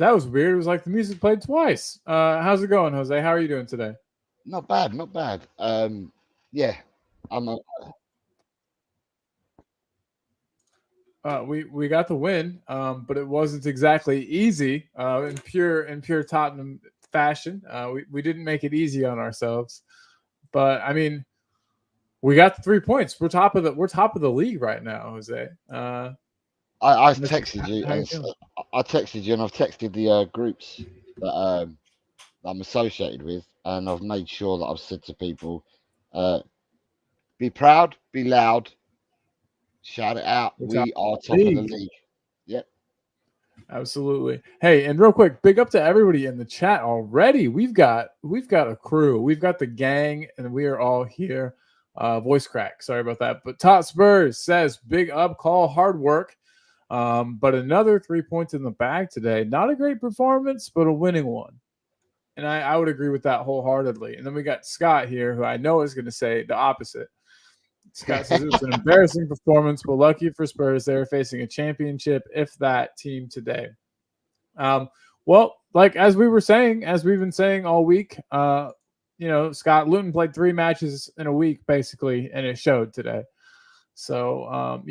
That was weird. It was like the music played twice. How's it going, Jose? How are you doing today? Not bad, not bad. Yeah, I'm. We got the win, but it wasn't exactly easy in pure Tottenham fashion. We didn't make it easy on ourselves, but I mean, we got the 3 points. We're top of the league right now, Jose. I texted you, How and you feeling? I texted you, and I've texted the groups that I'm associated with, and I've made sure that I've said to people, uh, be proud, be loud, shout it out. We're top We are of the top of the league. league. Yep. Absolutely. Hey, and real quick, big up to everybody in the chat already. We've got a crew. We've got the gang, and we are all here. Voice crack. Sorry about that. But Tot Spurs says big up call, hard work. But another 3 points in the bag today. Not a great performance, but a winning one. And I would agree with that wholeheartedly. And then we got Scott here, who I know is going to say the opposite. Scott says it was an embarrassing performance, but lucky for Spurs, they're facing a championship, if that, team today. Um, well, like as we've been saying all week, Scott Luton played 3 matches in a week basically, and it showed today. So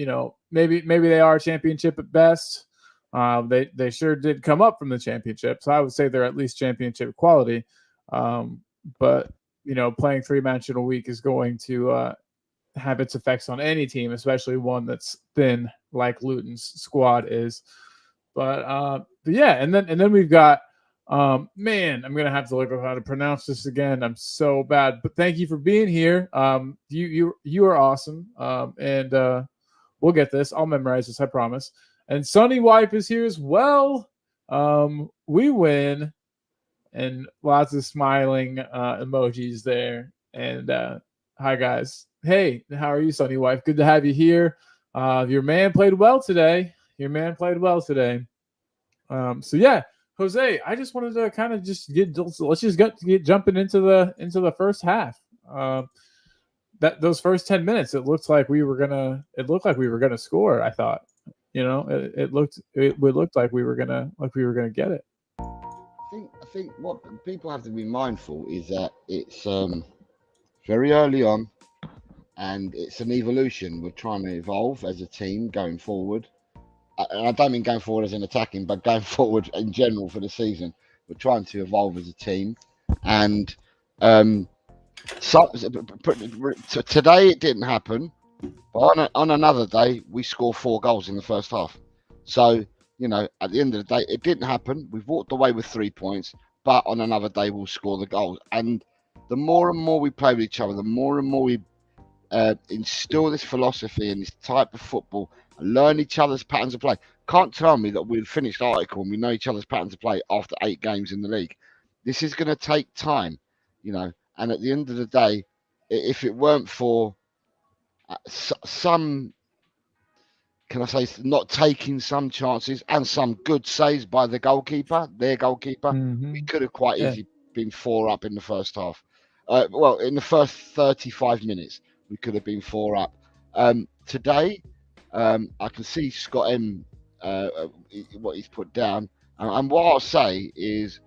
maybe they are a championship at best. They sure did come up from the championship, so I would say they're at least championship quality. But playing 3 matches in a week is going to have its effects on any team, especially one that's thin like Luton's squad is. But yeah, and then we've got man, I'm gonna have to look up how to pronounce this again. I'm so bad, but thank you for being here. You are awesome. And we'll get this. I'll memorize this, I promise. And Sunny Wipe is here as well. We win, and lots of smiling emojis there. And hi guys. Hey, how are you, Sunny Wife? Good to have you here. Your man played well today. So yeah, Jose, I just wanted to kind of just let's just get jumping into the first half. That those first 10 minutes, it looked like we were gonna score. I thought, it looked like we were gonna get it. I think what people have to be mindful is that it's very early on, and it's an evolution. We're trying to evolve as a team going forward. And I don't mean going forward as an attacking, but going forward in general for the season. We're trying to evolve as a team, and today it didn't happen. But on another day, we score 4 goals in the first half. So at the end of the day, it didn't happen. We've walked away with 3 points, but on another day, we'll score the goals. And the more and more we play with each other, the more and more we instill this philosophy and this type of football, and learn each other's patterns of play. Can't tell me that we've finished article and we know each other's patterns of play after 8 games in the league. This is going to take time, And at the end of the day, if it weren't for some, can I say, not taking some chances and some good saves by their goalkeeper, we could have quite Yeah. easily been 4 up in the first half. In the first 35 minutes, we could have been 4 up. Today, I can see Scott M. What he's put down, and what I'll say is,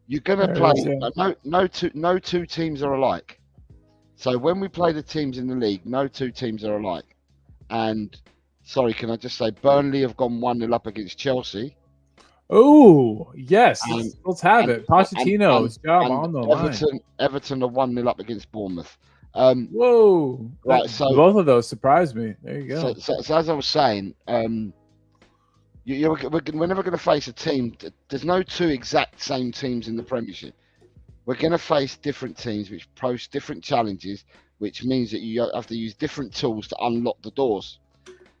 you're going to There play. it is, yeah. No two teams are alike. So when we play the teams in the league, no two teams are alike. And sorry, can I just say, Burnley have gone 1-0 up against Chelsea. Oh yes, And let's have and it. Pochettino's job and on the line. Everton are 1-0 up against Bournemouth. Whoa! Right, so both of those surprised me. There you go. so as I was saying, we're never going to face a team. There's no two exact same teams in the Premiership. We're going to face different teams which pose different challenges, which means that you have to use different tools to unlock the doors.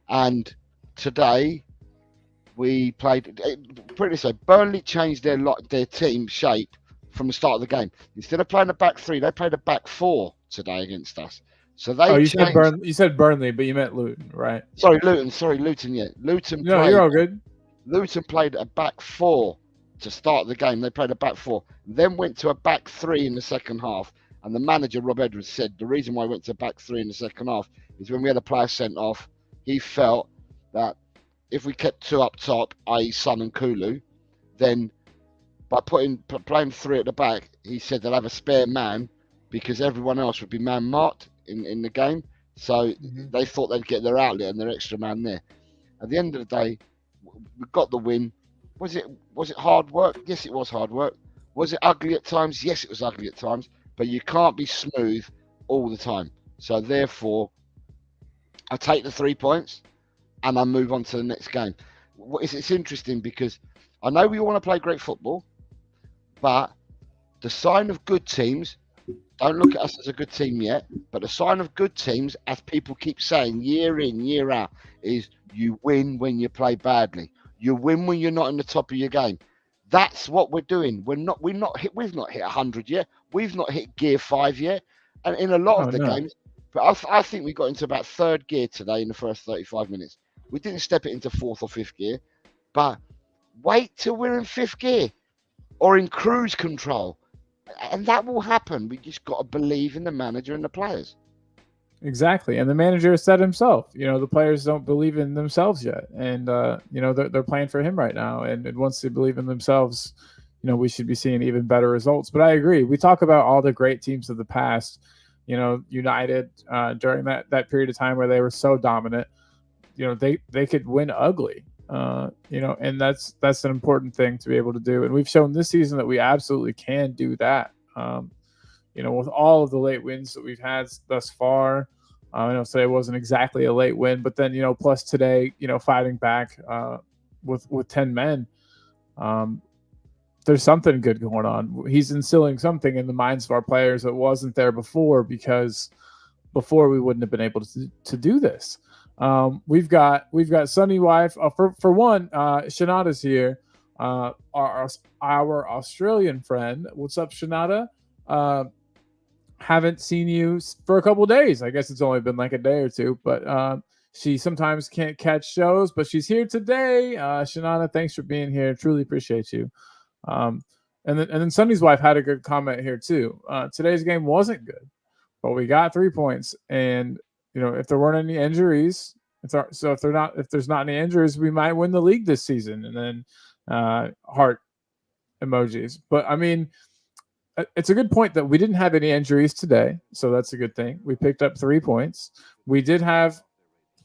And today we played, pretty so Burnley changed their team shape from the start of the game. Instead of playing a back three, they played a back four today against us. So they you changed. You said Burnley, but you meant Luton, right? Sorry, Luton. Yeah, Luton. No, you're all good. Luton played a back four to start the game. They played a back four, then went to a back three in the second half. And the manager, Rob Edwards, said the reason why we went to back three in the second half is when we had a player sent off, he felt that if we kept two up top, i.e. Son and Kulu, then by playing 3 at the back, he said they'll have a spare man because everyone else would be man marked in the game. So they thought they'd get their outlet and their extra man there. At the end of the day, we got the win. Was it hard work? Yes, it was hard work. Was it ugly at times? Yes, it was ugly at times. But you can't be smooth all the time. So therefore, I take the 3 points and I move on to the next game. It's interesting because I know we want to play great football, but the sign of good teams, don't look at us as a good team yet, but the sign of good teams, as people keep saying year in, year out, is you win when you play badly. You win when you're not in the top of your game. That's what we're doing. We've not hit 100 yet. We've not hit gear 5 yet. And in a lot of the games, but I think we got into about 3rd gear today in the first 35 minutes. We didn't step it into 4th or 5th gear, but wait till we're in 5th gear or in cruise control. And that will happen. We just got to believe in the manager and the players. Exactly. And the manager said himself, the players don't believe in themselves yet. And, they're playing for him right now. And once they believe in themselves, we should be seeing even better results. But I agree. We talk about all the great teams of the past, United during that period of time where they were so dominant, they could win ugly, and that's an important thing to be able to do. And we've shown this season that we absolutely can do that. With all of the late wins that we've had thus far. I know today wasn't exactly a late win, but then, plus today, fighting back with 10 men, there's something good going on. He's instilling something in the minds of our players that wasn't there before, because before we wouldn't have been able to do this. We've got Sunny Wife. For one, Shanada's here, our Australian friend. What's up, Shanada? Haven't seen you for a couple of days. I guess it's only been like a day or two, but she sometimes can't catch shows, but she's here today. Shanada, thanks for being here. Truly appreciate you. And then Sunny's wife had a good comment here too. Today's game wasn't good, but we got 3 points, and if there weren't any injuries, if there's not any injuries, we might win the league this season. And then heart emojis. But I mean, it's a good point that we didn't have any injuries today, so that's a good thing. We picked up 3 points. We did have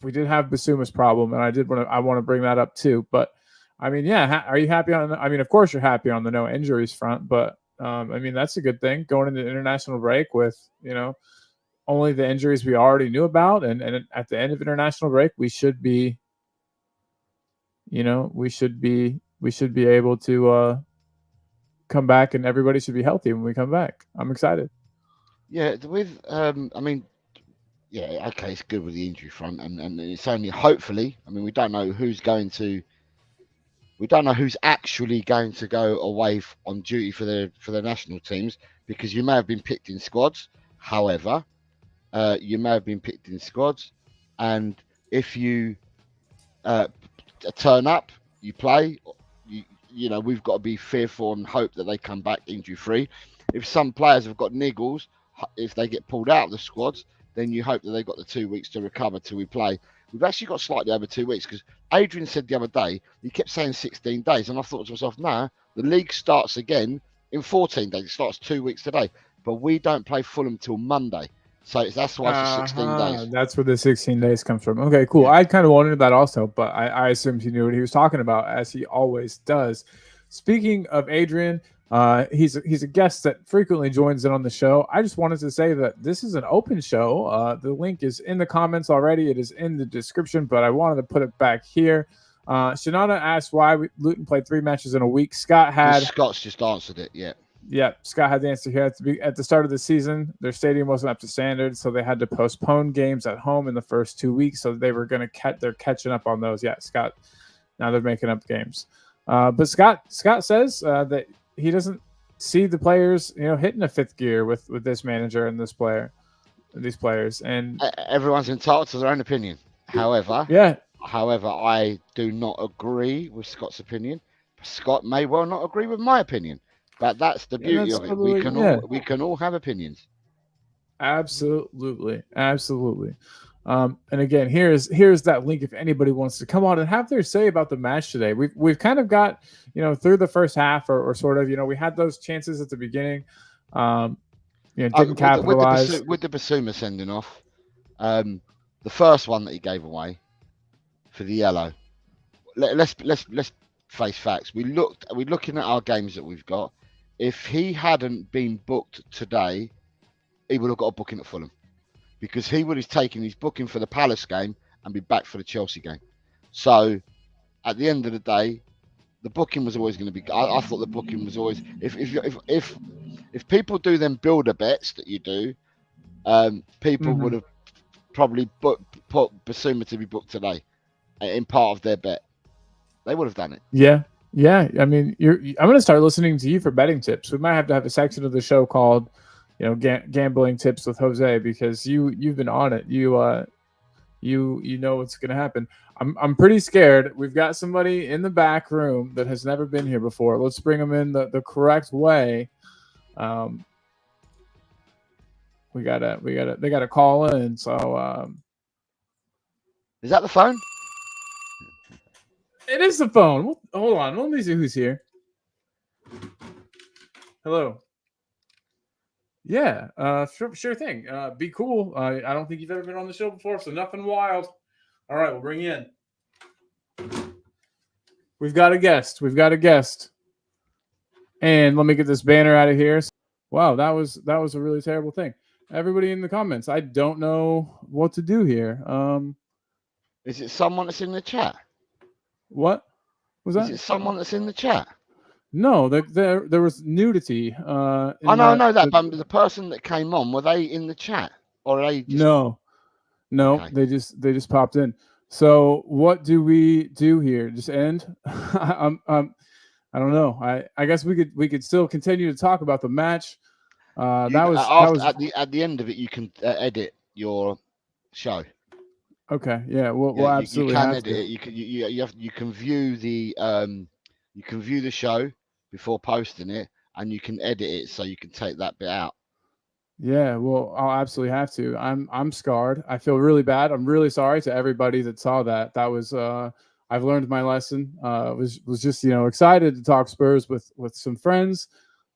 Basuma's problem, and I want to bring that up too. But I mean, yeah, are you happy on? I mean, of course you're happy on the no injuries front, but I mean, that's a good thing going into the international break with only the injuries we already knew about, and at the end of international break we should be able to come back, and everybody should be healthy when we come back. I'm excited. Yeah, I mean, yeah, okay, it's good with the injury front, and it's only hopefully. I mean, we don't know who's actually going to go away on duty for the national teams, because you may have been picked in squads. However, you may have been picked in squads, and if you turn up, you play. We've got to be fearful and hope that they come back injury free. If some players have got niggles, if they get pulled out of the squads, then you hope that they've got the 2 weeks to recover till we play. We've actually got slightly over 2 weeks, because Adrian said the other day, he kept saying 16 days, and I thought to myself, nah, the league starts again in 14 days. It starts 2 weeks today, but we don't play Fulham till Monday. So that's why it's 16 days. That's where the 16 days comes from. Okay, cool. Yeah. I kind of wanted that also, but I assumed he knew what he was talking about, as he always does. Speaking of Adrian, he's a guest that frequently joins in on the show. I just wanted to say that this is an open show. The link is in the comments already. It is in the description, but I wanted to put it back here. Shanana asked why Luton played 3 matches in a week. Scott's just answered it, yeah. Yeah, Scott had the answer here. At the start of the season, their stadium wasn't up to standard, so they had to postpone games at home in the first 2 weeks. So they were going to they're catching up on those. Yeah, Scott. Now they're making up games. But Scott says that he doesn't see the players, hitting a 5th gear with this manager and these players. And everyone's entitled to their own opinion. However, I do not agree with Scott's opinion. Scott may well not agree with my opinion. But that's the beauty of it. We can all have opinions. Absolutely. And again, here's that link if anybody wants to come on and have their say about the match today. We've kind of got, through the first half, or sort of, we had those chances at the beginning, didn't capitalize. With the Basuma sending off, the first one that he gave away for the yellow. Let's face facts. We're looking at our games that we've got. If he hadn't been booked today, he would have got a booking at Fulham, because he would have taken his booking for the Palace game and be back for the Chelsea game. So at the end of the day, the booking was always going to be. I thought the booking was always, if people do them builder bets that you do, people would have probably put Basuma to be booked today in part of their bet. They would have done it. Yeah. I mean, I'm going to start listening to you for betting tips. We might have to have a section of the show called, gambling tips with Jose, because you've been on it. You know what's going to happen. I'm pretty scared. We've got somebody in the back room that has never been here before. Let's bring them in the correct way. They gotta call in. So is that the phone? It is the phone. Hold on. Let me see who's here. Hello. Yeah, sure thing. Be cool. I don't think you've ever been on the show before, so nothing wild. All right, we'll bring you in. We've got a guest. And let me get this banner out of here. Wow, that was a really terrible thing. Everybody in the comments, I don't know what to do here. Is it someone that's in the chat? What was that? Is it someone that's in the chat? No, there was nudity. I know that, but the person that came on, were they in the chat, or are they just... No, okay. They just popped in. So what do we do here? Just end? I don't know. I guess we could still continue to talk about the match. That was at the end of it. You can edit your show. Okay. Yeah. We'll absolutely you can edit it. You can view the show before posting it, and you can edit it so you can take that bit out. Yeah, well, I'll absolutely have to. I'm scarred. I feel really bad. I'm really sorry to everybody that saw that. That was I've learned my lesson. Was just excited to talk Spurs with some friends.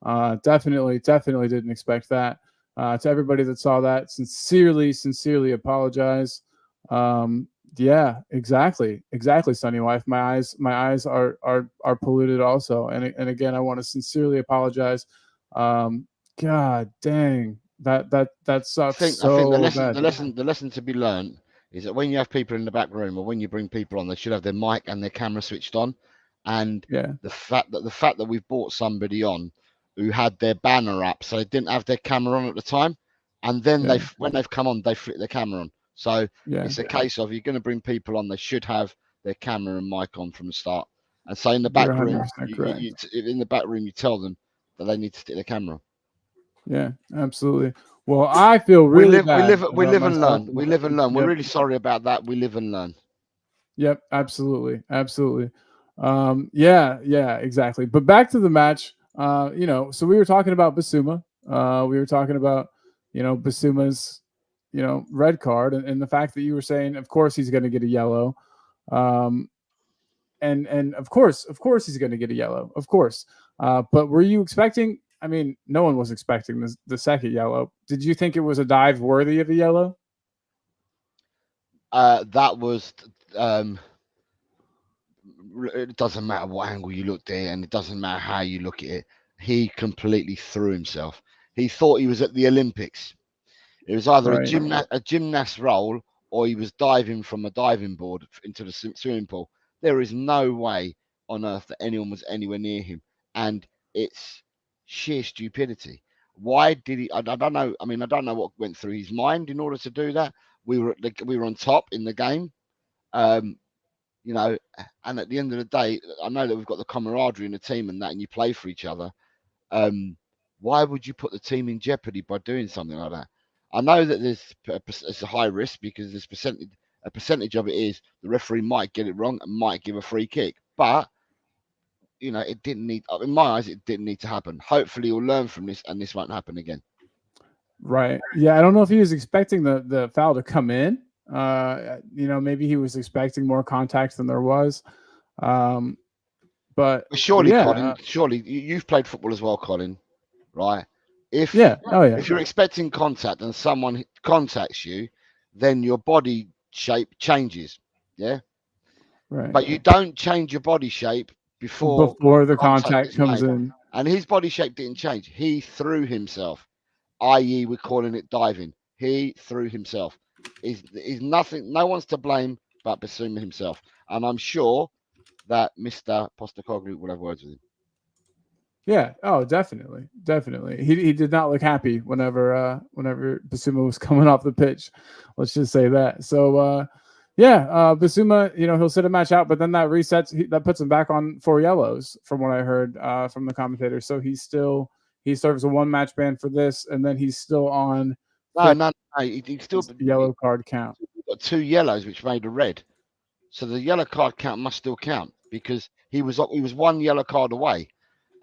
Definitely didn't expect that. To everybody that saw that, sincerely apologize. Yeah, exactly, Sunny Wife. My eyes are polluted also, and again, I want to sincerely apologize. God dang, that sucks. I think the lesson to be learned is that when you have people in the back room, or when you bring people on, they should have their mic and their camera switched on. And the fact that we've brought somebody on who had their banner up, so they didn't have their camera on at the time, and then when they've come on, they flick their camera on. So it's a case of, you're going to bring people on, they should have their camera and mic on from the start. And so in the back room, you tell them that they need to stick their camera on. Yeah, absolutely. Well, I feel really bad. We live and learn. We're really sorry about that. We live and learn. Yep, absolutely. Yeah, exactly. But back to the match. So we were talking about Basuma. We were talking about, Basuma's, red card, and the fact that you were saying, of course he's going to get a yellow. And of course he's going to get a yellow, of course. But were you expecting? I mean, no one was expecting the second yellow. Did you think it was a dive worthy of a yellow? That was. It doesn't matter what angle you looked at it, and it doesn't matter how you look at it. He completely threw himself. He thought he was at the Olympics. It was either a gymnast roll, or he was diving from a diving board into the swimming pool. There is no way on earth that anyone was anywhere near him, and it's sheer stupidity. Why did he? I don't know. I mean, I don't know what went through his mind in order to do that. We were on top in the game, and at the end of the day, I know that we've got the camaraderie in the team and that, and you play for each other. Why would you put the team in jeopardy by doing something like that? I know that it's a high risk, because there's a percentage of it is the referee might get it wrong and might give a free kick, but it didn't need. In my eyes, it didn't need to happen. Hopefully, you'll learn from this, and this won't happen again. Right. Yeah, I don't know if he was expecting the foul to come in. Maybe he was expecting more contact than there was. Um, but Surely, yeah, Colin, surely you've played football as well, Colin, right? If yeah, oh yeah, if you're expecting contact and someone contacts you, then your body shape changes. Yeah. right. But you don't change your body shape before Before the contact contact is comes made. in, And his body shape didn't change. He threw himself, i.e., we're calling it diving. He threw himself. Is nothing. No one's to blame but Basuma himself. And I'm sure that Mr. Postecoglou will have words with him. yeah. Oh, definitely, definitely. He did not look happy whenever Basuma was coming off the pitch. Let's just say that. So yeah, Basuma, he'll sit a match out, but then that resets. That puts him back on 4 yellows, from what I heard from the commentator. So he serves a 1 match ban for this, and then he's still on No, 5th no, no. He still yellow card count. got 2 yellows, which made a red. So the yellow card count must still count because he was 1 yellow card away,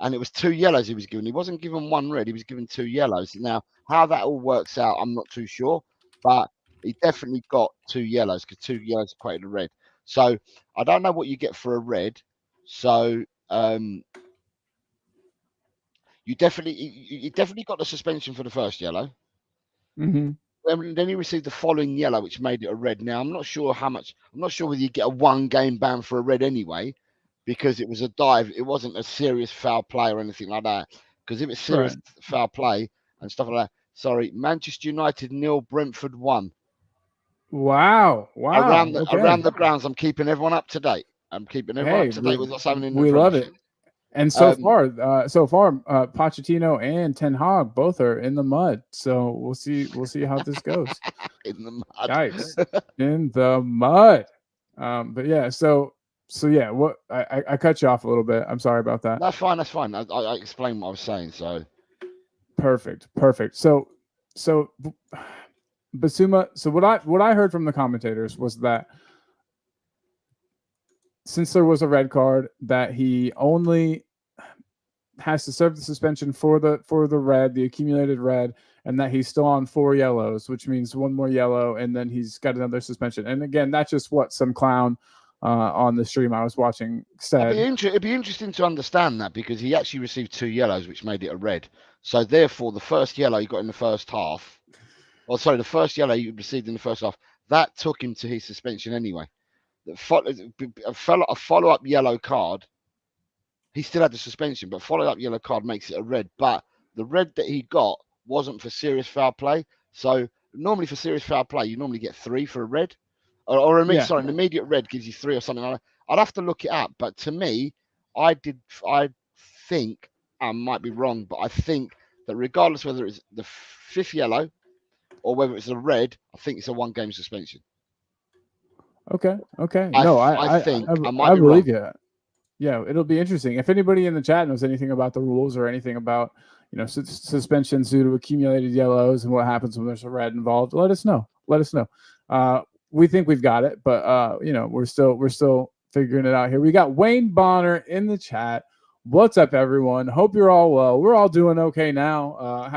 and it was 2 yellows he was given. He wasn't given 1 red; he was given 2 yellows. Now, how that all works out, I'm not too sure, but he definitely got 2 yellows because 2 yellows equated a red. So I don't know what you get for a red. So you definitely got the suspension for the first yellow. Mm-hmm. Then you received the following yellow, which made it a red. Now I'm not sure how much. I'm not sure whether you get a 1 game ban for a red anyway, because it was a dive. It wasn't a serious foul play or anything like that. Because if it's serious Right. foul play and stuff like that, sorry, Manchester United 0, Brentford 1. Wow. Wow. Okay. Around the grounds, I'm keeping everyone up to date. I'm keeping everyone up Hey, to date with what's happening in the we love Premiership. it. And Um, so far, Pochettino and Ten Hag both are in the mud. So we'll see. We'll see how this goes. in the mud. Yikes! In the mud. But yeah. So yeah. What I cut you off a little bit. I'm sorry about that. That's fine. That's fine. I explained what I was saying. So Perfect. Perfect. So Basuma. So what I heard from the commentators was that since there was a red card, that he only has to serve the suspension for the red, the accumulated red, and that he's still on 4 yellows, which means 1 more yellow, and then he's got another suspension. And again, that's just what some clown on the stream I was watching said. it'd be interesting to understand that because he actually received 2 yellows, which made it a red. So therefore, the first yellow he got in the first half, or sorry, the first yellow you received in the first half, that took him to his suspension anyway. A follow-up yellow card, he still had the suspension, but follow-up yellow card makes it a red. But the red that he got wasn't for serious foul play. So normally for serious foul play, you normally get 3 for a red, Yeah, sorry, an immediate red gives you 3 or something like that. I'd have to look it up, but to me, I think I might be wrong, but I think that regardless whether it's the 5th yellow or whether it's a red, I think it's a 1 game suspension. okay. No, I might I be wrong. believe you. Yeah, it'll be interesting. If anybody in the chat knows anything about the rules or anything about suspensions due to accumulated yellows and what happens when there's a red involved, let us know. Let us know. We think we've got it, but we're still figuring it out here. We got Wayne Bonner in the chat. What's up, everyone? Hope you're all well. We're all doing okay now.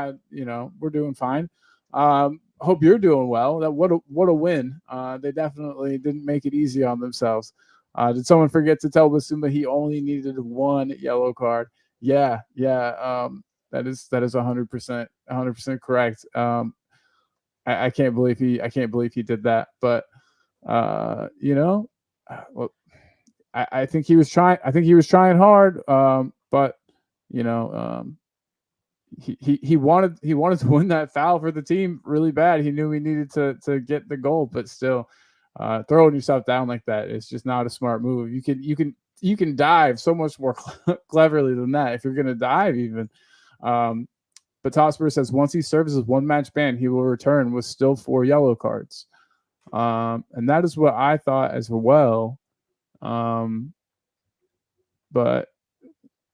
We're doing fine. Hope you're doing well. What a win. They definitely didn't make it easy on themselves. Did someone forget to tell Basuma he only needed 1 yellow card? Yeah. That is 100% correct. I can't believe he did that. But well, I think he was trying. I think he was trying hard. But you know, he wanted to win that foul for the team really bad. He knew he needed to get the goal, but still. Throwing yourself down like that is just not a smart move. You can dive so much more cleverly than that if you're going to dive even. But Tosper says once he serves his 1 match ban, he will return with still 4 yellow cards. And that is what I thought as well. But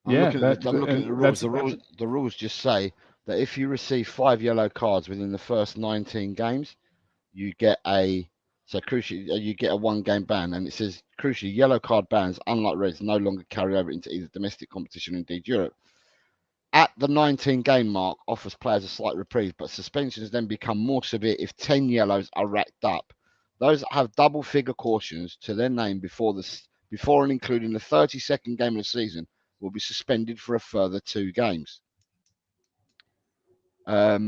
yeah, I'm looking at the rules. The rules just say that if you receive 5 yellow cards within the first 19 games, you get a you get a 1 game ban, and it says crucially yellow card bans, unlike reds, no longer carry over into either domestic competition or indeed Europe. At the 19 game mark, offers players a slight reprieve, but suspensions then become more severe if 10 yellows are racked up. those that have double figure cautions to their name before and including the 32nd game of the season will be suspended for a further 2 games. What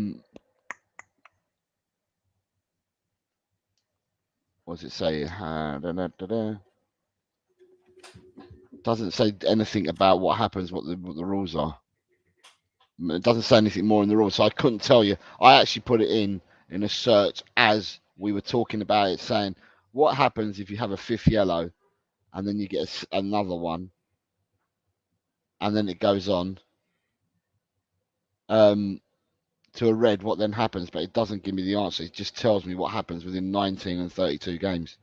does it say? Doesn't say anything about what happens, what the rules are. It doesn't say anything more in the rules, so I couldn't tell you. I actually put it in a search as we were talking about it, saying what happens if you have a 5th yellow and then you get another one and then it goes on to a red, what then happens? But it doesn't give me the answer. It just tells me what happens within 19 and 32 games.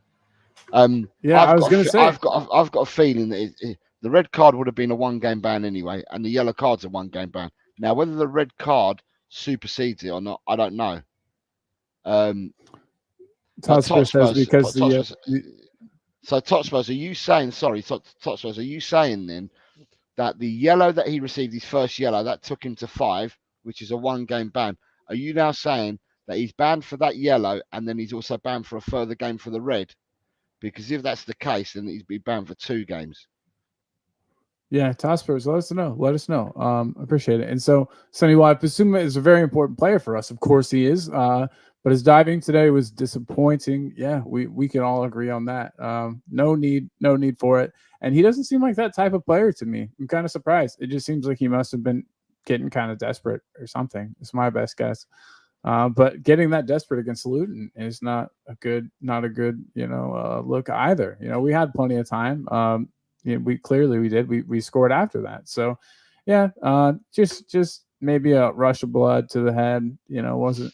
Yeah, I was going to say. I've got a feeling that the red card would have been a 1-game ban anyway, and the yellow card's a 1-game ban. Now, whether the red card supersedes it or not, I don't know. Totspurs says because so Totspurs, are you saying? Sorry, Totspurs, are you saying then that the yellow that he received, his first yellow, that took him to 5, which is a 1-game ban? Are you now saying that he's banned for that yellow and then he's also banned for a further game for the red? Because if that's the case, then he's been banned for 2 games. Yeah, Totspurs, let us know. Let us know. Appreciate it. And so, Sonny, well, I presume is a very important player for us. Of course he is. But his diving today was disappointing. Yeah, we can all agree on that. No need for it. And he doesn't seem like that type of player to me. I'm kind of surprised. It just seems like he must have been getting kind of desperate or something. It's my best guess. But getting that desperate against Luton is not a good, look either. We had plenty of time. We did. We scored after that. So, yeah, just maybe a rush of blood to the head. Wasn't.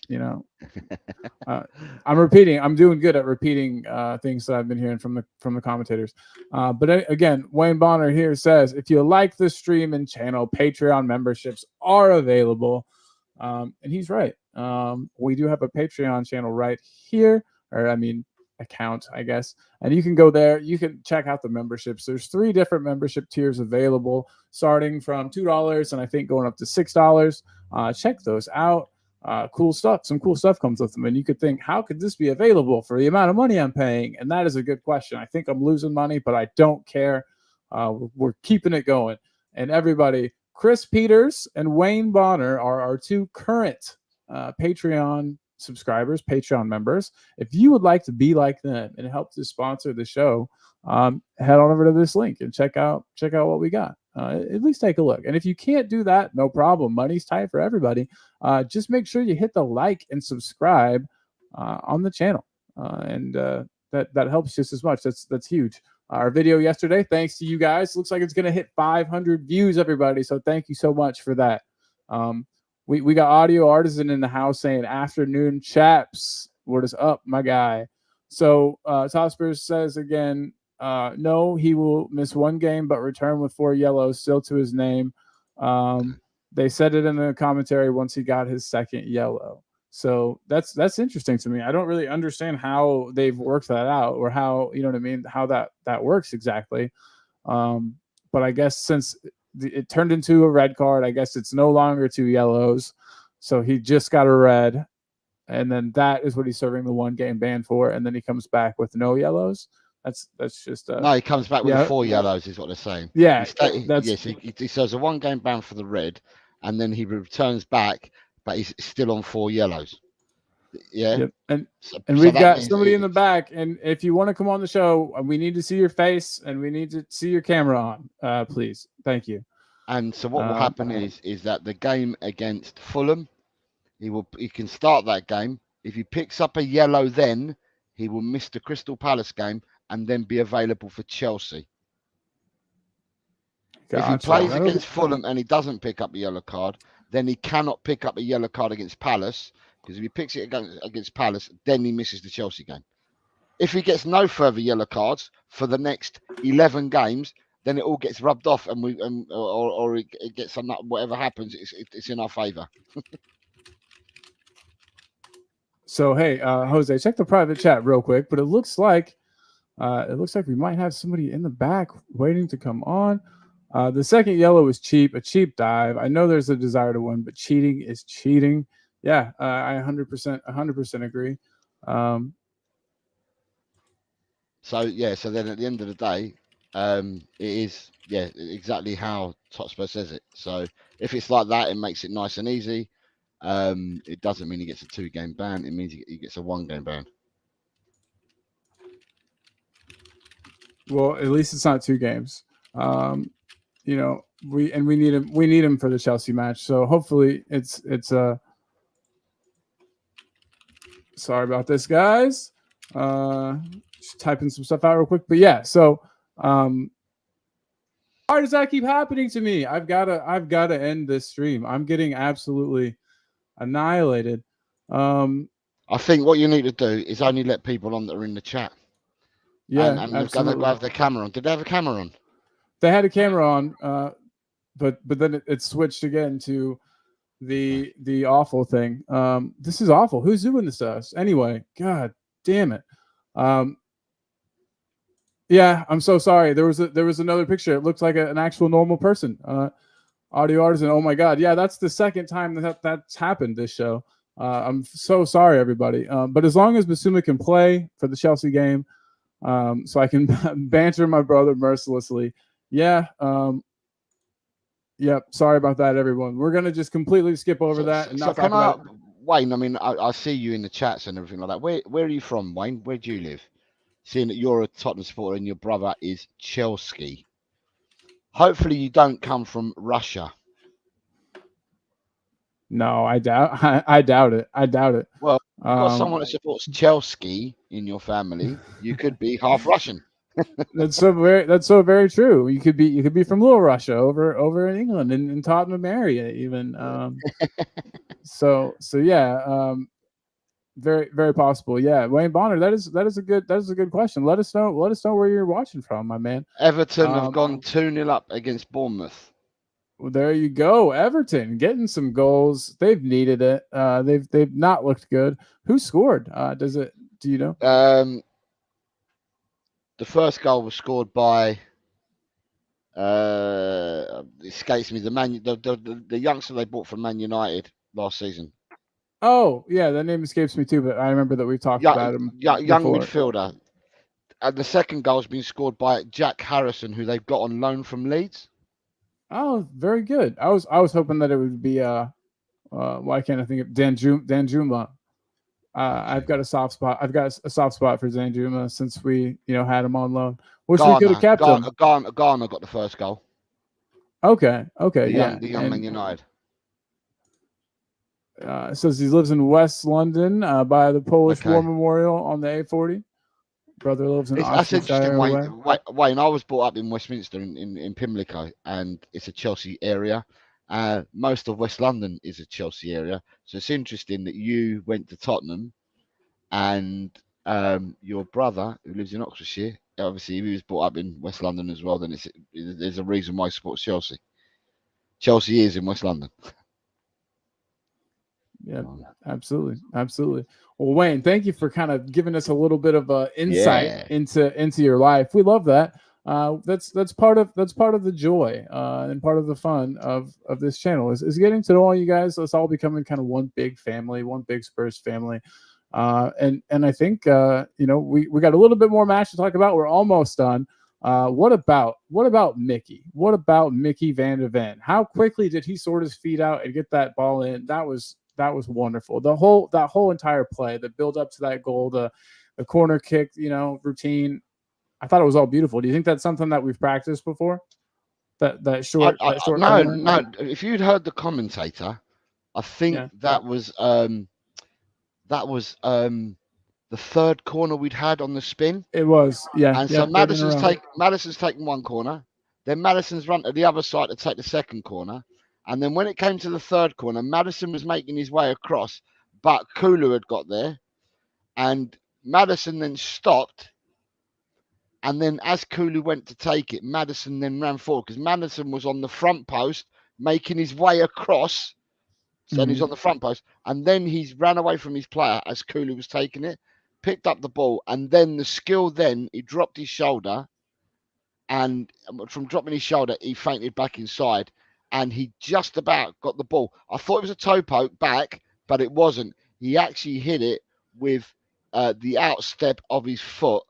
I'm repeating. I'm doing good at repeating things that I've been hearing from the commentators. But again, Wayne Bonner here says, if you like the stream and channel, Patreon memberships are available, and he's right. We do have a Patreon channel right here, account, I guess, and you can go there. You can check out the memberships. There's 3 different membership tiers available, starting from $2 and I think going up to $6. Check those out. Cool stuff. Some cool stuff comes with them, and you could think, how could this be available for the amount of money I'm paying? And that is a good question. I think I'm losing money, but I don't care. We're keeping it going. And everybody, Chris Peters and Wayne Bonner are our 2 current Patreon subscribers, Patreon members. If you would like to be like them and help to sponsor the show, head on over to this link and check out what we got. At least take a look. And if you can't do that, no problem. Money's tight for everybody. Just make sure you hit the like and subscribe on the channel, and that helps just as much. That's huge. Our video yesterday, thanks to you guys, looks like it's going to hit 500 views, everybody. So thank you so much for that. We got Audio Artisan in the house saying, afternoon chaps. What is up, my guy? So Totspurs says again, no, he will miss 1 game, but return with 4 yellows still to his name. They said it in the commentary once he got his 2nd yellow. So that's interesting to me. I don't really understand how they've worked that out, or how, how that works exactly. But I guess since it turned into a red card, I guess it's no longer 2 yellows. So he just got a red, and then that is what he's serving the 1-game ban for. And then he comes back with no yellows. That's just no. He comes back with 4 yellows, is what they're saying. Yeah, he serves a 1-game ban for the red, and then he returns back, but he's still on 4 yellows. Yeah, yep. And we've got somebody in the back, and if you want to come on the show, we need to see your face and we need to see your camera on, please. Thank you. And so what will happen is that the game against Fulham, he can start that game. If he picks up a yellow, then he will miss the Crystal Palace game and then be available for Chelsea. Gotcha. If he plays against Fulham and he doesn't pick up a yellow card, then he cannot pick up a yellow card against Palace, because if he picks it against Palace, then he misses the Chelsea game. If he gets no further yellow cards for the next 11 games, then it all gets rubbed off, and it gets whatever happens, it's in our favour. So hey, Jose, check the private chat real quick. But it looks like we might have somebody in the back waiting to come on. The 2nd yellow was cheap, a cheap dive. I know there's a desire to win, but cheating is cheating. Yeah, I 100% agree. So then at the end of the day, it is exactly how Totspur says it. So if it's like that, it makes it nice and easy. It doesn't mean he gets a 2-game ban. It means he gets a 1-game ban. Well, at least it's not 2 games. You know, we need him. We need him for the Chelsea match. So hopefully it's sorry about this, guys. Just typing some stuff out real quick. But yeah, so why does that keep happening to me? I've gotta end this stream. I'm getting absolutely annihilated. I think what you need to do is only let people on that are in the chat. Yeah, and they've got to have their camera on. Did they have a camera on? They had a camera on, but then it switched again to the awful thing. This is awful. Who's doing this to us? Anyway, God damn it. Yeah, I'm so sorry. There was another picture. It looked like an actual normal person. Audio artisan. Oh my God. Yeah, that's the second time that's happened this show. I'm so sorry, everybody. But as long as Basuma can play for the Chelsea game, so I can banter my brother mercilessly. Yeah. Yep. Sorry about that, everyone. We're gonna just completely skip over that and not talk about. Wayne, I mean, I see you in the chats and everything like that. Where are you from, Wayne? Where do you live? Seeing that you're a Tottenham supporter and your brother is Chelsea. Hopefully, you don't come from Russia. No, I doubt. I doubt it. I doubt it. Well, if you've got someone that supports Chelsea in your family, you could be half Russian. That's so very true. You could be from Little Russia over in England in Tottenham area even. So yeah, very very possible. Yeah, Wayne Bonner. That is a good question. Let us know where you're watching from, my man. Everton have gone 2-0 up against Bournemouth. Well, there you go, Everton getting some goals. They've needed it. They've not looked good. Who scored? Do you know? The first goal was scored by escapes me, the youngster they bought from Man United last season. Oh yeah, that name escapes me too, but I remember that we talked about him. Young midfielder. And the second goal has been scored by Jack Harrison, who they've got on loan from Leeds. Oh, very good. I was hoping that it would be why can't I think of Danjuma? I've got a soft spot. I've got a soft spot for Danjuma since we had him on loan. Wish we could have kept him. Garner got the first goal. Okay. The young Man United. It says he lives in West London by the Polish War Memorial on the A40. Brother lives in Oxfordshire. Wayne, I was brought up in Westminster in Pimlico, and it's a Chelsea area. Most of West London is a Chelsea area, so it's interesting that you went to Tottenham, and your brother, who lives in Oxfordshire, obviously if he was brought up in West London as well, then there's a reason why he supports Chelsea. Chelsea is in West London. Yeah, absolutely. Well, Wayne, thank you for kind of giving us a little bit of insight into your life. We love that. That's part of the joy and part of the fun of this channel is getting to know all you guys. Let's all becoming kind of one big family, one big Spurs family. And I think we got a little bit more match to talk about. We're almost done. What about Mickey? What about Mickey Van de Ven? How quickly did he sort his feet out and get that ball in? That was wonderful. That whole entire play, the build up to that goal, the corner kick, routine. I thought it was all beautiful. Do you think that's something that we've practiced before? That short. No. If you'd heard the commentator, I think that was the third corner we'd had on the spin. It was, yeah. And so Maddison's taken one corner, then Maddison's run to the other side to take the second corner. And then when it came to the third corner, Maddison was making his way across, but Kulu had got there. And Maddison then stopped. And then as Kulu went to take it, Maddison then ran forward because Maddison was on the front post, making his way across. So he's on the front post. And then he's ran away from his player as Kulu was taking it, picked up the ball. And then the skill, he dropped his shoulder. And from dropping his shoulder, he fainted back inside. And he just about got the ball. I thought it was a toe poke back, but it wasn't. He actually hit it with the outstep of his foot.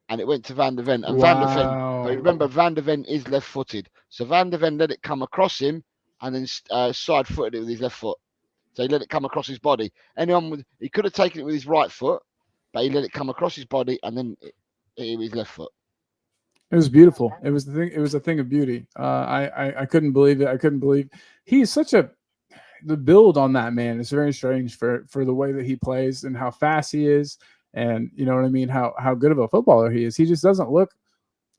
and it went to Van der Ven. And Van der Ven, but Wow. remember, Van der Ven is left-footed, so Van der Ven let it come across him, and then side-footed it with his left foot. So he let it come across his body. He could have taken it with his right foot, but he let it come across his body, and then it hit his left foot. It was beautiful. It was the thing. It was a thing of beauty. I couldn't believe it. I couldn't believe he's such a. The build on that man is very strange for the way that he plays and how fast he is, and you know what I mean. How good of a footballer he is. He just doesn't look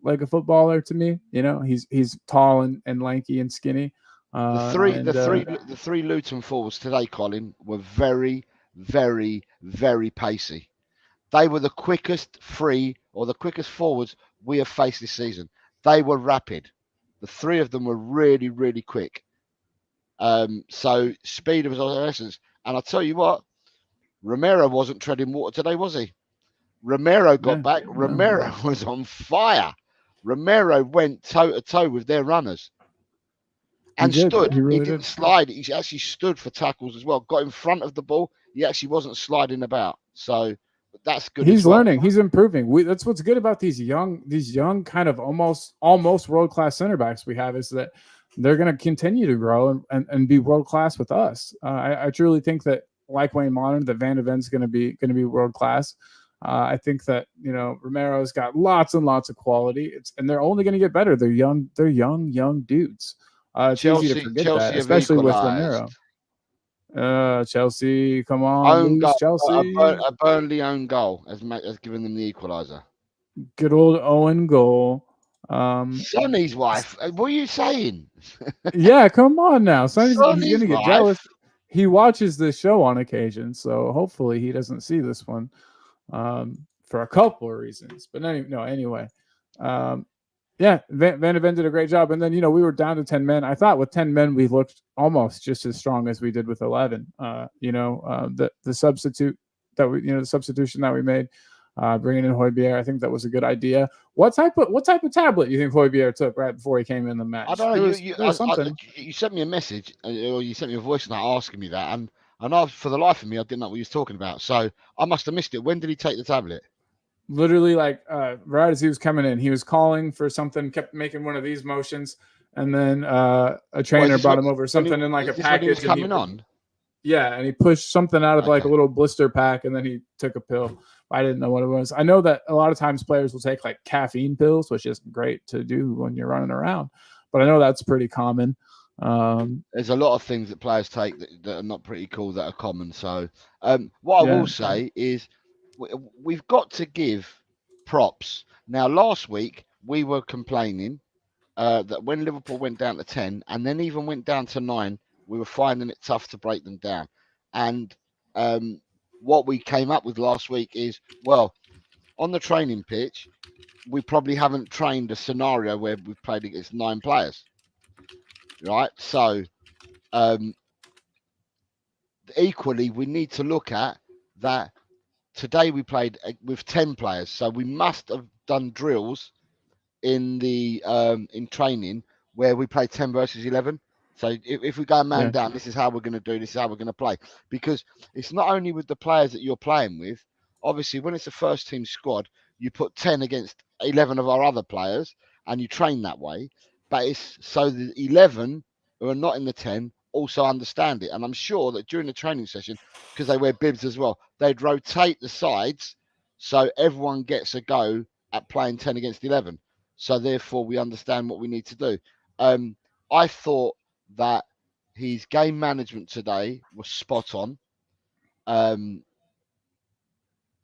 like a footballer to me. You know, he's tall and lanky and skinny. The three Luton forwards today, Colin, were very, very, very pacey. They were the quickest forwards we have faced this season. They were rapid. The three of them were really, really quick. So speed was of essence. And I'll tell you what, Romero wasn't treading water today, was he? Romero got back. Romero was on fire. Romero went toe to toe with their runners and stood. He didn't slide. He actually stood for tackles as well. Got in front of the ball. He actually wasn't sliding about. So that's good. He's learning. He's improving. That's what's good about these young kind of almost world-class center backs we have, is that they're going to continue to grow and be world-class with us. I truly think that, like Wayne Modern, that Van de Ven's going to be world-class. I think that, you know, Romero's got lots and lots of quality. And they're only going to get better. They're young dudes. It's easy to forget that, especially with Romero. Chelsea, come on, Chelsea. A Burnley own goal has given them the equaliser. Good old Owen goal. Sonny's wife. What are you saying? Yeah, come on now. Sonny's gonna get jealous. He watches this show on occasion, so hopefully he doesn't see this one. For a couple of reasons. But anyway. Yeah, Van de Ven did a great job. And then, you know, we were down to 10 men. I thought with 10 men, we looked almost just as strong as we did with 11. The substitution that we made, bringing in Højbjerg, I think that was a good idea. What type of tablet do you think Højbjerg took right before he came in the match? I don't know. You sent me a message, or you sent me a voice note asking me that, and for the life of me, I didn't know what he was talking about. So I must have missed it. When did he take the tablet? Literally, like right as he was coming in, he was calling for something, kept making one of these motions, and then a trainer brought him over something in like a package. He was coming on. Yeah, and he pushed something out of like a little blister pack, and then he took a pill. I didn't know what it was. I know that a lot of times players will take like caffeine pills, which is great to do when you're running around, but I know that's pretty common. There's a lot of things that players take that are not pretty cool that are common. So what I will say is, we've got to give props. Now, last week we were complaining that when Liverpool went down to 10 and then even went down to 9, we were finding it tough to break them down. And what we came up with last week is, well, on the training pitch, we probably haven't trained a scenario where we've played against 9 players. Right? So equally, we need to look at that. Today we played with 10 players, so we must have done drills in the in training where we play 10 versus 11. So if we go man down, this is how we're going to do. This is how we're going to play, because it's not only with the players that you're playing with. Obviously, when it's a first team squad, you put 10 against 11 of our other players, and you train that way. But it's so the 11 who are not in the 10 also understand it. And I'm sure that during the training session, because they wear bibs as well, they'd rotate the sides so everyone gets a go at playing 10 against 11. So therefore, we understand what we need to do. I thought that his game management today was spot on. When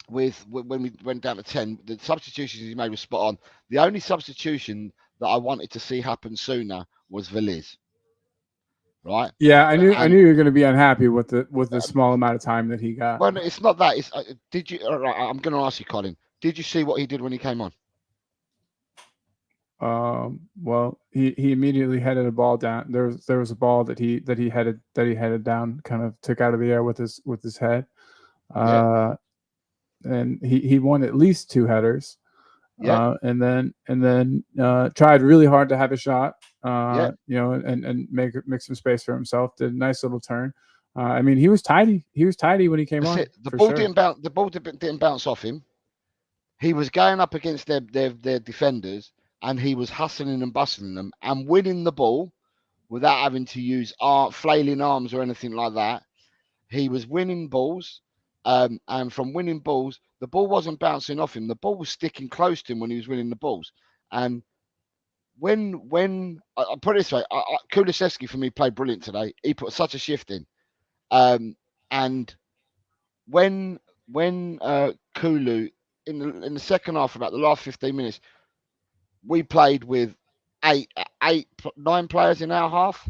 we went down to 10, the substitutions he made was spot on. The only substitution that I wanted to see happen sooner was Veliz. Right? Yeah, I knew you were going to be unhappy with the small amount of time that he got. Well, it's not that. It's did you? I'm going to ask you, Colin. Did you see what he did when he came on? Well, he immediately headed a ball down. There was a ball that he headed down, kind of took out of the air with his head. And he won at least 2 headers. And then tried really hard to have a shot. And make some space for himself. Did a nice little turn. I mean, he was tidy. He was tidy when he came on. The ball didn't bounce. The ball didn't bounce off him. he was going up against their defenders, and he was hustling and bustling them and winning the ball without having to use flailing arms or anything like that. He was winning balls, and from winning balls, the ball wasn't bouncing off him. The ball was sticking close to him when he was winning the balls. And when I put it this way, Kulusevski for me played brilliant today. He put such a shift in, and when Kulu in the second half, about the last 15 minutes, we played with 9 players in our half,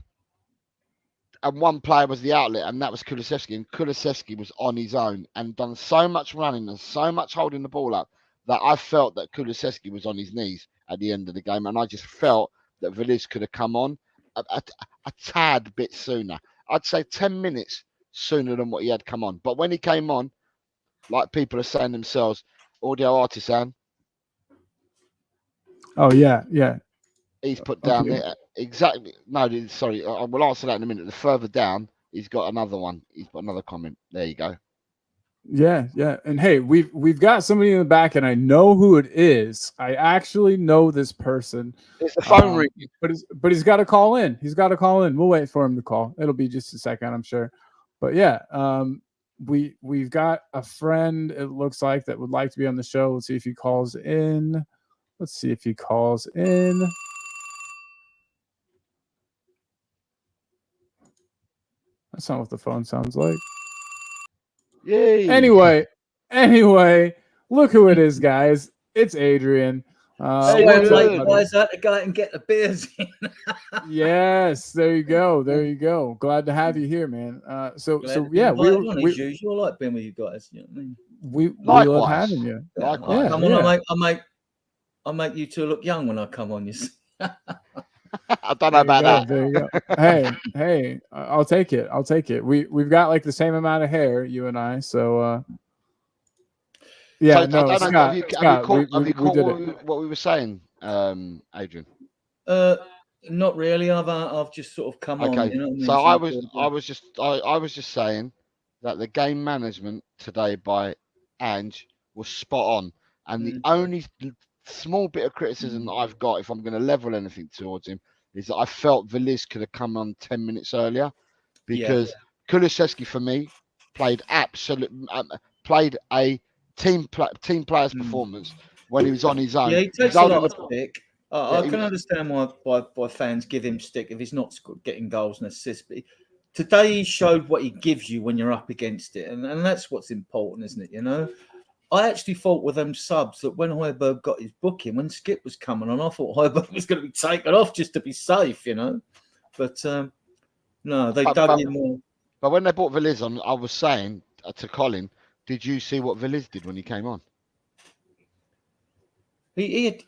and 1 player was the outlet, and that was Kulusevski. And Kulusevski was on his own and done so much running and so much holding the ball up that I felt that Kulusevski was on his knees at the end of the game, and I just felt that Veliz could have come on a tad bit sooner. I'd say 10 minutes sooner than what he had come on. But when he came on, like people are saying themselves, audio artisan. Oh yeah. He's put down there exactly. No, sorry, I will answer that in a minute. The further down, he's got another one. He's got another comment. There you go. Yeah. And hey, we've got somebody in the back, and I know who it is. I actually know this person. It's the phone ringing, but he's got to call in. We'll wait for him to call. It'll be just a second, I'm sure. But yeah, we've got a friend. It looks like that would like to be on the show. Let's see if he calls in. That's not what the phone sounds like. Yay. Anyway, look who it is, guys. It's Adrian. Why is that to go out and get the beers in? Yes, there you go. Glad to have you here, man. So yeah, we usual. I like being with you guys. You know what I mean? We love having you. Likewise. Come on, I make you two look young when I come on. You see? I don't know about that. There you go. Hey, I'll take it. We've got like the same amount of hair, you and I. So yeah, so, no, Scott, have you caught what we were saying, Adrian? Not really. I've just sort of come on. Okay. You know what I mean? So I was just saying that the game management today by Ange was spot on, and the only small bit of criticism that I've got, if I'm going to level anything towards him, is that I felt Veliz could have come on 10 minutes earlier, because Kulusevski for me played a team player's performance when he was on his own. Yeah, he takes a lot of stick. I can understand why fans give him stick if he's not getting goals and assists. But today he showed what he gives you when you're up against it, and that's what's important, isn't it? You know, I actually thought with them subs that when Højbjerg got his booking, when Skip was coming on, I thought Højbjerg was going to be taken off just to be safe, you know. But no, they dug in more. But when they brought Veliz on, I was saying to Colin, did you see what Veliz did when he came on? He had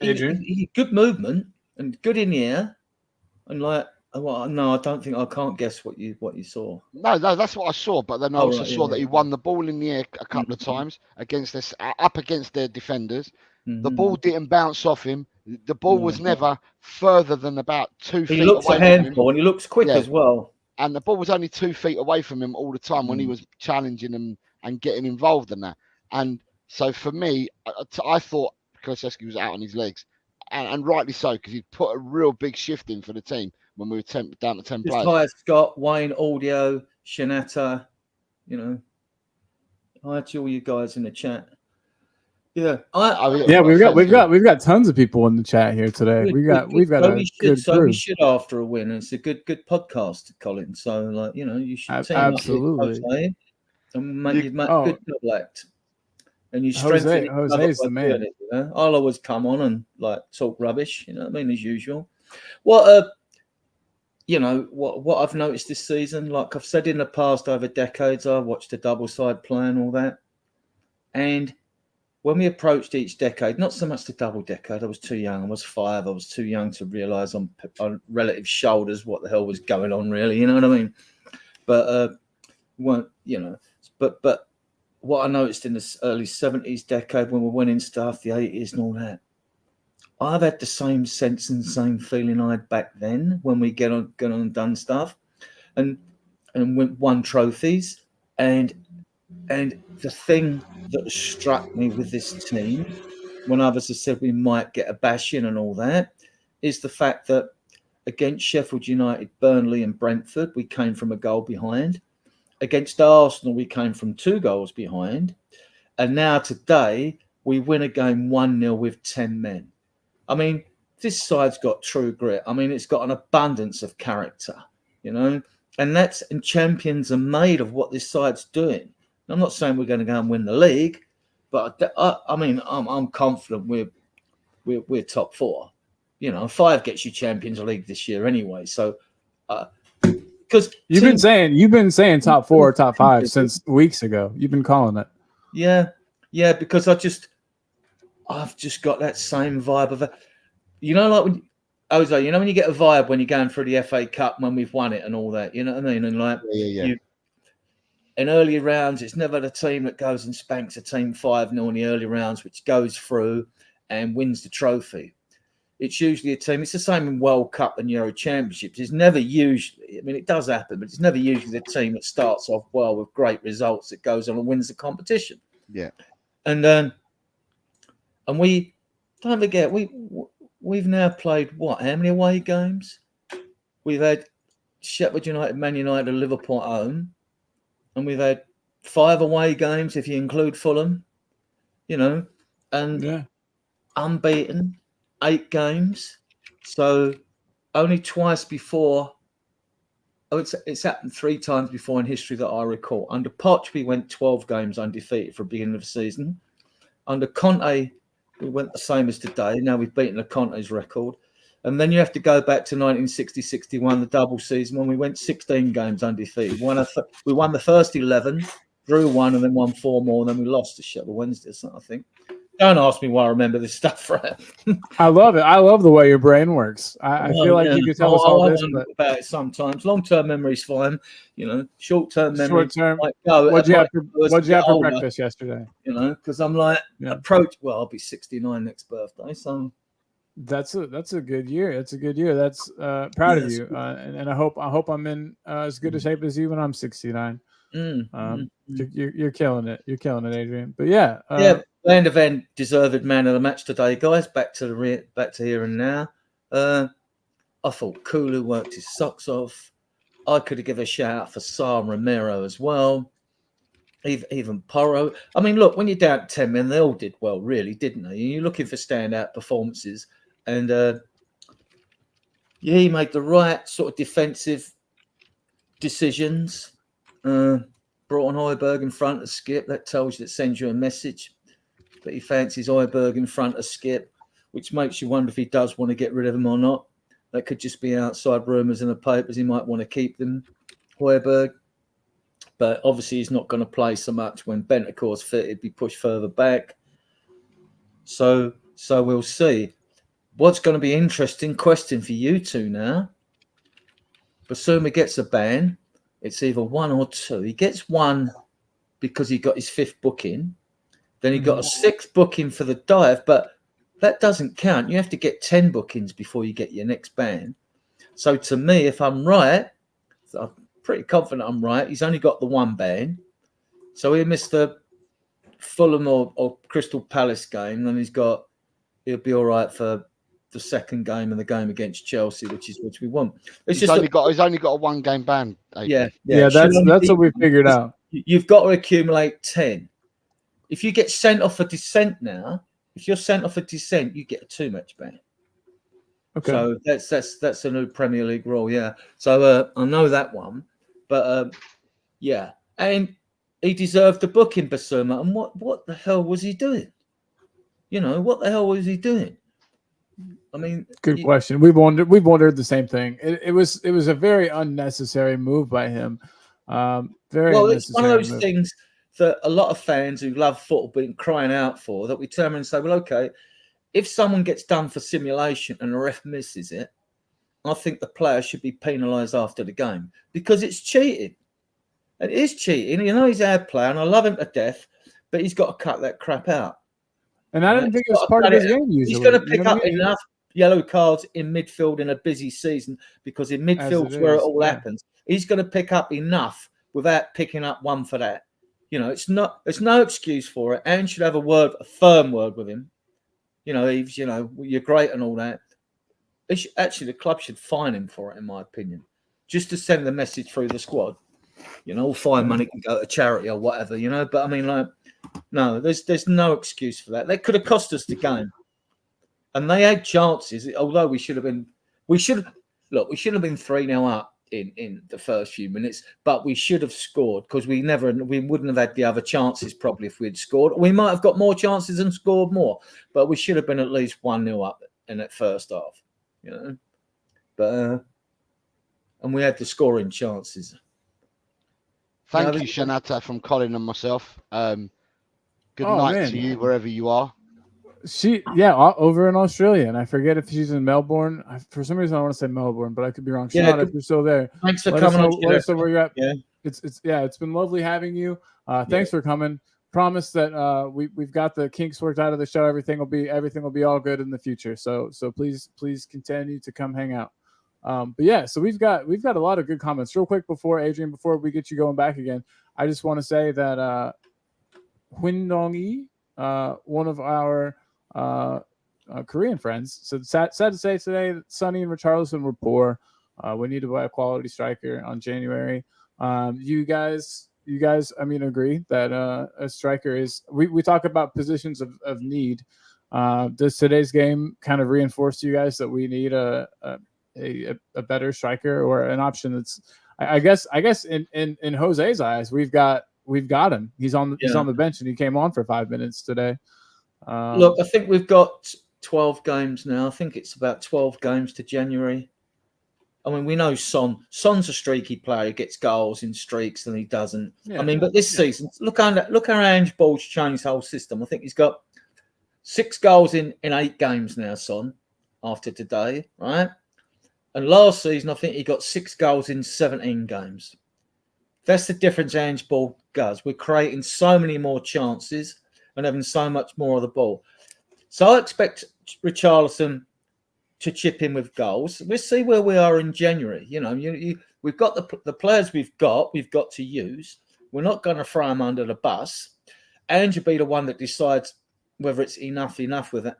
good movement and good in the air, and like, well, no, I can't guess what you saw. No, that's what I saw. But then I also saw that he won the ball in the air a couple of times up against their defenders. Mm-hmm. The ball didn't bounce off him. The ball was never further than about 2 feet. He looks a handful, and he looks quick as well. And the ball was only 2 feet away from him all the time when he was challenging him and getting involved in that. And so for me, I thought Kulusevski was out on his legs, and rightly so, because he put a real big shift in for the team when we were down to 10 players. Hi, Scott, Wayne, Audio, Shanata, you know. Hi to all you guys in the chat. Yeah, we've got tons of people in the chat here today. We've got a good crew. We should after a win. It's a good podcast, Colin. So like, you know, you should absolutely and make good double act. And you strengthen Jose's the man. It, you know? I'll always come on and like talk rubbish, you know what I mean, as usual. What I've noticed this season, like I've said in the past, over decades, I watched the double side play and all that. And when we approached each decade, not so much the double decade, I was too young. I was 5. I was too young to realise on relative shoulders what the hell was going on, really. You know what I mean? But But what I noticed in the early 70s decade when we're winning stuff, the 80s and all that, I've had the same sense and same feeling I had back then when we get on and done stuff, and won trophies. And the thing that struck me with this team when others have said we might get a bashing and all that, is the fact that against Sheffield United, Burnley and Brentford, we came from a goal behind. Against Arsenal, we came from 2 goals behind. And now today, we win a game 1-0 with 10 men. I mean, this side's got true grit. I mean, it's got an abundance of character, you know, and champions are made of what this side's doing. I'm not saying we're going to go and win the league, but I mean, I'm confident we're top 4. You know, 5 gets you Champions League this year anyway. So, because you've been saying top 4 or top 5 since weeks ago. You've been calling it. Yeah, because I've just got that same vibe of it. You know, like when Jose, you know, when you get a vibe when you're going through the FA Cup when we've won it and all that. You know what I mean? And like, in early rounds, it's never the team that goes and spanks a team 5-0 in the early rounds, which goes through and wins the trophy. It's usually a team. It's the same in World Cup and Euro Championships. It's never usually, I mean, it does happen, but it's never usually the team that starts off well with great results that goes on and wins the competition. Yeah. And we, don't forget, we've now played what? How many away games? We've had Sheffield United, Man United, and Liverpool at home. And we've had 5 away games if you include Fulham, you know, and unbeaten 8 games. So only twice before. Oh, it's happened 3 times before in history that I recall. Under Poch, we went 12 games undefeated for the beginning of the season. Under Conte, we went the same as today. Now we've beaten the Conte's record. And then you have to go back to 1960-61, the double season, when we went 16 games undefeated. We won the first 11, drew 1, and then won 4 more, and then we lost to Sheffield Wednesday, I think. Don't ask me why I remember this stuff, right? I love it. I love the way your brain works. I feel like you could tell us all this. But about it sometimes. Long-term memory's fine. You know, short-term memory. Short-term. What'd you have for breakfast yesterday? You know, because I'm like, I'll be 69 next birthday, so. That's a good year. That's a good year. That's proud of you. And I hope I'm in as good a shape as you when I'm 69. You're killing it. You're killing it, Adrian. But end of end deserved man of the match today, guys. Back to here and now. I thought Kulu worked his socks off. I could have given a shout out for Sarr and Romero as well. Even Porro. I mean, look, when you're down 10 men, they all did well, really, didn't they? You're looking for standout performances. And he made the right sort of defensive decisions. Brought on Højbjerg in front of Skip. That tells you, that sends you a message that he fancies Højbjerg in front of Skip, which makes you wonder if he does want to get rid of him or not. That could just be outside rumours in the papers. He might want to keep them, Højbjerg. But obviously he's not going to play so much. When Bentancur's fit, he'd be pushed further back. So we'll see. What's going to be an interesting question for you two now. Basuma gets a ban. It's either 1 or 2. He gets 1 because he got his 5th booking. Then he got a 6th booking for the dive, but that doesn't count. You have to get 10 bookings before you get your next ban. So to me, if I'm right, I'm pretty confident I'm right. He's only got the 1 ban. So he missed the Fulham or Crystal Palace game, and he'll be all right for the second game and the game against Chelsea, which we want. He's only got a 1 game ban. Yeah. That's what we figured out. You've got to accumulate 10. If you get sent off for dissent now, if you're sent off for dissent, you get a 2-match ban. Okay. So that's a new Premier League rule. Yeah. So I know that one, but and he deserved the booking, Basuma. And what the hell was he doing? You know, what the hell was he doing? I mean, good question. We've wondered the same thing. It was a very unnecessary move by him. It's one of those things that a lot of fans who love football been crying out for, that we turn around and say, well, okay, if someone gets done for simulation and the ref misses it, I think the player should be penalised after the game because it's cheating. It is cheating. You know, he's our player and I love him to death, but he's got to cut that crap out. And I didn't think it was part of his game usually. He's going to pick up enough yellow cards in midfield in a busy season, because in midfield's where it all happens. He's going to pick up enough without picking up 1 for that. You know, there's no excuse for it. Aaron should have a firm word with him Eves, you're great and all that. Actually, the club should fine him for it, in my opinion, just to send the message through the squad. All fine money can go to charity or whatever, But I mean, no, there's no excuse for that. That could have cost us the game, and they had chances. Although we should have been 3-0 up in the first few minutes, but we should have scored because we wouldn't have had the other chances probably if we'd scored. We might have got more chances and scored more, but we should have been at least 1-0 up in that first half, But and we had the scoring chances. Thank you, Shanata, from Colin and myself. Good night to you wherever you are. Over in Australia, and I forget if she's in Melbourne. For some reason, I want to say Melbourne, but I could be wrong. Shanata, if you're still there, thanks for coming. Let us know where you're at. Yeah, it's been lovely having you. Thanks for coming. Promise that we've got the kinks worked out of the show. Everything will be all good in the future. So please continue to come hang out. So we've got a lot of good comments. Real quick before we get you going back again, I just want to say that Huindong-yi, one of our Korean friends, said sad to say today that Sonny and Richarlison were poor. We need to buy a quality striker on January. You guys, agree that a striker is. We talk about positions of need. Does today's game kind of reinforce to you guys that we need a better striker or an option that's? I guess in Jose's eyes, we've got him. He's on the bench and he came on for 5 minutes today. Look, I think we've got 12 games now. I think it's about 12 games to January. I mean, we know Son's a streaky player. He gets goals in streaks and he doesn't. Yeah, but this season, look how Ange Ball's changed the whole system. I think he's got 6 goals in 8 games now, Son, after today, right? And last season, I think he got 6 goals in 17 games. That's the difference Ange Ball does. We're creating so many more chances and having so much more of the ball. So I expect Richarlison to chip in with goals. We'll see where we are in January. We've got the players we've got to use. We're not going to throw them under the bus. Ange will be the one that decides whether it's enough with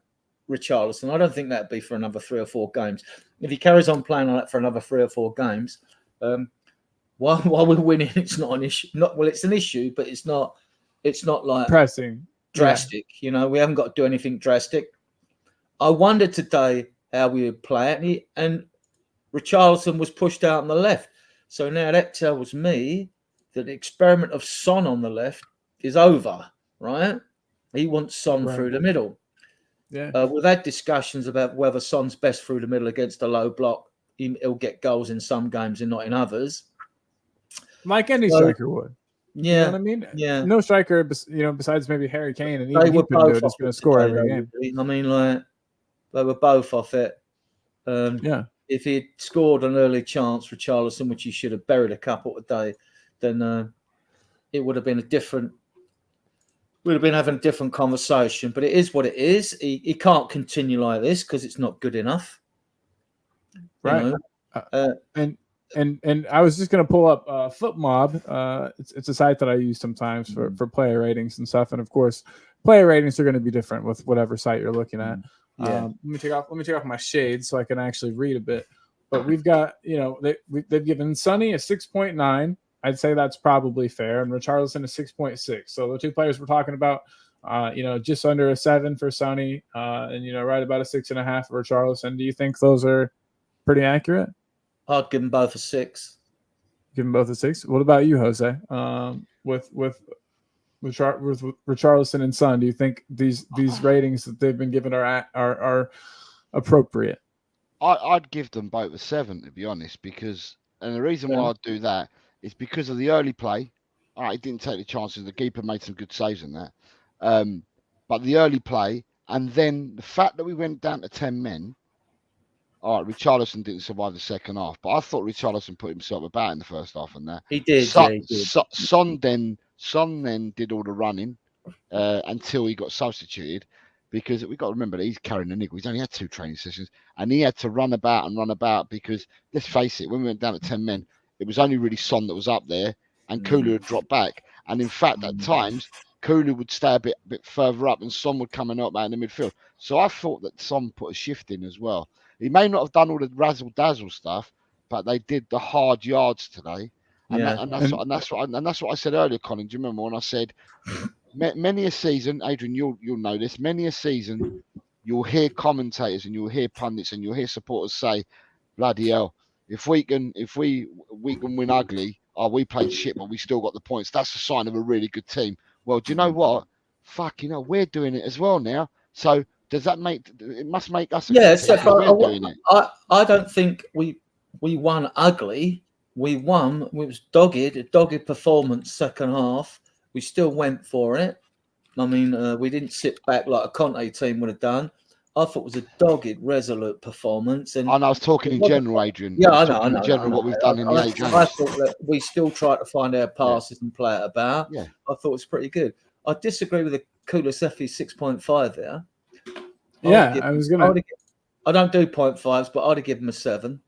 Richarlison. I don't think that'd be for another 3 or 4 games. If he carries on playing like that for another 3 or 4 games, while we're winning, it's not an issue. It's an issue, but it's not like pressing. Drastic, we haven't got to do anything drastic. I wondered today how we would play it, and Richarlison was pushed out on the left. So now that tells me that the experiment of Son on the left is over, right? He wants Son through the middle. Yeah, we've had discussions about whether Son's best through the middle against a low block. He'll get goals in some games and not in others, like any striker would. Yeah, you know what I mean. Yeah, no striker, besides maybe Harry Kane, and he couldn't do it. He's going to score every game. I mean, they were both off it. If he'd scored an early chance for Richarlison, which he should have buried a couple today, then it would have been different. We'd have been having a different conversation. But it is what it is. He can't continue like this because it's not good enough. Right. And I was just going to pull up FootMob. It's a site that I use sometimes for player ratings and stuff. And of course, player ratings are going to be different with whatever site you're looking at. Let me take off my shades so I can actually read a bit. But we've got, they've given Sonny a 6.9. I'd say that's probably fair. And Richarlison a 6.6. So the 2 players we're talking about, just under a 7 for Sonny, and right about a 6.5 for Richarlison. Do you think those are pretty accurate? I'd give them both a 6. Give them both a 6. What about you, Jose? With Richarlison and Son, do you think these ratings that they've been given are appropriate? I'd give them both a 7, to be honest, and the reason why I'd do that is because of the early play. All right, he didn't take the chances. The keeper made some good saves in that, but the early play, and then the fact that we went down to 10 men. All right, Richarlison didn't survive the second half, but I thought Richarlison put himself about in the first half and that. He did. Son then did all the running until he got substituted, because we've got to remember that he's carrying a niggle. He's only had 2 training sessions, and he had to run about because, let's face it, when we went down to 10 men, it was only really Son that was up there, and Kulu had dropped back. And in fact, at times, Kulu would stay a bit further up, and Son would come and help out in the midfield. So I thought that Son put a shift in as well. He may not have done all the razzle dazzle stuff, but they did the hard yards today. And that's what I said earlier, Colin. Do you remember when I said many a season, Adrian, you'll know this. Many a season, you'll hear commentators and you'll hear pundits and you'll hear supporters say, "Bloody hell! If we can win ugly, we played shit, but we still got the points. That's a sign of a really good team." Well, do you know what? Fucking hell, we're doing it as well now. So does that make it must make us? Yeah, we're doing it. I don't think we won ugly. We won. It was a dogged performance. Second half, we still went for it. I mean, we didn't sit back like a Conte team would have done. I thought it was a dogged, resolute performance. And I was talking in general, Adrian. Yeah, I know. In general, what we've done in the 8 games. I thought that we still tried to find our passes and play it about. Yeah. I thought it was pretty good. I disagree with the Kulusevski 6.5 there. I don't do 0.5s, but I'd have given him a 7.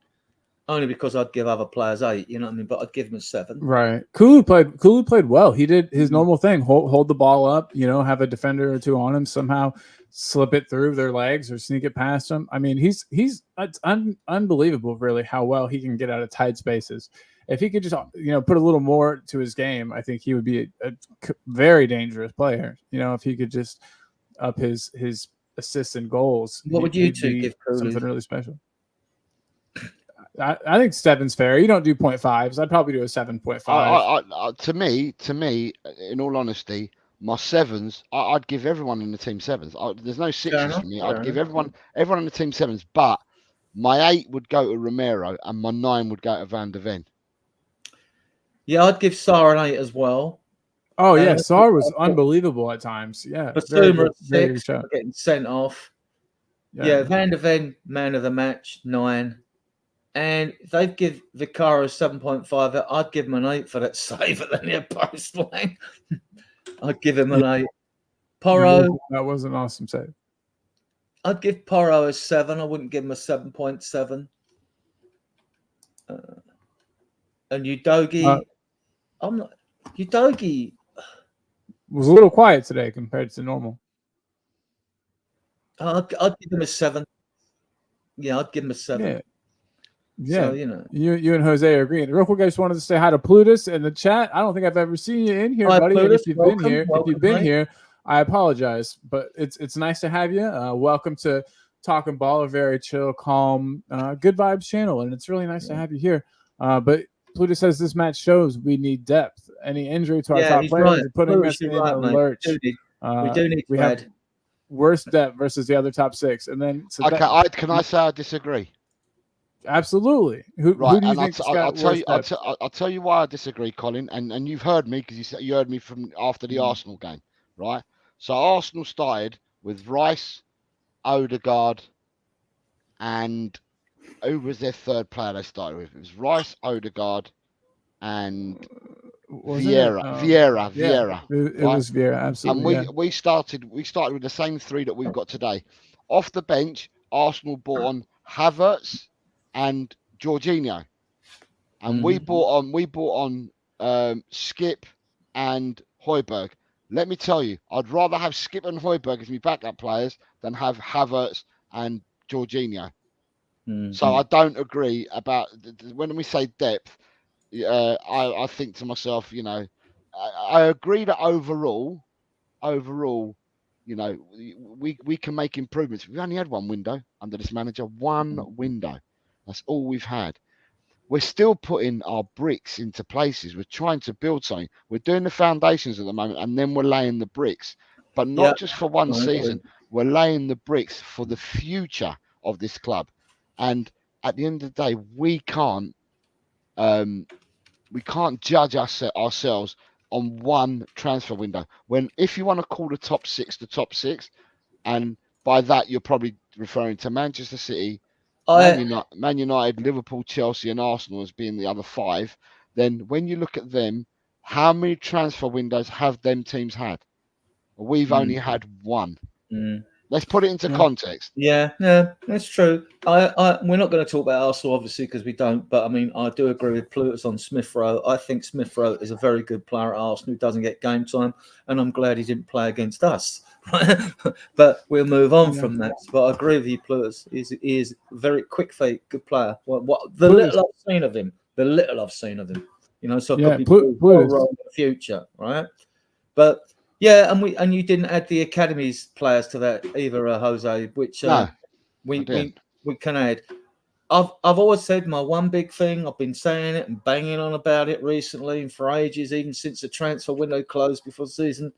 Only because I'd give other players 8, you know what I mean? But I'd give him a 7. Right. Kulu played well. He did his normal thing. Hold the ball up, have a defender or two on him, somehow slip it through their legs or sneak it past him. I mean, it's unbelievable really how well he can get out of tight spaces. If he could just put a little more to his game, I think he would be a very dangerous player. If he could just up his assists and goals. What would you two give Kulu? Something really special. I think 7's fair. You don't do 0.5s. I'd probably do a 7.5. To me, in all honesty, my 7s, I'd give everyone in the team 7s. There's no 6s for me. I'd give everyone in the team 7s. But my 8 would go to Romero and my 9 would go to Van de Ven. Yeah, I'd give Sarr an 8 as well. Oh, yeah. Sarr was unbelievable at times. Yeah. But Zuma at 6, getting sent off. Yeah, Van de Ven, man of the match, 9. And if they'd give Vicario 7.5, I'd give him an 8 for that save at the near post line. I'd give him an 8. Porro. That was an awesome save. I'd give Porro a 7. I wouldn't give him a 7.7. And Udogie, Udogie was a little quiet today compared to normal. I'd give him a 7. Yeah, I'd give him a 7. Yeah, so, you and Jose are agreeing. Real quick, I just wanted to say hi to Plutus in the chat. I don't think I've ever seen you in here, buddy. Plutus, if you've been here, I apologize, but it's nice to have you. Welcome to Talking Ball, a very chill, calm, good vibes channel, and it's really nice to have you here. But Plutus says this match shows we need depth. Any injury to our top players are putting us in a lurch. We do need. We have worse depth versus the other top 6, and then can I say I disagree? Absolutely. Who do you think? I'll tell you why I disagree, Colin. And you've heard me because you heard me from after the Arsenal game, right? So Arsenal started with Rice, Odegaard, and who was their third player they started with? It was Rice, Odegaard, and Vieira. Vieira. It was Vieira, absolutely. And we started with the same 3 that we've got today. Off the bench, Arsenal brought on Havertz and Jorginho, and we bought on Skip and Højbjerg. Let me tell you, I'd rather have Skip and Højbjerg as my backup players than have Havertz and Jorginho. So I don't agree about when we say depth. I think to myself, I agree that overall, we can make improvements. We've only had one window under this manager, one window. That's all we've had. We're still putting our bricks into places. We're trying to build something. We're doing the foundations at the moment, and then we're laying the bricks. But not just for one season. We're laying the bricks for the future of this club. And at the end of the day, we can't judge ourselves on one transfer window. If you want to call the top 6, and by that you're probably referring to Manchester City, Man United, Liverpool, Chelsea, and Arsenal as being the other 5. Then when you look at them, how many transfer windows have them teams had? We've only had one. Let's put it into context. Yeah, that's true. We're not going to talk about Arsenal, obviously, because we don't. But I mean, I do agree with Plutus on Smith Rowe. I think Smith Rowe is a very good player at Arsenal who doesn't get game time, and I'm glad he didn't play against us. But we'll move on from that. But I agree with you, Plutus. He is very quick feet, good player. The little I've seen of him, you know, so I could be wrong in the future, right? But. Yeah, and you didn't add the academies players to that either, Jose, which we can add. I've always said my one big thing. I've been saying it and banging on about it recently and for ages, even since the transfer window closed before the season.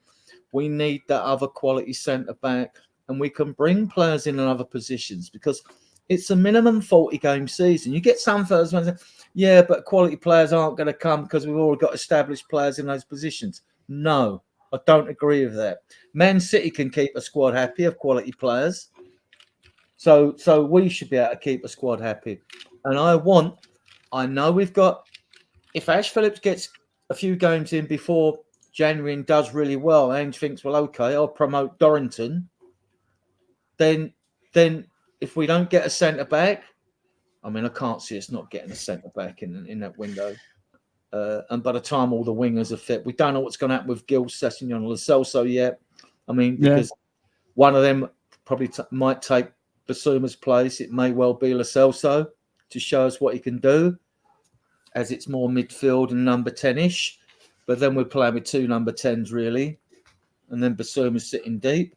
We need that other quality centre back, and we can bring players in other positions because it's a minimum 40-game season. You get some first ones, yeah, but quality players aren't going to come because we've already got established players in those positions. No. I don't agree with that. Man City can keep a squad happy of quality players. So we should be able to keep a squad happy. And I know we've got, if Ash Phillips gets a few games in before January and does really well, and thinks, well, okay, I'll promote Dorrington. Then if we don't get a centre-back, I mean, I can't see us not getting a centre-back in that window. And by the time all the wingers are fit, we don't know what's going to happen with Gil, Sessignon, and Lo Celso yet. I mean, because one of them probably might take Basuma's place. It may well be Lo Celso to show us what he can do, as it's more midfield and number 10-ish. But then we're playing with two number 10s, really. And then Basuma's sitting deep.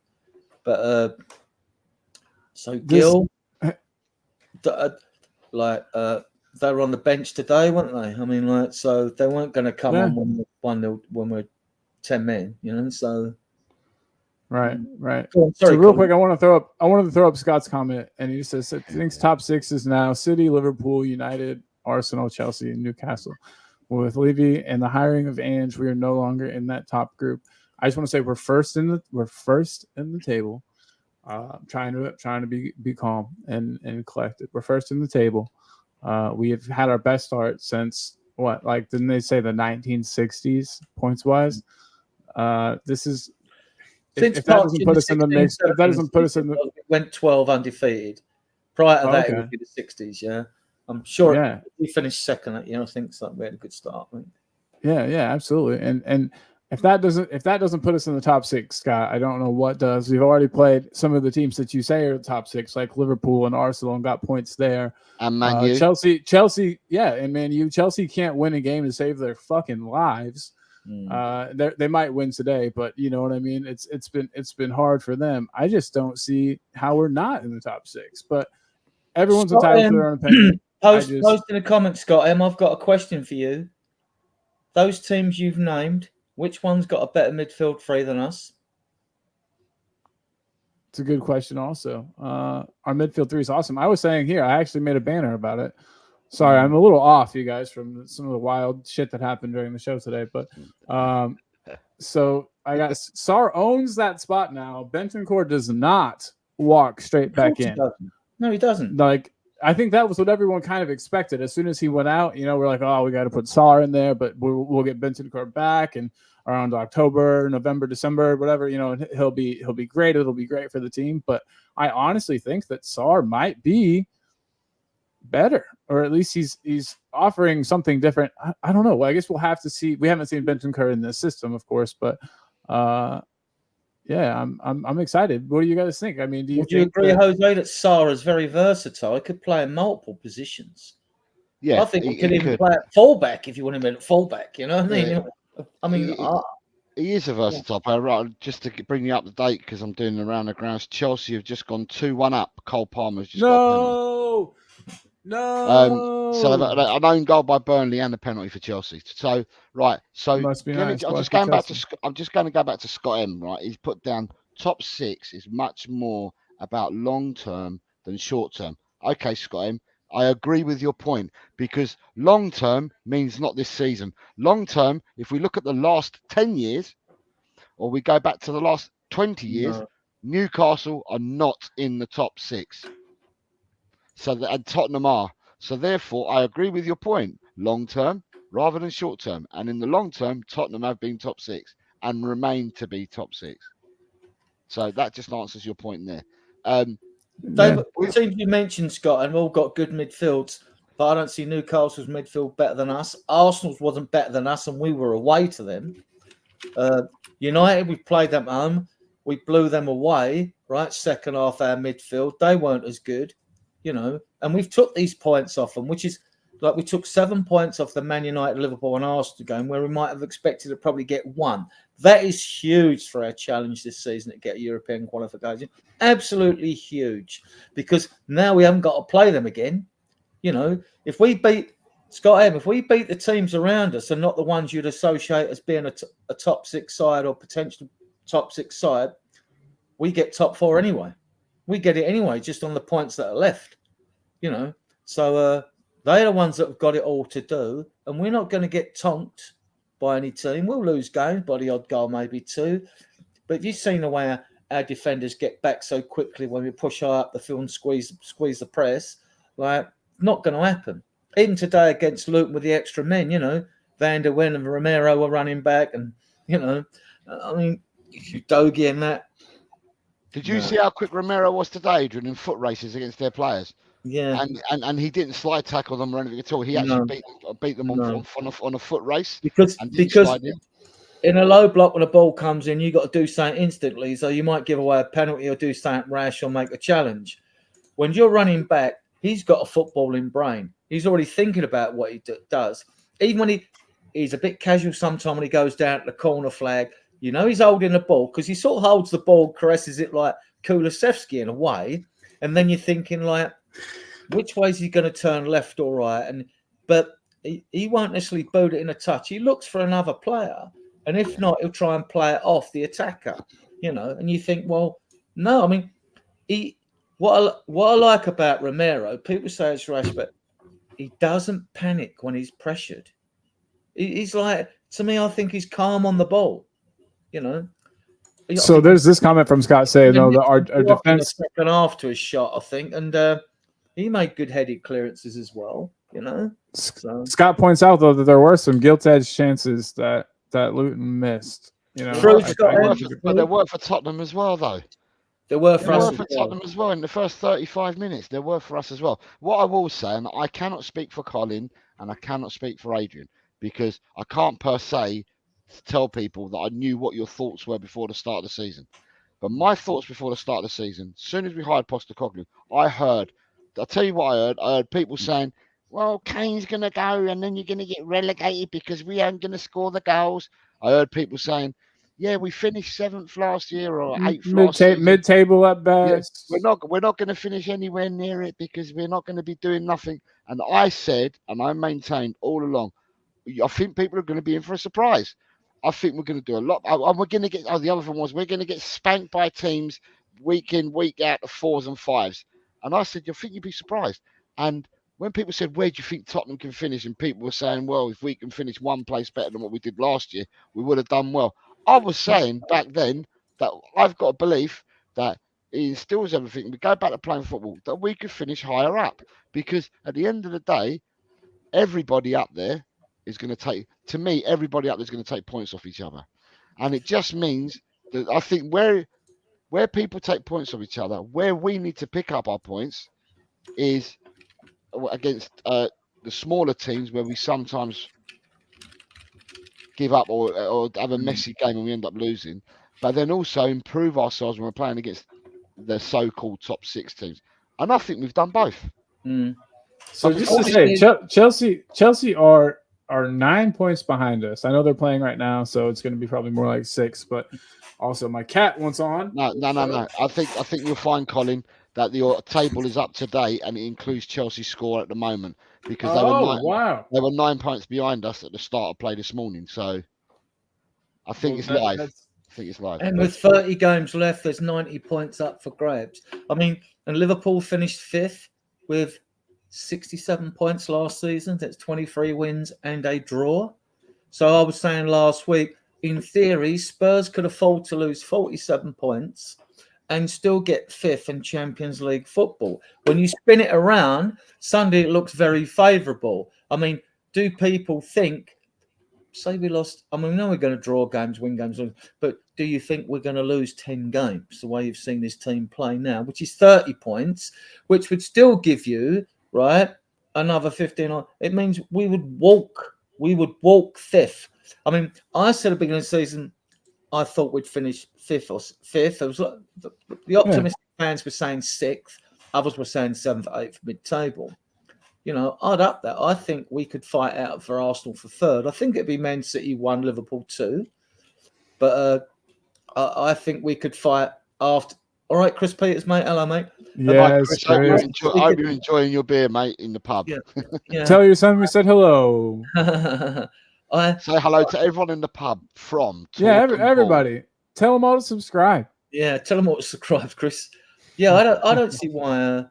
But so Gil, they were on the bench today, weren't they? I mean, so they weren't going to come on when we're 10 men, you know. So, right. Sorry, so real quick, I wanted to throw up Scott's comment, and he says thinks top six is now City, Liverpool, United, Arsenal, Chelsea, and Newcastle. With Levy and the hiring of Ange, we are no longer in that top group. I just want to say we're first in the table. Trying to be calm and collected. We're first in the table. We have had our best start since didn't they say the 1960s points wise? This is if that doesn't put us in the mix. If that doesn't put us in the, we went 12 undefeated. Prior to that, it would be the 60s. Yeah, I'm sure. Yeah. We finished second. I think so. We had a good start. Right? Yeah, absolutely. And if that doesn't put us in the top six, Scott, I don't know what does. We've already played some of the teams that you say are the top six, like Liverpool and Arsenal, and got points there. And Man U. Chelsea, yeah, and Man U. Chelsea can't win a game to save their fucking lives. They might win today, but you know what I mean. It's been hard for them. I just don't see how we're not in the top six. But everyone's entitled to their own opinion. Post in the comments, Scott M. I've got a question for you. Those teams you've named, which one's got a better midfield three than us? It's a good question also. Our midfield three is awesome. I was saying here, I actually made a banner about it. Sorry, I'm a little off, you guys, from some of the wild shit that happened during the show today. But so I got Sar owns that spot now. Bentancur does not walk straight back in. No, he doesn't. I think that was what everyone kind of expected. As soon as he went out, we're like, oh, we got to put Sar in there, but we'll get Bentancur back and around October, November, December, whatever, and he'll be great. It'll be great for the team. But I honestly think that Sar might be better, or at least he's offering something different. I don't know. Well, I guess we'll have to see. We haven't seen Bentancur in this system, of course, but yeah, I'm excited. What do you guys think? I mean, do you agree, Jose, that Sar is very versatile? He could play in multiple positions. Yeah, I think he could even play at fullback if you want him at fullback. You know what I mean? Yeah. I mean, he is a versatile player. Just to bring you up to date, because I'm doing around the grounds. Chelsea have just gone 2-1 up. Cole Palmer's just got No. So an own goal by Burnley and a penalty for Chelsea. So right. So Must be nice. I'm just going to go back to Scott M. Right, he's put down top six is much more about long term than short term. Okay, Scott M. I agree with your point, because long term means not this season. Long term, if we look at the last 10 years, or we go back to the last 20 years, Newcastle are not in the top six. And Tottenham are. So therefore, I agree with your point. Long term rather than short term. And in the long term, Tottenham have been top six and remain to be top six. So that just answers your point there. David, it seems you mentioned, Scott, and we've all got good midfields, but I don't see Newcastle's midfield better than us. Arsenal's wasn't better than us, and we were away to them. United, we played them home. We blew them away, right? Second half, our midfield, they weren't as good, and we've took these points off them, which is like we took 7 points off the Man United, Liverpool, and Arsenal game, where we might have expected to probably get 1. That is huge for our challenge this season to get a European qualification. Absolutely huge, because now we haven't got to play them again. If we beat Scott M, if we beat the teams around us and not the ones you'd associate as being a top 6 side or potential top 6 side, we get top 4 anyway. We get it anyway, just on the points that are left. So they're the ones that have got it all to do, and we're not going to get tonked by any team. We'll lose games by the odd goal, maybe 2. But if you've seen the way our defenders get back so quickly when we push high up the field and squeeze the press, like, not going to happen. Even today against Luton with the extra men, Van der Ven and Romero were running back, and Dogie and that. Did you see how quick Romero was today, Adrian, in foot races against their players? Yeah, and he didn't slide tackle them or anything at all. He actually beat them on a foot race because in a low block when a ball comes in, you got to do something instantly. So you might give away a penalty or do something rash or make a challenge. When you're running back, he's got a footballing brain. He's already thinking about what he does. Even when he's a bit casual sometimes when he goes down to the corner flag, he's holding the ball because he sort of holds the ball, caresses it like Kulusevski in a way. And then you're thinking like, which way is he going to turn, left or right? But he won't necessarily boot it in a touch. He looks for another player. And if not, he'll try and play it off the attacker, and you think, well, no, I mean, what I like about Romero, people say it's rash, but he doesn't panic when he's pressured. He's like, to me, I think he's calm on the ball, So there's this comment from Scott saying, no, our defense second half to his shot, I think, and he made good headed clearances as well, So. Scott points out though that there were some gilt-edged chances that Luton missed. But there were for Tottenham as well, though. There were for Tottenham as well in the first 35 minutes. There were for us as well. What I will say, and I cannot speak for Colin and I cannot speak for Adrian, because I can't per se tell people that I knew what your thoughts were before the start of the season. But my thoughts before the start of the season, as soon as we hired Postecoglou, I'll tell you what I heard people saying, well, Kane's going to go and then you're going to get relegated because we aren't going to score the goals. I heard people saying, yeah, we finished 7th last year or 8th last season. Mid-table at best. Yeah, we're not going to finish anywhere near it because we're not going to be doing nothing. And I said, and I maintained all along, I think people are going to be in for a surprise. I think we're going to do a lot. And we're going to get, the other thing was, we're going to get spanked by teams week in, week out of 4s and 5s. And I said, you think you'd be surprised? And when people said, where do you think Tottenham can finish? And people were saying, well, if we can finish one place better than what we did last year, we would have done well. I was saying back then that I've got a belief that he instills everything. We go back to playing football, that we could finish higher up. Because at the end of the day, everybody up there is going to take, to me, everybody up there is going to take points off each other. And it just means that I think where people take points off each other, where we need to pick up our points is against the smaller teams where we sometimes give up or have a messy game and we end up losing, but then also improve ourselves when we're playing against the so-called top 6 teams. And I think we've done both. So just to say, Chelsea are 9 points behind us. I know they're playing right now, so it's going to be probably more like 6. But also, my cat wants on. No. I think you'll find, Colin, that the table is up to date and it includes Chelsea's score at the moment because they were 9 points behind us at the start of play this morning. So I think it's live. And with 30 games left, there's 90 points up for grabs. I mean, and Liverpool finished 5th with 67 points last season. That's 23 wins and a draw. So I was saying last week, in theory, Spurs could afford to lose 47 points and still get 5th in Champions League football. When you spin it around, Sunday it looks very favourable. I mean, do people think say we lost. I mean, we know we're going to draw games, win games, but do you think we're going to lose 10 games the way you've seen this team play now, which is 30 points, which would still give you, right, another 15 on? It means we would walk fifth. I mean, I said at the beginning of the season, I thought we'd finish fifth. It was like the optimistic fans were saying sixth, others were saying seventh, eighth, mid-table. You know, I'd up that. I think we could fight out for Arsenal for third. I think it'd be Man City 1, Liverpool 2. But I think we could fight after. All right, Chris Peters, mate. Hello, mate. Yes, I hope you're enjoying your beer, mate, in the pub. Yeah. Tell your son we said hello. Say hello to everyone in the pub from everybody. Tell them all to subscribe. Yeah, tell them all to subscribe, Chris. Yeah, I don't see why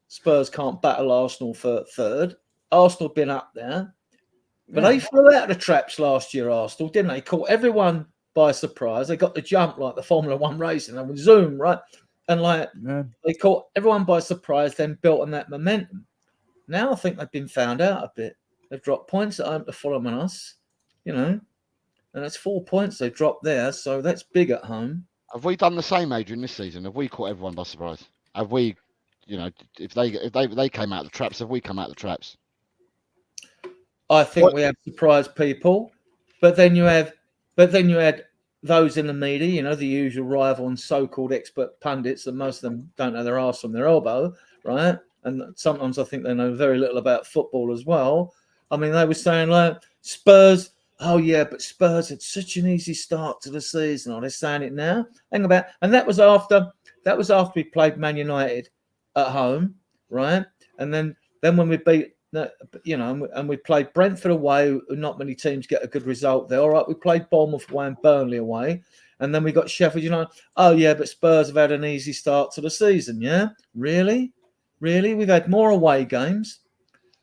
Spurs can't battle Arsenal for third. Arsenal have been up there. But they flew out of the traps last year, Arsenal, didn't they? Caught everyone by surprise. They got the jump like the Formula One racing. They would zoom, right? And they caught everyone by surprise, then built on that momentum. Now I think they've been found out a bit. They've dropped points at home to Fulham and us, you know. And it's 4 points they dropped there, so that's big at home. Have we done the same, Adrian, this season? Have we caught everyone by surprise? Have we, you know, if they came out of the traps, have we come out of the traps? I think we have surprised people, but then you had those in the media, you know, the usual rival and so-called expert pundits, and most of them don't know their arse from their elbow, right? And sometimes I think they know very little about football as well. I mean, they were saying like Spurs. Oh yeah, but Spurs had such an easy start to the season. Are they saying it now? Hang about, and that was after we played Man United at home, right? And then when we beat, you know, and we played Brentford away. Not many teams get a good result there. All right, we played Bournemouth away and Burnley away, and then we got Sheffield United. Oh yeah, but Spurs have had an easy start to the season. Yeah, really, we've had more away games.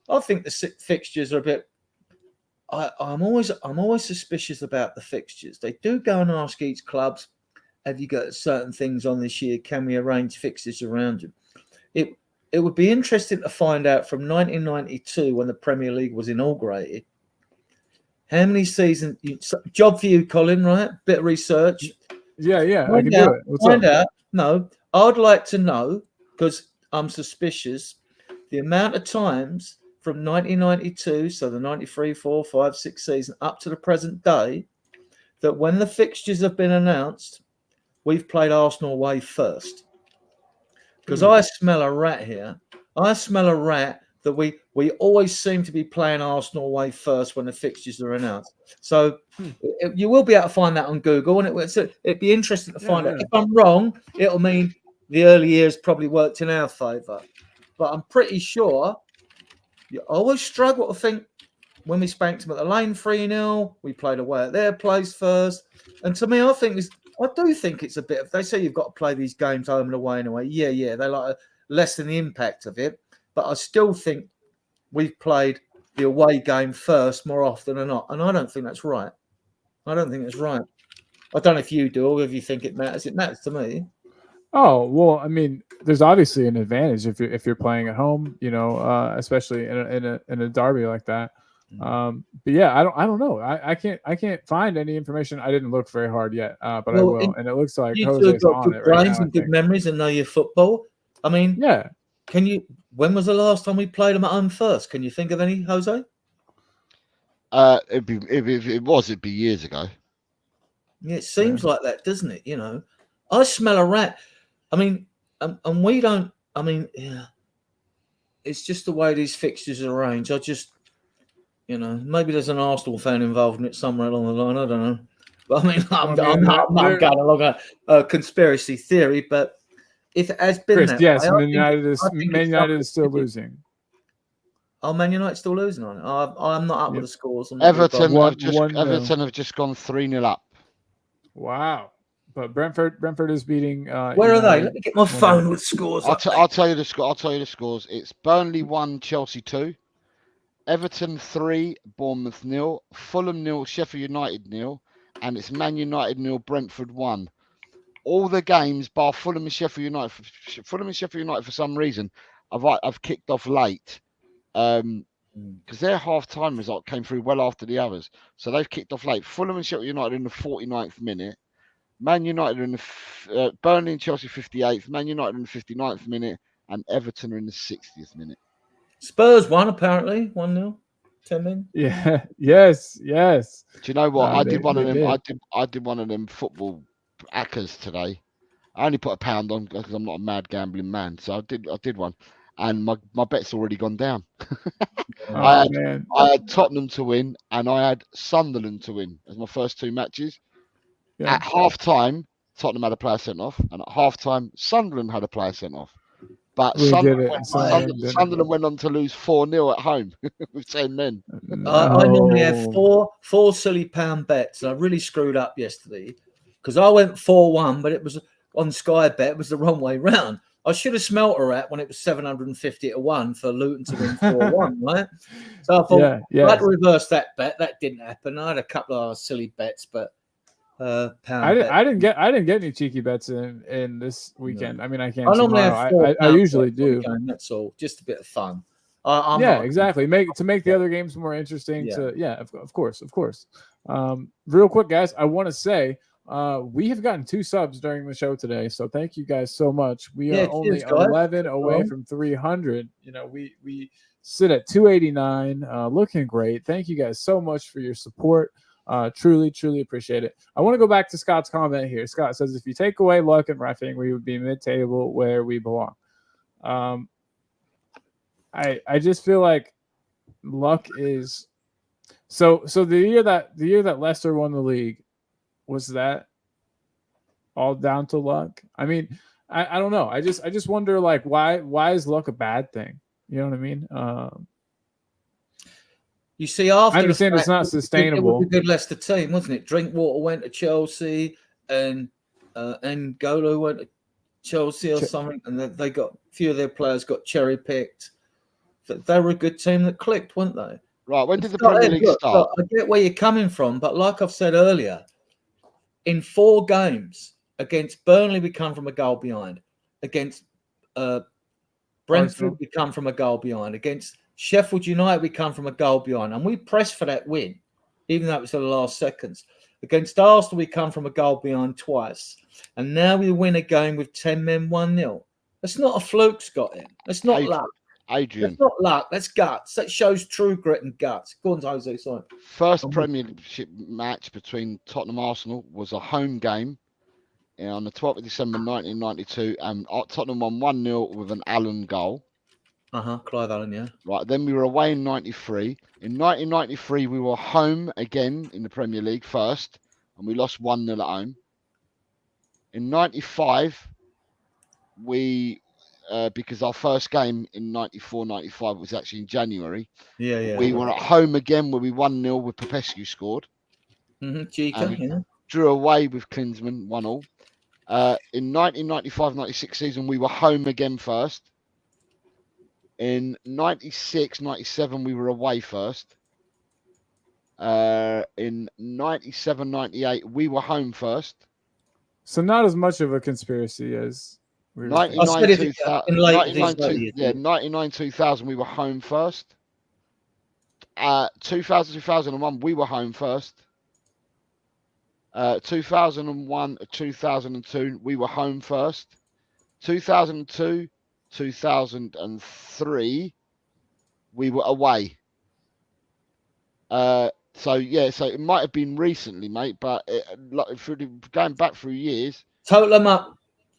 I think the fixtures are a bit. I'm always suspicious about the fixtures. They do go and ask each clubs, have you got certain things on this year? Can we arrange fixtures around you? It would be interesting to find out from 1992 when the Premier League was inaugurated, how many seasons. Job for you, Colin. Right? Bit of research. Yeah, I can do it. Find out. No, I'd like to know because I'm suspicious. The amount of times from 1992, so the 93, 4, 5, 6 season, up to the present day, that when the fixtures have been announced, we've played Arsenal away first. Because I smell a rat here. I smell a rat that we always seem to be playing Arsenal away first when the fixtures are announced. So you will be able to find that on Google, and it'd be interesting to find out. If I'm wrong, it'll mean the early years probably worked in our favour. But I'm pretty sure. You always struggle to think when we spanked them at the Lane 3-0, we played away at their place first. And to me, I do think it's a bit of, they say you've got to play these games home and away and away. Yeah, they like to lessen the impact of it. But I still think we've played the away game first more often than not. And I don't think that's right. I don't know if you do or if you think it matters. It matters to me. Oh, well, I mean, there's obviously an advantage if you're playing at home, you know, especially in a derby like that. But yeah, I don't know. I can't find any information. I didn't look very hard yet, but I will. And it looks like Jose's got on good it right brains now, and good memories and know your football. I mean, yeah. When was the last time we played them at home first? Can you think of any, Jose? It'd be years ago. Yeah, it seems like that, doesn't it? You know, I smell a rat. I mean, and we don't. I mean, yeah, it's just the way these fixtures are arranged. I just, you know, maybe there's an Arsenal fan involved in it somewhere along the line. I don't know. But I mean, I'm not going along a conspiracy theory. But if it has been Chris, that yes, way, Man United is still losing. Oh, Man United still losing on it. I'm not up with the scores. Everton have just gone 3-0 up. Wow. But Brentford is beating. Where are they? Let me get my phone with scores. I'll tell you the score. I'll tell you the scores. It's Burnley 1, Chelsea 2, Everton 3, Bournemouth 0, Fulham 0, Sheffield United 0, and it's Man United 0, Brentford 1. All the games, bar Fulham and Sheffield United. Fulham and Sheffield United, for some reason, I've kicked off late. because their half-time result came through well after the others. So they've kicked off late. Fulham and Sheffield United in the 49th minute. Man United in the Burnley and Chelsea 58th. Man United in the 59th minute. And Everton are in the 60th minute. Spurs won, apparently. 1-0. 10 men. Yeah. Yes. Do you know what? I did one of them. did. I did one of them football hackers today. I only put £1 on because I'm not a mad gambling man. So I did one. And my bet's already gone down. I had Tottenham to win and I had Sunderland to win as my first 2 matches. Yeah. At half time, Tottenham had a player sent off, and at half time, Sunderland had a player sent off. But Sunderland went on to lose 4-0 at home with 10 men. I normally have four silly pound bets. I really screwed up yesterday because I went 4-1, but it was on Sky Bet. It was the wrong way round. I should have smelt her at when it was 750-1 for Luton to win 4-1, right? So I thought I'd reverse that bet. That didn't happen. I had a couple of silly bets, but I didn't get any cheeky bets in this weekend. No. I mean, I can't. I usually do. Game, that's all. Just a bit of fun. Exactly. Make the other games more interesting. Of course. Real quick, guys, I want to say. We have gotten 2 subs during the show today, so thank you guys so much. We are only 11 away from 300. You know, we sit at 289, looking great. Thank you guys so much for your support. Truly appreciate it. I want to go back to Scott's comment here. Scott says, if you take away luck and reffing, we would be mid-table where we belong. I just feel like luck is so the year that Leicester won the league. Was that all down to luck? I mean, I don't know. I just wonder, like, why is luck a bad thing? You know what I mean? You see, after I understand it's not sustainable. It was a good Leicester team, wasn't it? Drinkwater went to Chelsea, and Golo went to Chelsea or something, and they got a few of their players got cherry picked. They were a good team that clicked, weren't they? Right. When did the Premier League start? I get where you're coming from, but like I've said earlier. In 4 games against Burnley, we come from a goal behind. Against Brentford, we come from a goal behind. Against Sheffield United, we come from a goal behind. And we pressed for that win, even though it was in the last seconds. Against Arsenal, we come from a goal behind twice. And now we win a game with 10 men, 1-0. That's not a fluke, Scotty. That's not luck. Adrian. That's not luck. That's guts. That shows true grit and guts. Go on, Jose. Sorry. First Premiership match between Tottenham and Arsenal was a home game on the 12th of December 1992, and Tottenham won 1-0 with an Allen goal. Clive Allen, yeah. Right, then we were away in 93. In 1993, we were home again in the Premier League first, and we lost 1-0 at home. In 95, we... because our first game in 94-95 was actually in January. We were at home again where we 1-0 with Postecoglou scored. Drew away with Klinsmann 1-1. In 1995-96 season, we were home again first. In 96-97, we were away first. In 97-98, we were home first. So not as much of a conspiracy as... 99-2000, we were home first. 2000-2001, we were home first. 2001-2002, we were home first. 2002-2003, we were away. So it might have been recently, mate, but going back through years. Total them up.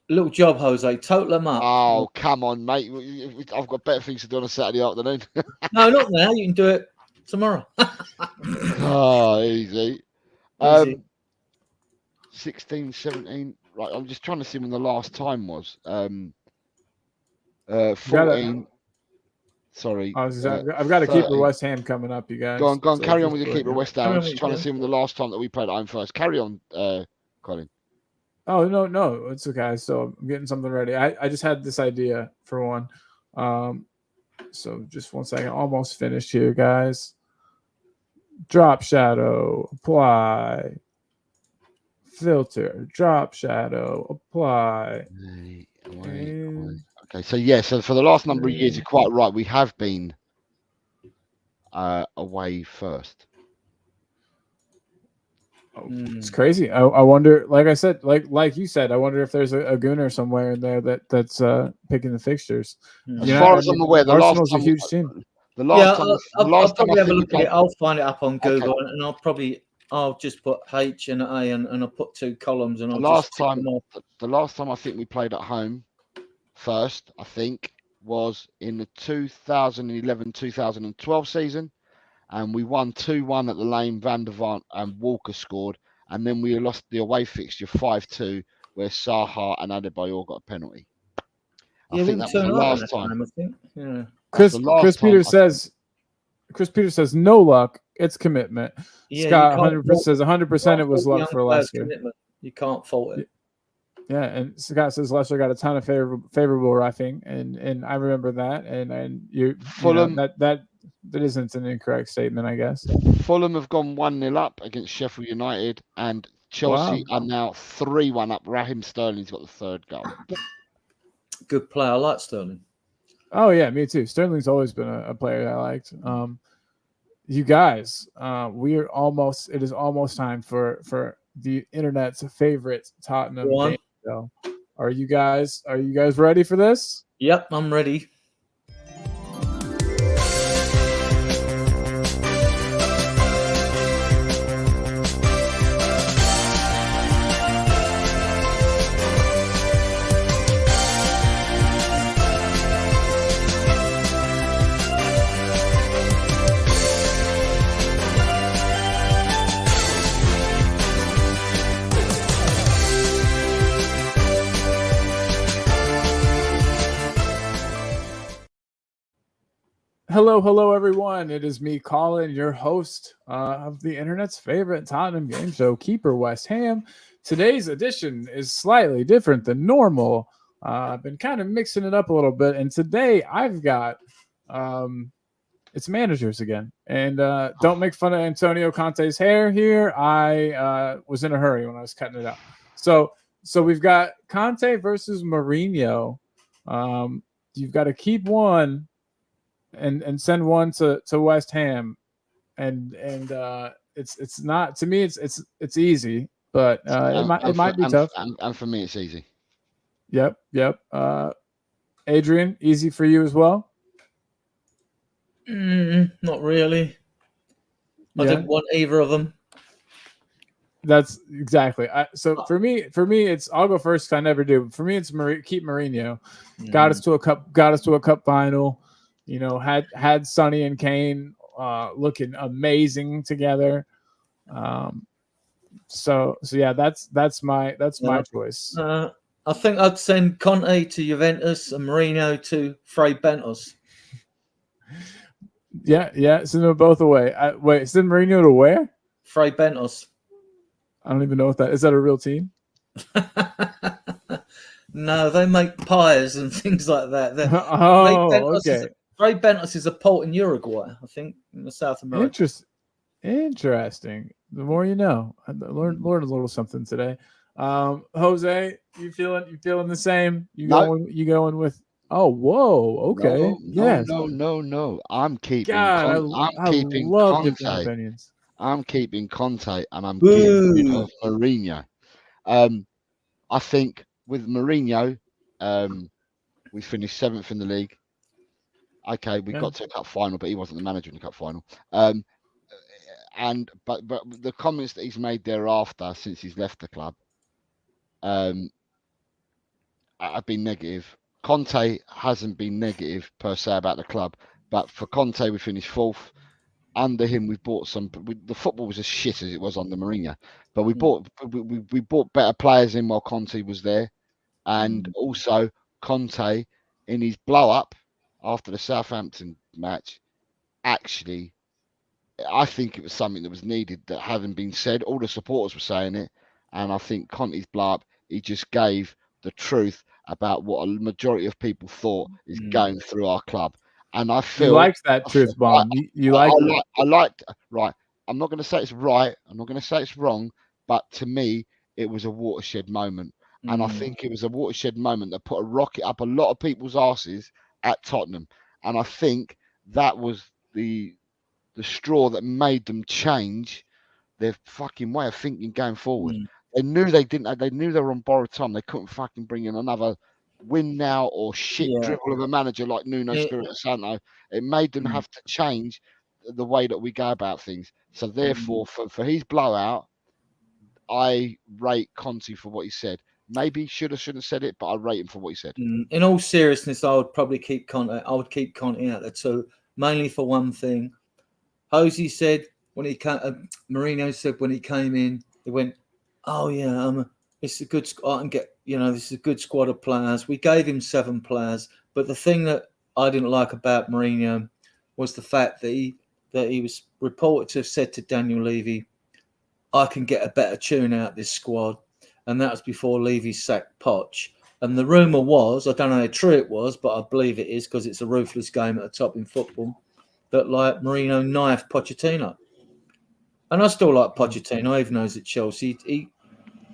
Little job, Jose. Total them up. Oh, come on, mate. I've got better things to do on a Saturday afternoon. No, not now. You can do it tomorrow. Easy. 16, 17. Right, I'm just trying to see when the last time was. 14. Sorry. I've got to keep West Ham coming up, you guys. Go on. Carry on with your keeper West Ham. I'm just trying to see when the last time that we played at home first. Carry on, Colin. Oh, no, it's okay. So I'm getting something ready. I just had this idea for one. So just 1 second. Almost finished here, guys. Drop shadow, apply. Filter, drop shadow, apply. Okay, so for the last number of years, you're quite right. We have been away first. It's crazy. I wonder, like I said, like you said, I wonder if there's a gooner somewhere in there that's picking the fixtures. As far as I'm aware, the Arsenal's last time, a huge team. The last time, I'll probably have a look at played, it. I'll find it up on Google, and I'll just put H and A, and I'll put 2 columns, and I'll just tick them off. The last time I think we played at home first, I think, was in the 2011-2012 season, and we won 2-1 at the Lane. Van der Vaart and Walker scored, and then we lost the away fixture 5-2, where Saha and Adebayor got a penalty. I think that was the last time. I think. Yeah. Chris Peters says no luck. It's commitment. Yeah, Scott 100% says 100% it was luck for Leicester. You can't fault it. Yeah, and Scott says Leicester got a ton of favorable reffing, and I remember that. And Fulham, that isn't an incorrect statement, I guess. Fulham have gone 1-0 up against Sheffield United, and Chelsea are now 3-1 up. Raheem Sterling's got the 3rd goal. Good player. I like Sterling. Oh yeah, me too. Sterling's always been a player I liked. You guys, it is almost time for the internet's favorite Tottenham game show. Are you guys ready for this? Yep, I'm ready. Hello, everyone. It is me, Colin, your host of the internet's favorite Tottenham game show, Keeper West Ham. Today's edition is slightly different than normal. I've been kind of mixing it up a little bit, and today I've got it's managers again. And don't make fun of Antonio Conte's hair here. I was in a hurry when I was cutting it out. So we've got Conte versus Mourinho. You've got to keep one and send one to West Ham, and it's not, to me it's easy, but it might be tough. And for me, it's easy. Yep. Adrian, easy for you as well? Not really. I didn't want either of them. That's exactly. So for me, it's, I'll go first because I never do. For me, it's keep Mourinho. Got us to a cup final. You know, had Sonny and Kane looking amazing together. So yeah, that's my choice. I think I'd send Conte to Juventus and Mourinho to Fray Bentos. Yeah, send them both away. Send Mourinho to where? Fray Bentos. I don't even know what that is. That a real team? No, they make pies and things like that. Okay. Fray Bentos is a port in Uruguay, I think, in the South America. Interesting. The more you know. I learned a little something today. Jose, you feeling the same? You going with? Oh, whoa. Okay. No. I'm keeping. I keeping love different opinions. I'm keeping Conte, and I'm getting rid of Mourinho. I think with Mourinho, we finished 7th in the league. Okay, we got to a cup final, but he wasn't the manager in the cup final. But the comments that he's made thereafter, since he's left the club, have been negative. Conte hasn't been negative per se about the club, but for Conte, we finished 4th. Under him, we bought the football was as shit as it was under Mourinho, but we bought better players in while Conte was there, and also Conte in his blow up after the Southampton match, actually, I think it was something that was needed that hadn't been said. All the supporters were saying it, and I think Conte's blow up, he just gave the truth about what a majority of people thought is going through our club. And I feel you liked that truth bomb. You liked it. I liked. Right. I'm not going to say it's right. I'm not going to say it's wrong. But to me, it was a watershed moment, and I think it was a watershed moment that put a rocket up a lot of people's asses at Tottenham. And I think that was the the straw that made them change their fucking way of thinking going forward. They knew they didn't. They knew they were on borrowed time. They couldn't fucking bring in another win now or shit dribble of a manager like Nuno Espirito Santo. It made them have to change the way that we go about things. So therefore, for his blowout, I rate Conte for what he said. Maybe shouldn't have said it, but I rate him for what he said. In all seriousness, I would probably keep Conte. I would keep Conte out there too, mainly for one thing. Jose said when he came, Mourinho said when he came in, he went, "Oh yeah, it's a good. I can get, this is a good squad of players." We gave him 7 players, but the thing that I didn't like about Mourinho was the fact that he was reported to have said to Daniel Levy, "I can get a better tune out this squad," and that was before Levy sacked Poch. And the rumour was, I don't know how true it was, but I believe it is because it's a ruthless game at the top in football, that like Mourinho knifed Pochettino. And I still like Pochettino, even though he's at Chelsea.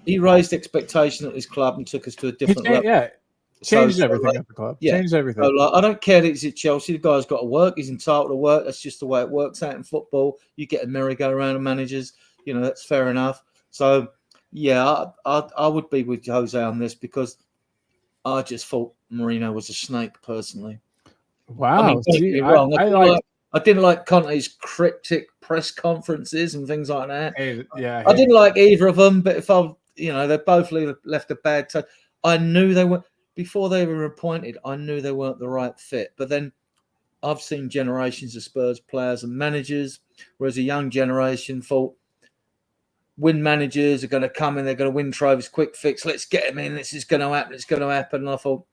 He raised expectation at his club and took us to a different level. Yeah, changed everything at the club. Yeah. Changed everything. So, I don't care that he's at Chelsea. The guy's got to work. He's entitled to work. That's just the way it works out in football. You get a merry-go-round of managers. That's fair enough. So, yeah, I would be with Jose on this because I just thought Mourinho was a snake, personally. Wow. I mean, wrong. I didn't like Conte's cryptic press conferences and things like that. I didn't like either of them, but if they both left a bad taste. I knew they were, before they were appointed, I knew they weren't the right fit. But then I've seen generations of Spurs players and managers, whereas a young generation thought win managers are going to come in, they're going to win trophies, quick fix, let's get them in, this is going to happen, it's going to happen. And I thought,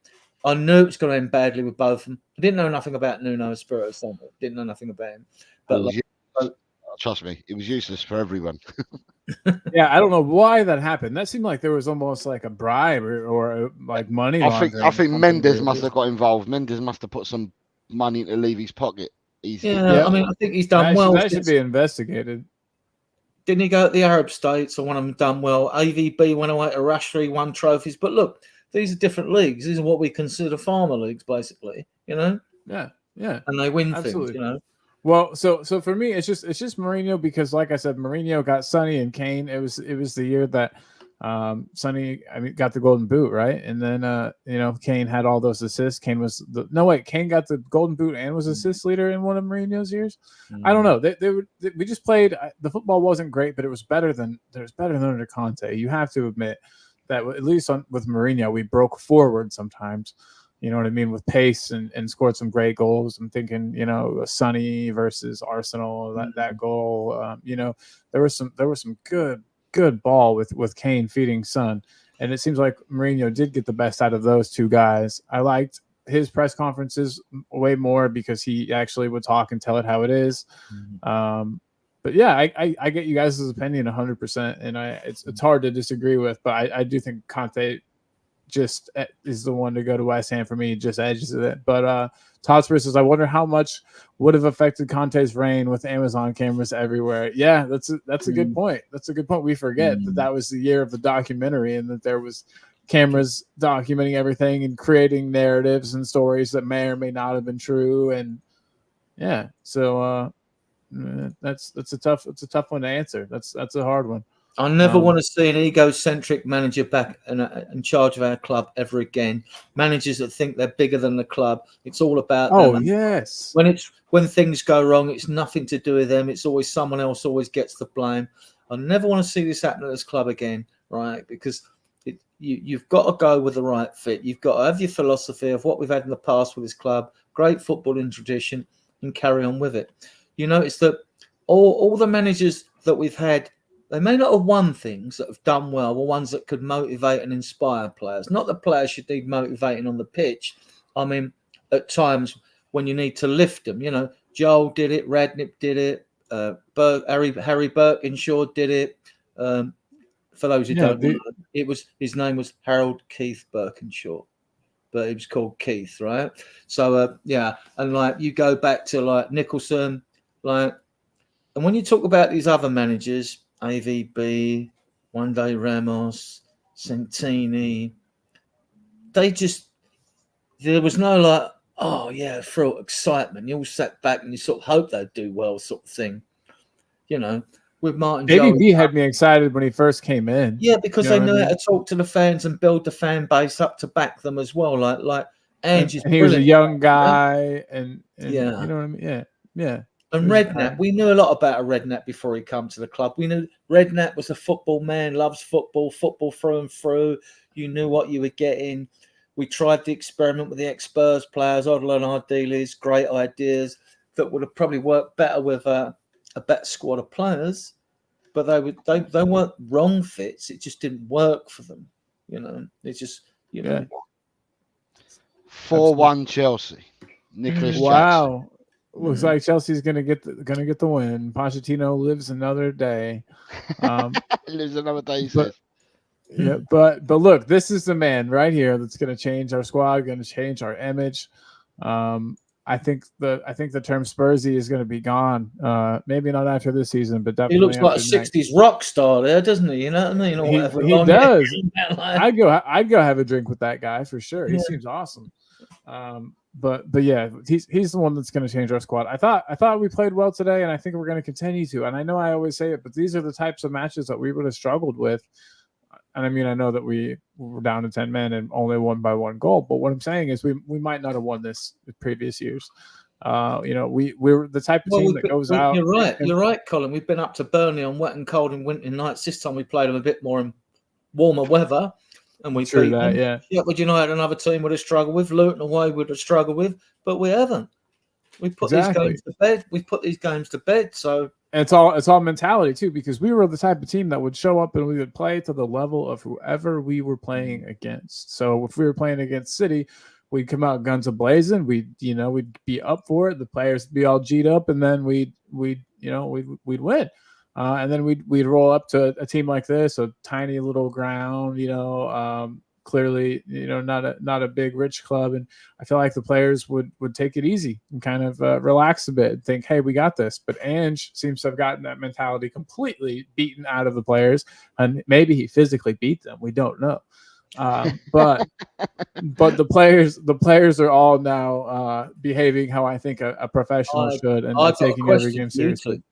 I knew it was going to end badly with both of them. I didn't know nothing about Nuno Espirito Santo. Didn't know nothing about him. But trust me, it was useless for everyone. Yeah, I don't know why that happened. That seemed like there was almost like a bribe or like money. I think Mendes must have got involved. Mendes must have put some money into Levy's pocket. I mean, I think he's done well. That should be investigated. Didn't he go to the Arab states? Or one of them done well. AVB went away to Russia, won trophies. But look, these are different leagues. These are what we consider farmer leagues, basically. Yeah. And they win things. Well, so for me, it's just Mourinho because, like I said, Mourinho got Sonny and Kane. It was the year that Sonny got the golden boot, right? And then Kane had all those assists. Kane got the golden boot and was assist leader in one of Mourinho's years. I don't know. We just played. The football wasn't great, but it was better than under Conte. You have to admit that at least with Mourinho, we broke forward sometimes. You know what I mean? With pace and scored some great goals. I'm thinking, Sonny versus Arsenal, that goal. There was some good ball with Kane feeding Son. And it seems like Mourinho did get the best out of those two guys. I liked his press conferences way more because he actually would talk and tell it how it is. But yeah, I get you guys' opinion 100%, and it's hard to disagree with. But I do think Conte just is the one to go to West Ham for me. Just edges it. But Todd says, I wonder how much would have affected Conte's reign with Amazon cameras everywhere. Yeah, that's a good point. That's a good point. We forget that was the year of the documentary and that there was cameras documenting everything and creating narratives and stories that may or may not have been true. And yeah, so that's a tough one to answer. That's a hard one. I never want to see an egocentric manager back in charge of our club ever again. Managers that think they're bigger than the club. It's all about them. Oh, yes. When things go wrong, it's nothing to do with them. It's always someone else always gets the blame. I never want to see this happen at this club again, right? Because you've got to go with the right fit. You've got to have your philosophy of what we've had in the past with this club, great footballing tradition, and carry on with it. You notice that all the managers that we've had, they may not have won things that have done well, but ones that could motivate and inspire players. Not that players should need motivating on the pitch. I mean, at times when you need to lift them, Joel did it, Radnip did it, Harry Birkinshaw did it. For those who don't know, his name was Harold Keith Birkinshaw, but he was called Keith, right? So and like you go back to like Nicholson, and when you talk about these other managers, AVB, One Day Ramos, Santini, there was no oh yeah, thrill, excitement. You all sat back and you sort of hope they'd do well, sort of thing. You know, with Martin Jones. ABB had me excited when he first came in. Yeah, because You they know know what I how mean? to talk to the fans and build the fan base up to back them as well. Like Ange is And he was a brilliant. young guy, and Yeah. you know what I mean? Yeah, yeah. And Redknapp, we knew a lot about a Redknapp before he come to the club. We knew Redknapp was a football man, loves football through and through. You knew what you were getting. We tried the experiment with the ex-Spurs players, Odell and Ardiles, great ideas that would have probably worked better with a better squad of players. But they weren't wrong fits. It just didn't work for them. You know, it's just, you know. 4-1 Chelsea. Nicholas Jackson. Wow. Looks like Chelsea's gonna get the win. Pochettino lives another day. Lives another day, he says. Yeah, but look, this is the man right here that's gonna change our squad, gonna change our image. I think the term Spursy is gonna be gone. Maybe not after this season, but definitely. He looks like a after '60s rock star there, doesn't he? You know what I mean? Or he whatever. he does. I'd go have a drink with that guy for sure. He seems awesome. But yeah, he's the one that's going to change our squad. I thought we played well today, and I think we're going to continue to. And I know I always say it, but these are the types of matches that we would have struggled with. And I mean, I know that we were down to 10 men and only won by 1 goal. But what I'm saying is we might not have won this in previous years. You know, we're the type of team that goes out. You're right, Colin. We've been up to Burnley on wet and cold and winter nights. This time we played them a bit more in warmer weather. And we beat them. Yeah. Sheffield United, another team would have struggled with. Luton away would have struggled with, but we haven't. We put these games to bed. We put these games to bed. So and it's all mentality too, because we were the type of team that would show up and we would play to the level of whoever we were playing against. So if we were playing against City, we'd come out guns a-blazing. We'd be up for it. The players would be all G'd up, and then we'd win. And then we'd roll up to a team like this, a tiny little ground, clearly, not a big rich club. And I feel like the players would take it easy and kind of relax a bit and think, hey, we got this. But Ange seems to have gotten that mentality completely beaten out of the players. And maybe he physically beat them. We don't know. But the players are all now behaving how I think a professional should, and taking every game seriously.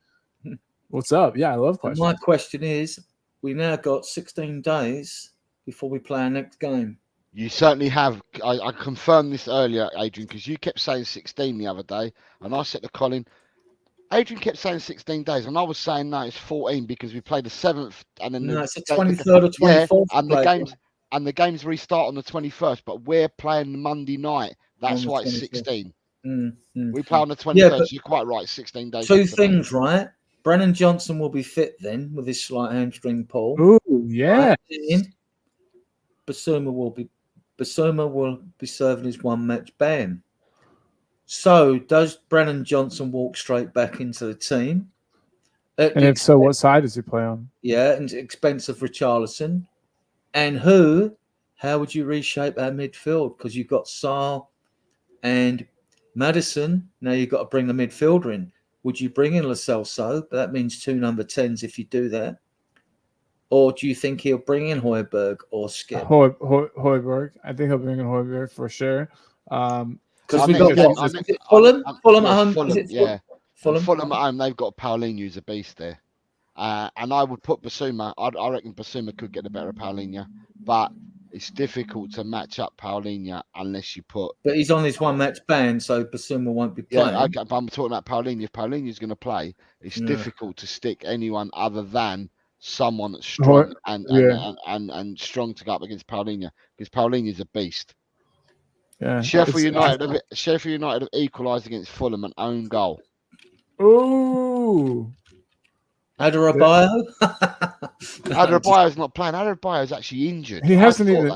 What's up? Yeah, I love questions. My question is, we now got 16 days before we play our next game. You certainly have. I confirmed this earlier, Adrian, because you kept saying 16 the other day, and I said to Colin, Adrian kept saying 16 days, and I was saying no, it's 14 because we played the 7th, and then it's the 23rd or 24th. Yeah, and the games restart on the 21st, but we're playing Monday night. That's why it's 16. We play on the 23rd. Yeah, so you're quite right. 16 days. Two things, right? Brennan Johnson will be fit then with his slight hamstring pull. Oh, yeah. Basuma will be serving his 1 match ban. So does Brennan Johnson walk straight back into the team? And if so, what side does he play on? Yeah, and expense of Richarlison. And how would you reshape our midfield? Because you've got Sarr and Maddison. Now you've got to bring the midfielder in. Would you bring in Lo Celso? But that means 2 number 10s if you do that. Or do you think he'll bring in Højbjerg or Skip? Højbjerg. I think he'll bring in Højbjerg for sure. Because we've got Fulham at home. Fulham at home, they've got Paulinho, who's a beast there. And I would put Basuma. I reckon Basuma could get the better of Paulinho. But it's difficult to match up Paulinho unless you put. But he's on his 1 match ban, so Basuma won't be playing. Yeah, okay, but I'm talking about Paulinho. If Paulinho's going to play, it's difficult to stick anyone other than someone that's strong and strong to go up against Paulinho, because Paulinho's a beast. Yeah. Sheffield United have equalised against Fulham an own goal. Ooh. Adarabioyo? Adarabioyo's not playing. Adarabioyo's actually injured. He hasn't even.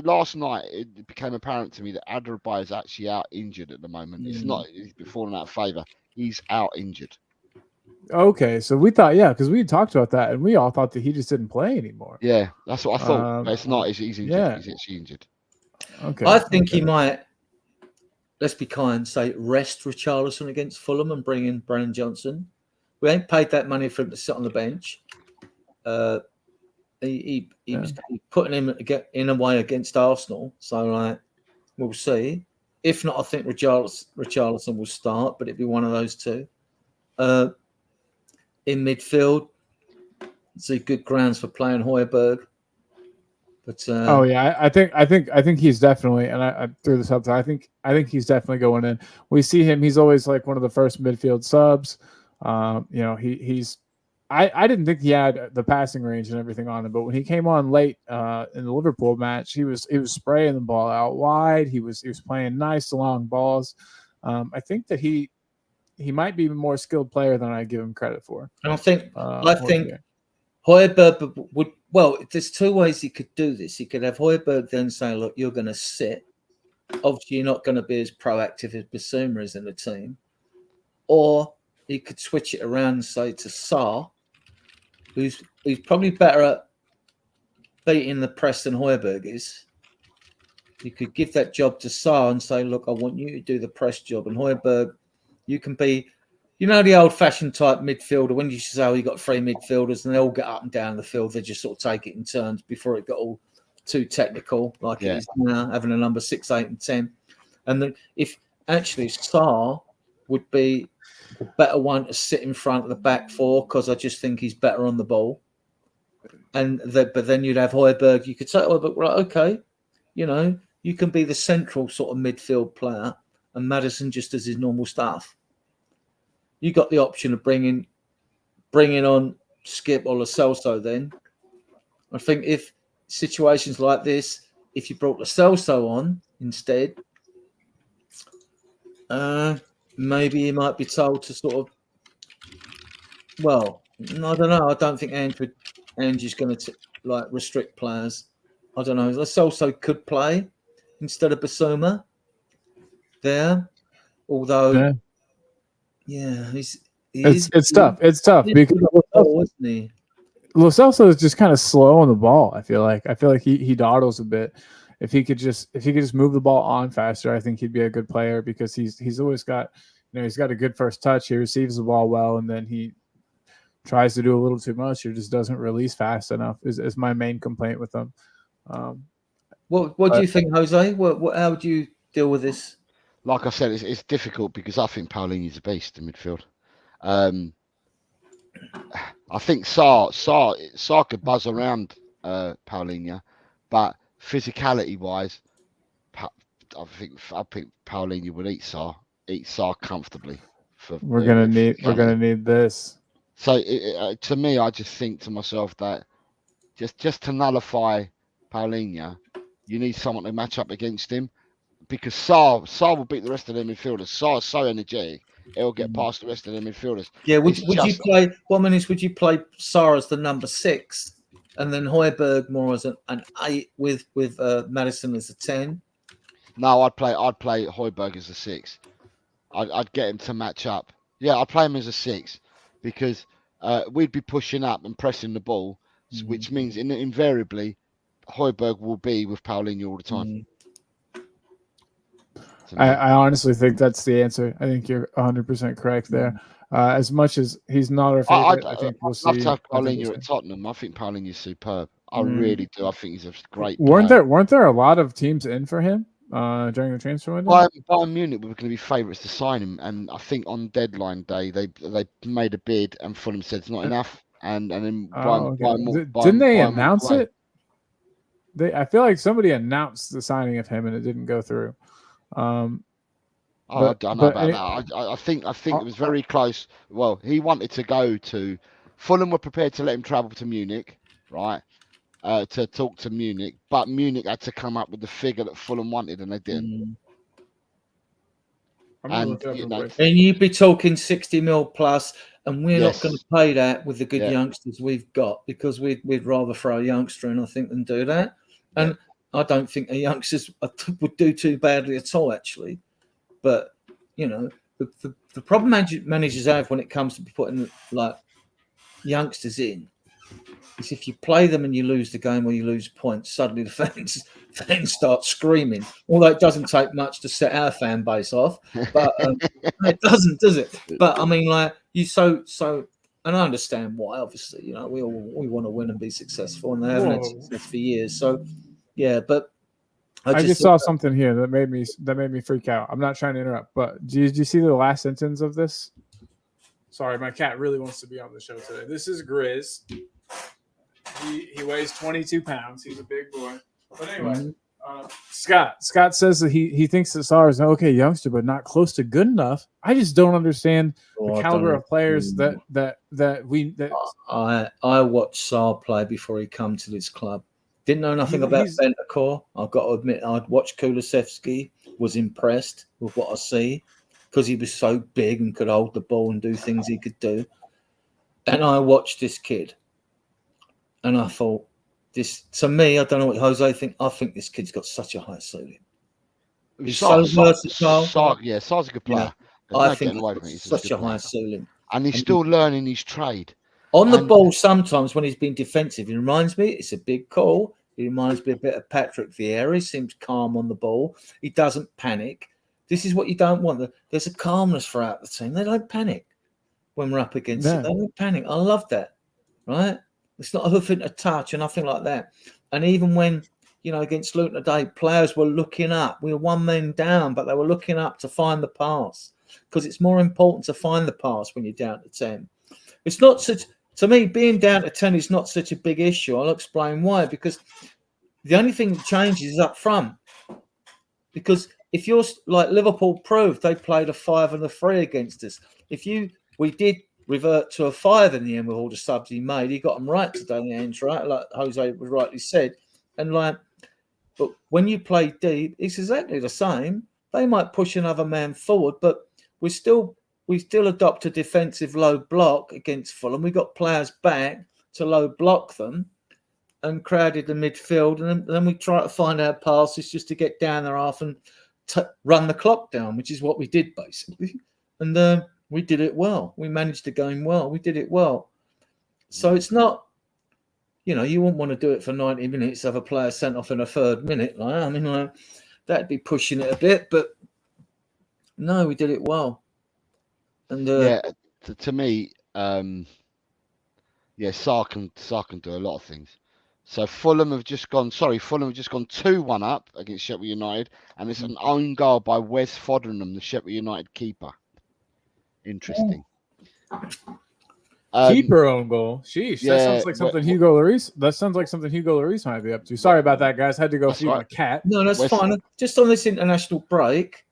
Last night it became apparent to me that Adarabioyo's actually out injured at the moment. It's not. He's fallen out of favour. He's out injured. Okay, so we thought, because we talked about that, and we all thought that he just didn't play anymore. Yeah, that's what I thought. But it's not. He's injured. Yeah. He's actually injured. Okay. I think he might. Let's be kind. Say rest Richarlison against Fulham and bring in Brennan Johnson. We ain't paid that money for him to sit on the bench. He was putting him in a way against Arsenal. So We'll see. If not, I think Richarlison will start, but it'd be one of those two. In midfield, see good grounds for playing Højbjerg. But I think he's definitely, and I threw this up there. I think he's definitely going in. We see him; he's always like one of the first midfield subs. He's. I didn't think he had the passing range and everything on him, but when he came on late in the Liverpool match, he was spraying the ball out wide. He was playing nice long balls. I think that he might be a more skilled player than I give him credit for. And I think Højbjerg would. Well, there's two ways he could do this. He could have Højbjerg then say, "Look, you're going to sit. Obviously, you're not going to be as proactive as Bissouma is in the team," or he could switch it around and say to Sarr, who's probably better at beating the press than Højbjerg is. You could give that job to Sarr and say, "Look, I want you to do the press job, and Højbjerg, you can be." The old-fashioned type midfielder, when you say, you got three midfielders and they all get up and down the field, they just sort of take it in turns before it got all too technical, like it is now, having a number 6, 8, and 10. And then if actually Sarr would be the better one to sit in front of the back four, because I just think he's better on the ball. But then you'd have Højbjerg. You could say, but right, okay, you can be the central sort of midfield player, and Maddison just does his normal stuff. You got the option of bringing on Skip or Lo Celso. Then I think if situations like this, if you brought Lo Celso on instead, maybe he might be told to sort of. Well, I don't know. I don't think Andrew's going to restrict players. I don't know. Lo Celso could play instead of Bissouma there, although. Yeah. Yeah, it's tough. It's tough because Lo Celso is just kind of slow on the ball. I feel like he dawdles a bit. If he could just move the ball on faster, I think he'd be a good player because he's always got he's got a good first touch. He receives the ball well, and then he tries to do a little too much or just doesn't release fast enough. Is my main complaint with him. What do you think, Jose? How would you deal with this? Like I said, it's difficult because I think Paulinho's a beast in midfield. I think Sarr could buzz around Paulinho, but physicality-wise, I think Paulinho would eat Sarr comfortably. We're gonna need this. So to me, I just think to myself that just to nullify Paulinho, you need someone to match up against him. Because Sarr will beat the rest of them midfielders. Sarr is so energetic, he'll get past the rest of them midfielders. Yeah, would you play Sarr as the number 6 and then Højbjerg more as an 8 with Maddison as a 10? No, I'd play Højbjerg as a 6. I'd get him to match up. Yeah, I'd play him as a 6 because we'd be pushing up and pressing the ball, which means invariably Højbjerg will be with Paulinho all the time. I honestly think that's the answer. I think you're 100% correct there. As much as he's not our favorite, I think we'll see. I'd love to have Paulinho at Tottenham. I think Paulinho's superb. I really do. I think he's a great player. Weren't there a lot of teams in for him during the transfer window? Bayern Munich were going to be favourites to sign him, and I think on deadline day they made a bid, and Fulham said it's not enough, and then didn't they announce it? I feel like somebody announced the signing of him and it didn't go through. I don't know about that. I think it was very close. Well, he wanted to go to Fulham were prepared to let him travel to Munich, right? To talk to Munich, but Munich had to come up with the figure that Fulham wanted, and they didn't. And you'd be talking 60 mil plus, and we're not going to pay that with the good youngsters we've got because we'd rather throw a youngster in, I think, than do that. And I don't think the youngsters would do too badly at all, actually. But, the problem managers have when it comes to putting, youngsters in is if you play them and you lose the game or you lose points, suddenly the fans start screaming. Although it doesn't take much to set our fan base off. But it doesn't, does it? But, I mean, you so and I understand why, obviously. We want to win and be successful, and they haven't had success for years. So, yeah, but I just saw something here that made me freak out. I'm not trying to interrupt, but did you see the last sentence of this? Sorry, my cat really wants to be on the show today. This is Grizz. He weighs 22 pounds. He's a big boy. But anyway, Scott says that he thinks that Sarr is an okay youngster, but not close to good enough. I just don't understand the caliber of players that I watched Sarr play before he come to this club. Didn't know nothing about Bentancur. I've got to admit, I'd watched Kulusevski, was impressed with what I see because he was so big and could hold the ball and do things he could do. And I watched this kid, and I thought, to me, I don't know what Jose think. I think this kid's got such a high ceiling. He's so versatile. Sarr's a good player. Yeah, I think he's such a high ceiling. And he's still learning his trade. On the ball, sometimes when he's been defensive, he reminds me, it's a big call. He reminds me a bit of Patrick Vieira. He seems calm on the ball. He doesn't panic. This is what you don't want. There's a calmness throughout the team. They don't panic when we're up against it. They don't panic. I love that, right? It's not a hoofing a touch or nothing like that. And even when, against Luton today, players were looking up. We were one man down, but they were looking up to find the pass because it's more important to find the pass when you're down to 10. It's not such... To me, being down to 10 is not such a big issue. I'll explain why. Because the only thing that changes is up front. Because if you're like Liverpool proved, they played a 5 and a 3 against us. We did revert to a 5 in the end with all the subs he made. He got them right today in the end, right? Like Jose rightly said. And but when you play deep, it's exactly the same. They might push another man forward, but we still adopt a defensive low block against Fulham. We got players back to low block them and crowded the midfield. And then we try to find our passes just to get down there half and run the clock down, which is what we did basically. And we did it well. We managed the game well. We did it well. So it's not, you wouldn't want to do it for 90 minutes, have a player sent off in a third minute. That'd be pushing it a bit. But no, we did it well. And to me, Sarr can do a lot of things. So Fulham have just gone 2-1 up against Sheffield United, and it's an own goal by Wes Foderingham, the Sheffield United keeper. Interesting. Keeper own goal. Sheesh, that sounds like something Hugo Lloris. That sounds like something Hugo Lloris might be up to. Sorry about that, guys. Had to go feed my cat. No, that's fine. Just on this international break,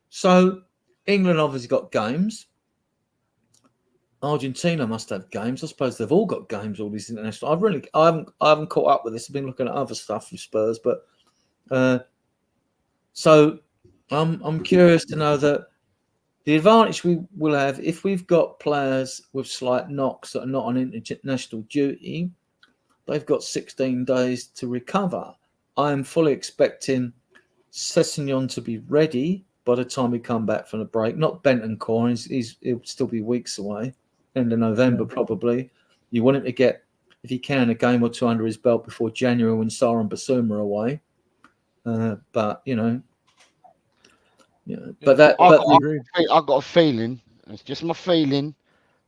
so England obviously got games. Argentina must have games. I suppose they've all got games. All these international. I haven't caught up with this. I've been looking at other stuff with Spurs, but so I'm curious to know that the advantage we will have if we've got players with slight knocks that are not on international duty. They've got 16 days to recover. I am fully expecting Sessegnon to be ready by the time we come back from the break. Not Bentancur. He'll still be weeks away. End of November, probably. You want him to get, if he can, a game or two under his belt before January when Sarr and Basuma are away. But I've got a feeling. It's just my feeling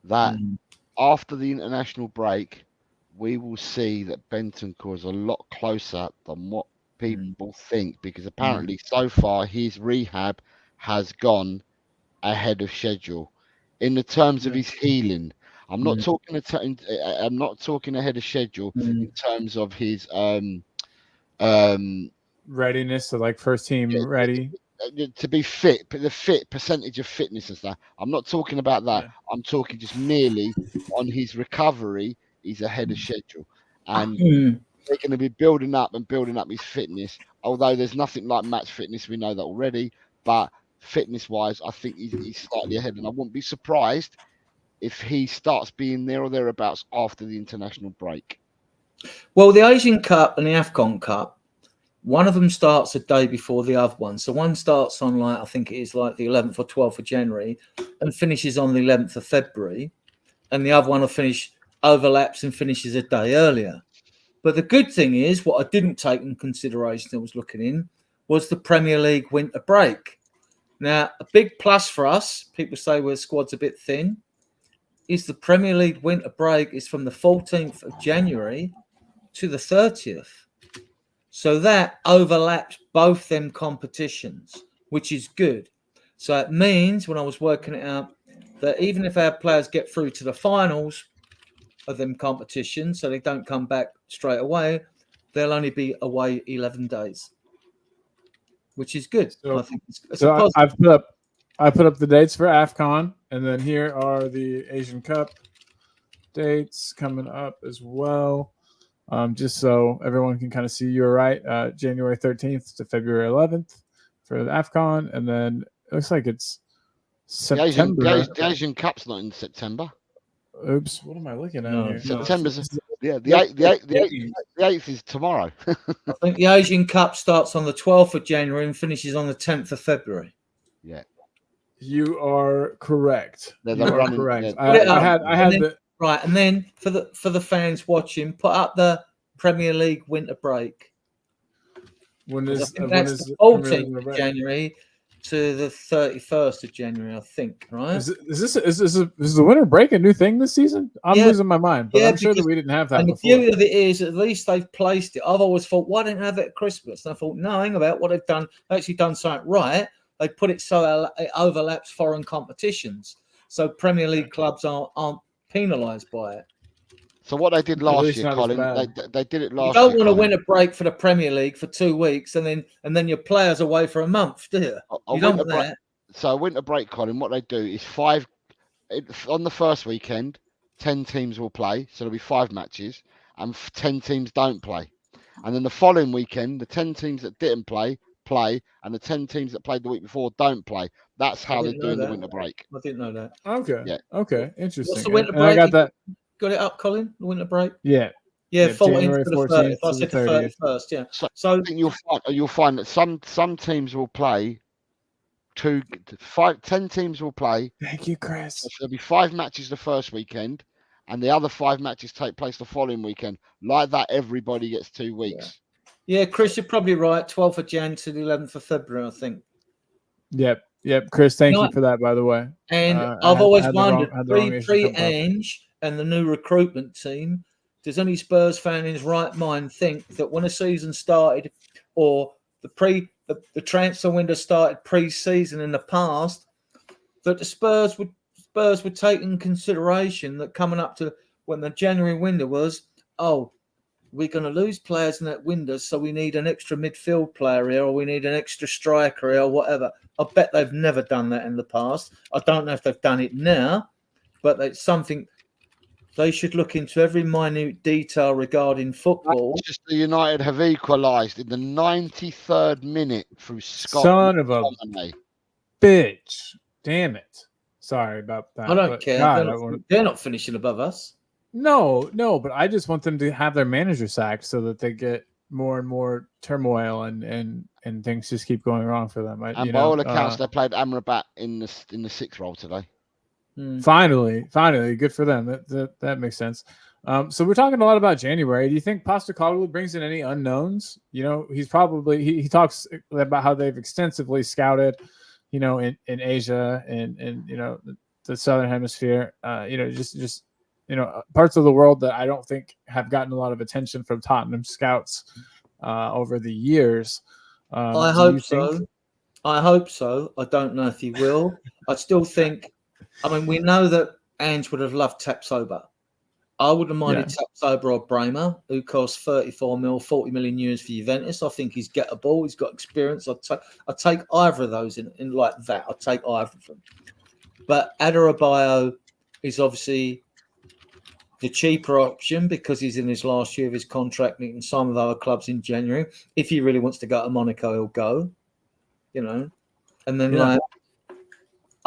that after the international break, we will see that Bentancur is a lot closer than what people think, because apparently so far his rehab has gone ahead of schedule. In the terms of his healing, I'm not talking. I'm not talking ahead of schedule in terms of his readiness to first team ready to be fit, but the fit percentage of fitness and stuff. I'm not talking about that. I'm talking just merely on his recovery. He's ahead of schedule, and they're going to be building up his fitness. Although there's nothing like match fitness, we know that already, but fitness-wise, I think he's slightly ahead, and I wouldn't be surprised if he starts being there or thereabouts after the international break. Well, the Asian Cup and the AFCON Cup, one of them starts a day before the other one. So one starts on I think it is the 11th or 12th of January and finishes on the 11th of February, and the other one will overlaps and finishes a day earlier. But the good thing is, what I didn't take in consideration, I was looking in, was the Premier League winter break. Now, a big plus for us, people say the squad's a bit thin, is the Premier League winter break is from the 14th of January to the 30th. So that overlaps both them competitions, which is good. So it means, when I was working it out, that even if our players get through to the finals of them competitions, so they don't come back straight away, they'll only be away 11 days, which is good. So, I think it's so a positive. I put up the dates for AFCON, and then here are the Asian Cup dates coming up as well. Just so everyone can kind of see, you're right. January 13th to February 11th for the AFCON, and then it looks like it's September. The Asian Cup's not in September. Oops, what am I looking at here? September's the 8th is tomorrow. I think the Asian Cup starts on the 12th of January and finishes on the 10th of February. Yeah, you are correct. They're correct. Yeah. I had the right, and then for the fans watching, put up the Premier League winter break. That's the 14th of January to the 31st of January, I think. Right? Is the winter break a new thing this season? I'm losing my mind, but I'm sure that we didn't have that before. The beauty of it is, at least they've placed it. I've always thought, why don't they have it at Christmas? And I thought, no, hang about what they've done. They've actually done something right. They put it so it overlaps foreign competitions, so Premier League clubs aren't penalised by it. So what they did last year, Colin, they did it last year. You don't want to win a break for the Premier League for 2 weeks and then your players away for a month, do you? You don't want that. So a winter break, Colin, what they do is on the first weekend, 10 teams will play, so there'll be 5 matches, and 10 teams don't play. And then the following weekend, the 10 teams that didn't play, and the 10 teams that played the week before don't play. That's how they're doing the winter break. I didn't know that. Okay. Yeah. Okay. Interesting. What's the winter break? I got that. Got it up, Colin? The winter break? Yeah. Yeah, 14th January to the 30th. I said the 31st, yeah. So I think you'll find that some teams will play 10 teams will play. Thank you, Chris. So there'll be 5 matches the first weekend, and the other 5 matches take place the following weekend. Like that, everybody gets 2 weeks. Yeah, Chris, you're probably right. 12th of Jan to the 11th of February, I think. Yep. Chris, thank you for that, by the way. And I've always wondered, pre-Ange and the new recruitment team, does any Spurs fan in his right mind think that when a season started, or the transfer window started pre-season in the past, that the Spurs would take in consideration that coming up to when the January window was, we're going to lose players in that window, so we need an extra midfield player here, or we need an extra striker here, or whatever. I bet they've never done that in the past. I don't know if they've done it now, but it's something they should look into, every minute detail regarding football. Manchester United have equalised in the 93rd minute through Scott. Son of a bitch. Damn it. Sorry about that. I don't care. God, they're not finishing above us. No, but I just want them to have their manager sacked so that they get more and more turmoil and things just keep going wrong for them. And by all accounts, they played Amrabat in the 6th role today. Finally, good for them. That makes sense. So we're talking a lot about January. Do you think Postecoglou brings in any unknowns? He's probably he talks about how they've extensively scouted, in Asia and the Southern Hemisphere. Just parts of the world that I don't think have gotten a lot of attention from Tottenham scouts over the years. I hope so. I don't know if he will. I still think. We know that Ange would have loved Tapsoba. I wouldn't have minded Tapsoba or Bremer, who cost 34 mil, 40 million euros for Juventus. I think he's gettable. He's got experience. I'd take either of those in like that. I'd take either of them. But Adebayo is obviously the cheaper option because he's in his last year of his contract and some of the other clubs in January. If he really wants to go to Monaco, he'll go. And then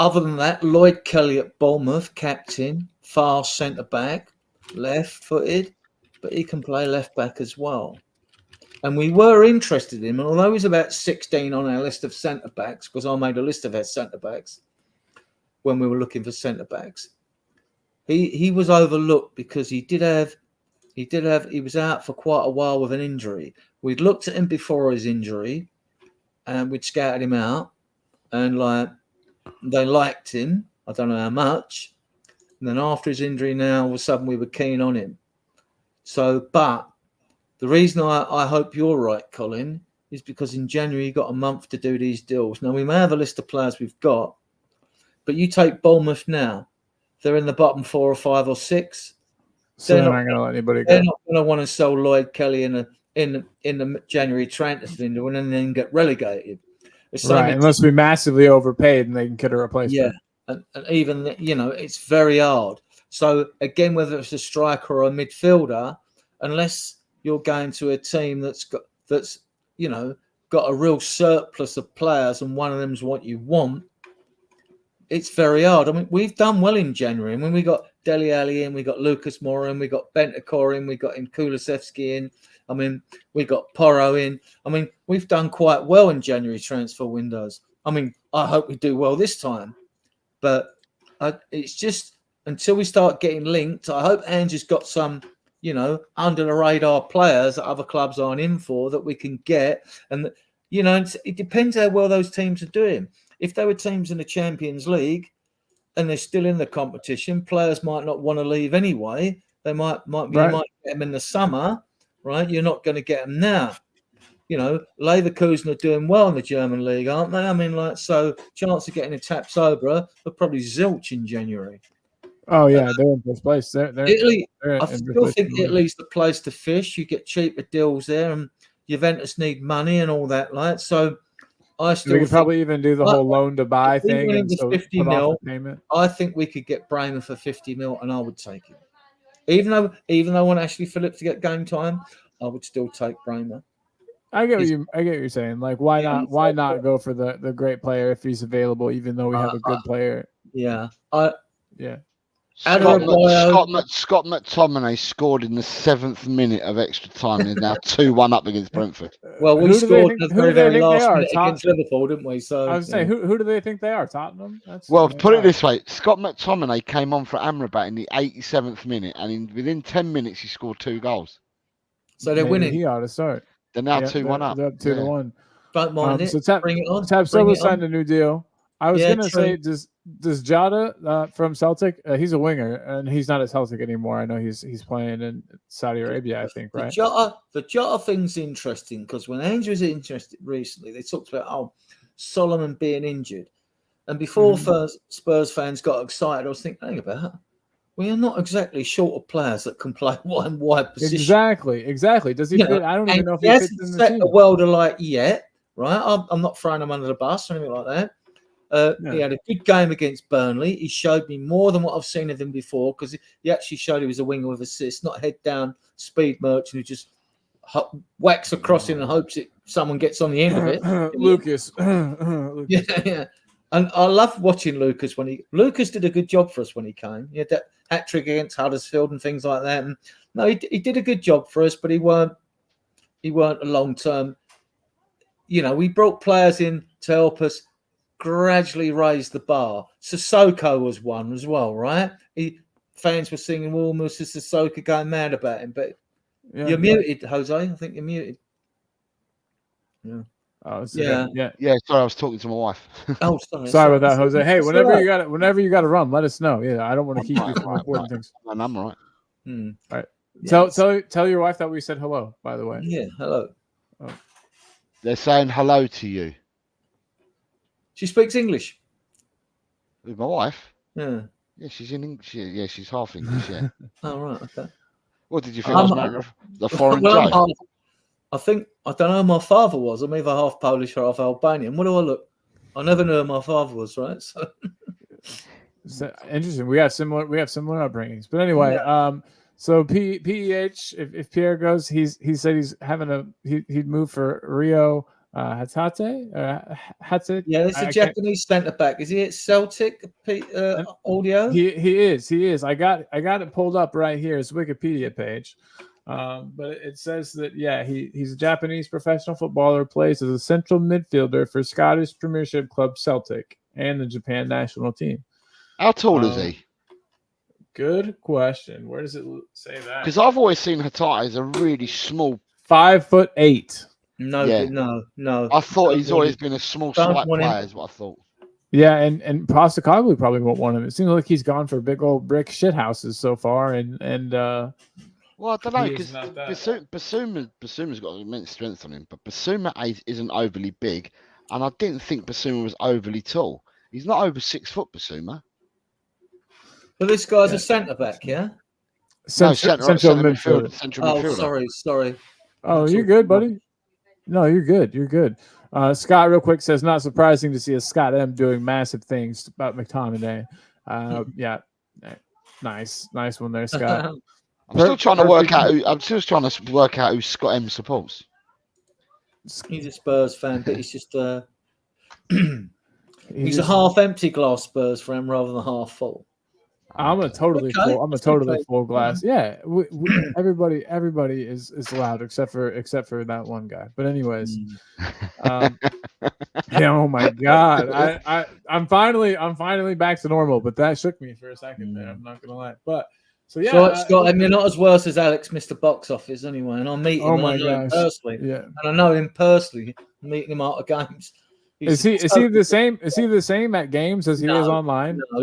other than that, Lloyd Kelly at Bournemouth, captain, fast centre-back, left-footed, but he can play left-back as well. And we were interested in him, and although he's about 16 on our list of centre-backs, because I made a list of our centre-backs when we were looking for centre-backs, he was overlooked because he was out for quite a while with an injury. We'd looked at him before his injury, and we'd scouted him out, and they liked him. I don't know how much. And then after his injury now, all of a sudden we were keen on him. So, but The reason I hope you're right, Colin, is because in January you've got a month to do these deals. Now, we may have a list of players we've got, but you take Bournemouth now. They're in the bottom 4 or 5 or 6. So they're not going to let anybody go. They're not going to want to sell Lloyd Kelly in the January transfer window and then get relegated. Right, unless we massively overpaid and they can get a replacement. Yeah, and even, it's very hard. So, again, whether it's a striker or a midfielder, unless you're going to a team that's got a real surplus of players and one of them's what you want, it's very hard. I mean, we've done well in January. I mean, we got Dele Alli in, we got Lucas Moura in, we got Bentancur in, we got Kulusevski in. I mean, we got Porro in. I mean, we've done quite well in January transfer windows. I mean, I hope we do well this time. But it's just until we start getting linked, I hope Andrew's got some, under the radar players that other clubs aren't in for that we can get. And, it depends how well those teams are doing. If they were teams in the Champions League and they're still in the competition, players might not want to leave anyway. They might you might get them in the summer, right? You're not going to get them now. Leverkusen are doing well in the German league, aren't they? I mean, so chance of getting a tap sober are probably zilch in January. Oh yeah, they're in first place. Italy, I still think Italy's the place to fish. You get cheaper deals there, and Juventus need money and all that, right? So I still we could probably even do the whole loan to buy thing. And so 50 mil. I think we could get Bremer for 50 mil, and I would take it. Even though I want Ashley Phillips to get game time, I would still take Bremer. I get what you're saying. Like, why not go for the great player if he's available, even though we have a good player? Yeah. Scott McTominay scored in the 7th minute of extra time. They're now 2-1 up against Brentford. Well, we scored in the very last minute against Liverpool, didn't we? So I was saying, who do they think they are? Tottenham? Put it this way: Scott McTominay came on for Amrabat in the 87th minute, and within 10 minutes he scored 2 goals. So they're winning. He ought to start. They're now 2-1 up. They're up 2-1. Don't mind it. So bring it on. Tab Silva signed a new deal. I was going to say, does Jota from Celtic? He's a winger, and he's not at Celtic anymore. I know he's playing in Saudi Arabia, I think, right? The Jota thing's interesting because when Andrew was interested recently, they talked about Solomon being injured, and before Spurs fans got excited, I was thinking, hang about it. We are not exactly short of players that can play wide position. Exactly. Does he fit? I don't even know if he fits in the team. Set the world alight yet, right? I'm not throwing him under the bus or anything like that. He had a good game against Burnley. He showed me more than what I've seen of him before because he actually showed he was a winger with assists, not head down speed merchant who just whacks across in and hopes someone gets on the end of it. Lucas. Yeah. And I love watching Lucas Lucas did a good job for us when he came. He had that hat trick against Huddersfield and things like that. And no, he did a good job for us, but he weren't a long term. We brought players in to help us gradually raise the bar. Sissoko was one as well, right? Fans were singing almost as Sissoko going mad about him, but you're muted, Jose. I think you're muted. Yeah. Oh, yeah. Sorry, I was talking to my wife. Oh, sorry about that, Jose. Hey, whenever you got to run, let us know. Yeah, I don't want to keep you from important things. I'm all right. All right. Yeah, tell your wife that we said hello. By the way. Yeah, hello. Oh. They're saying hello to you. She speaks English. With my wife? Yeah. Yeah, she's in English. Yeah, she's half English. Yeah. Oh, right. Okay. What did you think? I was the foreign joke? I don't know who my father was. I'm either half Polish or half Albanian. What do I look? I never knew who my father was, right? So interesting. We have similar upbringings. But anyway, so PEH, if Pierre goes, he said he's having he'd move for Rio Hatate. Yeah, it's a Japanese centre back. Is he at Celtic? Audio. He is. I got it pulled up right here. His Wikipedia page. But it says that he's a Japanese professional footballer, plays as a central midfielder for Scottish Premiership club Celtic and the Japan national team. How tall is he? Good question. Where does it say that? Because I've always seen Hatate as a really small, 5'8". No. I thought he's always been a small, slight player. Is what I thought. Yeah, and Postecoglou probably won't want him. It seems like he's gone for big old brick shit houses so far, and Well, I don't know He because is not that. Bassuma's got immense strength on him, but Basuma isn't overly big, and I didn't think Basuma was overly tall. He's not over 6 foot, Basuma. But this guy's a centre back, yeah. No, Central midfield, midfielder. central Oh, midfielder. sorry. Oh, you're good, buddy. No, you're good. You're good. Scott, real quick, says not surprising to see a Scott M doing massive things about McTominay. Yeah, nice one there, Scott. I'm still trying to work out. Who Scott M supports. He's a Spurs fan, but he's just he's a half-empty glass Spurs fan rather than half full. I'm a totally full glass. Yeah, everybody is allowed except for that one guy. But anyways, yeah. Oh my God, I'm finally back to normal. But that shook me for a second there. I'm not gonna lie. But so yeah, Scott, I mean, you're not as worse as Alex, Mr. Box Office, anyway. And I meet him. Oh my gosh, personally. Yeah, and I know him personally. Meeting him out of games. Is he the same? Is he the same at games as he is online? No,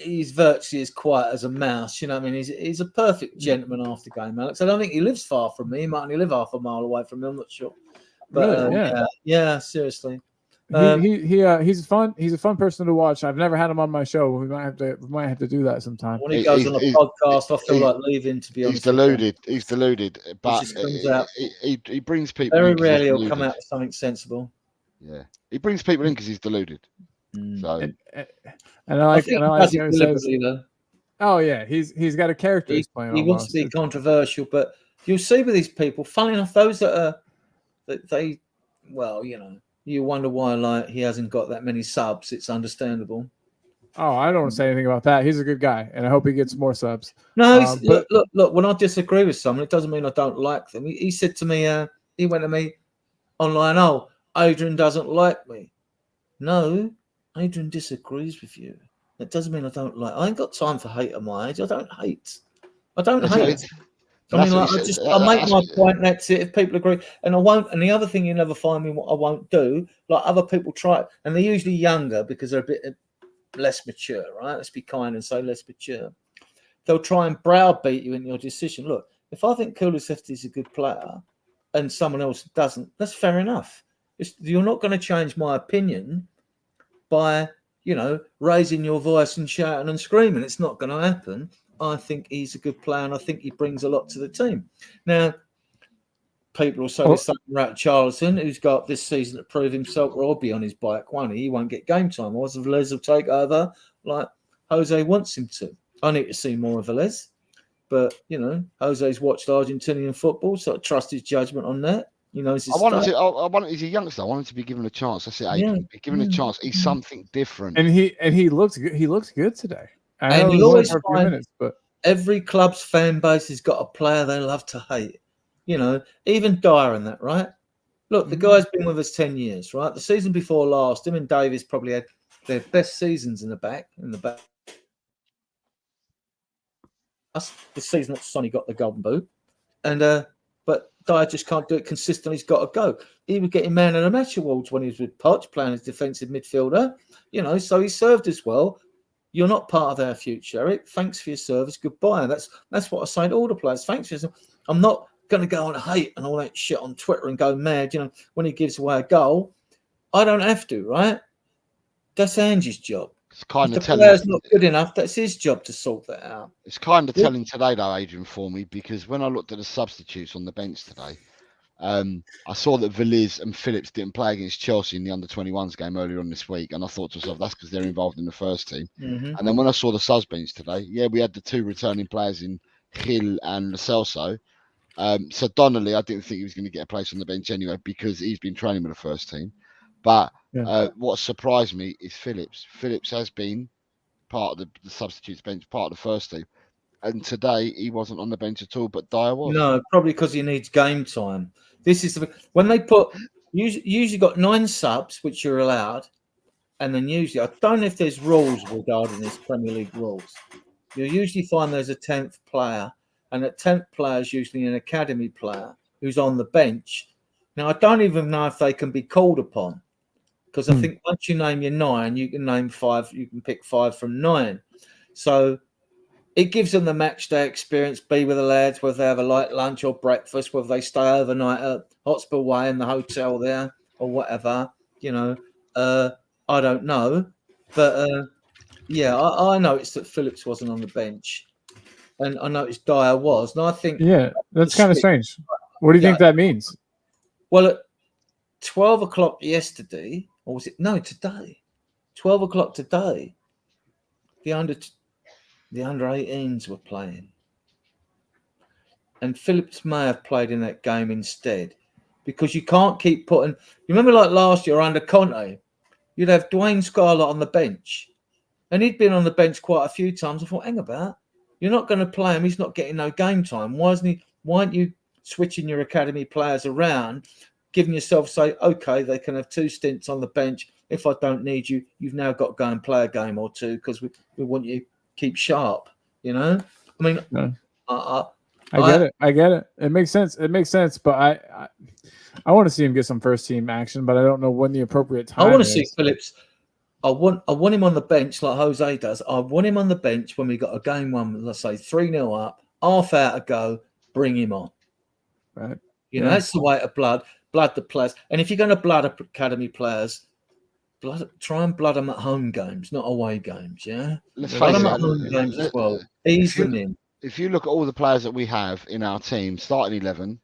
he's virtually as quiet as a mouse. You know what I mean? He's a perfect gentleman after game, Alex. I don't think he lives far from me. He might only live half a mile away from me. I'm not sure. But really? Yeah, seriously. He's fun. He's a fun person to watch. I've never had him on my show. We might have to do that sometime. When he goes on a podcast, I feel like leaving. To be honest, he's deluded. But he brings people. Very rarely he'll come out with something sensible. Yeah, he brings people in because he's deluded. So, and I like it says, oh yeah, he's got a character he's playing. He wants to be controversial, but you'll see with these people. Funnily enough, those you wonder why he hasn't got that many subs. It's understandable. Oh, I don't want to say anything about that. He's a good guy, and I hope he gets more subs. No, look. When I disagree with someone, it doesn't mean I don't like them. He said to me, he went to me online. Oh, Adrian doesn't like me. No, Adrian disagrees with you. That doesn't mean I don't like. I ain't got time for hate at my age. I don't hate. I mean, I make my point. And that's it. If people agree, and I won't. And the other thing you never find me, what I won't do, like other people try, and they're usually younger because they're a bit less mature, right? Let's be kind and say less mature. They'll try and browbeat you in your decision. Look, if I think Kulusevski is a good player, and someone else doesn't, that's fair enough. You're not going to change my opinion by, raising your voice and shouting and screaming. It's not going to happen. I think he's a good player, and I think he brings a lot to the team. Now, people will say the same about Charlton, who's got this season to prove himself. Or I'll be on his bike, won't he? He won't get game time. Or Velez will take over like Jose wants him to. I need to see more of Velez. But, Jose's watched Argentinian football, so I trust his judgment on that. He's a youngster. I wanted to be given a chance. I said, given a chance. He's something different. And he looked good. He looked good today. And you always find every club's fan base has got a player they love to hate. Even Dyer and that, right? Look, the guy's been with us 10 years, right? The season before last, him and Davis probably had their best seasons in the back. The season that Sonny got the golden boot. And but Dyer just can't do it consistently. He's got to go. He was getting man of the match awards when he was with Poch, playing as defensive midfielder. So he served as well. You're not part of our future, Eric. Thanks for your service. Goodbye. That's what I say to all the players. Thanks for your service. I'm not going to go on hate and all that shit on Twitter and go mad, when he gives away a goal. I don't have to, right? That's Angie's job. It's kind of telling. If the player's not good enough, that's his job to sort that out. It's kind of telling today, though, Adrian, for me, because when I looked at the substitutes on the bench today, I saw that Velez and Phillips didn't play against Chelsea in the under-21s game earlier on this week, and I thought to myself, that's because they're involved in the first team. Mm-hmm. And then when I saw the subs bench today, we had the two returning players in Gil and Lo Celso. So Donnelly, I didn't think he was going to get a place on the bench anyway because he's been training with the first team. But what surprised me is Phillips. Phillips has been part of the substitutes bench, part of the first team. And today he wasn't on the bench at all, but Dyer was. No, probably because he needs game time. This is when they usually got 9 subs, which you're allowed, and then usually I don't know if there's rules regarding this Premier League rules. You'll usually find there's a 10th player, and that 10th player is usually an academy player who's on the bench. Now I don't even know if they can be called upon because I think once you name your 9, you can name 5. You can pick 5 from 9. So it gives them the match day experience, be with the lads, whether they have a light lunch or breakfast, whether they stay overnight at Hotspur Way in the hotel there or whatever, I don't know. But yeah, I noticed that Phillips wasn't on the bench. And I noticed Dyer was. And I think that's kind of strange. What do you think that means? Well, at 12 o'clock yesterday, or was it today? 12 o'clock today, the under 18s were playing. And Phillips may have played in that game instead. Because you can't keep putting... You remember like last year under Conte, you'd have Dwayne Scarlett on the bench. And he'd been on the bench quite a few times. I thought, hang about, you're not going to play him. He's not getting no game time. Why aren't you switching your academy players around, giving yourself, say, okay, they can have 2 stints on the bench. If I don't need you, you've now got to go and play a game or 2 because we want you to keep sharp, I mean, I get it. It makes sense. But I want to see him get some first team action, but I don't know when the appropriate time I want to see Phillips. I want him on the bench like Jose does. I want him on the bench when we got a game one, let's say 3-0 up, half hour to go, bring him on. Right. That's the way to blood the players. And if you're going to blood academy players, try and blood them at home games, not away games. Yeah, let's blood face them it, at home games as well. Ease them in. If you look at all the players that we have in our team, starting 11,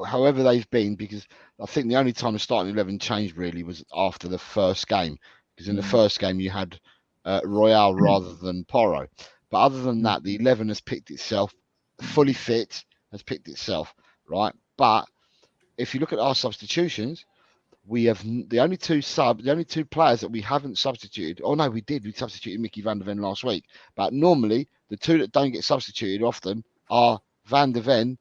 however they've been, because I think the only time the starting 11 changed really was after the first game, because in the first game you had Royale rather than Porro. But other than that, the 11 has picked itself, fully fit, has picked itself, right? But if you look at our substitutions, we have the only two players that we haven't substituted. Oh no, we did. We substituted Mickey van der Ven last week. But normally the 2 that don't get substituted often are Van der Ven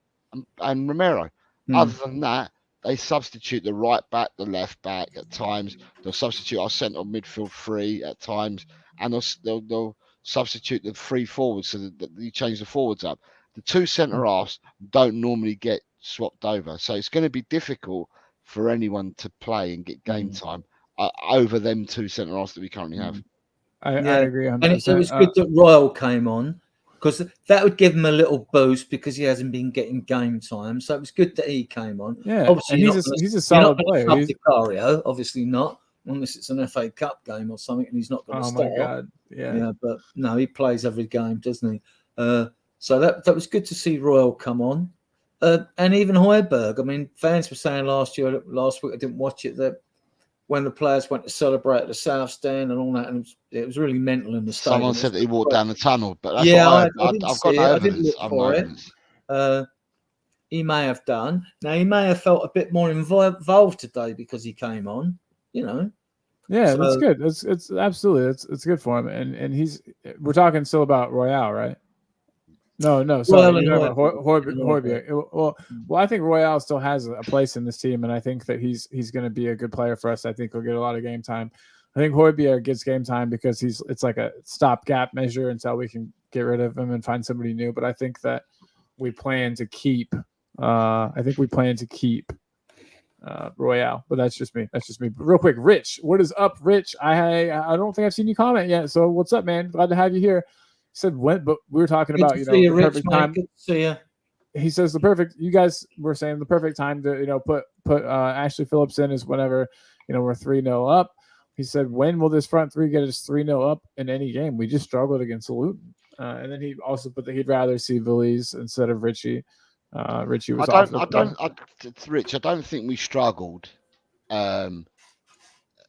and Romero. Other than that, they substitute the right back, the left back at times. They'll substitute our centre midfield 3 at times, and they'll substitute the 3 forwards so that you change the forwards up. The 2 centre halves don't normally get swapped over, so it's going to be difficult for anyone to play and get game time over them 2 centre halves that we currently have. I agree 100%. And it was good that Royal came on, because that would give him a little boost because he hasn't been getting game time. So it was good that he came on. Yeah, obviously he's a solid player. He's Vicario, obviously not, unless it's an FA Cup game or something, and he's not going to start. Oh my God, yeah. But no, he plays every game, doesn't he? So that was good to see Royal come on, and even Højbjerg. I mean, fans were saying last week, I didn't watch it, that when the players went to celebrate at the South Stand and all that, and it was really mental in the stadium. Someone said that he walked down the tunnel, but that's I've got no evidence. I didn't look for it. He may have done. Now, he may have felt a bit more involved today because he came on, Yeah, so, that's good. It's absolutely, it's good for him. And we're talking still about Royale, right? No, sorry. Højbjerg. Well, I think Royale still has a place in this team, and I think that he's going to be a good player for us. I think he'll get a lot of game time. I think Højbjerg gets game time because it's like a stopgap measure until we can get rid of him and find somebody new. But I think that we plan to keep. Royale, but that's just me. But real quick, Rich, what is up, Rich? I don't think I've seen you comment yet. So what's up, man? Glad to have you here. He said when, but we were talking about the perfect time. Good to see you. He says you guys were saying the perfect time to put Ashley Phillips in is whenever we're 3-0 up. He said, when will this front 3 get us 3-0 up in any game? We just struggled against Luton. And then he also put that he'd rather see Veliz instead of Richie. Richie was Rich, I don't think we struggled. In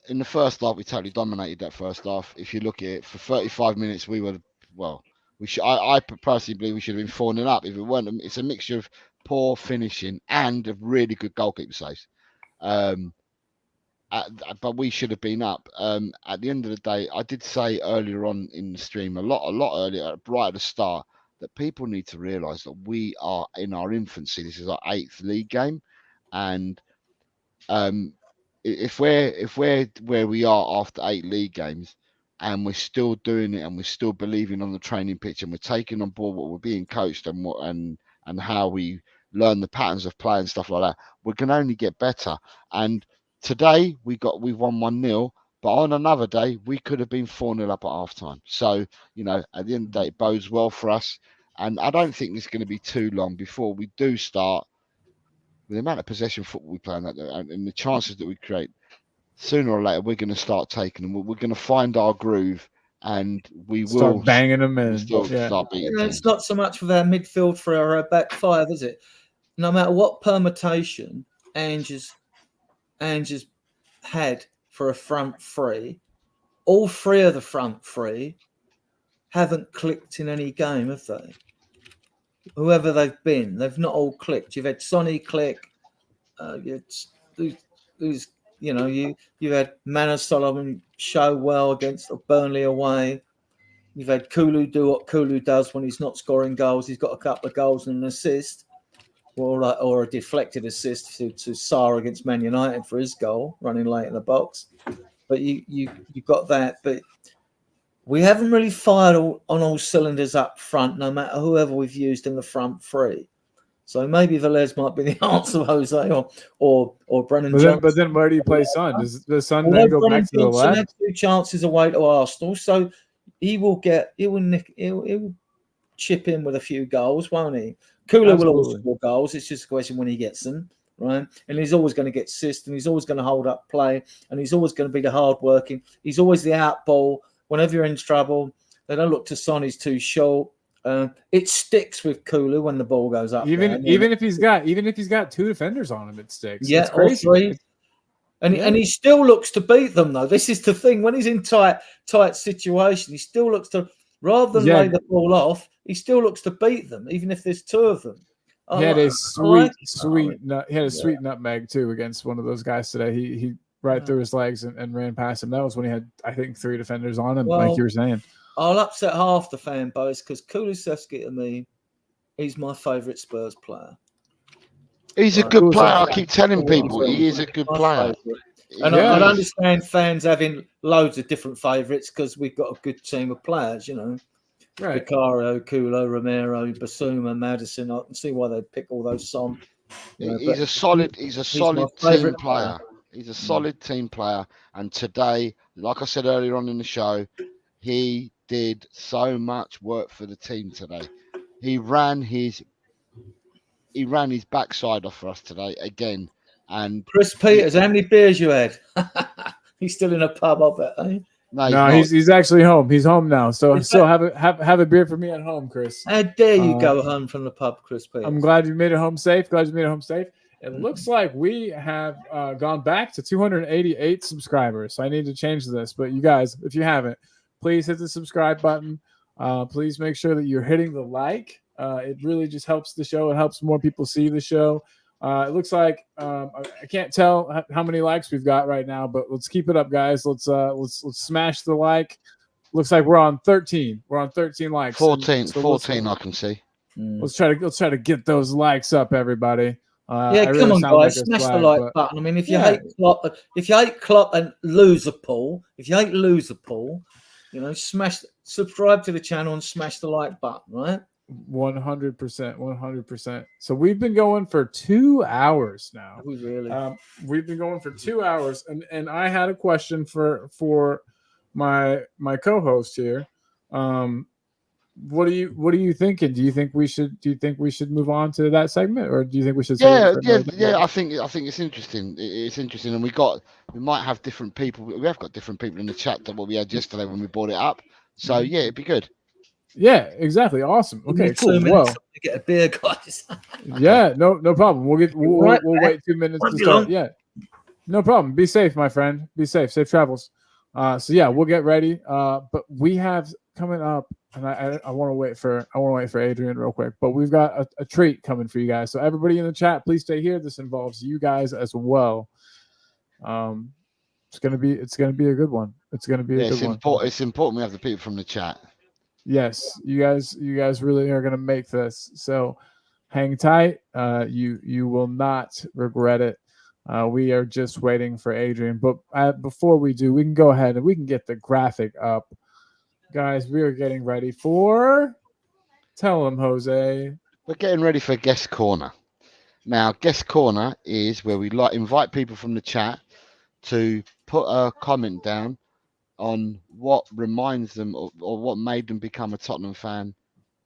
the first half, we totally dominated that first half. If you look at it, for 35 minutes, we were I personally believe we should have been 4-0 up. If it weren't, it's a mixture of poor finishing and of really good goalkeeper saves. But we should have been up. At the end of the day, I did say earlier on in the stream, a lot earlier, right at the start, that people need to realise that we are in our infancy. This is our 8th league game, and if we're where we are after 8 league games, and we're still doing it, and we're still believing on the training pitch, and we're taking on board what we're being coached and how we learn the patterns of play and stuff like that, we can only get better. And today we've won 1-0, But on another day, we could have been 4-0 up at half time. So, you know, at the end of the day, it bodes well for us. And I don't think it's going to be too long before we do start, with the amount of possession football we play and the chances that we create. Sooner or later, we're going to start taking them. We're going to find our groove, and we Start will banging them in. start beating teams. It's not so much with our midfield for our back five, is it? No matter what permutation Ange has had for a front three, all three of the front three haven't clicked in any game, have they? Whoever they've been, they've not all clicked. You've had Sonny click. You had Manor Solomon show well against Burnley away. You've had Kulu do what Kulu does when he's not scoring goals. He's got a couple of goals and an assist, or a deflected assist to Sarr against Man United for his goal, running late in the box. But you got that. But we haven't really fired on all cylinders up front, no matter whoever we've used in the front three. So maybe Velez might be the answer, Jose, or Brennan Johnson. But then where do you play Son? Does Son then go back to the left? Had 2 chances away to Arsenal, so he will chip in with a few goals, won't he? Kula will always score goals. It's just a question when he gets them, right? And he's always going to get assists, and he's always going to hold up play, and he's always going to be the hard working. He's always the out ball. Whenever you're in trouble, they don't look to Son. He's too short. It sticks with Kulu when the ball goes up. Even if he's got 2 defenders on him, it sticks. Yeah, or 3. And he still looks to beat them, though. This is the thing. When he's in tight situation, he still looks to, rather than lay the ball off, he still looks to beat them, even if there's 2 of them. He had a sweet nutmeg too against one of those guys today. He right through his legs and ran past him. That was when he had, I think, 3 defenders on him, like you were saying. I'll upset half the fan base because Kulusevski to me, he's my favourite Spurs player. He's a good player. I keep telling people he is a good player. And I understand fans having loads of different favourites because we've got a good team of players, you know. Right. Vicario, Kulo, Romero, Basuma, Madison. I can see why they'd pick all those songs. He's a solid team player. He's a solid team player. And today, like I said earlier on in the show, he did so much work for the team today. He ran his backside off for us today again. And Chris Peters, how many beers you had? He's still in a pub, I bet. Eh? No, he's actually home. He's home now. So have a beer for me at home, Chris. How dare you go home from the pub, Chris Peters? I'm glad you made it home safe. It looks like we have gone back to 288 subscribers. So I need to change this. But you guys, if you haven't, please hit the subscribe button. Please make sure that you're hitting the like. It really just helps the show. It helps more people see the show. It looks like I can't tell how many likes we've got right now, but let's keep it up, guys. Let's smash the like. Looks like we're on 13. We're on 13 likes. 14 I can see. Let's try to get those likes up, everybody. Come on, guys, smash the like button. I mean, if you hate Klopp and Loserpool, you know, subscribe to the channel and smash the like button, right? 100%. So we've been going for 2 hours now. We really? We've been going for 2 hours, and I had a question for my co-host here. What are you thinking? Do you think we should move on to that segment, or do you think we should? Yeah. I think it's interesting. It's interesting, and we might have different people. We have got different people in the chat than what we had yesterday when we brought it up. So yeah, it'd be good. Yeah, exactly. Awesome. Okay, cool. Well, to get a beer, guys. Yeah, no problem. We'll wait 2 minutes to start. Yeah, no problem. Be safe, my friend. Be safe. Safe travels. So yeah, we'll get ready. But we have coming up, and I want to wait for Adrian real quick. But we've got a treat coming for you guys. So everybody in the chat, please stay here. This involves you guys as well. It's gonna be a good one. It's gonna be a good one. It's important we have the people from the chat. Yes, you guys really are gonna make this. So hang tight. You will not regret it. We are just waiting for Adrian. But before we do, we can go ahead and we can get the graphic up. Guys, we are getting ready for... Tell them, Jose. We're getting ready for Guest Corner. Now, Guest Corner is where we invite people from the chat to put a comment down on what reminds them or what made them become a Tottenham fan.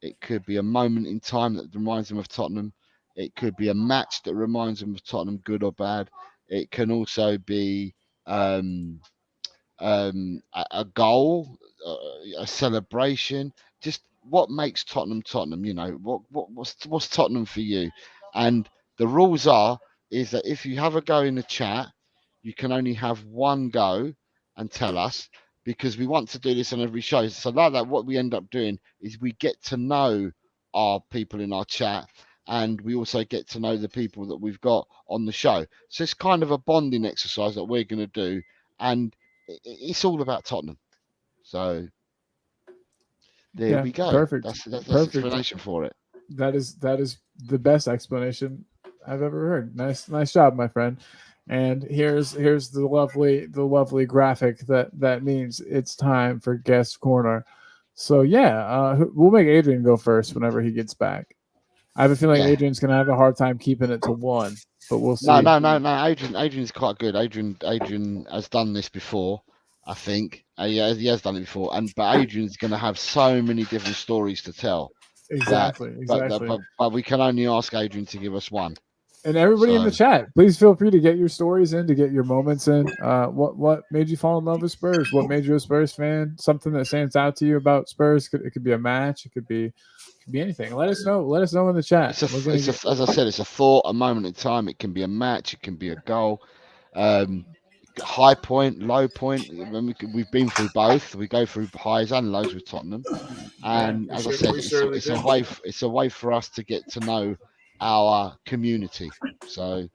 It could be a moment in time that reminds them of Tottenham. It could be a match that reminds them of Tottenham, good or bad. It can also be a goal, a celebration. Just what makes Tottenham Tottenham. What's Tottenham for you? And the rules is that if you have a go in the chat, you can only have one go and tell us, because we want to do this on every show. So like that, what we end up doing is we get to know our people in our chat, and we also get to know the people that we've got on the show. So it's kind of a bonding exercise that we're going to do, and it's all about Tottenham. So there we go. Perfect. That's perfect explanation for it. That is the best explanation I've ever heard. Nice job, my friend. And here's the lovely graphic that means it's time for guest corner. So we'll make Adrian go first whenever he gets back. I have a feeling Adrian's gonna have a hard time keeping it to one, but we'll see. No. Adrian's quite good. Adrian has done this before, I think. He has done it before, but Adrian's gonna have so many different stories to tell. Exactly. But we can only ask Adrian to give us one. And everybody in the chat, please feel free to get your stories in, to get your moments in. What made you fall in love with Spurs? What made you a Spurs fan? Something that stands out to you about Spurs? It could be a match. It could be anything. Let us know. Let us know in the chat. As I said, it's a thought, a moment in time. It can be a match. It can be a goal. High point, low point. We've been through both. We go through highs and lows with Tottenham. And as I said, it's a way for us to get to know our community. So,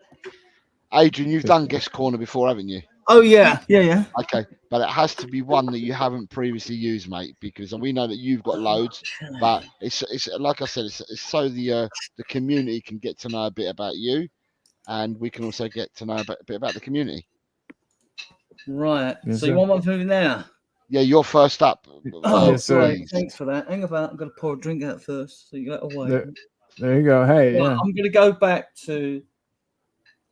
Adrian, you've done guest corner before, haven't you? Oh yeah. Okay, but it has to be one that you haven't previously used, mate, because we know that you've got loads. But it's like I said, it's so the community can get to know a bit about you, and we can also get to know a bit about the community. Right. Yes, so you want one from me now? Yeah, you're first up. Yes, great. Thanks for that. Hang about. I'm going to pour a drink out first, so you get away. There you go. Hey, I'm going to go back to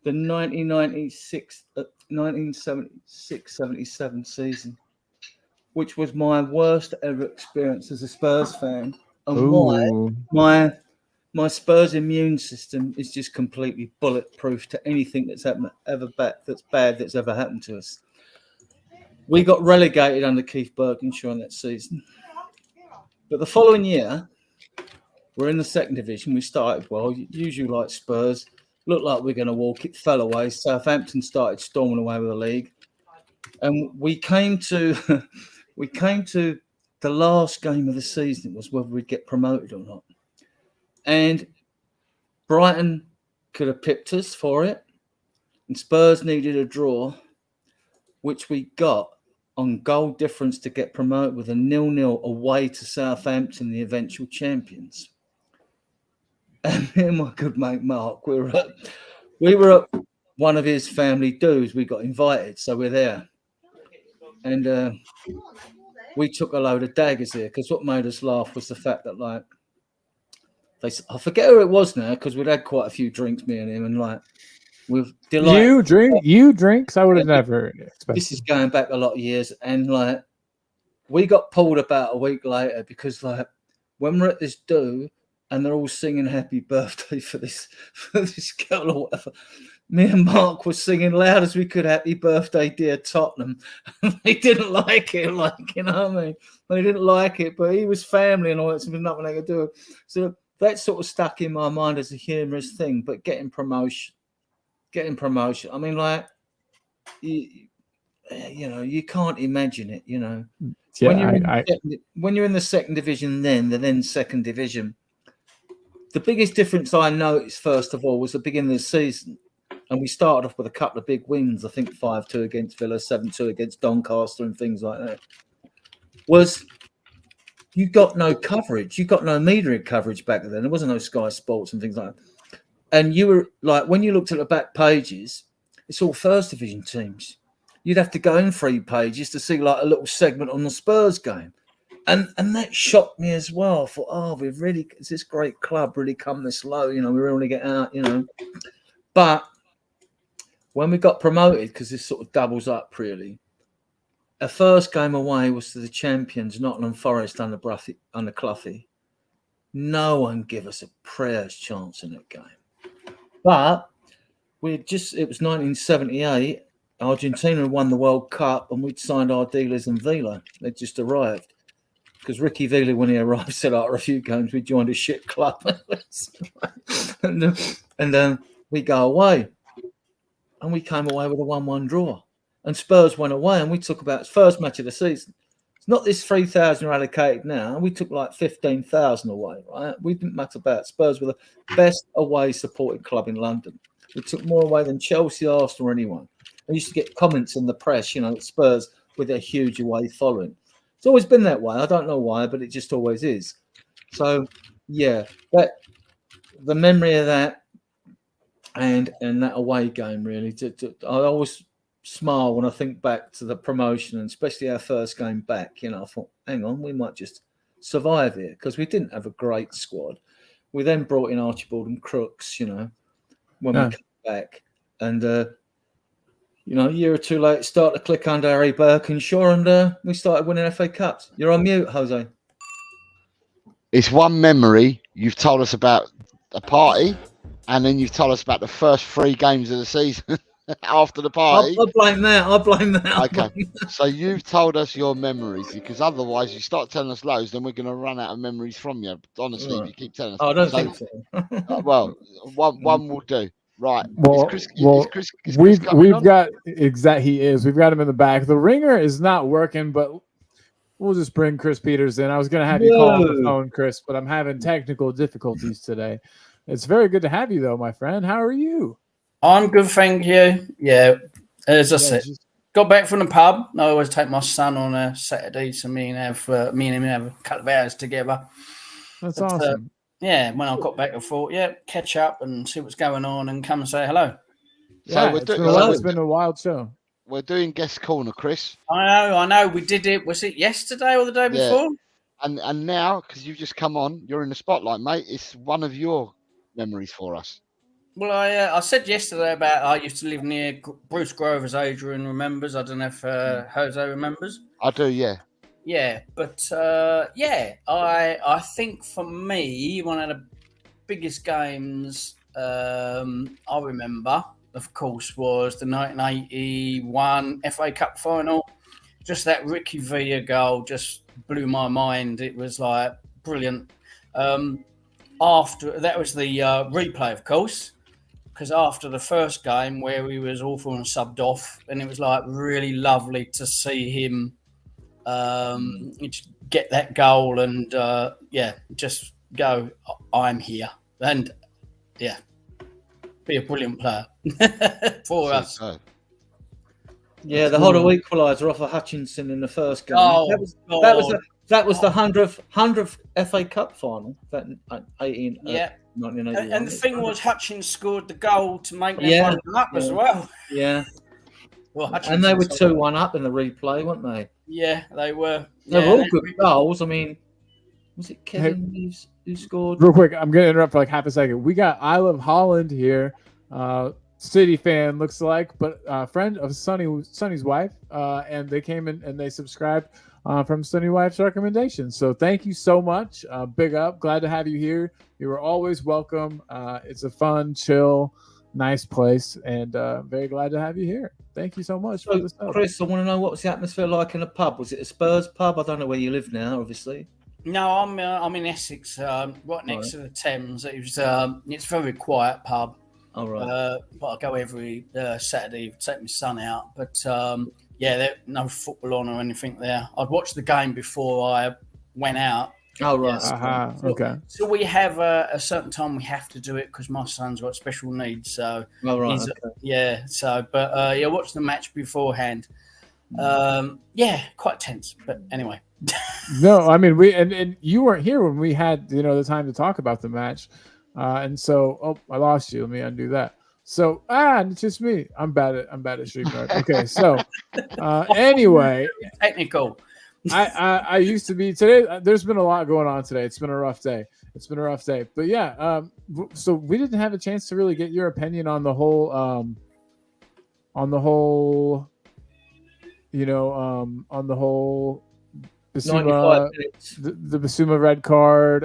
the 1976-77 season, which was my worst ever experience as a Spurs fan, and my Spurs immune system is just completely bulletproof to anything that's ever happened to us. We got relegated under Keith Bergenshaw in that season, but the following year, we're in the second division. We started well, usually like Spurs. Looked like we're going to walk. It fell away. Southampton started storming away with the league, and we came to the last game of the season. It was whether we'd get promoted or not. And Brighton could have pipped us for it, and Spurs needed a draw, which we got on goal difference to get promoted with a 0-0 away to Southampton, the eventual champions. And me and my good mate Mark, we were at one of his family dues. We got invited, so we're there, and we took a load of daggers here because what made us laugh was the fact that I forget who it was now because we'd had quite a few drinks, me and him, and with delight. You drinks? I would have never expected. This is going back a lot of years, and we got pulled about a week later because when we're at this do. And they're all singing happy birthday for this girl or whatever. Me and Mark were singing loud as we could, happy birthday, dear Tottenham. And they didn't like it, you know what I mean? They didn't like it, but he was family and all that, so there's nothing they could do. So that sort of stuck in my mind as a humorous thing, but getting promotion. I mean, you can't imagine it, you know. Yeah, when you're in the second division, then second division, the biggest difference I noticed, first of all, was the beginning of the season. And we started off with a couple of big wins, I think 5-2 against Villa, 7-2 against Doncaster and things like that. Was you got no coverage. You got no media coverage back then. There wasn't no Sky Sports and things like that. And you were when you looked at the back pages, it's all first division teams. You'd have to go in 3 pages to see a little segment on the Spurs game. And that shocked me as well. I thought, is this great club really come this low? You know, we really get out, you know. But when we got promoted, because this sort of doubles up really. Our first game away was to the champions, Nottingham Forest under Cloughy. No one give us a prayer's chance in that game. But it was 1978. Argentina won the World Cup and we'd signed our dealers in Vila. They'd just arrived. Because Ricky Vila, when he arrived, said after a few games, we joined a shit club. and then we go away. And we came away with a 1-1 draw. And Spurs went away and we took about its first match of the season. It's not this 3,000 are allocated now. We took like 15,000 away, right? We didn't matter about Spurs were the best away supported club in London. We took more away than Chelsea, Arsenal, or anyone. I used to get comments in the press, Spurs with their huge away following. It's always been that way. I don't know why, but it just always is. So, yeah, the memory of that and that away game, really. I always smile when I think back to the promotion, and especially our first game back. I thought, hang on, we might just survive here, because we didn't have a great squad. We then brought in Archibald and Crooks, when we came back. And, a year or two later, started to click under Harry Birkinshaw, and we started winning FA Cups. You're on mute, Jose. It's one memory. You've told us about a party, and then you've told us about the first 3 games of the season after the party. I blame that. Okay, so you've told us your memories, because otherwise you start telling us loads, then we're going to run out of memories from you. Honestly, if you keep telling us. I don't think so. Well, one will do. Right. Well, we've got he is. We've got him in the back. The ringer is not working, but we'll just bring Chris Peters in. I was going to have you call on the phone, Chris, but I'm having technical difficulties today. It's very good to have you, though, my friend. How are you? I'm good, thank you. Yeah, as I said, got back from the pub. I always take my son on a Saturday, so me and him have a couple of hours together. That's awesome. Yeah, when I got back, I thought, catch up and see what's going on and come and say hello. Yeah, it's been a wild show. We're doing guest corner, Chris. I know. We did it. Was it yesterday or the day before? And now, because you've just come on, you're in the spotlight, mate. It's one of your memories for us. Well, I said yesterday about I used to live near Bruce Grover's. Adrian remembers. I don't know if Jose remembers. I do, yeah. Yeah, but I think for me, one of the biggest games I remember, of course, was the 1981 FA Cup final. Just that Ricky Villa goal just blew my mind. It was like brilliant. After that was the replay, of course, because after the first game where he was awful and subbed off, and it was like really lovely to see him get that goal and just go, I'm here, and be a brilliant player for us. Yeah, the Hodder equaliser off of Hutchinson in the first game. That was the 100th FA Cup final. That 18. 1981. And the thing was, Hutchins scored the goal to make them one up as well. Yeah. Well, and they were 2-1 up in the replay, weren't they? Yeah, they were. They were all good goals. I mean, was it Kevin who scored? Real quick, I'm going to interrupt for like half a second. We got I Love Holland here. City fan looks like, but friend of Sonny's wife. And they came in and they subscribed from Sonny Wife's recommendation. So thank you so much. Big up. Glad to have you here. You are always welcome. It's a fun, chill, nice place, and very glad to have you here. Thank you so much for this. Chris, I want to know, what was the atmosphere like in a pub? Was it a Spurs pub? I don't know where you live now, obviously. No, I'm in Essex, right next to the Thames. It's a very quiet pub. All right. But I go every Saturday, take my son out. But there's no football on or anything there. I'd watch the game before I went out. Oh, right. Okay. So we have a certain time we have to do it because my son's got special needs. So, watch the match beforehand. Quite tense. But anyway. No, I mean, and you weren't here when we had, the time to talk about the match. And so, I lost you. Let me undo that. So, it's just me. I'm bad at streamyard. Okay. So, anyway. Technical. I used to be today. There's been a lot going on today. It's been a rough day. But yeah, so we didn't have a chance to really get your opinion on the whole on the whole, on the whole 95 Basuma, minutes. the Basuma red card.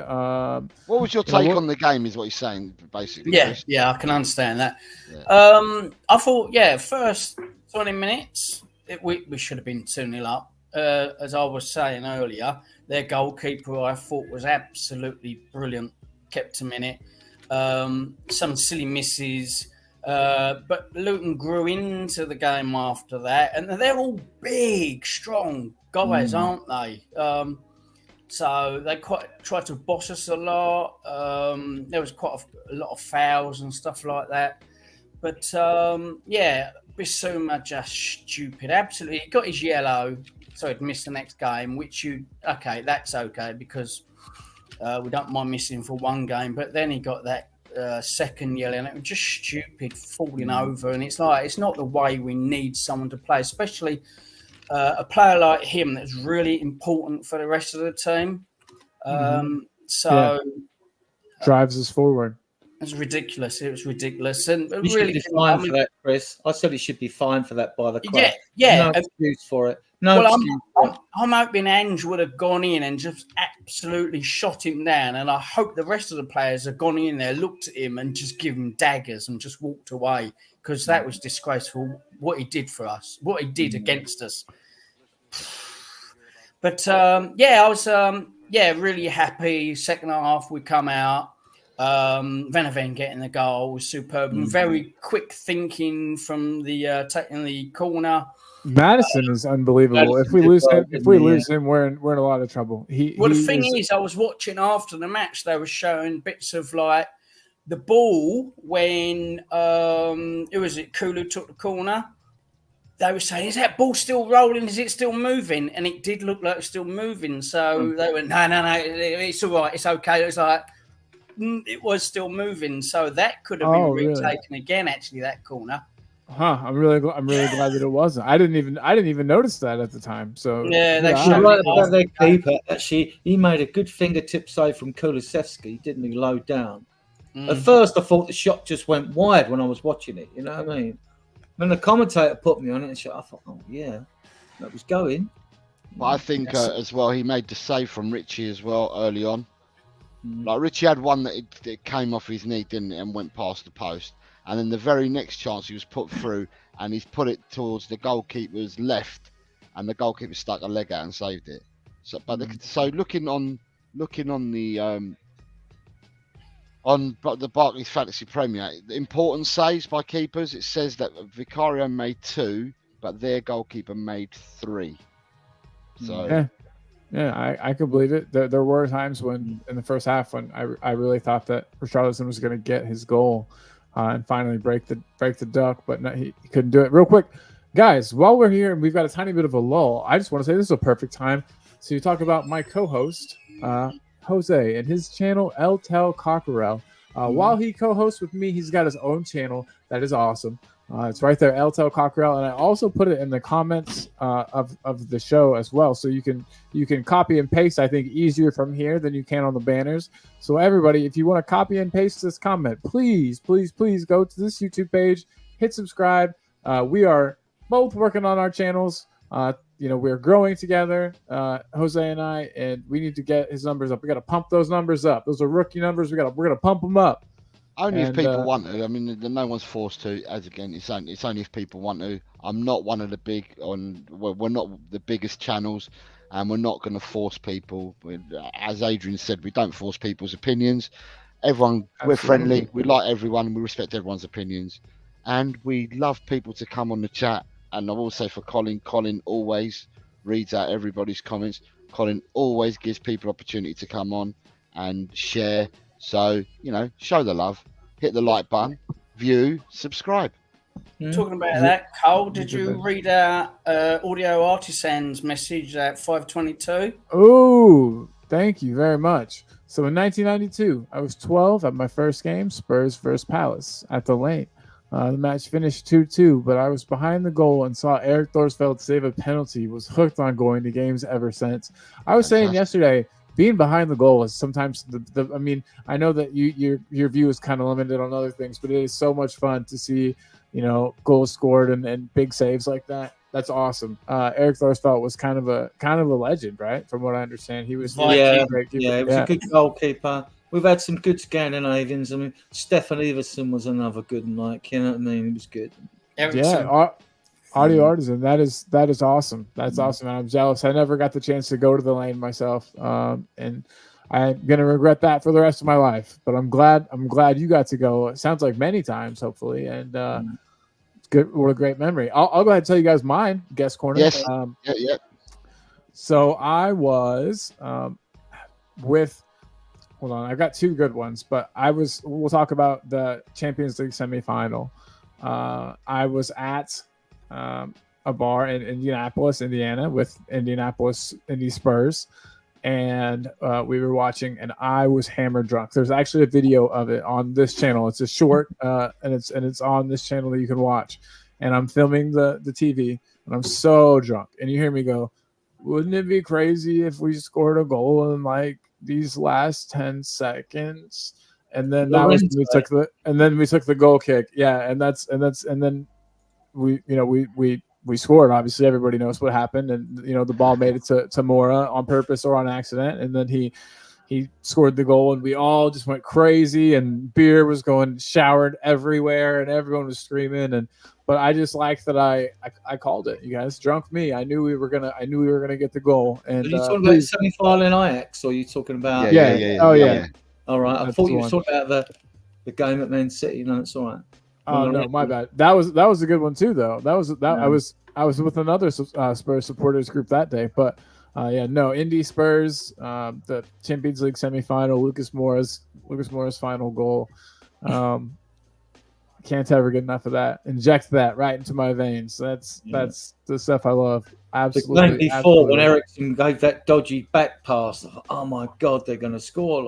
What was your take on the game? Is what he's saying, basically. Yeah, Chris? yeah, I can understand that. Yeah. I thought, first 20 minutes, we should have been 2-0 up. As I was saying earlier, their goalkeeper I thought was absolutely brilliant, kept him in it. Some silly misses, but Luton grew into the game after that, and they're all big, strong guys, aren't they? So they quite tried to boss us a lot. There was quite a lot of fouls and stuff like that. But Bissouma just stupid. Absolutely, he got his yellow, so he'd missed the next game. That's okay because we don't mind missing for one game. But then he got that second yellow, and it was just stupid, falling over. And it's like it's not the way we need someone to play, especially a player like him that's really important for the rest of the team. Drives us forward. It was ridiculous. It was ridiculous, and You should be fined for that, Chris. I said he should be fined for that by the club. Yeah. No excuse for it. I'm hoping Ange would have gone in and just absolutely shot him down, and I hope the rest of the players have gone in there, looked at him, and just given him daggers and just walked away because that was disgraceful. What he did for us, what he did against us. But I was really happy. Second half, we come out. Van Ven getting the goal was superb. Very quick thinking from the taking the corner. Madison is unbelievable. If we lose him, we're in a lot of trouble. The thing is, I was watching after the match. They were showing bits of like the ball when Kulu took the corner. They were saying, "Is that ball still rolling? Is it still moving?" And it did look like it's still moving. So they went, "No, it's all right. It's okay." It was like. It was still moving, so that could have been retaken again. Actually, that corner. I'm really glad that it wasn't. I didn't even notice that at the time. So they showed right about their keeper. Actually, he made a good fingertip save from Kulusevski, didn't he? Low down. At first, I thought the shot just went wide when I was watching it. You know what I mean? When the commentator put me on it, and I thought, oh yeah, that was going. But I think as well, he made the save from Richie as well early on. Like Richie had one that it came off his knee, didn't it, and went past the post. And then the very next chance he was put through, and he's put it towards the goalkeeper's left, and the goalkeeper stuck a leg out and saved it. So, looking on the Barclays Fantasy Premier, the important saves by keepers. It says that Vicario made 2, but their goalkeeper made 3. So. Yeah, I could believe it. There were times when in the first half when I really thought that Richarlison was going to get his goal and finally break the duck, but no, he couldn't do it. Real quick, guys, while we're here and we've got a tiny bit of a lull, I just want to say this is a perfect time to talk about my co-host Jose and his channel El Tel Cockerel. While he co-hosts with me, he's got his own channel that is awesome. It's right there, El Tel Cockerel, and I also put it in the comments of the show as well, so you can copy and paste. I think easier from here than you can on the banners. So everybody, if you want to copy and paste this comment, please go to this YouTube page, hit subscribe. We are both working on our channels. We're growing together, Jose and I, and we need to get his numbers up. We got to pump those numbers up. Those are rookie numbers. We're gonna pump them up. Only if people want to. I mean, no one's forced to. As again, it's only if people want to. I'm not one of the big we're not the biggest channels, and we're not going to force people. As Adrian said, we don't force people's opinions. Everyone, we're friendly. We like everyone, and we respect everyone's opinions, and we love people to come on the chat. And I will say for Colin always reads out everybody's comments. Colin always gives people opportunity to come on and share. So, show the love, hit the like button, view, subscribe. Talking about that, Cole, did you read our Audio Artisan's message at 5:22? Oh, thank you very much. So in 1992, I was 12 at my first game, Spurs versus Palace at the Lane. The match finished 2-2, but I was behind the goal and saw Eric Thorsfeld save a penalty, was hooked on going to games ever since. I was saying yesterday, being behind the goal is sometimes I mean, I know that your view is kind of limited on other things, but it is so much fun to see goals scored and big saves like that. That's awesome. Eric Thorsfeld was kind of a legend, right? From what I understand, he was Yeah, a great keeper. yeah, he was a good goalkeeper. We've had some good Scandinavians. I mean, Stefan Everson was another good one. Like, you know what I mean? He was good. Ericsson. Yeah, Audio Artisan. That is awesome. That's awesome. And I'm jealous. I never got the chance to go to the lane myself, and I'm gonna regret that for the rest of my life. But I'm glad you got to go. It sounds like many times, hopefully, and it's good. What a great memory. I'll go ahead and tell you guys mine. Guest corner. Yes. Yeah. So I was with. Hold on, I've got two good ones, but we'll talk about the Champions League semifinal. I was at a bar in Indianapolis, Indiana, with Indy Spurs, and we were watching, and I was hammered drunk. There's actually a video of it on this channel. It's a short, and it's on this channel that you can watch. And I'm filming the TV, and I'm so drunk, and you hear me go, "Wouldn't it be crazy if we scored a goal in like these last 10 seconds?" And then we took the goal kick. Yeah, and then we scored. Obviously, everybody knows what happened, and the ball made it to Mora on purpose or on accident, and then he scored the goal, and we all just went crazy, and beer was going showered everywhere, and everyone was screaming, but I just liked that I called it. You guys, drunk me. I knew we were gonna get the goal. And are you talking about semi-final in Ajax, or are you talking about? Yeah. Oh yeah. All right. I thought you were talking about the game at Man City. No, it's all right. Oh no, my bad. That was a good one too, though. I was with another Spurs supporters group that day, but Indy Spurs, the Champions League semifinal, Lucas Moura's final goal. Can't ever get enough of that. Inject that right into my veins. That's the stuff I love. Absolutely. The game before, when Ericsson gave that dodgy back pass, I thought, oh my God, they're going to score.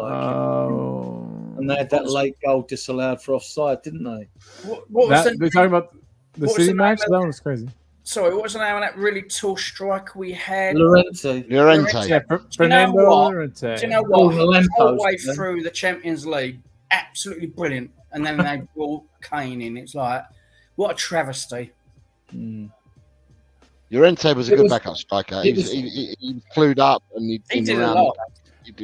And they had that late goal disallowed for offside, didn't they? They're talking about the City match? That one was crazy. Sorry, what was the name of that really tall striker we had? Llorente. Yeah, Fernando Llorente. Do you know what? The whole way through the Champions League, absolutely brilliant. And then they brought Kane in. It's like, what a travesty. Llorente was a good backup striker. He was clued up, and he did a lot.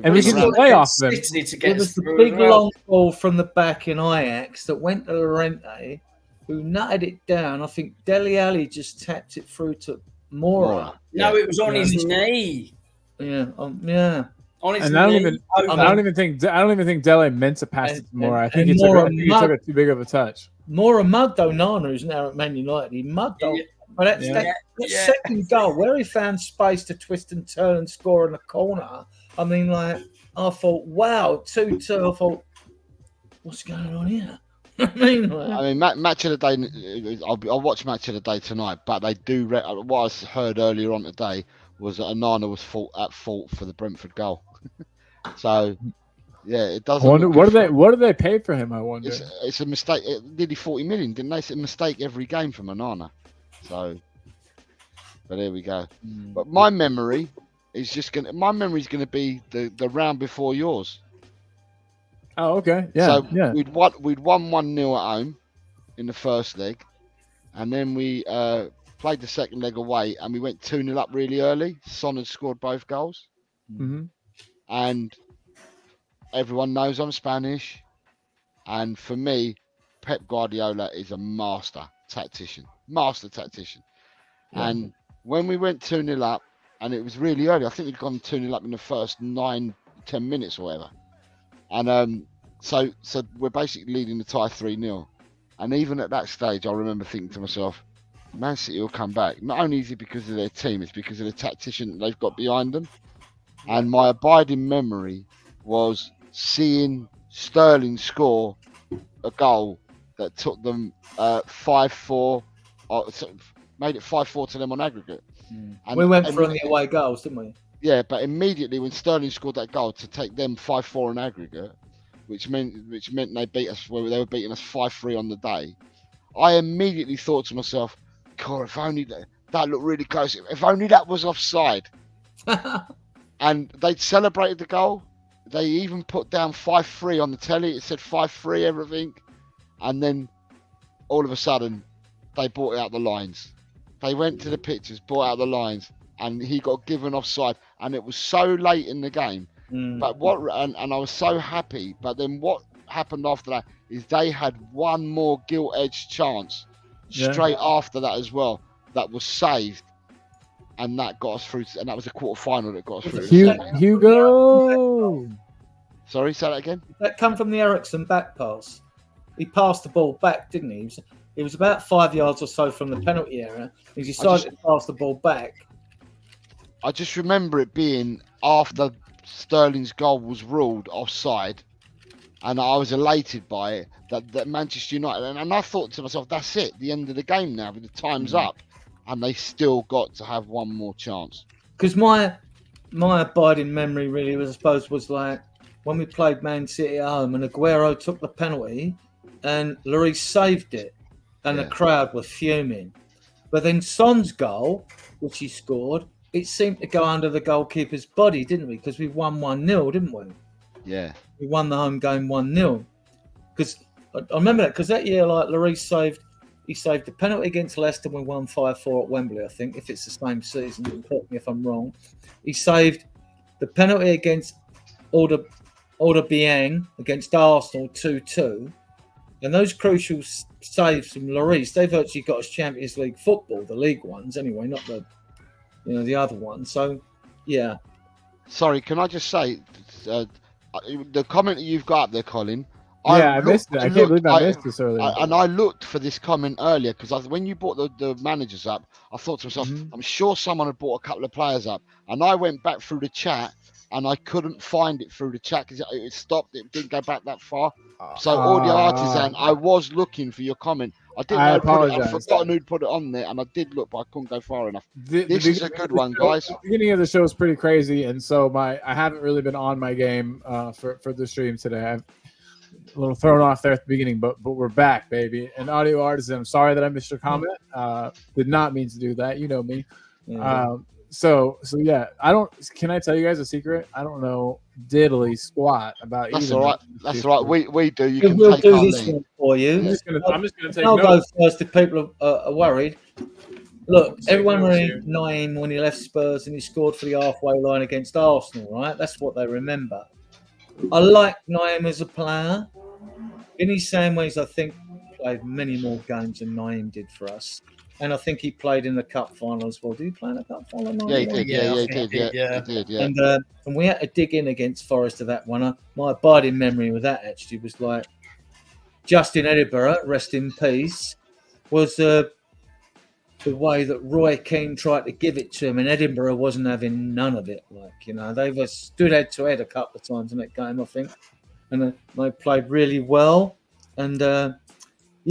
And we can play off them. It was the big long ball from the back in Ajax that went to Llorente, who nutted it down. I think Dele Alli just tapped it through to Mora. No, it was on his knee. Yeah. On his and knee. I don't even think Dele meant to pass it to Mora. I think he took it too big of a touch. Mora mugged Onana, who's now at Man United. He mugged Onana. But that second goal, where he found space to twist and turn and score in the corner, I mean, I thought, wow, 2-2. I thought, what's going on here? Match of the day. I'll watch Match of the Day tonight, but they do. What I heard earlier on today was that Onana was at fault for the Brentford goal. So, yeah, it doesn't. What do they pay for him? I wonder. It's a mistake. Nearly 40 million, didn't they? It's a mistake every game from Onana. So, but there we go. But my memory is gonna be the round before yours. Oh, okay. Yeah. So we'd won 1-0 at home in the first leg, and then we played the second leg away, and we went 2-0 up really early. Son had scored both goals, and everyone knows I'm Spanish, and for me, Pep Guardiola is a master tactician. And when we went 2-0 up, and it was really early, I think we'd gone 2-0 up in the first 9-10 minutes or whatever. And so we're basically leading the tie 3-0. And even at that stage, I remember thinking to myself, Man City will come back. Not only is it because of their team, it's because of the tactician that they've got behind them. And my abiding memory was seeing Sterling score a goal that took them 5-4, made it 5-4 to them on aggregate. And we went for the away goals, didn't we? Yeah, but immediately when Sterling scored that goal to take them 5-4 on aggregate, which meant they beat us, well, they were beating us 5-3 on the day, I immediately thought to myself, God, if only that looked really close. If only that was offside. And they'd celebrated the goal. They even put down 5-3 on the telly. It said 5-3, everything. And then all of a sudden, they brought out the lines. They went to the pictures, brought out the lines, and he got given offside. And it was so late in the game. But and I was so happy. But then what happened after that is they had one more gilt-edged chance straight after that as well. That was saved, and that got us through. And that was a quarter-final that got us through. Hugo. Sorry, say that again. That come from the Ericsson back pass. He passed the ball back, didn't he? It was about 5 yards or so from the penalty area. He decided to pass the ball back. I just remember it being after Sterling's goal was ruled offside, and I was elated by it that Manchester United, and I thought to myself, that's it, the end of the game now, the time's up, and they still got to have one more chance. Because my abiding memory really was, I suppose, was like when we played Man City at home and Aguero took the penalty and Lloris saved it, and the crowd were fuming. But then Son's goal, which he scored, it seemed to go under the goalkeeper's body, didn't we? Because we won 1-0, didn't we? Yeah. We won the home game 1-0. Because I remember that, because that year, like, Lloris saved the penalty against Leicester. We won 5-4 at Wembley, I think, if it's the same season. Correct me if I'm wrong. He saved the penalty against Biang against Arsenal 2-2. And those crucial saves from Lloris, they've actually got us Champions League football, the league ones anyway, not the other ones. So, yeah. Sorry, can I just say, the comment that you've got up there, Colin. I missed it. I can't believe I missed this earlier. And I looked for this comment earlier because when you brought the managers up, I thought to myself, I'm sure someone had brought a couple of players up. And I went back through the chat and I couldn't find it through the chat because it stopped. It didn't go back that far. So, Audio Artisan, I was looking for your comment. I apologize. I've forgotten who'd put it on there, and I did look, but I couldn't go far enough. This is a good one, guys. The beginning of the show is pretty crazy, and so I haven't really been on my game for the stream today. I'm a little thrown off there at the beginning, but we're back, baby. And Audio Artisan, I'm sorry that I missed your comment. Did not mean to do that. You know me. Yeah. So yeah, can I tell you guys a secret? I don't know diddly squat about That's either. All right. That's all right. We do. You can we'll take do our this lead. one for you. I'm just gonna take I'll notes. go first if people are worried. Look, everyone remembered Naeem when he left Spurs and he scored for the halfway line against Arsenal, right? That's what they remember. I like Naeem as a player. In his same ways, I think played many more games than Naeem did for us. And I think he played in the cup final as well. Did he play in the cup final? Yeah, he did. He did. And we had to dig in against Forest to that one. My abiding memory with that actually was like Justin Edinburgh, rest in peace, was the way that Roy Keane tried to give it to him, and Edinburgh wasn't having none of it. They were stood head to head a couple of times in that game, I think, and they played really well. And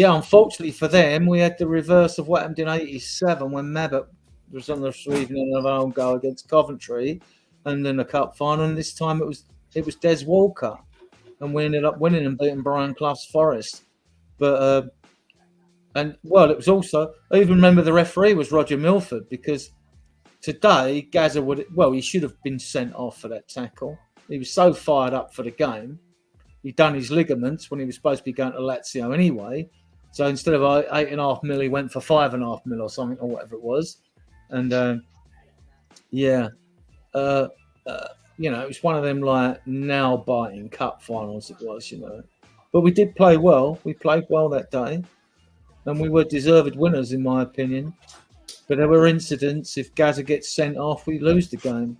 unfortunately for them, we had the reverse of what happened in '87 when Mabbott was on the receiving end of our own goal against Coventry, and then the cup final. And this time it was Des Walker, and we ended up winning and beating Brian Clough's Forest. But it was also, I even remember the referee was Roger Milford, because today Gazza he should have been sent off for that tackle. He was so fired up for the game. He'd done his ligaments when he was supposed to be going to Lazio anyway. So instead of 8.5 mil, he went for 5.5 mil or something, or whatever it was. And it was one of them like now biting cup finals. It was, but we did play well. We played well that day, and we were deserved winners, in my opinion. But there were incidents. If Gazza gets sent off, we lose the game.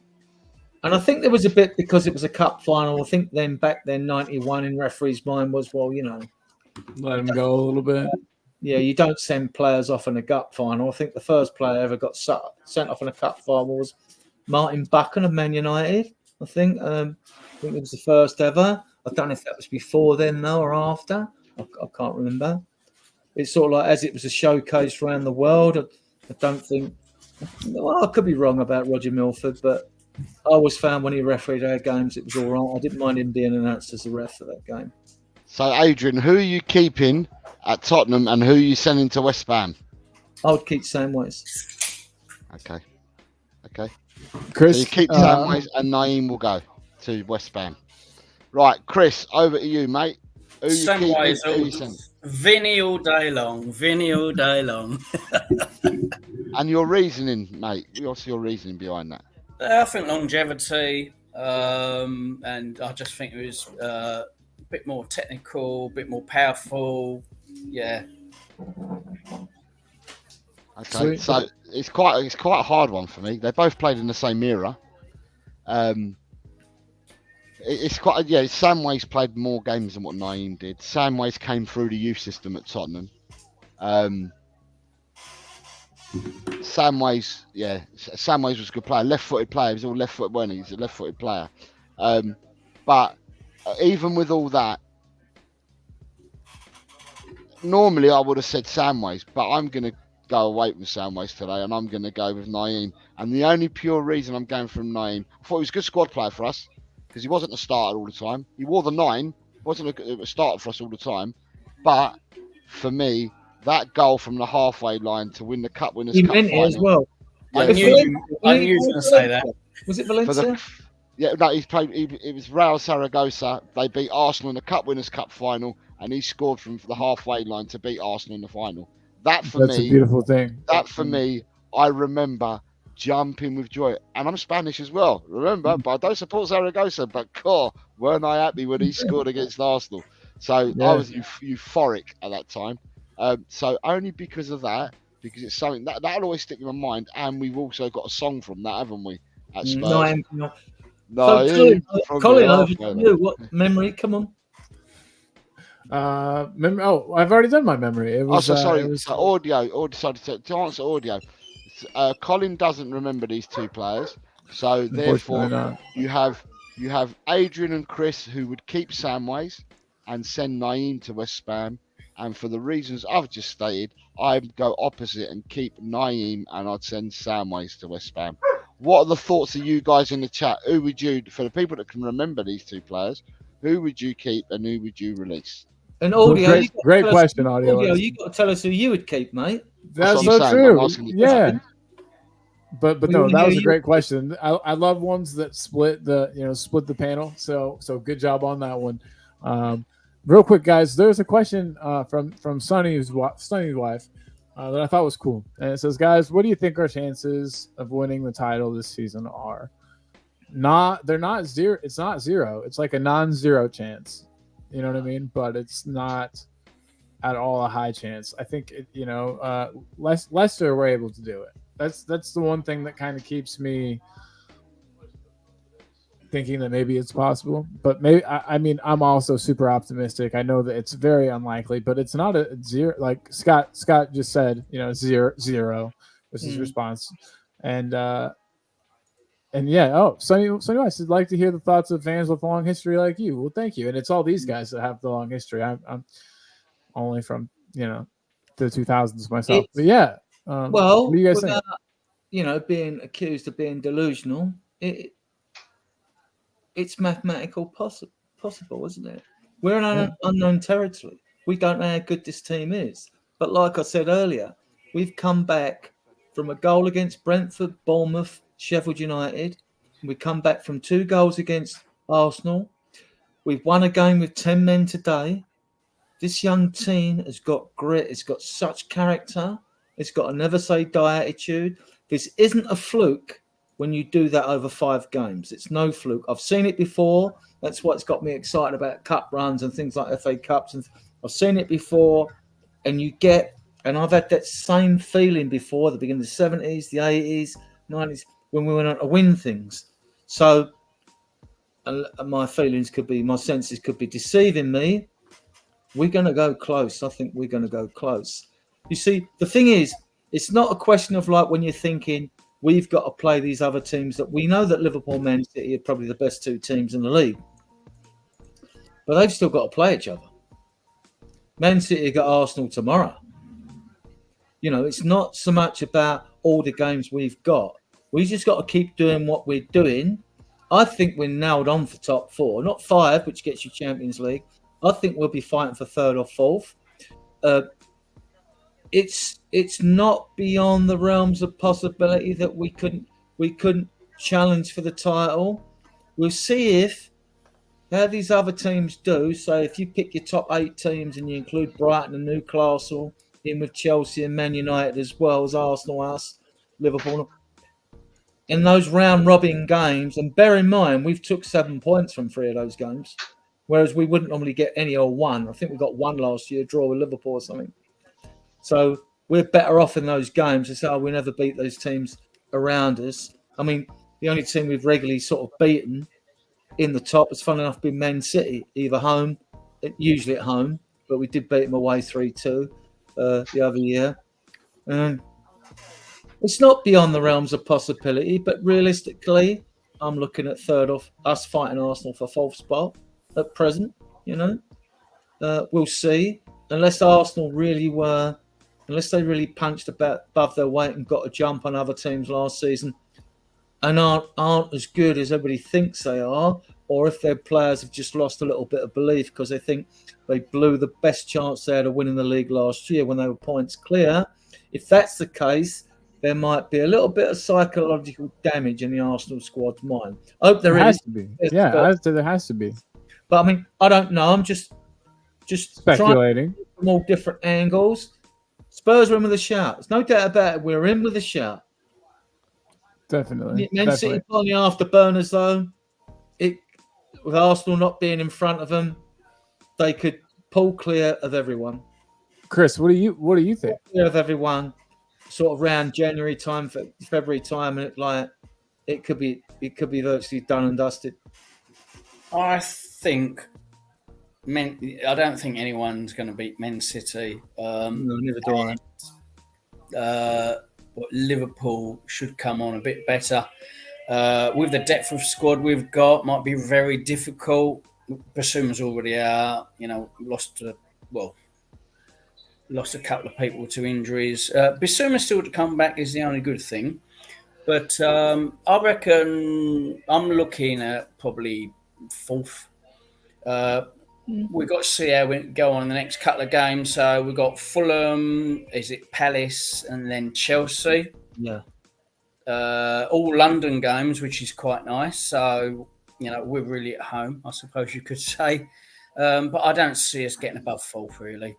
And I think there was a bit because it was a cup final. I think back then, 91 in referee's mind was, let him go a little bit. Yeah, you don't send players off in a cup final. I think the first player ever got sent off in a cup final was Martin Buchan of Man United. I think it was the first ever. I don't know if that was before then, though, or after. I can't remember. It's sort of like as it was a showcase around the world. I don't think. Well, I could be wrong about Roger Milford, but I always found when he refereed our games, it was all right. I didn't mind him being announced as a ref for that game. So, Adrian, who are you keeping at Tottenham and who are you sending to West Ham? I would keep Samways. Okay. Chris, so you keep Samways and Naeem will go to West Ham. Right, Chris, over to you, mate. Who you keeping? Who you sending? Vinny all day long. Vinny all day long. And your reasoning, mate. What's your reasoning behind that? I think longevity, and I just think it was a bit more technical, a bit more powerful. Yeah. Okay, Sweet. so it's quite a hard one for me. They both played in the same era. It's quite Samways played more games than what Naeem did. Samways came through the youth system at Tottenham. Samways was a good player, left-footed player. He was all left-footed, wasn't he? He's a left-footed player. But even with all that, normally I would have said Samways, but I'm going to go away with Samways today, and I'm going to go with Naeem. And the only pure reason I'm going from Naeem, I thought he was a good squad player for us, because he wasn't a starter all the time. He wore the 9, wasn't a starter for us all the time. But for me, that goal from the halfway line to win the Cup Winners' Cup meant final, it as well. I knew you were going to say that. Was it Valencia? He's played. It was Real Zaragoza. They beat Arsenal in the Cup Winners' Cup final, and he scored from the halfway line to beat Arsenal in the final. That's a beautiful thing. That for me, I remember jumping with joy. And I'm Spanish as well, remember, but I don't support Zaragoza. But weren't I happy when he scored against Arsenal? So I was euphoric at that time. So only because of that, because it's something that'll always stick in my mind. And we've also got a song from that, haven't we? At Spurs. So Colin, over to you. What memory? Come on. I've already done my memory. It was. Sorry. It was... Audio. Sorry, to answer audio. Colin doesn't remember these two players, so therefore you have Adrian and Chris who would keep Samways and send Naeem to West Ham, and for the reasons I've just stated, I'd go opposite and keep Naeem and I'd send Samways to West Ham. What are the thoughts of you guys in the chat? Who would you, for the people that can remember these two players, who would you keep and who would you release? And audio, great question, audio. You got to tell us who you would keep, mate. That's so true. Yeah. But no, that was a great question. I love ones that split the panel. So good job on that one. Real quick, guys, there's a question from Sonny's wife that I thought was cool, and it says, guys, what do you think our chances of winning the title this season are? They're not zero. It's not zero. It's like a non-zero chance. You know what I mean? But it's not at all a high chance. I think Leicester were able to do it. That's the one thing that kind of keeps me thinking that maybe it's possible. But maybe I'm also super optimistic. I know that it's very unlikely, but it's not a zero. Like Scott just said, zero was his response, and yeah. Oh, Sonny West would like to hear the thoughts of fans with a long history like you. Well, thank you. And it's all these guys that have the long history. I'm only from the 2000s myself, but yeah. What do you guys think? Being accused of being delusional, it's mathematical possible, isn't it? We're in unknown territory. We don't know how good this team is. But like I said earlier, we've come back from a goal against Brentford, Bournemouth, Sheffield United. We come back from 2 goals against Arsenal. We've won a game with 10 men today. This young team has got grit. It's got such character. It's got a never say die attitude. This isn't a fluke when you do that over 5 games. It's no fluke. I've seen it before. That's what's got me excited about cup runs and things like FA Cups. And I've seen it before. And I've had that same feeling before, the beginning of the 70s, the 80s, 90s, when we went on to win things. So my senses could be deceiving me. We're going to go close. I think we're going to go close. You see, the thing is, it's not a question of like when you're thinking we've got to play these other teams that we know that Liverpool and Man City are probably the best 2 teams in the league. But they've still got to play each other. Man City got Arsenal tomorrow. It's not so much about all the games we've got. We just got to keep doing what we're doing. I think we're nailed on for top 4, not 5, which gets you Champions League. I think we'll be fighting for 3rd or 4th. It's not beyond the realms of possibility that we couldn't challenge for the title. We'll see if how these other teams do. So if you pick your top 8 teams and you include Brighton and Newcastle in with Chelsea and Man United as well as Arsenal, us, Liverpool, in those round robin games, and bear in mind we've took 7 points from 3 of those games, whereas we wouldn't normally get any or one. I think we got one last year, draw with Liverpool or something. So we're better off in those games. It's how we never beat those teams around us. I mean, the only team we've regularly sort of beaten in the top has, fun enough, been Man City, either home, usually at home, but we did beat them away 3-2 the other year. It's not beyond the realms of possibility, but realistically, I'm looking at third off, us fighting Arsenal for 4th spot at present. We'll see. Unless Arsenal unless they really punched above their weight and got a jump on other teams last season and aren't as good as everybody thinks they are, or if their players have just lost a little bit of belief because they think they blew the best chance they had of winning the league last year when they were points clear. If that's the case, there might be a little bit of psychological damage in the Arsenal squad's mind. I hope there is. Has to be. Yeah, I'd say there has to be. But I mean, I don't know. I'm just speculating from all different angles. Spurs are in with a shout. There's no doubt about it. We're in with a shout. Definitely. Man City on the afterburners, though. With Arsenal not being in front of them, they could pull clear of everyone. Chris, what do you think? Pull clear of everyone, sort of around January time, February time, and it could be virtually done and dusted. I don't think anyone's going to beat Man City. No, neither do I. But Liverpool should come on a bit better. With the depth of squad we've got, might be very difficult. Basuma's already out. Lost a couple of people to injuries. Basuma's still to come back is the only good thing. But I reckon I'm looking at probably 4th. We've got to see how we go on in the next couple of games. So we've got Fulham, Palace, and then Chelsea. Yeah. All London games, which is quite nice. So, we're really at home, I suppose you could say. But I don't see us getting above 4th, really.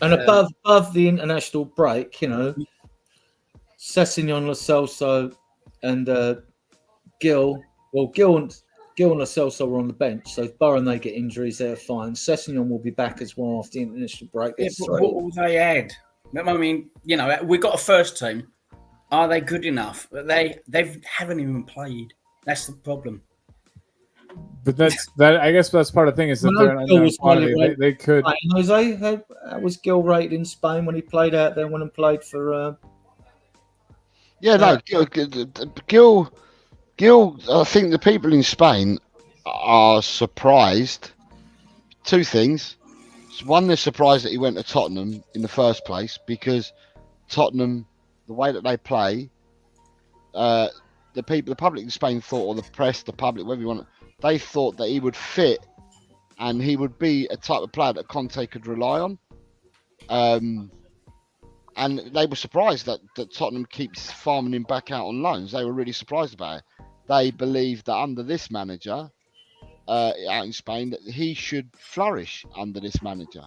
And above the international break, Sessegnon, Lo Celso, and Gil. Well, Gil and Lo Celso were on the bench, so if Burrow and they get injuries, they're fine. Sessegnon will be back as well after the international break. Yeah, but what will they add? I mean, we've got a first team. Are they good enough? They haven't even played. That's the problem. But I guess that's part of the thing is that they're an quality. They could. Jose, how was Gil rated in Spain when he played out there? Went and played for. Gil. I think the people in Spain are surprised. 2 things. One, they're surprised that he went to Tottenham in the first place because Tottenham, the way that they play, the public in Spain thought, or the press, the public, whatever you want, they thought that he would fit and he would be a type of player that Conte could rely on. And they were surprised that Tottenham keeps farming him back out on loans. They were really surprised about it. They believe that under this manager out in Spain, that he should flourish under this manager.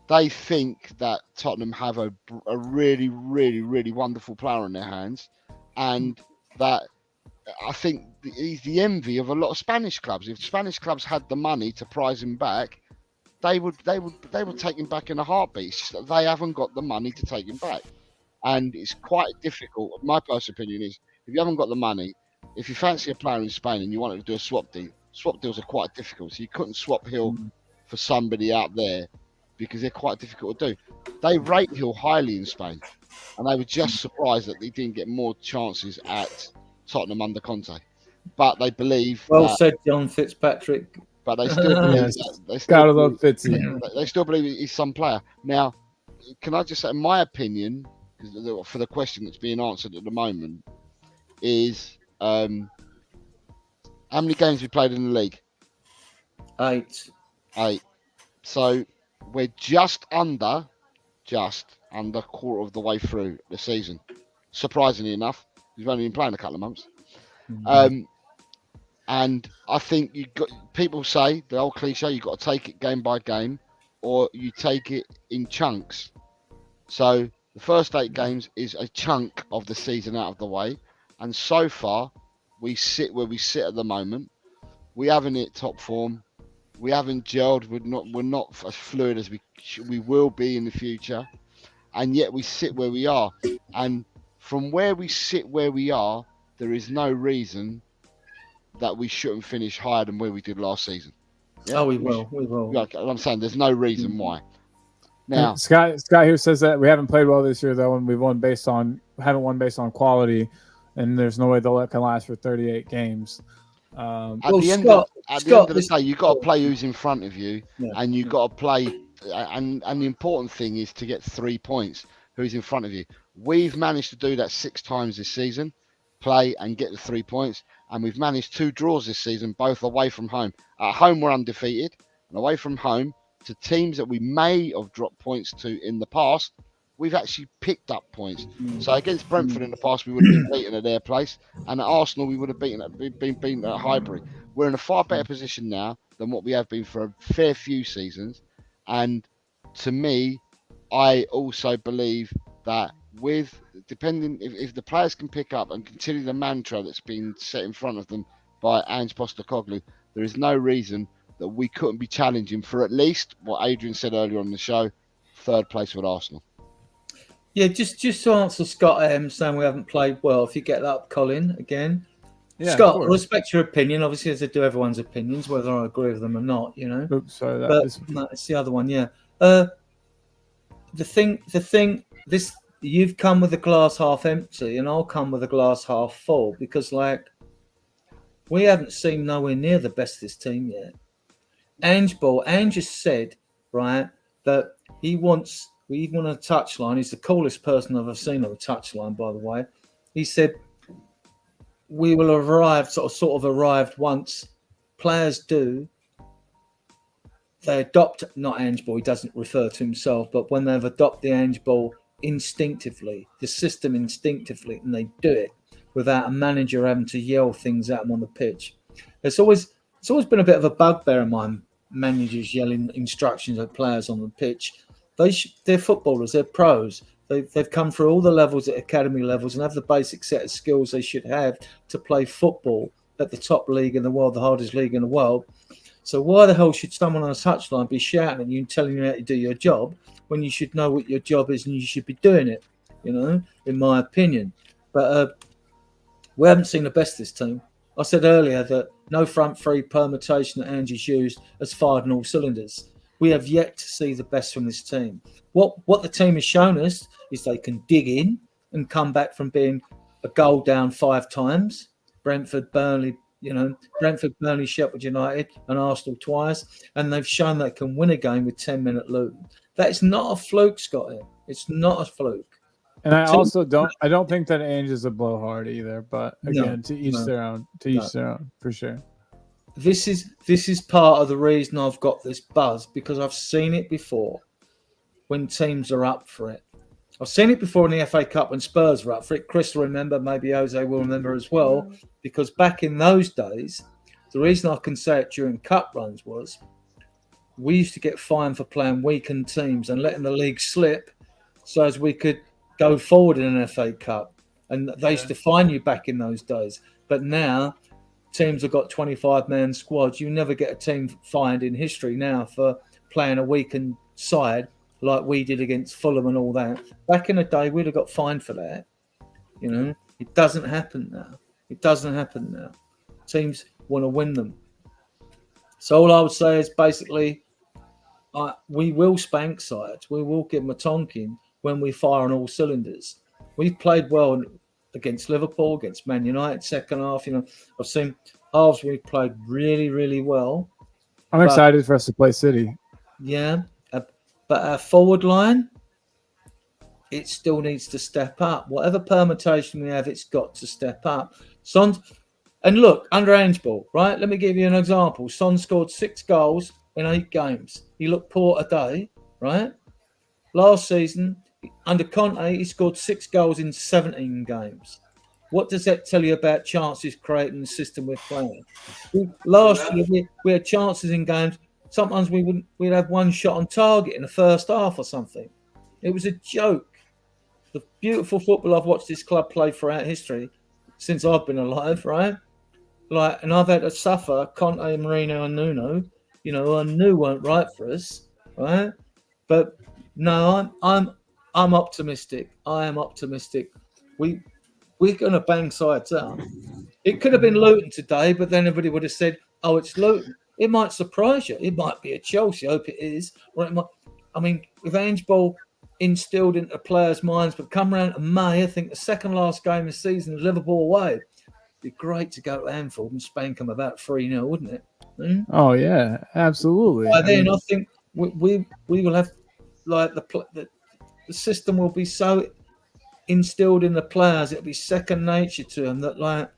They think that Tottenham have a really, really, really wonderful player in their hands, and that I think he's the envy of a lot of Spanish clubs. If Spanish clubs had the money to prize him back, they would take him back in a heartbeat. It's just that they haven't got the money to take him back, and it's quite difficult. My personal opinion is, if you haven't got the money, if you fancy a player in Spain and you wanted to do a swap deals are quite difficult. So you couldn't swap Hill for somebody out there because they're quite difficult to do. They rate Hill highly in Spain, and they were just surprised that he didn't get more chances at Tottenham under Conte. But they believe. Well said, John Fitzpatrick. But they still believe they still believe he's some player. Now, can I just say, in my opinion, for the question that's being answered at the moment, is how many games have we played in the league? 8. So we're just under quarter of the way through the season. Surprisingly enough, we've only been playing a couple of months. And I think people say the old cliche, you got to take it game by game, or you take it in chunks. So the first 8 games is a chunk of the season out of the way, and so far we sit where we sit at the moment. We haven't hit top form. We haven't gelled. We're not as fluid as we will be in the future, and yet we sit where we are. And from where we sit where we are, there is no reason that we shouldn't finish higher than where we did last season. Yeah? Oh, we will. Like I'm saying, there's no reason why. Now, Scott here says that we haven't played well this year though, and haven't won based on quality, and there's no way the can last for 38 games. At the end of the day, you've got to play who's in front of you, and you've got to play. And the important thing is to get 3 points. Who's in front of you? We've managed to do that 6 times this season, play and get the 3 points, and we've managed 2 draws this season, both away from home. At home, we're undefeated, and away from home to teams that we may have dropped points to in the past, we've actually picked up points. So against Brentford in the past, we would have been beaten at their place, and at Arsenal, we would have been beaten at Highbury. We're in a far better position now than what we have been for a fair few seasons, and to me, I also believe that depending if the players can pick up and continue the mantra that's been set in front of them by Ange Postecoglou, there is no reason that we couldn't be challenging for at least what Adrian said earlier on the show, 3rd place with Arsenal. Yeah, just to answer Scott saying we haven't played well. If you get that up, Colin, again. Yeah, Scott, I respect your opinion. Obviously, as I do everyone's opinions, whether I agree with them or not, you know. Oops, sorry, no, it's the other one, yeah. The thing, you've come with a glass half empty, and I'll come with a glass half full, because we haven't seen nowhere near the best of this team yet. Ange has said, right, that we want a touchline. He's the coolest person I've ever seen on a touchline, by the way. He said we will arrive, sort of arrived once. Players do. They adopt, not Ange Ball, he doesn't refer to himself, but when they've adopted the Ange Ball instinctively, the system instinctively, and they do it without a manager having to yell things at them on the pitch. It's always been a bit of a bugbear of mine, managers yelling instructions at players on the pitch. They're footballers, they're pros. They've come through all the levels at academy levels and have the basic set of skills they should have to play football at the top league in the world, the hardest league in the world. So why the hell should someone on a touchline be shouting at you and telling you how to do your job when you should know what your job is and you should be doing it, you know, in my opinion. But we haven't seen the best of this team. I said earlier that no front three permutation that Angie's used has fired on all cylinders. We have yet to see the best from this team. What the team has shown us is they can dig in and come back from being a goal down 5 times. Brentford, Burnley, Sheffield United and Arsenal twice. And they've shown they can win a game with 10 men at Luton. That is not a fluke, Scott. It's not a fluke. And I also don't think that Ange is a blowhard either. But again, to each their own, for sure. This is part of the reason I've got this buzz, because I've seen it before when teams are up for it. I've seen it before in the FA Cup when Spurs were up for it. Chris will remember, maybe Jose will remember as well, because back in those days, the reason I can say it during cup runs was we used to get fined for playing weakened teams and letting the league slip so as we could go forward in an FA Cup. And they used to fine you back in those days. But now teams have got 25-man squads. You never get a team fined in history now for playing a weakened side like we did against Fulham and all that. Back in the day, we'd have got fined for that. You know, it doesn't happen now. Teams want to win them. So all I would say is basically, we will spank sides. We will give them a tonking when we fire on all cylinders. We've played well against Liverpool, against Man United, second half. You know, I've seen halves we've played really, really well. I'm excited for us to play City. Yeah, but our forward line, it still needs to step up. Whatever permutation we have, it's got to step up. And look, under Ange Ball, right? Let me give you an example. Son scored 6 goals in 8 games. He looked poor today, right? Last season, under Conte, he scored 6 goals in 17 games. What does that tell you about chances creating the system we're playing? Last year we had chances in games. Sometimes we'd have one shot on target in the first half or something. It was a joke. The beautiful football I've watched this club play throughout history since I've been alive, right? Like, and I've had to suffer Conte, Mourinho, and Nuno. You know, I knew weren't right for us, right? But no, I'm optimistic. I am optimistic. We're going to bang sides out. It could have been Luton today, but then everybody would have said, "Oh, it's Luton." It might surprise you. It might be a Chelsea. I hope it is. Or it might, I mean, with Ange Ball instilled into players' minds, but come round to May, I think the second last game of the season is Liverpool away. It'd be great to go to Anfield and spank them about 3-0, wouldn't it? Oh yeah, absolutely. By then, I think we will have like the system will be so instilled in the players, it'll be second nature to them that like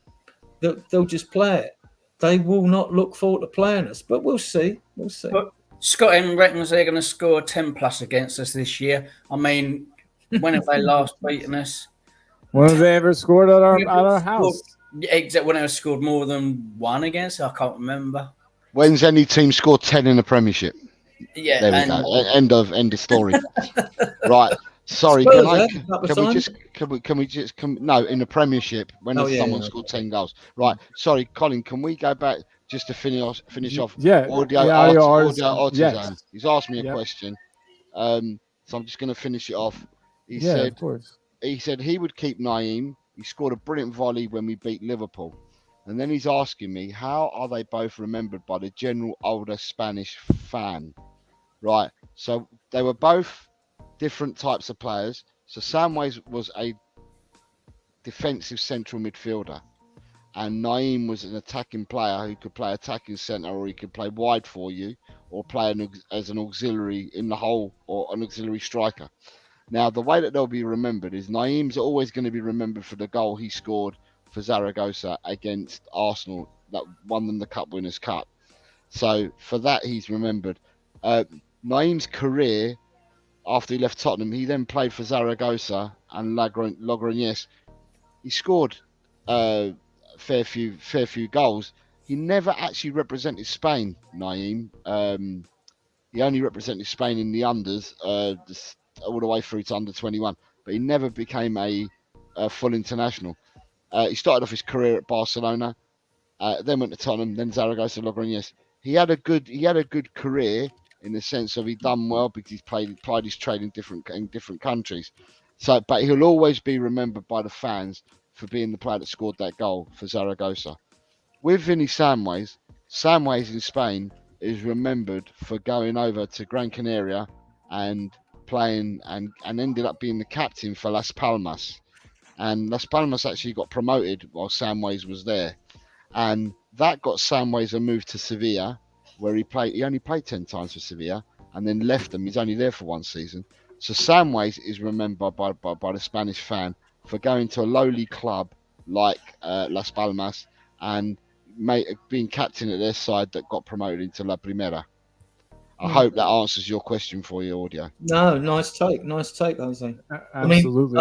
they'll just play it. They will not look forward to playing us, but we'll see. We'll see. But Scott M reckons they're going to score 10 plus against us this year. I mean, when have they last beaten us? When have they ever scored at our house? Exactly. When they scored more than one against us, I can't remember. When's any team scored 10 in the Premiership? Yeah. There we go. End of story. Right. Sorry, Spurs, can we just no, in the Premiership, when someone scored 10 goals. Right. Sorry, Colin, can we go back just to finish off? Yeah. Audio yes. He's asked me a question. So I'm just going to finish it off. He said he would keep Naeem. He scored a brilliant volley when we beat Liverpool. And then he's asking me, how are they both remembered by the general older Spanish fan? Right. So they were both different types of players. So Samways was a defensive central midfielder, and Naeem was an attacking player who could play attacking centre, or he could play wide for you, or play as an auxiliary in the hole, or an auxiliary striker. Now, the way that they'll be remembered is Naeem's always going to be remembered for the goal he scored for Zaragoza against Arsenal that won them the Cup Winners' Cup. So for that, he's remembered. Naeem's career, after he left Tottenham, he then played for Zaragoza and Logroñés. He scored fair few goals. He never actually represented Spain, Naeem. He only represented Spain in the unders, all the way through to under 21, but he never became a full international. He started off his career at Barcelona, then went to Tottenham, then Zaragoza, Logroñés. He had a good career, in the sense of he done well because he's plied his trade in different countries. So, but he'll always be remembered by the fans for being the player that scored that goal for Zaragoza. With Vinny Samways in Spain is remembered for going over to Gran Canaria and playing and ended up being the captain for Las Palmas. And Las Palmas actually got promoted while Samways was there. And that got Samways a move to Sevilla, where he only played 10 times for Sevilla and then left them. He's only there for one season. So Samways is remembered by the Spanish fan for going to a lowly club like Las Palmas and being captain at their side that got promoted into La Primera. I hope that answers your question for you, Audio. No, nice take, Jose. Absolutely.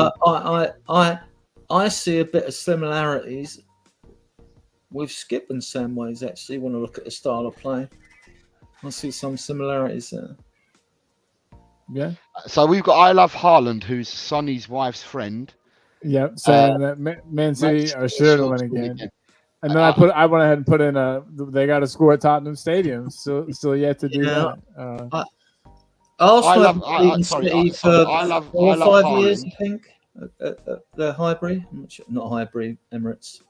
I see a bit of similarities with Skip and Samways, actually, when I look at the style of play. I see some similarities there. Yeah. So we've got I Love Haaland, who's Sonny's wife's friend. Yep, saying that Man City are sure to win again. And then I went ahead and put in they got to score at Tottenham Stadium. Still yet to do that. Arsenal I love 4 or 5 years, Haaland. I think. The Highbury, not Highbury, Emirates.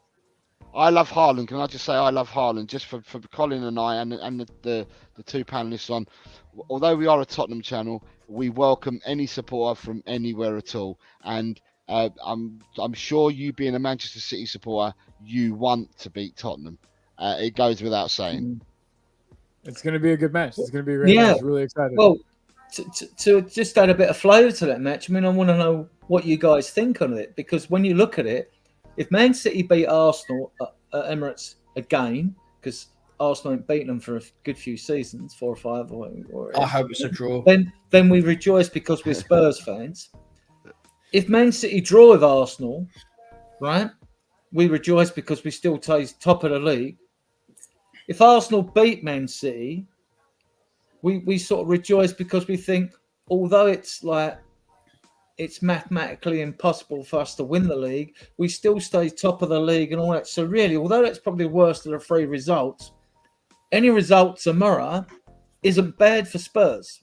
I love Haaland. Can I just say I love Haaland, just for Colin and I and the two panelists on. Although we are a Tottenham channel, we welcome any supporter from anywhere at all. And I'm sure you, being a Manchester City supporter, you want to beat Tottenham. It goes without saying. It's going to be a good match. It's going to be a great match. Really excited. Well, to just add a bit of flavour to that match, I mean, I want to know what you guys think on it, because when you look at it, if Man City beat Arsenal at Emirates again, because Arsenal ain't beaten them for a good few seasons, 4 or 5, or I hope it's a draw. Then we rejoice because we're Spurs fans. If Man City draw with Arsenal, right, we rejoice because we still taste top of the league. If Arsenal beat Man City, we sort of rejoice because we think, although it's mathematically impossible for us to win the league, we still stay top of the league and all that. So really, although that's probably the worst of the 3 results, any result tomorrow isn't bad for Spurs.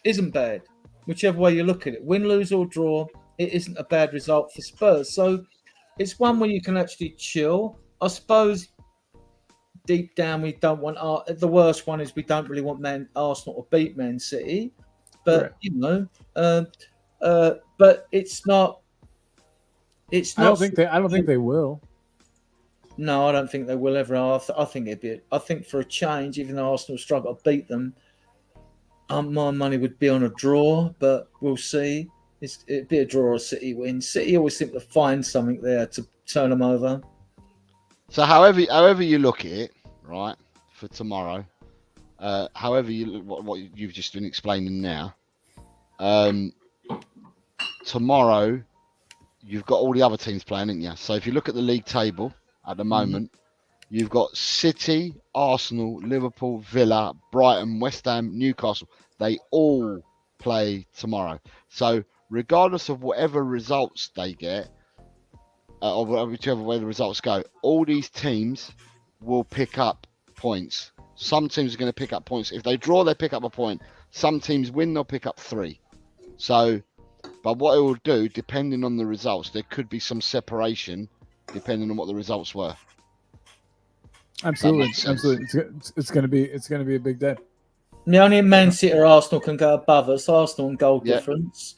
Isn't bad. Whichever way you look at it. Win, lose or draw, it isn't a bad result for Spurs. So it's one where you can actually chill. I suppose deep down we don't want the worst one is we don't really want Arsenal to beat Man City. But, but it's not. It's not. I don't think they will. No, I don't think they will ever. I think it'd be. I think for a change, even though Arsenal struggle to beat them, my money would be on a draw. But we'll see. It'd be a draw or a City win. City always seem to find something there to turn them over. So however you look at it, right, for tomorrow, however you look, what you've just been explaining now. Tomorrow, you've got all the other teams playing, haven't you? So if you look at the league table at the moment, you've got City, Arsenal, Liverpool, Villa, Brighton, West Ham, Newcastle. They all play tomorrow. So regardless of whatever results they get, or whichever way the results go, all these teams will pick up points. Some teams are going to pick up points. If they draw, they pick up a point. Some teams win, they'll pick up 3. So, but what it will do, depending on the results, there could be some separation depending on what the results were. Absolutely. It's going to be a big day. The only Man City or Arsenal can go above us. Arsenal and goal difference.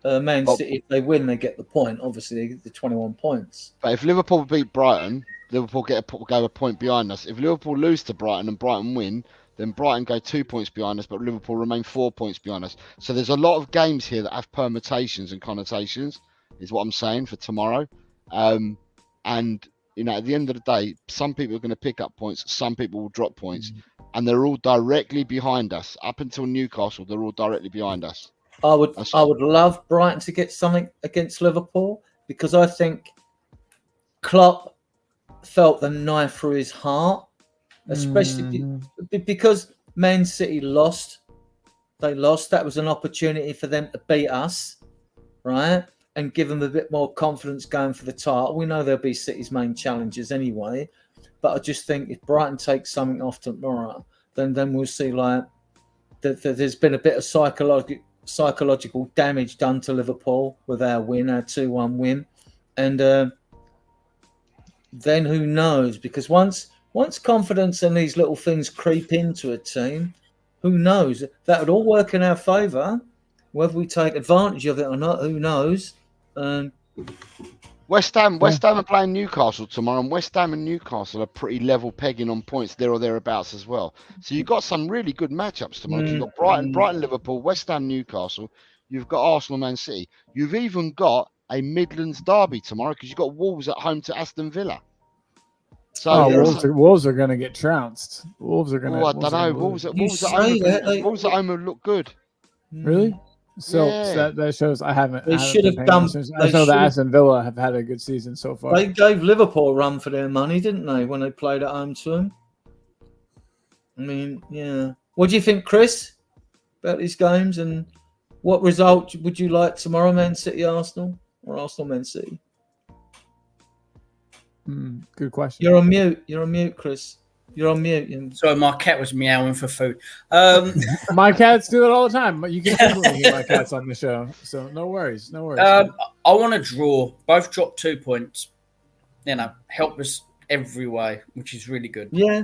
Man City, if they win, they get the point. Obviously, they get the 21 points. But if Liverpool beat Brighton, Liverpool go a point behind us. If Liverpool lose to Brighton and Brighton win, then Brighton go 2 points behind us, but Liverpool remain 4 points behind us. So there's a lot of games here that have permutations and connotations, is what I'm saying for tomorrow. And at the end of the day, some people are going to pick up points, some people will drop points, and they're all directly behind us. Up until Newcastle, they're all directly behind us. I would love Brighton to get something against Liverpool because I think Klopp felt the knife through his heart. Especially because Man City lost. They lost. That was an opportunity for them to beat us, right? And give them a bit more confidence going for the title. We know they'll be City's main challengers anyway. But I just think if Brighton takes something off tomorrow, then we'll see that there's been a bit of psychological damage done to Liverpool with our 2-1 win. And then who knows? Because once confidence and these little things creep into a team, who knows? That would all work in our favour. Whether we take advantage of it or not, who knows? West Ham are playing Newcastle tomorrow, and West Ham and Newcastle are pretty level pegging on points there or thereabouts as well. So you've got some really good matchups tomorrow. You've got Brighton, Liverpool, West Ham, Newcastle. You've got Arsenal, Man City. You've even got a Midlands derby tomorrow because you've got Wolves at home to Aston Villa. So Wolves are going to get trounced. Wolves are going to. I don't know. Wolves at home would look good. Really? So that shows I haven't. They should have done. I know that Aston Villa have had a good season so far. They gave Liverpool a run for their money, didn't they, when they played at home to them? I mean, yeah. What do you think, Chris, about these games? And what result would you like tomorrow, Man City, Arsenal, or Arsenal, Man City? Good question. You're on mute, Chris. You're on mute. Sorry, my cat was meowing for food. My cats do it all the time. You can definitely hear my cats on the show, so no worries. I want to draw. Both drop 2 points. Help us every way, which is really good. Yeah.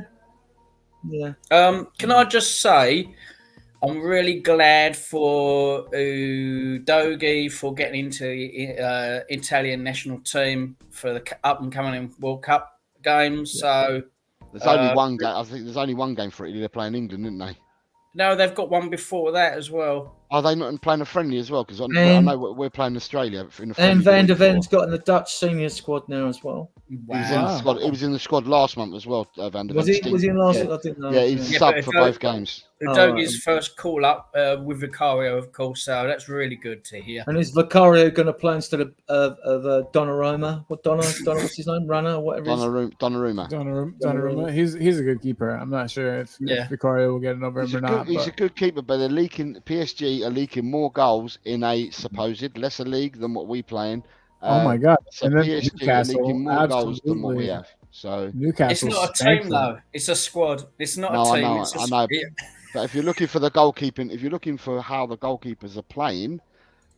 Can I just say, I'm really glad for Udogie for getting into the Italian national team for the up and coming World Cup games. So. There's only one game. I think there's only one game for Italy. They're playing England, didn't they? No, they've got one before that as well. Are they not playing a friendly as well? Because I know we're playing Australia in a friendly. And Van der Ven's got in the Dutch senior squad now as well. He was in the squad. He was in the squad last month as well. Van der Ven. Was he in last? I didn't know. Yeah, he's sub for both games. Udogi's first call up with Vicario, of course. So that's really good to hear. And is Vicario going to play instead of Donnarumma? What's his name? Runner, whatever. Donnarumma. He's a good keeper. I'm not sure if Vicario will get it over him or not. He's a good keeper, but they're leaking. PSG are leaking more goals in a supposed lesser league than what we play in. Oh my God! So and then PSG Newcastle, are leaking more goals than what we have. So Newcastle. It's not a team though. It's a squad. It's not a team. I know. But if you're looking for the goalkeeping, if you're looking for how the goalkeepers are playing,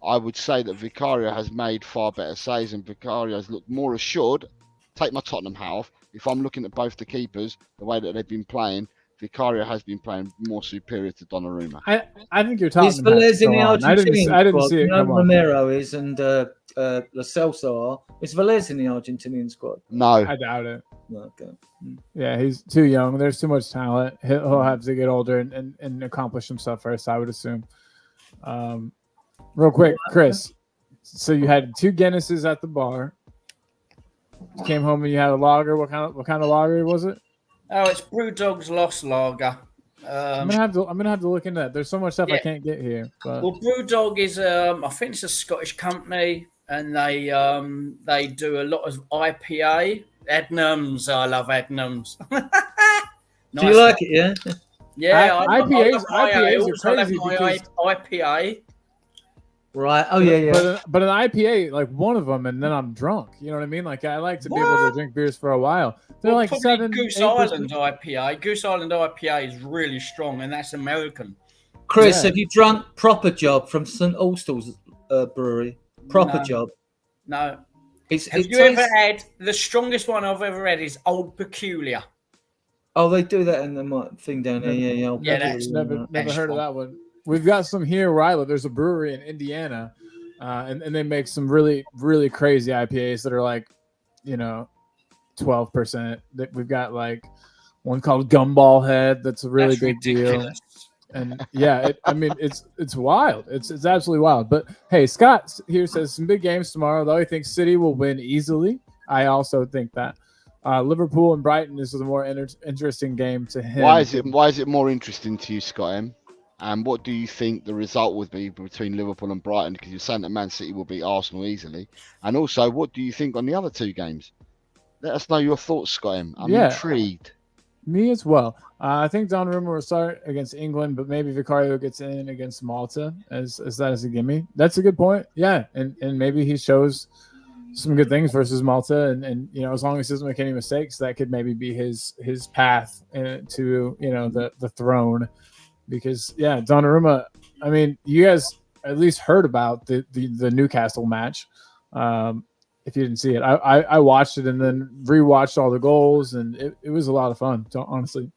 I would say that Vicario has made far better saves and Vicario has looked more assured. Take my Tottenham half. If I'm looking at both the keepers, the way that they've been playing, Vicario has been playing more superior to Donnarumma. I think you're talking. Is Velez in the Argentinian I didn't see it. Romero is and Lo Celso are. Is Velez in the Argentinian squad? No, I doubt it. Okay. Yeah, he's too young. There's too much talent. He'll have to get older and accomplish himself first, I would assume. Real quick, Chris. So you had 2 Guinnesses at the bar. You came home and you had a lager. What kind of lager was it? Oh, it's Brewdog's Lost Lager. I'm gonna have to look into that. There's so much stuff I can't get here. But... Well, Brewdog is I think it's a Scottish company, and they do a lot of IPA. Ednams, I love Ednams. Nice. Do you like it? Yeah. Yeah, IPAs are crazy because IPA. Right. Oh yeah. But an IPA, like one of them, and then I'm drunk. You know what I mean? Like I like to be able to drink beers for a while. They're like 7. Goose Island IPA. Goose Island IPA is really strong, and that's American. Chris, have you drunk Proper Job from St Austell's brewery? Proper Job. No. Have you ever had the strongest one I've ever had? Is Old Peculiar. Oh, they do that in the thing down there. Yeah. That's never heard of that one. We've got some here where I live. There's a brewery in Indiana, and they make some really, really crazy IPAs that are like, 12%. We've got like one called Gumball Head. That's a really big deal. And it's wild. It's absolutely wild. But hey, Scott here says some big games tomorrow, though he thinks City will win easily. I also think that. Liverpool and Brighton is the more interesting game to him. Why is it more interesting to you, Scott M? And what do you think the result would be between Liverpool and Brighton? Because you're saying that Man City will beat Arsenal easily. And also, what do you think on the other 2 games? Let us know your thoughts, Scott M. I'm intrigued. Me as well. I think Donnarumma will start against England, but maybe Vicario gets in against Malta as a gimme. That's a good point. Yeah, and maybe he shows some good things versus Malta, and as long as he doesn't make any mistakes, that could maybe be his path to the throne. Because Donnarumma, I mean, you guys at least heard about the Newcastle match. If you didn't see it, I watched it and then rewatched all the goals, and it was a lot of fun. Honestly,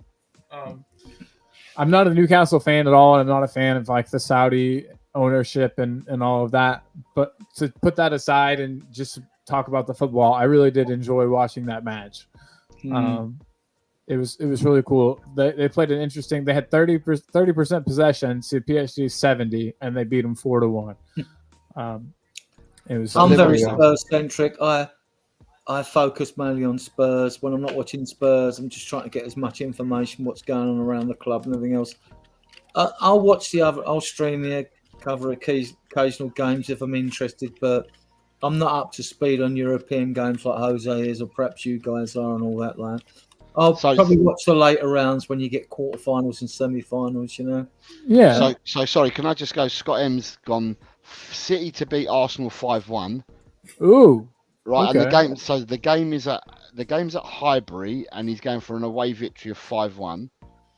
I'm not a Newcastle fan at all. I'm not a fan of like the Saudi ownership and all of that. But to put that aside and just talk about the football, I really did enjoy watching that match. It was really cool. They played an interesting. They had 30% possession to PSG 70, and they beat them 4-1. It was. I'm very Spurs centric. I focus mainly on Spurs. When I'm not watching Spurs, I'm just trying to get as much information what's going on around the club and everything else. I'll watch I'll stream cover occasional games if I'm interested, but I'm not up to speed on European games like Jose is, or perhaps you guys are, and all that. Like, I'll probably watch the later rounds when you get quarterfinals and semi-finals. Yeah. So sorry. Can I just go? Scott M's gone City to beat Arsenal 5-1. Ooh. Right, okay. and the game. So the game's at Highbury, and he's going for an away victory of 5-1.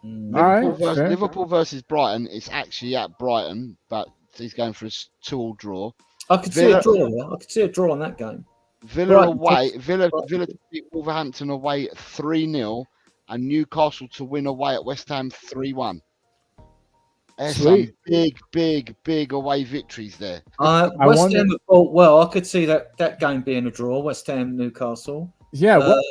Liverpool versus Brighton. It's actually at Brighton, but he's going for a 2-2 draw. I could see a draw. I could see a draw on that game. Villa to beat Wolverhampton away at 3-0, and Newcastle to win away at West Ham 3-1. There's some big away victories there. West Ham have fought well. I could see that game being a draw. West Ham Newcastle. Yeah, Wolves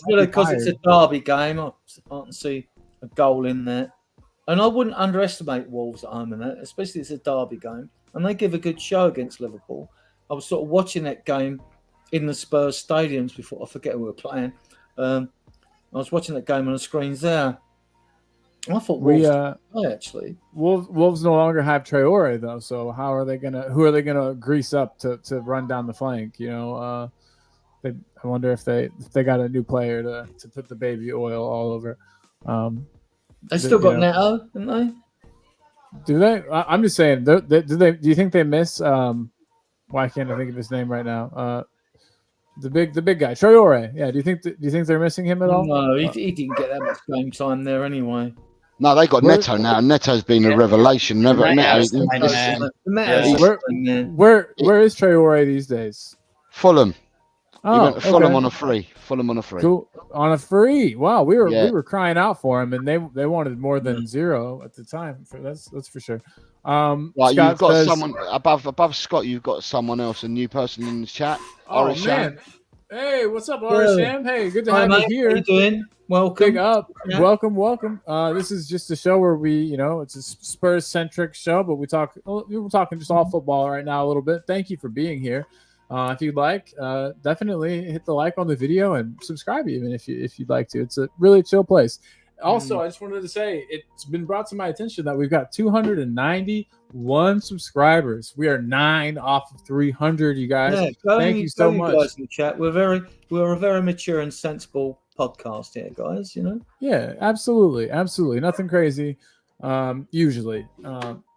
because it's a derby game. I can't see a goal in there. And I wouldn't underestimate Wolves at home in that, especially it's a derby game. And they give a good show against Liverpool. I was sort of watching that game in the Spurs stadiums before. I forget who we were playing. I was watching that game on the screens there. I thought Wolves actually. Wolves no longer have Traore though, so who are they gonna grease up to run down the flank? You know, I wonder if they got a new player to put the baby oil all over. They still got Neto, haven't they? Do they? I'm just saying. Do you think they miss? Why can't I think of his name right now? The big guy, Traore. Yeah. Do you think they're missing him at all? No, he didn't get that much game time there anyway. No, they got Neto now. Neto's been a revelation. Where is Traore these days? Fulham. Oh, he went to Fulham on a free. Cool. On a free. Wow, we were crying out for him, and they wanted more than 0 at the time. That's for sure. Right, you've got someone above Scott. You've got someone else, a new person in the chat. Oh man! Hey, what's up, Orisham? Hey, good to have you here. How you doing? Welcome. Big up. Yeah. Welcome. This is just a show where it's a Spurs centric show, but we're talking just all football right now a little bit. Thank you for being here. If you'd like, definitely hit the like on the video and subscribe even if you'd like to. It's a really chill place. Also, I just wanted to say it's been brought to my attention that we've got 291 subscribers. We are 9 off of 300, you guys. Yeah, thank you so much. Guys in the chat. We're a very mature and sensible podcast here, guys. You know. Yeah, absolutely, nothing crazy, usually,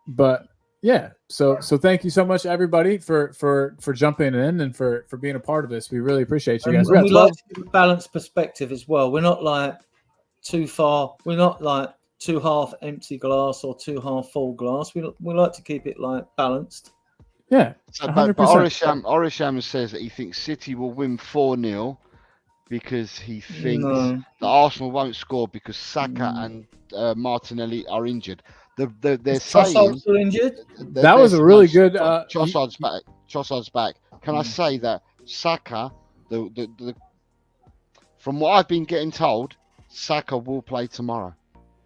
but. Yeah, so thank you so much, everybody, for jumping in and for being a part of this. We really appreciate you guys. We like to give a balanced perspective as well. We're not like too far. We're not like too half empty glass or too half full glass. We like to keep it like balanced. Yeah, but Orisham says that he thinks City will win 4-0 because he thinks that Arsenal won't score because Saka and Martinelli are injured. They're saying injured. That was a really good. Trossard's back. Trossard's back. Can I say that Saka, from what I've been getting told, Saka will play tomorrow.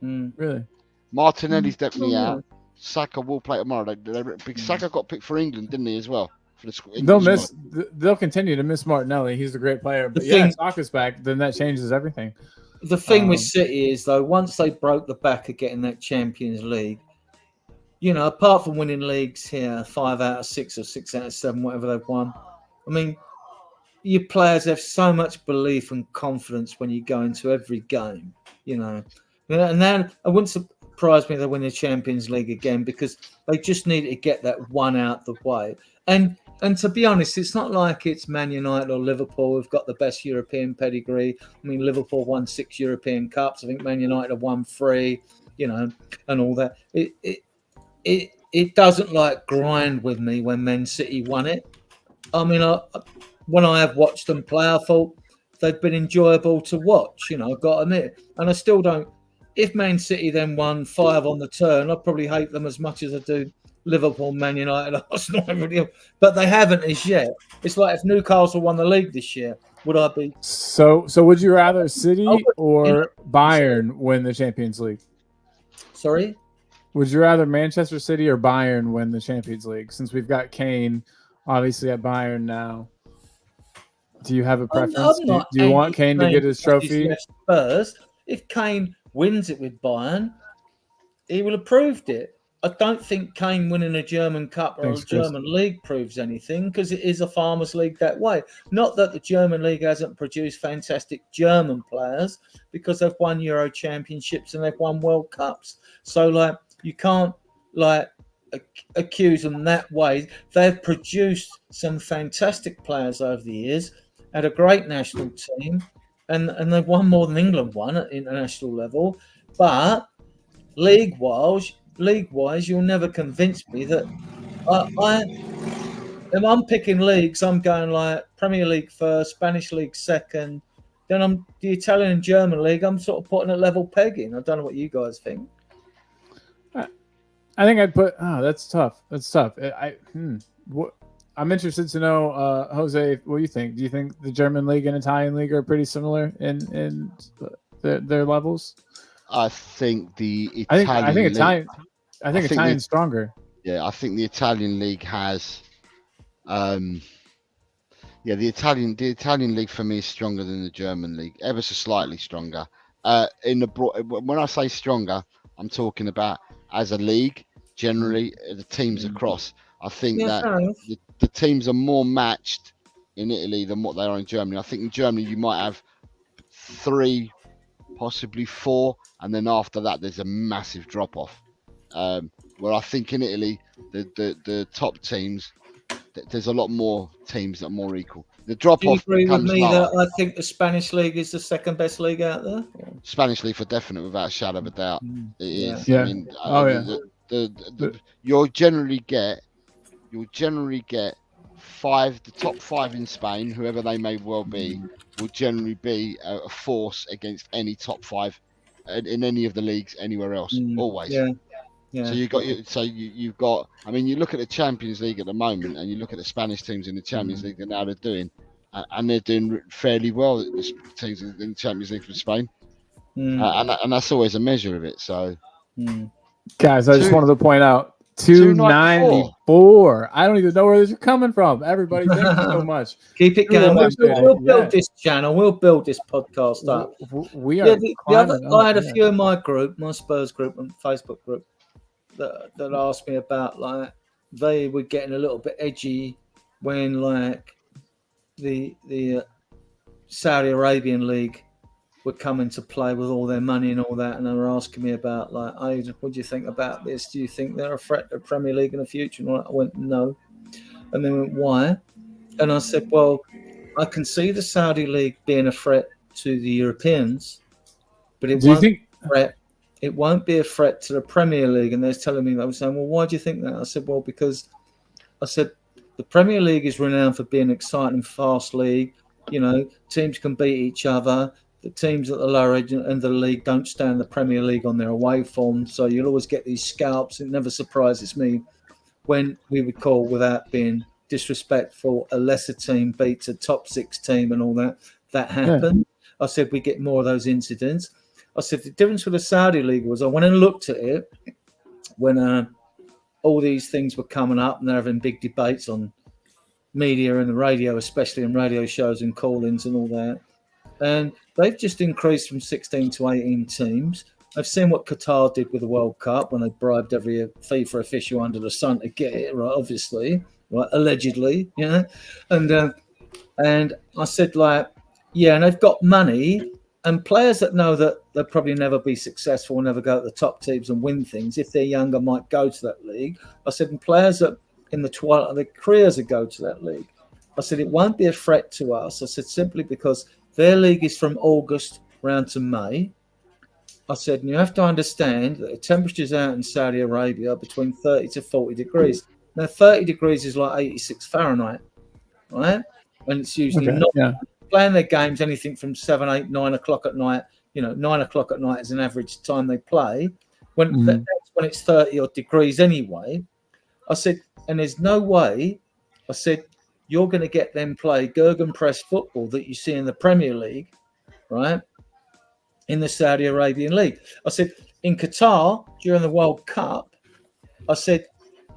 Really? Martinelli's definitely out. Saka will play tomorrow. Saka got picked for England, didn't he, as well? They'll continue to miss Martinelli. He's a great player. But Saka's back, then that changes everything. The thing with City is, though, once they broke the back of getting that Champions League, apart from winning leagues here, 5 out of 6 or 6 out of 7, whatever they've won, I mean, your players have so much belief and confidence when you go into every game, And then it wouldn't surprise me if they win the Champions League again because they just need to get that one out the way. And to be honest, it's not like it's Man United or Liverpool who've got the best European pedigree. I mean, Liverpool won 6 European Cups. I think Man United have won 3, and all that. It doesn't like grind with me when Man City won it. I mean, when I have watched them play, I thought they've been enjoyable to watch. I've got to admit. And I still don't. If Man City then won 5 on the turn, I'd probably hate them as much as I do Liverpool, Man United, Arsenal, but they haven't as yet. It's like if Newcastle won the league this year, would I be? So would you rather City or Bayern win the Champions League? Sorry? Would you rather Manchester City or Bayern win the Champions League? Since we've got Kane, obviously at Bayern now. Do you have a preference? Do you want Kane to get his trophy? Spurs. If Kane wins it with Bayern, he will have proved it. I don't think Kane winning a German Cup or a German League proves anything because it is a Farmers' League that way. Not that the German League hasn't produced fantastic German players because they've won Euro Championships and they've won World Cups. So, you can't, accuse them that way. They've produced some fantastic players over the years, had a great national team, and they've won more than England won at international level. But league-wise, you'll never convince me that if I'm picking leagues, I'm going Premier League first, Spanish League second, then the Italian and German League, I'm sort of putting a level pegging. I don't know what you guys think. I think I'd put, that's tough. I'm interested to know, Jose, what do you think? Do you think the German League and Italian League are pretty similar in their levels? I think the I Italian think league, Italian. I think think Italian's stronger. yeah, I think the Italian league has, yeah, the Italian league for me is stronger than the German league, ever so slightly stronger. When I say stronger, I'm talking about as a league generally, the teams across. I think Yeah, that fair enough. the teams are more matched in Italy than what they are in Germany. I think in Germany you might have 3, possibly 4, and then after that there's a massive drop off. Where I think in Italy the top teams, there's a lot more teams that are more equal. The drop Do you off agree with becomes me lower. that I think the Spanish league is the second best league out there? Spanish league for definite, without a shadow of a doubt, it is. Yeah. I mean, Yeah. you'll generally get 5, the top 5 in Spain, whoever they may well be, will generally be a force against any top 5 in any of the leagues anywhere else. Always. Yeah. Yeah. So you've got. I mean, you look at the Champions League at the moment, and you look at the Spanish teams in the Champions League and how they're doing, and they're doing fairly well. The teams in the Champions League for Spain, and that's always a measure of it. So, guys, I just wanted to point out 294. I don't even know where this is coming from. Everybody, thank you so much. Keep it going. We'll build this channel. We'll build this podcast up. We are. I had a few in my group, my Spurs group and Facebook group, that asked me about, like, they were getting a little bit edgy when, like, the Saudi Arabian league were coming to play with all their money and all that, and they were asking me about, like, oh, what do you think about this? Do you think they're a threat to Premier League in the future? And I went, no. And they went, why? And I said, well, I can see the Saudi league being a threat to the Europeans, but it won't be a threat to the Premier League. And they're telling me, I was saying, well, why do you think that? I said, well, because the Premier League is renowned for being an exciting, fast league. You know, teams can beat each other. The teams at the lower end of the league don't stand the Premier League on their away form. So you'll always get these scalps. It never surprises me when we would call, without being disrespectful, a lesser team beats a top 6 team and all that. That happened. Yeah. I said we get more of those incidents. I said the difference with the Saudi league was I went and looked at it when all these things were coming up and they're having big debates on media and the radio, especially in radio shows and call-ins and all that. And they've just increased from 16 to 18 teams. I've seen what Qatar did with the World Cup when they bribed every FIFA official under the sun to get it, right? Obviously, right? Allegedly, you know. And I said, like, yeah, and they've got money and players that know that they'll probably never be successful, never go to the top teams and win things. If they're younger, might go to that league. I said, and players that in the twilight of their careers that go to that league. I said, it won't be a threat to us. I said, simply because their league is from August round to May. I said, and you have to understand that the temperatures out in Saudi Arabia are between 30 to 40 degrees. Now, 30 degrees is like 86 Fahrenheit, right? And it's usually playing their games anything from 7, 8, 9 o'clock at night. You know, 9 o'clock at night is an average time they play. That's when it's 30 odd degrees anyway. I said, and there's no way, I said, you're going to get them play gegenpress football that you see in the Premier League, right? In the Saudi Arabian League. I said, in Qatar, during the World Cup, I said,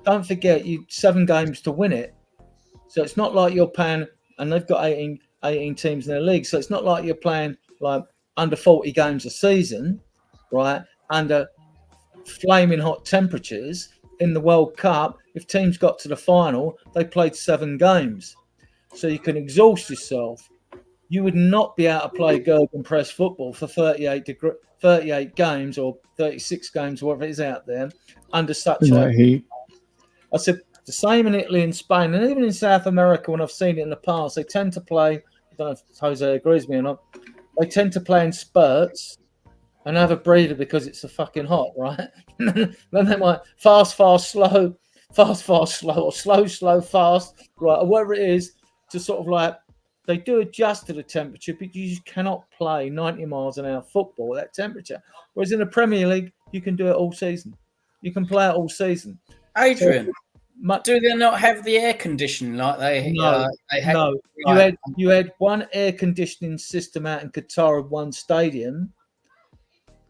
don't forget, you 7 games to win it. So it's not like you're playing, and they've got 18 teams in their league. So it's not like you're playing like under 40 games a season, right? Under flaming hot temperatures. In the World Cup, if teams got to the final, they played 7 games. So you can exhaust yourself. You would not be able to play gegenpress football for 38 games or 36 games, whatever it is out there, under such heat. I said, the same in Italy and Spain, and even in South America, when I've seen it in the past, they tend to play, I don't know if Jose agrees with me or not, they tend to play in spurts and have a breather because it's so fucking hot, right? Then they might fast, slow, or slow, fast, right, or whatever it is, to sort of like, they do adjust to the temperature, but you just cannot play 90 miles an hour football at that temperature. Whereas in the Premier League, you can do it all season. You can play it all season. Adrian, do they not have the air conditioning like they? Have? No. You had one air conditioning system out in Qatar at one stadium.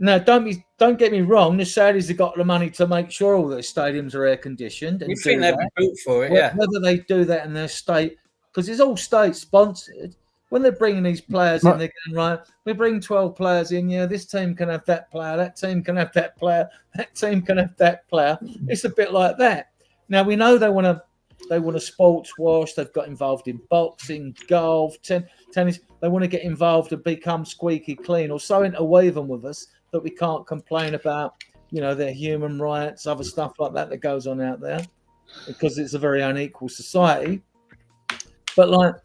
Now, don't get me wrong. The Saudis have got the money to make sure all their stadiums are air conditioned. You think they'd be built for it? Yeah. Whether they do that in their state, because it's all state sponsored. When they're bringing these players in, they're going, right, we bring 12 players in. Yeah, this team can have that player. That team can have that player. That team can have that player. It's a bit like that. Now, we know they want to sports wash. They've got involved in boxing, golf, tennis. They want to get involved and become squeaky clean or so interweaving with us that we can't complain about, their human rights, other stuff like that goes on out there, because it's a very unequal society. But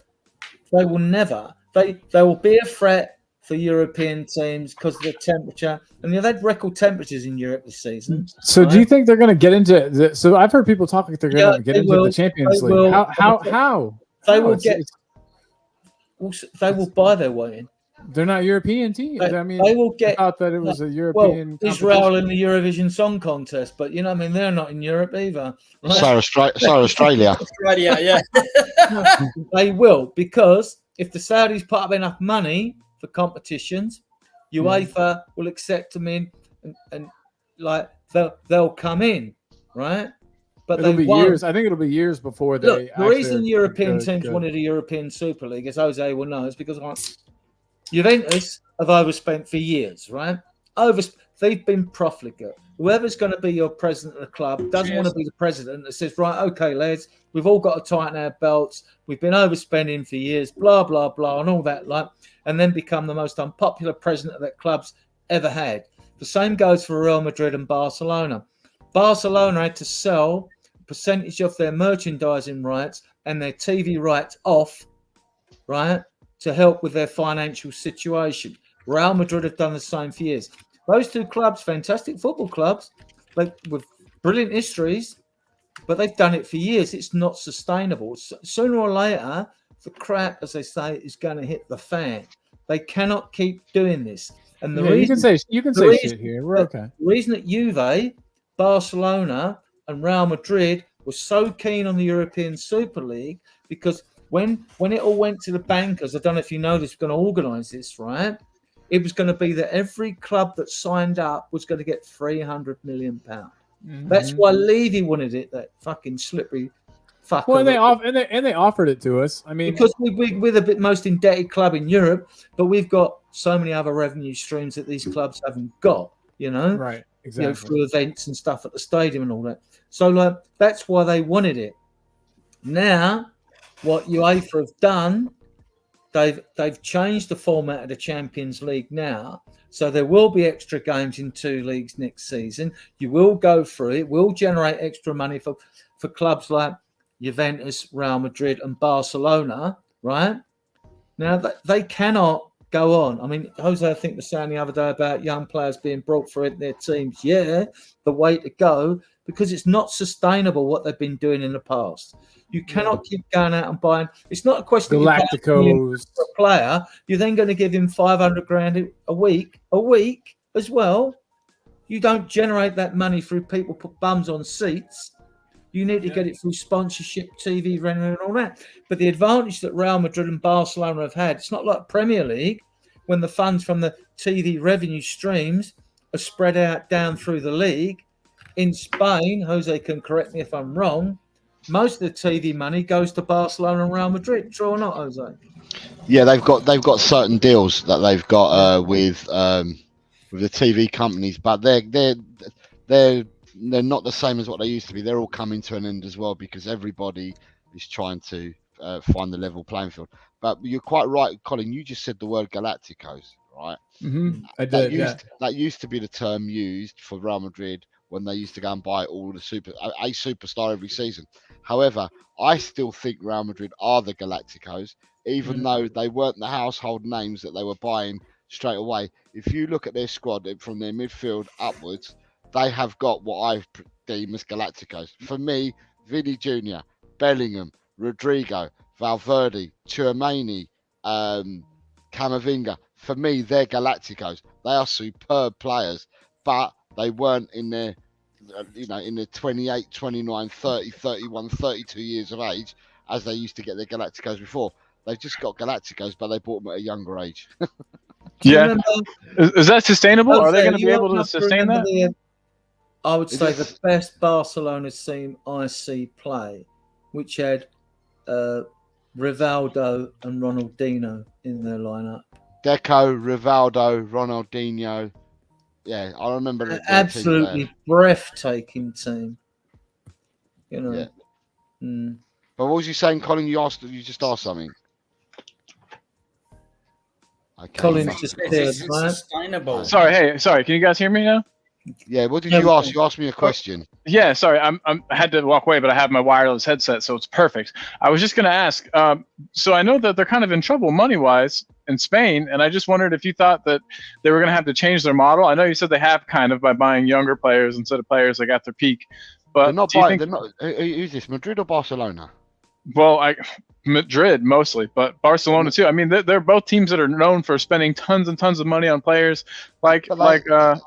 they will never. They will be a threat for European teams because of the temperature, and they've had record temperatures in Europe this season. So, do you think they're going to get into? So, I've heard people talk like they're going to get into the Champions League. How? They will get. They will buy their way in. They're not European teams. They will get. I thought that it was a European. Israel in the Eurovision Song Contest, but they're not in Europe either. Right? So Australia. Australia, yeah. They will, because if the Saudis put up enough money for competitions, UEFA will accept them in, and they'll come in, right? But it'll be years. I think it'll be years before they. Look, the reason European teams wanted a European Super League, as Jose will know, is because Juventus have overspent for years, right? They've been profligate. Whoever's going to be your president of the club doesn't want to be the president that says, right, okay, lads, we've all got to tighten our belts. We've been overspending for years, blah, blah, blah, and all that, and then become the most unpopular president that club's ever had. The same goes for Real Madrid and Barcelona. Barcelona had to sell a percentage of their merchandising rights and their TV rights off, right, to help with their financial situation. Real Madrid have done the same for years. Those two clubs, fantastic football clubs, with brilliant histories, but they've done it for years. It's not sustainable. Sooner or later, the crap, as they say, is going to hit the fan. They cannot keep doing this. And you can say shit here. We're okay. The reason that Juve, Barcelona, and Real Madrid were so keen on the European Super League, because when it all went to the bankers, I don't know if you know this, we're going to organise this, right? It was going to be that every club that signed up was going to get £300 million. Mm-hmm. That's why Levy wanted it, that fucking slippery fucker. Well, and they offered it to us. I mean, because we're the most indebted club in Europe, but we've got so many other revenue streams that these clubs haven't got, Right, exactly. Through events and stuff at the stadium and all that. So, that's why they wanted it. Now, what UEFA have done, they've changed the format of the Champions League now, so there will be extra games in two leagues next season. You will go through it, will generate extra money for clubs like Juventus, Real Madrid, and Barcelona. Right now, they cannot go on. I mean, Jose, I think was saying the other day about young players being brought for their teams. Yeah, the way to go, because it's not sustainable what they've been doing in the past. You cannot keep going out and buying. It's not a question of Galacticos for a player. You're then going to give him $500,000 a week as well. You don't generate that money through people put bums on seats. You need to get it through sponsorship, TV revenue, and all that. But the advantage that Real Madrid and Barcelona have had, it's not like Premier League, when the funds from the TV revenue streams are spread out down through the league. In Spain, Jose can correct me if I'm wrong, most of the TV money goes to Barcelona and Real Madrid. True or not, Jose? Yeah, they've got certain deals that they've got with the TV companies, but they're not the same as what they used to be. They're all coming to an end as well, because everybody is trying to find the level playing field. But you're quite right, Colin. You just said the word Galacticos, right? Mm-hmm. I did. That used to be the term used for Real Madrid when they used to go and buy all the a superstar every season. However, I still think Real Madrid are the Galacticos, even though they weren't the household names that they were buying straight away. If you look at their squad from their midfield upwards, they have got what I deem as Galacticos. For me, Vini Jr., Bellingham, Rodrigo, Valverde, Tchouameni, Camavinga. For me, they're Galacticos. They are superb players, but they weren't in their, in their 28, 29, 30, 31, 32 years of age as they used to get their Galacticos before. They've just got Galacticos, but they bought them at a younger age. Do you Yeah. remember? Is that sustainable? Are they Jose, going to be you able old to enough sustain remember that? I would Is say this- the best Barcelona team I see play, which had Rivaldo and Ronaldinho in their lineup. Deco, Rivaldo, Ronaldinho. Yeah, I remember the team Absolutely breathtaking team. You know. Yeah. Mm. But what was you saying, Colin? You just asked something. Okay. Colin's just Is cleared, it right? sustainable? Sorry. Can you guys hear me now? Yeah. What did Yeah, you we ask? can. You asked me a question. Yeah, sorry, I had to walk away, but I have my wireless headset, so it's perfect. I was just going to ask. So I know that they're kind of in trouble money-wise in Spain, and I just wondered if you thought that they were going to have to change their model. I know you said they have kind of by buying younger players instead of players that got their peak. But They're not do you buying. think? They're not. Who's this? Madrid or Barcelona? Well, Madrid mostly, but Barcelona too. I mean, they're both teams that are known for spending tons and tons of money on players, like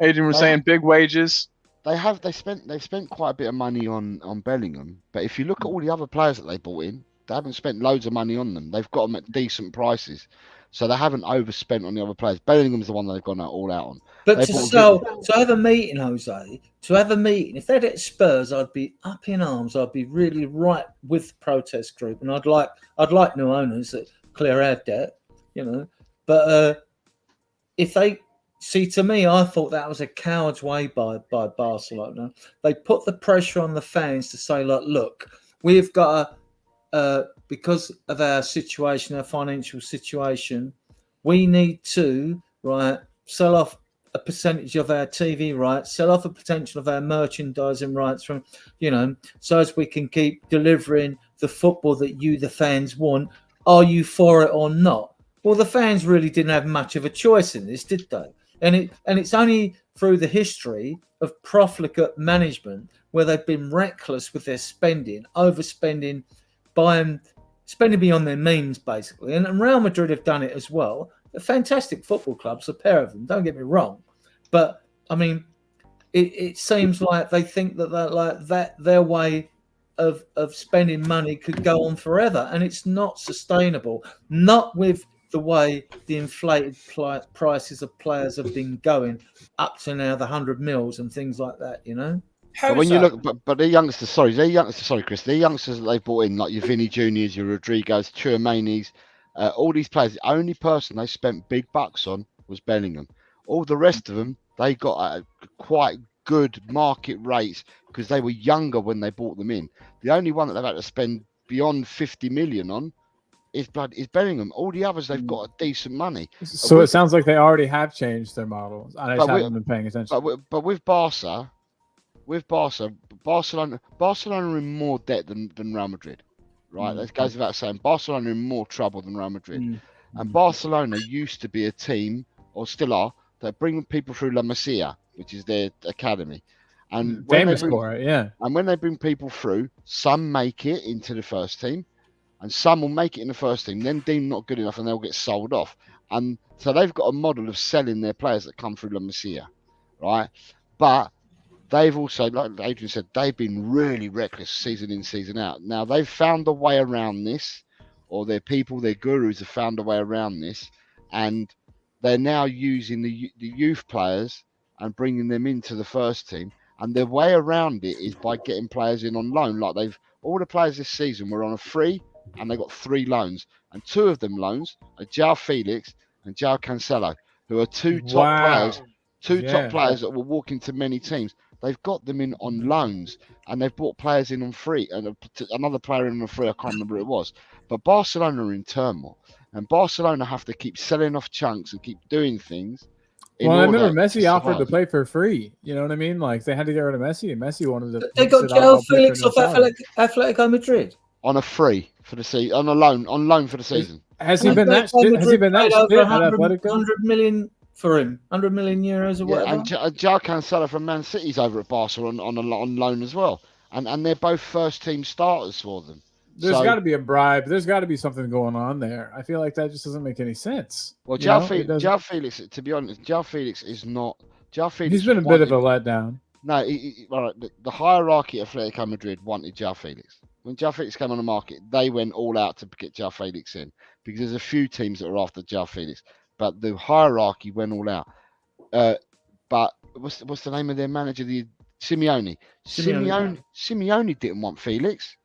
Adrian was saying, big wages. They've spent quite a bit of money on Bellingham, but if you look at all the other players that they bought in, they haven't spent loads of money on them. They've got them at decent prices, so they haven't overspent on the other players. Bellingham's the one that they've gone all out on. But to have a meeting, Jose, if they'd at Spurs, I'd be up in arms. I'd be really right with the protest group, and I'd like new owners that clear our debt, you know. But if they see, to me, I thought that was a coward's way by Barcelona. They put the pressure on the fans to say, like, look, we've got because of our situation, our financial situation, we need to sell off a percentage of our TV rights, sell off a potential of our merchandising rights from, you know, so as we can keep delivering the football that you, the fans, want. Are you for it or not? Well, the fans really didn't have much of a choice in this, did they? And it's only through the history of profligate management where they've been reckless with their spending, overspending, spending beyond their means, basically. And Real Madrid have done it as well. They're fantastic football clubs, a pair of them, don't get me wrong. But, I mean, it seems like they think that their way of spending money could go on forever, and it's not sustainable. Not with the way the inflated prices of players have been going up to now, the 100 mils and things like that, you know? But when you look, but their youngsters, Chris, their youngsters that they bought in, like your Vinny Juniors, your Rodriguez, Tchouameni's, all these players, the only person they spent big bucks on was Bellingham. All the rest of them, they got quite good market rates because they were younger when they bought them in. The only one that they've had to spend beyond 50 million on is Bellingham. All the others, they've got a decent money. So it sounds like they already have changed their model. I just haven't been paying attention. But with Barcelona are in more debt than Real Madrid, right? That goes without saying. Barcelona are in more trouble than Real Madrid. And Barcelona used to be a team, or still are, that bring people through La Masia, which is their academy. And famous for it, yeah. And when they bring people through, some make it into the first team, and some will make it in the first team, then deemed not good enough, and they'll get sold off. And so they've got a model of selling their players that come through La Masia, right? But they've also, like Adrian said, they've been really reckless season in, season out. Now, they've found a way around this, or their gurus have found a way around this, and they're now using the youth players and bringing them into the first team. And their way around it is by getting players in on loan. Like all the players this season were on a free, and they got 3 loans. And 2 of them loans are João Felix and João Cancelo, who are two top players that will walk into many teams. They've got them in on loans, and they've brought players in on free, and another player in on free. I can't remember who it was. But Barcelona are in turmoil, and Barcelona have to keep selling off chunks and keep doing things. Well, I remember Messi offered to play for free. You know what I mean? Like they had to get rid of Messi, and Messi wanted to. They got João Felix off Atletico Madrid on a free for the season, on loan for the season. Has he been that? Has he been that shit at Atletico? 100 million for him, 100 million euros or whatever. And João Cancelo from Man City's over at Barcelona on loan as well, and they're both first team starters for them. There's got to be a bribe. There's got to be something going on there. I feel like that just doesn't make any sense. Well, João Felix, to be honest, João Felix is not. João Felix. He's been a bit of a letdown. No, the hierarchy of Atletico Madrid wanted João Felix. When João Felix came on the market, they went all out to get João Felix in because there's a few teams that are after João Felix. but the hierarchy went all out. But what's the name of their manager? Simeone. Simeone didn't want Felix.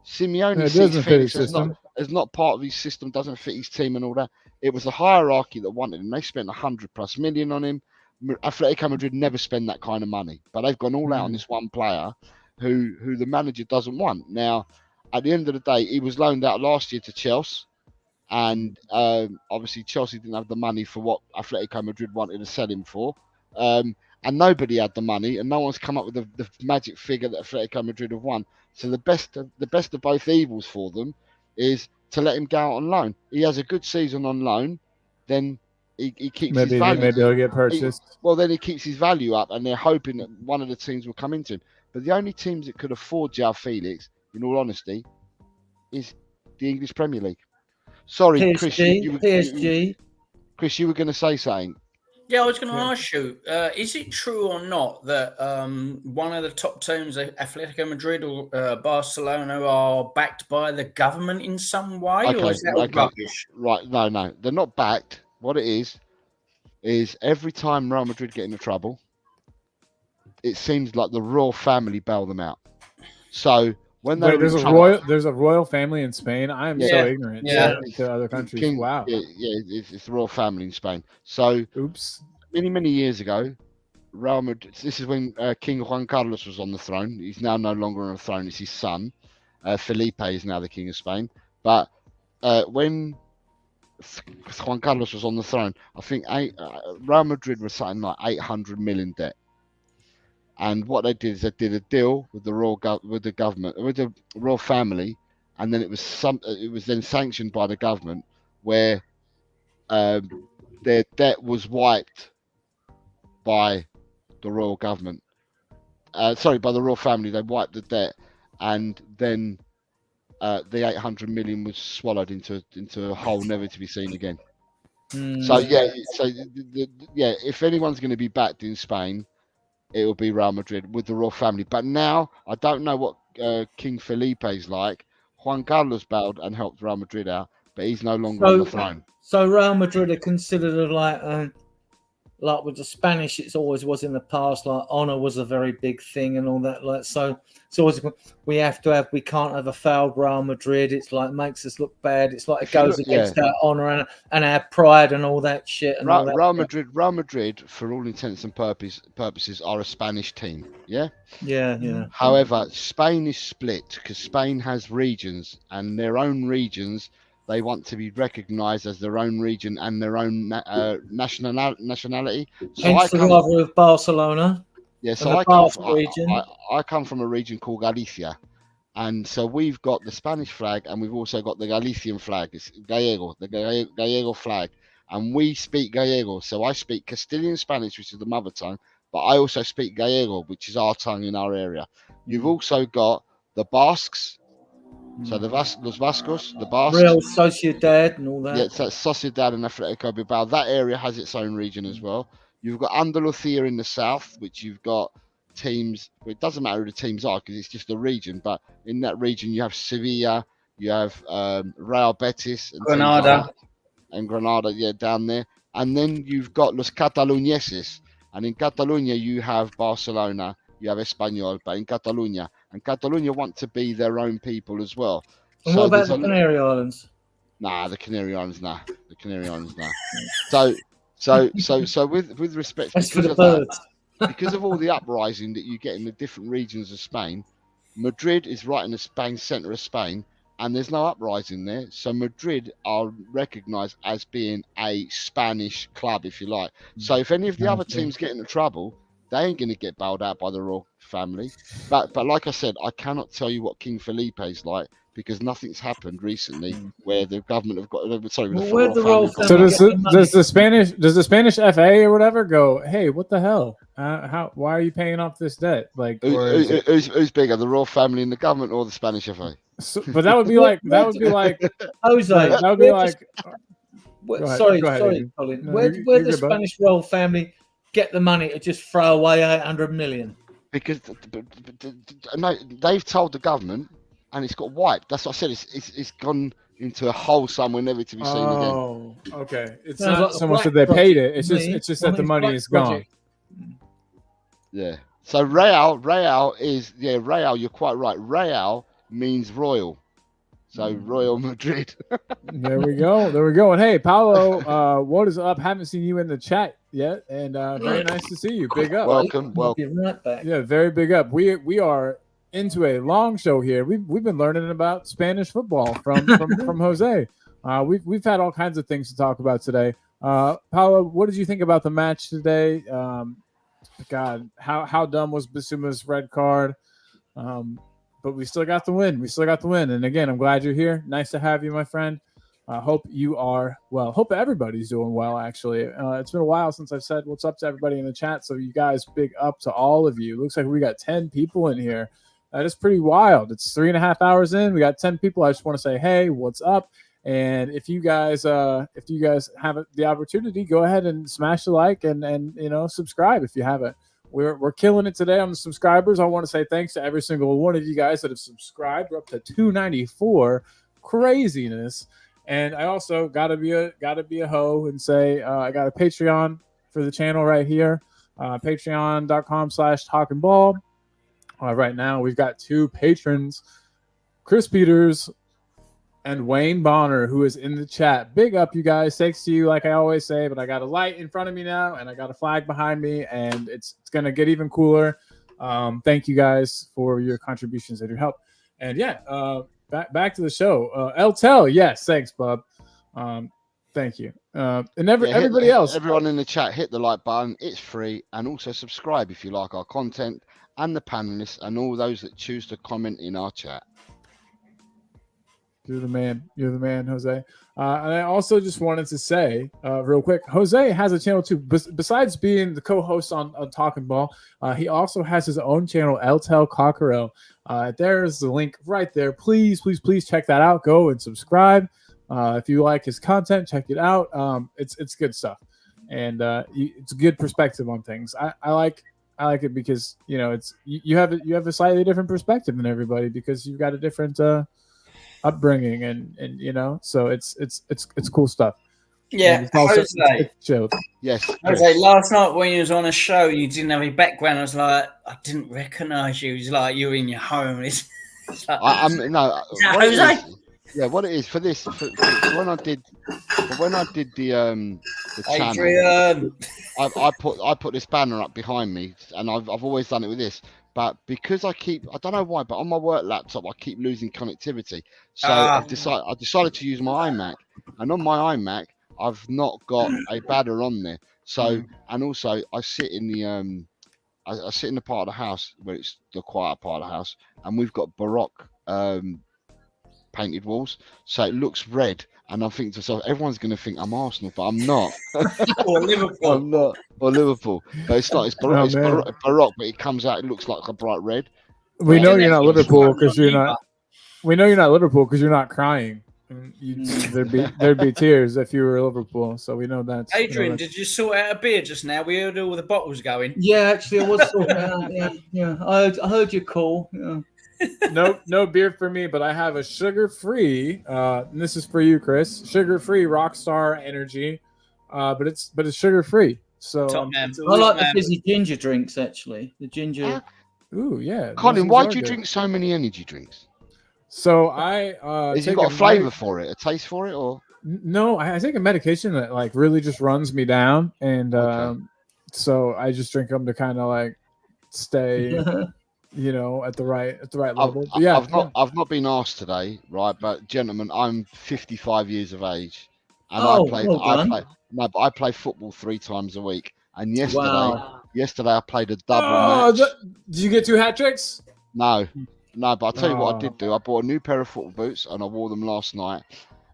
Simeone sees Felix as not part of his system, doesn't fit his team and all that. It was the hierarchy that wanted him. They spent 100+ million on him. Atletico Madrid never spend that kind of money, but they've gone all out on this one player who the manager doesn't want. Now, at the end of the day, he was loaned out last year to Chelsea, and obviously Chelsea didn't have the money for what Atletico Madrid wanted to sell him for, and nobody had the money, and no one's come up with the magic figure that Atletico Madrid have won. So the best of both evils for them is to let him go out on loan. He has a good season on loan, then he keeps his value. Maybe he'll get purchased. Then he keeps his value up, and they're hoping that one of the teams will come into him. But the only teams that could afford João Felix, in all honesty, is the English Premier League. Sorry, PSG. Chris, you were going to say something. Yeah, I was going to ask you, is it true or not that one of the top teams, Atletico Madrid or Barcelona, are backed by the government in some way? Okay, or is that all rubbish? Right, no, they're not backed. What it is every time Real Madrid get into trouble, it seems like the royal family bail them out. So when there's a royal family in Spain. I am so ignorant to other countries. Wow. Yeah, it's the royal family in Spain. So oops. Many years ago, Real Madrid. This is when King Juan Carlos was on the throne. He's now no longer on the throne. It's his son. Felipe is now the king of Spain. But when Juan Carlos was on the throne, I think Real Madrid was something like 800 million debt. And what they did is they did a deal with the government, with the royal family, and then it was then sanctioned by the government, where their debt was wiped by the royal government. By the royal family. They wiped the debt, and then the 800 million was swallowed into a hole never to be seen again. So if anyone's going to be backed in Spain, it will be Real Madrid with the royal family. But now I don't know what King Felipe's like. Juan Carlos bailed and helped Real Madrid out, but he's no longer on the throne. So Real Madrid are considered like with the Spanish, it always was in the past. Like honor was a very big thing and all that. Like so, it's always we can't have a fouled Real Madrid. It's like makes us look bad. It's like it goes against our honor and our pride and all that shit. And Real Madrid, for all intents and purposes, are a Spanish team. Yeah. However, Spain is split because Spain has regions, and their own regions. They want to be recognised as their own region and their own nationality. So hence the rivalry of Barcelona. Yeah, so I come from a region called Galicia, and so we've got the Spanish flag, and we've also got the Galician flag. It's Gallego, the Gallego flag, and we speak Gallego. So I speak Castilian Spanish, which is the mother tongue, but I also speak Gallego, which is our tongue in our area. You've also got the Basques. So los Vascos, the Basques, Real Sociedad and all that. Yeah, so Sociedad and Atletico Bilbao. That area has its own region as well. You've got Andalusia in the south, which you've got teams. Well, it doesn't matter who the teams are because it's just a region. But in that region, you have Sevilla, you have Real Betis, and Granada, down there. And then you've got Los Cataluñeses, and in Catalonia you have Barcelona, you have Espanyol, but in Catalonia. And Catalonia want to be their own people as well. And what about the Canary Islands? The Canary Islands, nah. So with respect, because of all the uprising that you get in the different regions of Spain, Madrid is right in the centre of Spain, and there's no uprising there. So Madrid are recognised as being a Spanish club, if you like. So if any of the other teams get into trouble, they ain't going to get bailed out by the royal family. But like I said, I cannot tell you what King Felipe's like because nothing's happened recently where the government have got. Sorry, the royal family. So does the Spanish FA or whatever go? Hey, what the hell? Why are you paying off this debt? Like, who's bigger, the royal family and the government or the Spanish FA? So, but that would be like Jose. That would be like. Sorry, Colin. No, where the Spanish royal family get the money to just throw away 800 million? Because they've told the government and it's got wiped. That's what I said. It's gone into a hole somewhere never to be seen again. Oh, okay. It's Sounds not like so a much that black they paid it. project It's to just me. that the money Black is gone. project. Yeah. So Real is Real. You're quite right. Real means royal. So Royal Madrid. There we go. And hey, Paolo, what is up? Haven't seen you in the chat yet, and very nice to see you. Big up. Welcome. I'll be right back. Yeah, very big up. We are into a long show here. We've been learning about Spanish football from Jose. We've had all kinds of things to talk about today. Paolo, what did you think about the match today? God, how dumb was Bissouma's red card? But we still got the win. And again, I'm glad you're here. Nice to have you, my friend. Hope you are well. Hope everybody's doing well, actually. It's been a while since I've said what's up to everybody in the chat. So you guys, big up to all of you. Looks like we got 10 people in here. That is pretty wild. It's 3.5 hours in. We got 10 people. I just want to say, hey, what's up? And if you guys have the opportunity, go ahead and smash the like and subscribe if you haven't. We're killing it today on the subscribers. I want to say thanks to every single one of you guys that have subscribed. We're up to 294. Craziness. And I also gotta be a hoe and say I got a Patreon for the channel right here. Patreon.com/talkingball. Right now we've got 2 patrons, Chris Peters and Wayne Bonner, who is in the chat. Big up, you guys. Thanks to you, like I always say, but I got a light in front of me now, and I got a flag behind me, and it's going to get even cooler. Thank you guys for your contributions and your help. And yeah, back to the show. Eltel, yes, thanks, bub. Thank you. And everybody else. Everyone in the chat, hit the like button. It's free. And also subscribe if you like our content, and the panelists and all those that choose to comment in our chat. You're the man, Jose. And I also just wanted to say real quick, Jose has a channel too. Besides being the co-host on Talking Ball, he also has his own channel, Eltel Cockerel. There's the link right there. Please check that out. Go and subscribe. If you like his content, check it out. It's good stuff, and it's a good perspective on things. I like it because it's you have a slightly different perspective than everybody because you've got a different upbringing and so it's cool stuff. Yeah, it's chilled. Yes, Jose, last night when you was on a show, you didn't have any background. I was like, I didn't recognise you. It's like you're in your home. It's like, what it is for this for when I did the channel, Adrian. I put this banner up behind me, and I've always done it with this. But because I don't know why, but on my work laptop, I keep losing connectivity. So I decided to use my iMac. And on my iMac, I've not got a banner on there. So, and also I sit in the I sit in the part of the house where it's the quiet part of the house, and we've got Baroque painted walls. So it looks red. And I'm thinking to myself, everyone's going to think I'm Arsenal, but I'm not. Or Liverpool. I'm not. Or Liverpool. But it's not. It's Baroque, but it comes out. It looks like a bright red. We know you're not Liverpool because you're not. We know you're not Liverpool because you're not crying. There'd be tears if you were Liverpool. So we know that. Adrian, did you sort out a beer just now? We heard all the bottles going. Yeah, actually, I was sorting out. Yeah. I heard your call. Yeah. No beer for me, but I have a sugar-free. And this is for you, Chris. Sugar-free Rockstar Energy, but it's sugar-free. So I like the fizzy ginger drinks. Actually, the ginger. Ooh, yeah. Colin, why do you drink so many energy drinks? So I has you got a flavor for it, a taste for it, or no? I take a medication that like really just runs me down, and so I just drink them to kind of like stay. At the right level. I've not been asked today, right? But gentlemen, I'm 55 years of age, and I play football 3 times a week. And yesterday I played a double match. Did you get 2 hat tricks? No, but I'll tell you what I did do. I bought a new pair of football boots, and I wore them last night.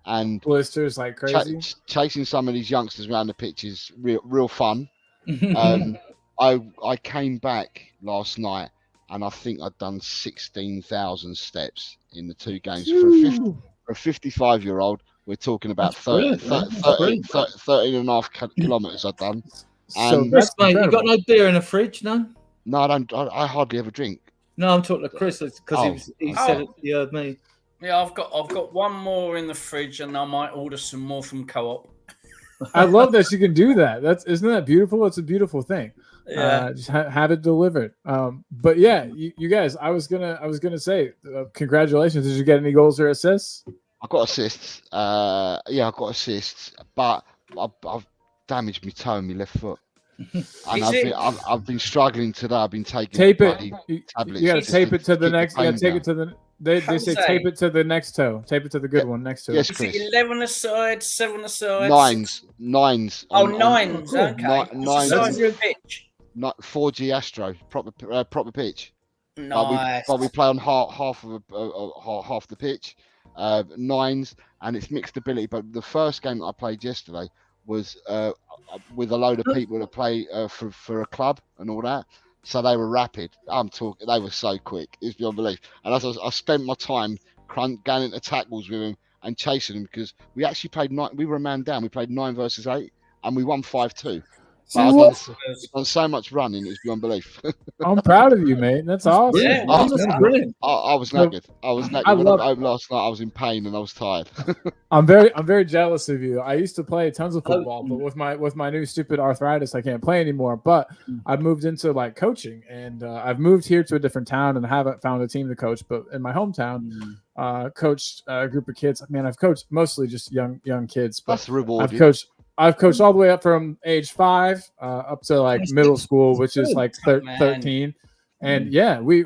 And blisters like crazy. Chasing some of these youngsters around the pitch is real fun. I came back last night. And I think I'd done 16,000 steps in the 2 games. For a 55-year-old, we're talking about 13 and a half kilometres I've done. So, mate, you got no beer in the fridge, no? No, I don't. I hardly ever drink. No, I'm talking to Chris because he said he heard me. Yeah, I've got one more in the fridge, and I might order some more from Co-op. I love that you can do that. Isn't that beautiful? It's a beautiful thing. Yeah, Just have it delivered. But yeah, you guys, I was gonna say, congratulations. Did you get any goals or assists? I got assists. I got assists, but I've damaged my toe and my left foot. And I've been struggling today. I've been taking tablets. You got to tape it to the next. You got to take it to the. They say tape it to the next toe. Tape it to the good one next to it. Yes, is Chris. it 11 aside, 7 aside? Nines. Oh, nines. Okay. Nines. Size of pitch. 4G Astro proper pitch. Nice. But we play on half the pitch. Nines, and it's mixed ability. But the first game that I played yesterday was with a load of people that play for a club and all that. So they were rapid. They were so quick. It's beyond belief. And I spent my time going into tackles with them and chasing them because we actually played 9. We were a man down. We played 9 versus 8, and we won 5-2. I've done so much running, it's beyond belief. I'm proud of you, mate. That's awesome. Yeah, brilliant. I was knackered. When I got home last night, I was in pain and I was tired. I'm very jealous of you. I used to play tons of football, but with my new stupid arthritis, I can't play anymore. But I've moved into like coaching, and I've moved here to a different town and haven't found a team to coach. But in my hometown, coached a group of kids. Man, I've coached mostly just young kids. But that's rewarding. I've coached all the way up from age 5 up to like middle school, which is like 13. And yeah, we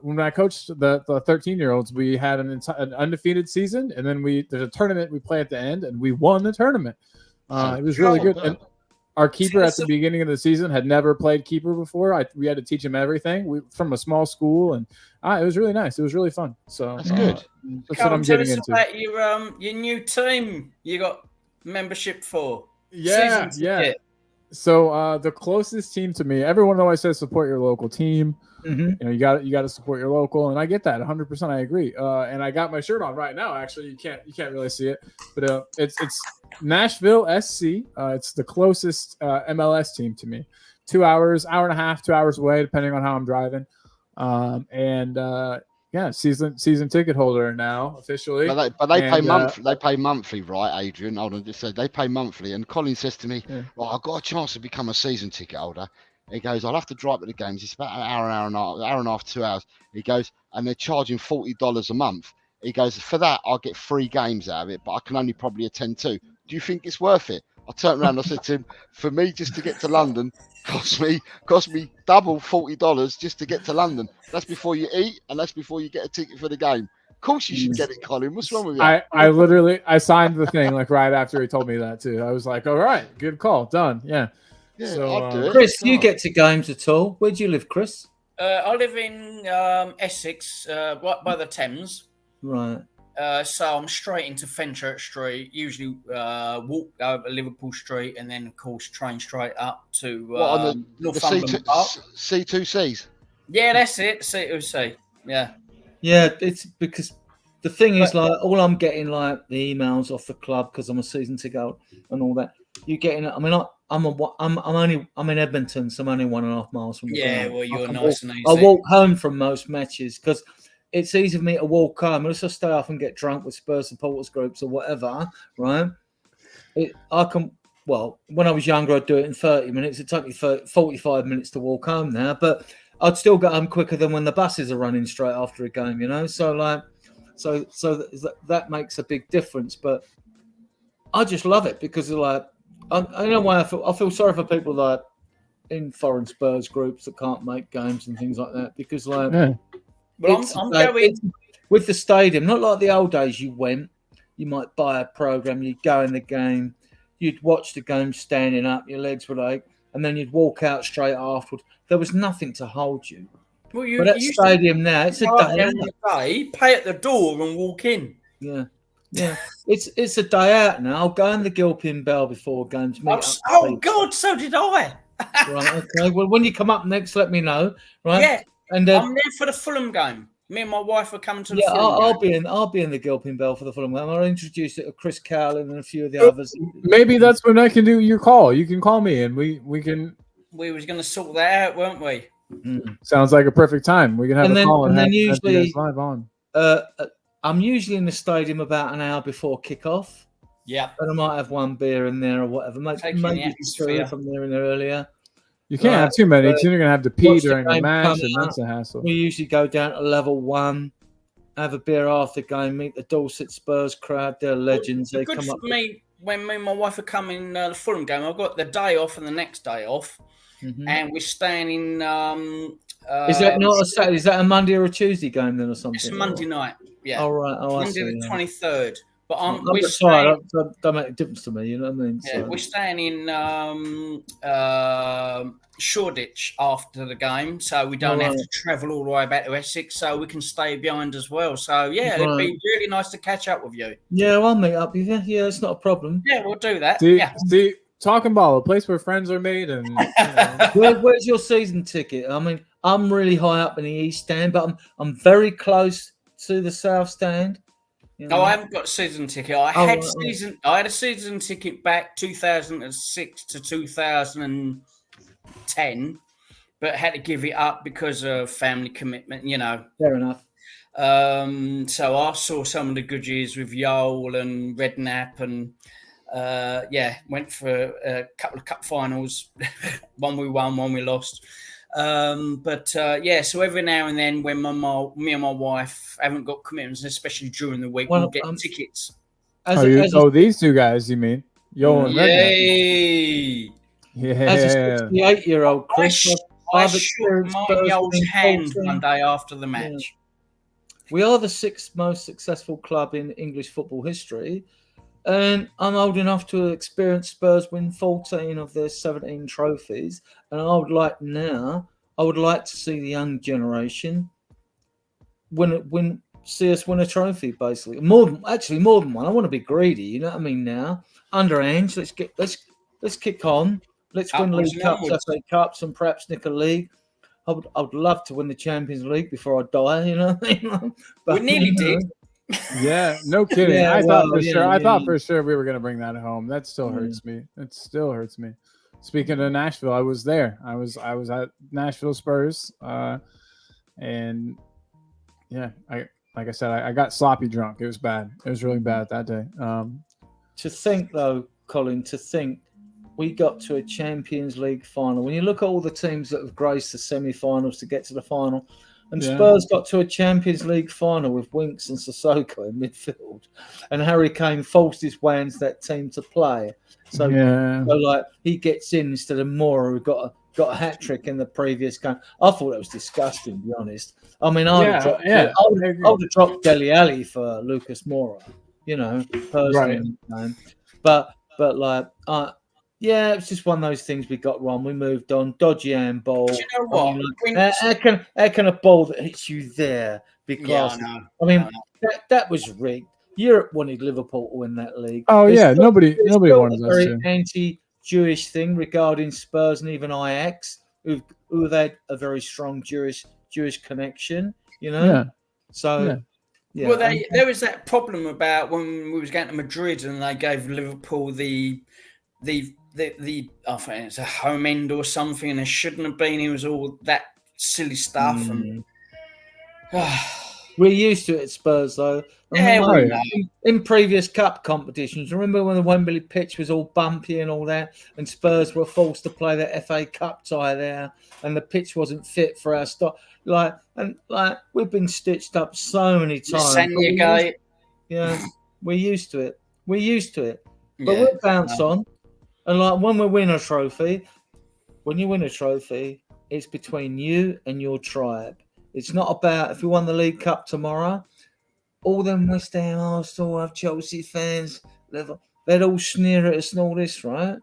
when I coached the 13-year-olds, we had an undefeated season, and then there's a tournament we play at the end, and we won the tournament. It was really good. And our keeper at the beginning of the season had never played keeper before. We had to teach him everything. From a small school, and it was really nice. It was really fun. So that's good. That's what I'm getting into. About your new team you got membership for. Yeah. So the closest team to me, everyone always says support your local team. Mm-hmm. You got to support your local, and I get that 100%. I agree. And I got my shirt on right now. Actually, you can't really see it, but it's Nashville SC. It's the closest MLS team to me. 2 hours, hour and a half, 2 hours away, depending on how I'm driving. Season ticket holder now officially. But they pay monthly. They pay monthly, right, Adrian? Hold on, just say they pay monthly. And Colin says to me, "Well, I've got a chance to become a season ticket holder." He goes, "I'll have to drive to the games. It's about an hour and a half, 2 hours." He goes, and they're charging $40 a month. He goes, "For that, I'll get 3 games out of it, but I can only probably attend 2. Do you think it's worth it?" I turned around and I said to him, "For me, just to get to London, cost me double $40 just to get to London. That's before you eat, and that's before you get a ticket for the game. Of course, you should get it, Colin. What's wrong with you?" I literally signed the thing like right after he told me that too. I was like, "All right, good call, done." Yeah. So, I'll do it. Chris, do you get to games at all? Where do you live, Chris? I live in Essex, right by the Thames. Right. So I'm straight into Fenchurch Street. Usually walk over Liverpool Street, and then of course train straight up to Northumberland Park. C2Cs. Yeah, that's it. C2C. Yeah. Yeah, it's because the thing is, like, all I'm getting like the emails off the club because I'm a season ticket and all that. You getting? I mean, I'm in Edmonton, so I'm only 1.5 miles from the ground. Well, you're nice and easy. I walk home from most matches because it's easy for me to walk home. Unless I stay off and get drunk with Spurs supporters groups or whatever, right? I can. Well, when I was younger, I'd do it in 30 minutes. It took me 45 minutes to walk home now, but I'd still get home quicker than when the buses are running straight after a game, you know? So that makes a big difference. But I just love it because, like, I know why I feel sorry for people like in foreign Spurs groups that can't make games and things like that because, like, I'm with the stadium, not like the old days. You might buy a program, you'd go in the game, you'd watch the game standing up, your legs would ache, and then you'd walk out straight afterwards. There was nothing to hold you. Well, but that stadium now, it's a day. Pay at the door and walk in. Yeah, it's a day out now. I'll go in the Gilpin Bell before games. God, so did I. Right, okay. Well, when you come up next, let me know. Right. Yeah, and I'm there for the Fulham game. Me and my wife are coming to the Fulham game. I'll be in the Gilpin Bell for the Fulham game. I'll introduce it to Chris Cowlin and a few of the others. Maybe that's when I can do your call. You can call me and we can. We was going to sort that out, weren't we? Sounds like a perfect time. We can have And a then- call and then have you usually- guys live on. I'm usually in the stadium about an hour before kickoff, Yeah. and I might have one beer in there or whatever. Taking the Maybe two atmosphere. if I'm there in there earlier. You can't Right, have too many. so You're going to have to pee watch the during the game match, come and that's a hassle. We usually go down to level 1, have a beer after the game, meet the Dorset Spurs crowd. They're legends. Well, They good come for up. me when me and my wife are coming the Fulham game. I've got the day off and the next day off, and we're staying in. Is that not a Saturday? Is that a Monday or a Tuesday game then, or something? It's a Monday night. Yeah. Oh right. Oh, I Monday see. the Yeah. 23rd. But I'm we're retired. staying, That don't make a difference to me. You know what I mean? yeah, So- we're staying in Shoreditch after the game, so we don't have Right. to travel all the way back to Essex, so we can stay behind as well. So yeah, it'd Right. be really nice to catch up with you. Yeah, I'll meet up with you. Yeah, it's not a problem. Yeah, we'll do that. See, Yeah. see, talking ball, a place where friends are made, and Where's your season ticket? I mean, I'm really high up in the East Stand, but I'm very close to the South Stand. You know? No, I haven't got a season ticket. I Oh, had right. I had a season ticket back 2006 to 2010, but had to give it up because of family commitment. You know. Fair enough. So I saw some of the good years with Yole and Redknapp, and went for a couple of cup finals. One we won, one we lost. So every now and then when me and my wife haven't got commitments, especially during the week, Well, we'll get tickets. these two guys, you mean? Yo and Redknapp. Yay! As a Yeah. 68-year-old, Chris, I I've shook experienced my Spurs old winning hand 14. one day after the match. We are the 6th most successful club in English football history, and I'm old enough to have experienced Spurs win 14 of their 17 trophies. And I would like to see the young generation see us win a trophy, basically. More than one. I want to be greedy, you know what I mean? Now, under Ange, let's kick on. Let's win Upwards League and Cups, onwards. FA Cups, and perhaps nick a league. I would love to win the Champions League before I die, you know what I mean? We nearly did. Yeah, no kidding. Yeah, I thought well, for sure we were gonna bring that home. That still hurts me. It still hurts me. Speaking of Nashville, I was there. I was at Nashville Spurs, and yeah, I got sloppy drunk. It was bad. It was really bad that day. To think, though, Colin, we got to a Champions League final. When you look at all the teams that have graced the semi-finals to get to the final, and Spurs got to a Champions League final with Winks and Sissoko in midfield, and Harry Kane forced his way into that team to play. So he gets in instead of Moura, who got a hat trick in the previous game. I thought that was disgusting, to be honest. I mean, I would have dropped Dele Alli for Lucas Moura, you know, personally. Right. But it's just one of those things we got wrong. We moved on. Dodgy handball. Do you know what? How can a ball that hits you there? Because that was rigged. Europe wanted Liverpool to win that league. Nobody wanted a us very to. anti-Jewish thing regarding Spurs and even Ajax, who've had a very strong Jewish connection. You know. Yeah. So. Yeah. Well, there was that problem about when we was going to Madrid and they gave Liverpool the I think it's a home end or something, and it shouldn't have been. It was all that silly stuff. And we're used to it at Spurs, though. In previous cup competitions, remember when the Wembley pitch was all bumpy and all that, and Spurs were forced to play the FA Cup tie there, and the pitch wasn't fit for our stock. We've been stitched up so many times. We're used to it. But we'll bounce on. And when you win a trophy, it's between you and your tribe. It's not about if we won the League Cup tomorrow, all them West Ham, Arsenal, have Chelsea fans, they'd all sneer at us and all this, right?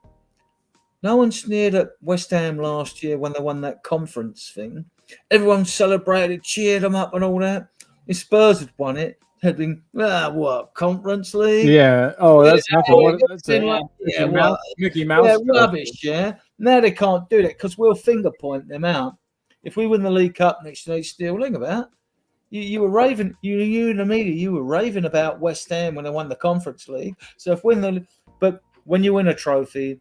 No one sneered at West Ham last year when they won that conference thing. Everyone celebrated, cheered them up and all that. If Spurs had won it, had been, Conference League? Yeah. Oh, that's nothing. Mickey Mouse. Yeah, rubbish, yeah. Now they can't do that because we'll finger point them out. If we win the League Cup next year, still think about you were raving, you in the media, you were raving about West Ham when they won the Conference League. So but when you win a trophy,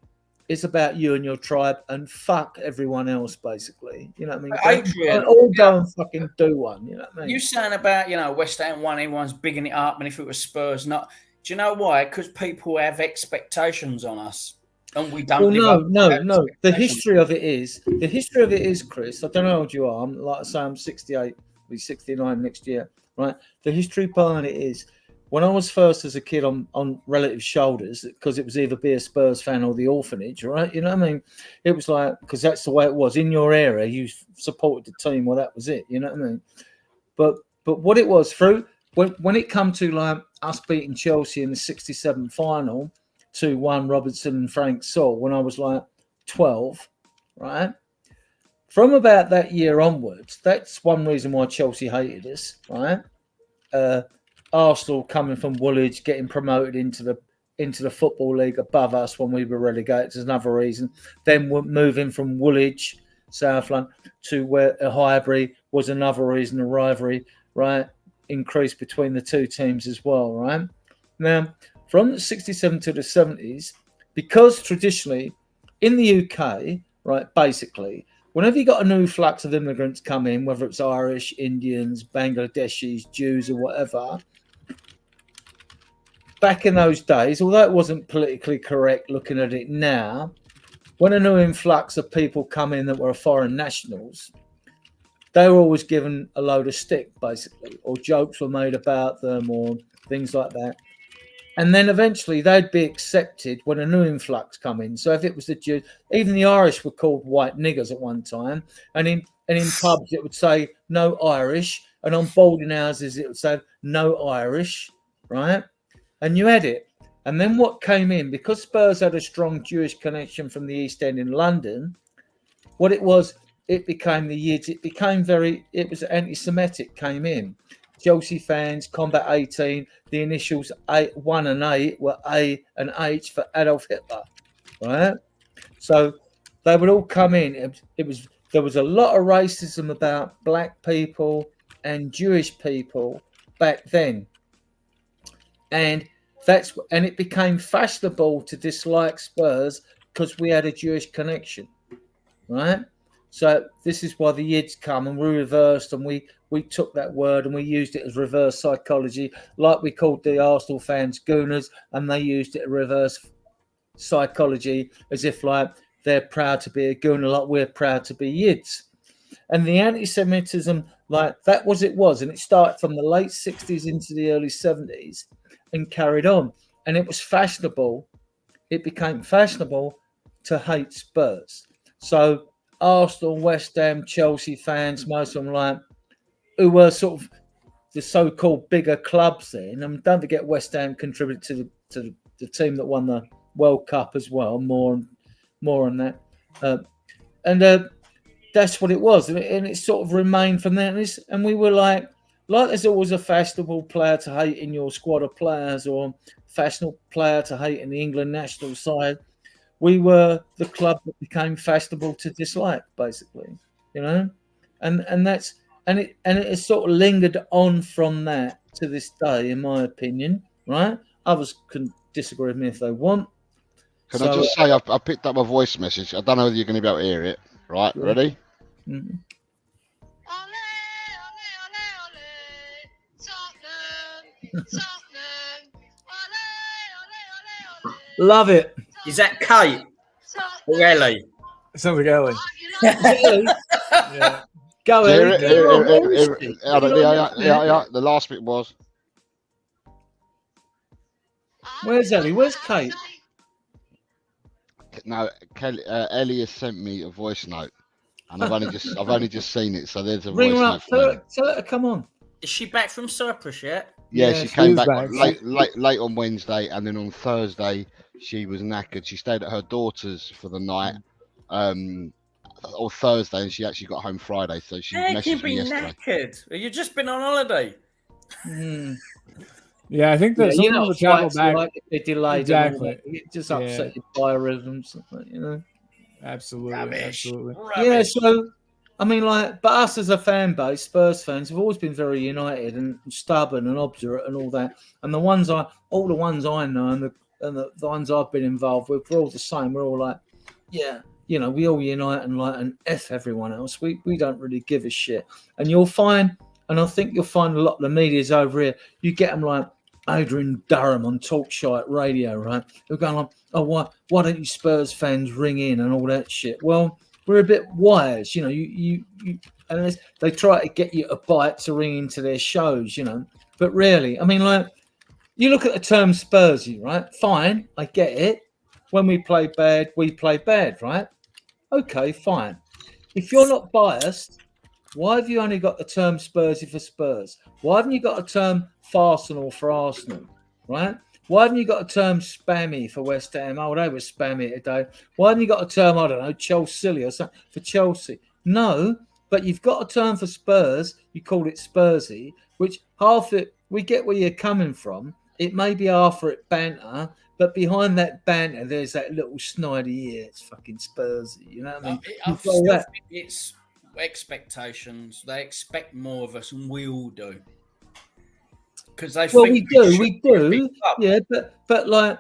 it's about you and your tribe, and fuck everyone else, basically. You know what I mean? Adrian, all go and fucking do one. You know what I mean? You saying about, West Ham won, everyone's bigging it up, and if it was Spurs, not. Do you know why? Because people have expectations on us, and we don't. Well, no. The history of it is, Chris. I don't know how old you are. Like I say, I'm 68. I'll be 69 next year, right? The history behind it is, when I was first as a kid on relative shoulders, because it was either be a Spurs fan or the orphanage, right? You know what I mean? It was like, because that's the way it was in your era. You supported the team, well, that was it. You know what I mean? But what it was through when it come to like us beating Chelsea in the '67 final, 2-1 Robertson and Frank Saul, when I was like 12, right? From about that year onwards, that's one reason why Chelsea hated us, right? Arsenal coming from Woolwich, getting promoted into the Football League above us when we were relegated is another reason. Then we're moving from Woolwich, South London, to where Highbury was another reason. The rivalry, right, increased between the two teams as well, right? Now, from the 67 to the 70s, because traditionally in the UK, right, basically, whenever you got a new flux of immigrants come in, whether it's Irish, Indians, Bangladeshis, Jews, or whatever, back in those days, although it wasn't politically correct looking at it now, when a new influx of people come in that were foreign nationals, they were always given a load of stick, basically, or jokes were made about them or things like that. And then eventually they'd be accepted when a new influx come in. So if it was the Jews, even the Irish were called white niggers at one time. And in pubs it would say no Irish. And on boarding houses it would say no Irish, right? And you had it. And then what came in, because Spurs had a strong Jewish connection from the East End in London, what it was, it became the Yids. It was anti-Semitic came in. Chelsea fans, Combat 18, the initials 1 and 8 were A and H for Adolf Hitler, right? So they would all come in. There was a lot of racism about black people and Jewish people back then, and it became fashionable to dislike Spurs because we had a Jewish connection, right? So this is why the Yids come, and we reversed, and we took that word and we used it as reverse psychology, like we called the Arsenal fans Gooners, and they used it as reverse psychology, as if like they're proud to be a Gooner, like we're proud to be Yids. And the anti-Semitism, like that was, and it started from the late 60s into the early 70s and carried on. And it was fashionable. It became fashionable to hate Spurs. So Arsenal, West Ham, Chelsea fans, most of them like, who were sort of the so-called bigger clubs then. And don't forget West Ham contributed to the team that won the World Cup as well. More on that. That's what it was. And it sort of remained from there. And we were like there's always a fashionable player to hate in your squad of players, or fashionable player to hate in the England national side. We were the club that became fashionable to dislike, basically, you know, and it has sort of lingered on from that to this day, in my opinion. Right? Others can disagree with me if they want. I just say I picked up a voice message. I don't know whether you're going to be able to hear it. Right? Yeah. Ready? Mm-hmm. Love it. Is that Kate or Ellie? It sounds like Ellie. Yeah. Go Ellie. Yeah. The last bit was. Where's Ellie? Where's Kate? No, Ellie has sent me a voice note, and I've only just seen it. So there's a ring voice her note. up. Tell her to come on. Is she back from Cyprus yet? Yeah, she came back late on Wednesday, and then on Thursday she was knackered. She stayed at her daughter's for the night, or Thursday, and she actually got home Friday. So she messaged me yesterday. Knackered. You've just been on holiday. Yeah, I think that some of the travel back. Like it delayed. Exactly. It just upset your biorhythms, you know. Absolutely. Rubbish. Yeah, so I mean, like, but us as a fan base, Spurs fans, have always been very united and stubborn and obdurate and all that. And all the ones I know, and the ones I've been involved with, we're all the same. We're all like, yeah, we all unite and F everyone else. We don't really give a shit. And you'll find, and I think you'll find a lot of the media's over here. You get them like Adrian Durham on Talkshite Radio, right? They're going like, oh, why don't you Spurs fans ring in and all that shit? Well, we're a bit wise, you unless they try to get you a bite to ring into their shows, But really, I mean, like, you look at the term Spursy, right? Fine, I get it. When we play bad, right? Okay, fine. If you're not biased, why have you only got the term Spursy for Spurs? Why haven't you got a term Farsenal for Arsenal, right? Why haven't you got a term Spammy for West Ham? Oh, they were spammy today. Why haven't you got a term, I don't know, Chelsea or something for Chelsea? No, but you've got a term for Spurs. You call it Spursy, which half it, we get where you're coming from. It may be after it banter, but behind that banter, there's that little snidey ear. It's fucking Spursy. You know what I mean? I still think it's expectations. They expect more of us, and we all do. Because they think we do. Yeah, but like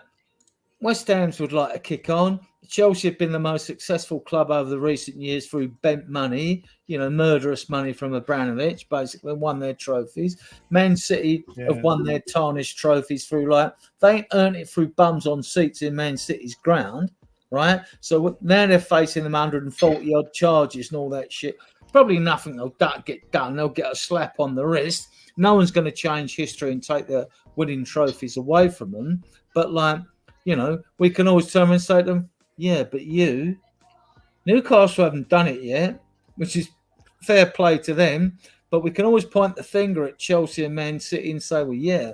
West Ham's would like to kick on. Chelsea have been the most successful club over the recent years through bent money, murderous money from Abramovich, basically won their trophies. Man City have won their tarnished trophies through they ain't earned it through bums on seats in Man City's ground, right? So now they're facing them 140 odd charges and all that shit. Probably nothing they'll get done. They'll get a slap on the wrist. No one's going to change history and take the winning trophies away from them. But we can always turn and say to them, yeah, but Newcastle haven't done it yet, which is fair play to them. But we can always point the finger at Chelsea and Man City and say, well, yeah,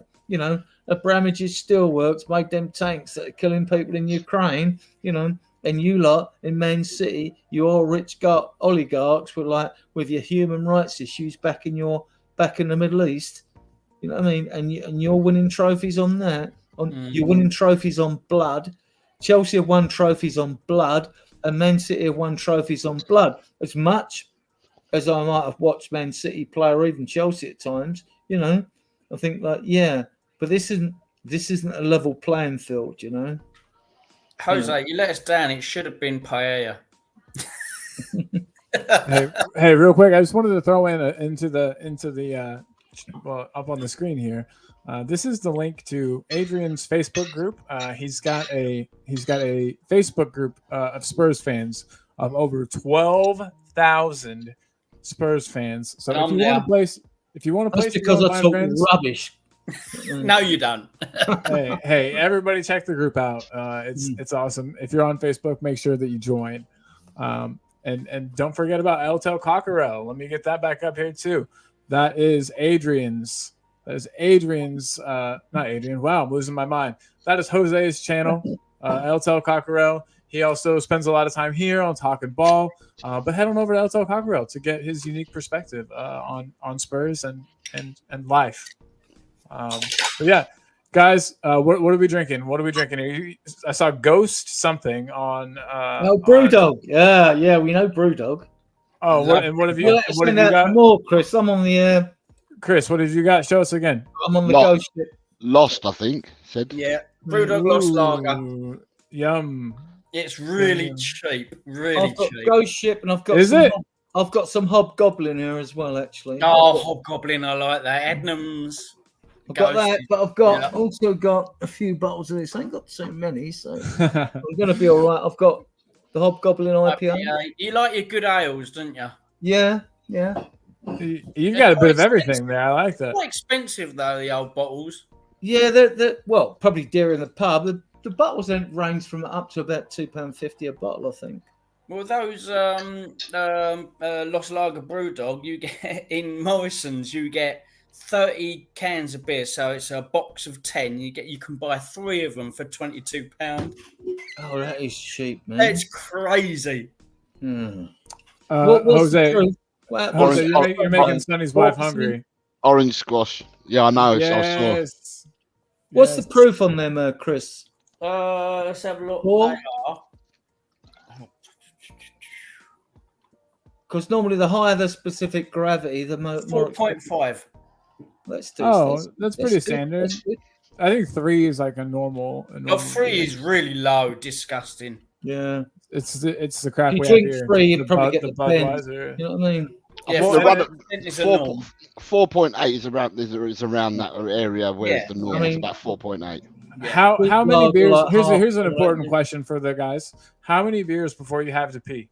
Abramovich's steelworks made them tanks that are killing people in Ukraine, and you lot in Man City, you all rich oligarchs with your human rights issues back in the Middle East. You know what I mean? And you're winning trophies on that. You're winning trophies on blood. Chelsea have won trophies on blood, and Man City have won trophies on blood. As much as I might have watched Man City play, or even Chelsea at times, I think but this isn't a level playing field, Jose, you let us down. It should have been paella. hey, real quick, I just wanted to throw in into the up on the screen here. This is the link to Adrian's Facebook group. He's got a Facebook group of Spurs fans of over 12,000 Spurs fans. So if you want to place, because I talk rubbish. No, you don't. hey, everybody, check the group out. It's awesome. If you're on Facebook, make sure that you join. And don't forget about Eltel Cockerell. Let me get that back up here too. That is Adrian's. Not Adrian. Wow, I'm losing my mind. That is Jose's channel, Eltel Cockerell. He also spends a lot of time here on Talking Ball. But head on over to Eltel Cockerell to get his unique perspective on Spurs and life. But yeah, guys, what are we drinking? What are we drinking here? I saw Ghost something on. Brewdog. Yeah, we know Brewdog. Oh, what have you got? More, Chris. I'm on the. Chris, what have you got? Show us again. I'm on the Ghost ship. Lost, I think. Said. Yeah, Brewdog Lost Lager. Yum. It's really cheap. Really cheap. Ghost ship, and I've got. I've got some Hobgoblin here as well, actually. Oh, Hobgoblin, I like that. Ednams. I've got that, but I've also got a few bottles of this. I ain't got so many, so I'm gonna be all right. I've got the Hobgoblin IPA. You like your good ales, don't you? Yeah. You've got a bit of everything there. I like that. Quite expensive though, the old bottles. Yeah, they're probably dearer in the pub. The bottles then range from up to about £2.50 a bottle, I think. Well, those Lost Lager Brewdog, you get in Morrison's, you get 30 cans of beer, so it's a box of 10. You can buy 3 of them for £22. Oh, that is cheap, man. That's crazy. Jose, you're making Sonny's wife hungry. Orange squash. Yeah, I know. Yes. What's the proof on them, Chris? Let's have a look. Because normally the higher the specific gravity, the more 4.5. Let's do. That's pretty standard. I think 3 is like a normal. 3 is really low, disgusting. Yeah. it's the crap If you we drink have here. 3, you'd The probably get the pen. Budweiser. You know what I mean? Yeah, Well, for the run- Pent is a norm. 4.8 is around that area, whereas Yeah. the norm is about 4.8. How many Lager, beers? like Here's half an of important it. question for the guys. How many beers before you have to pee?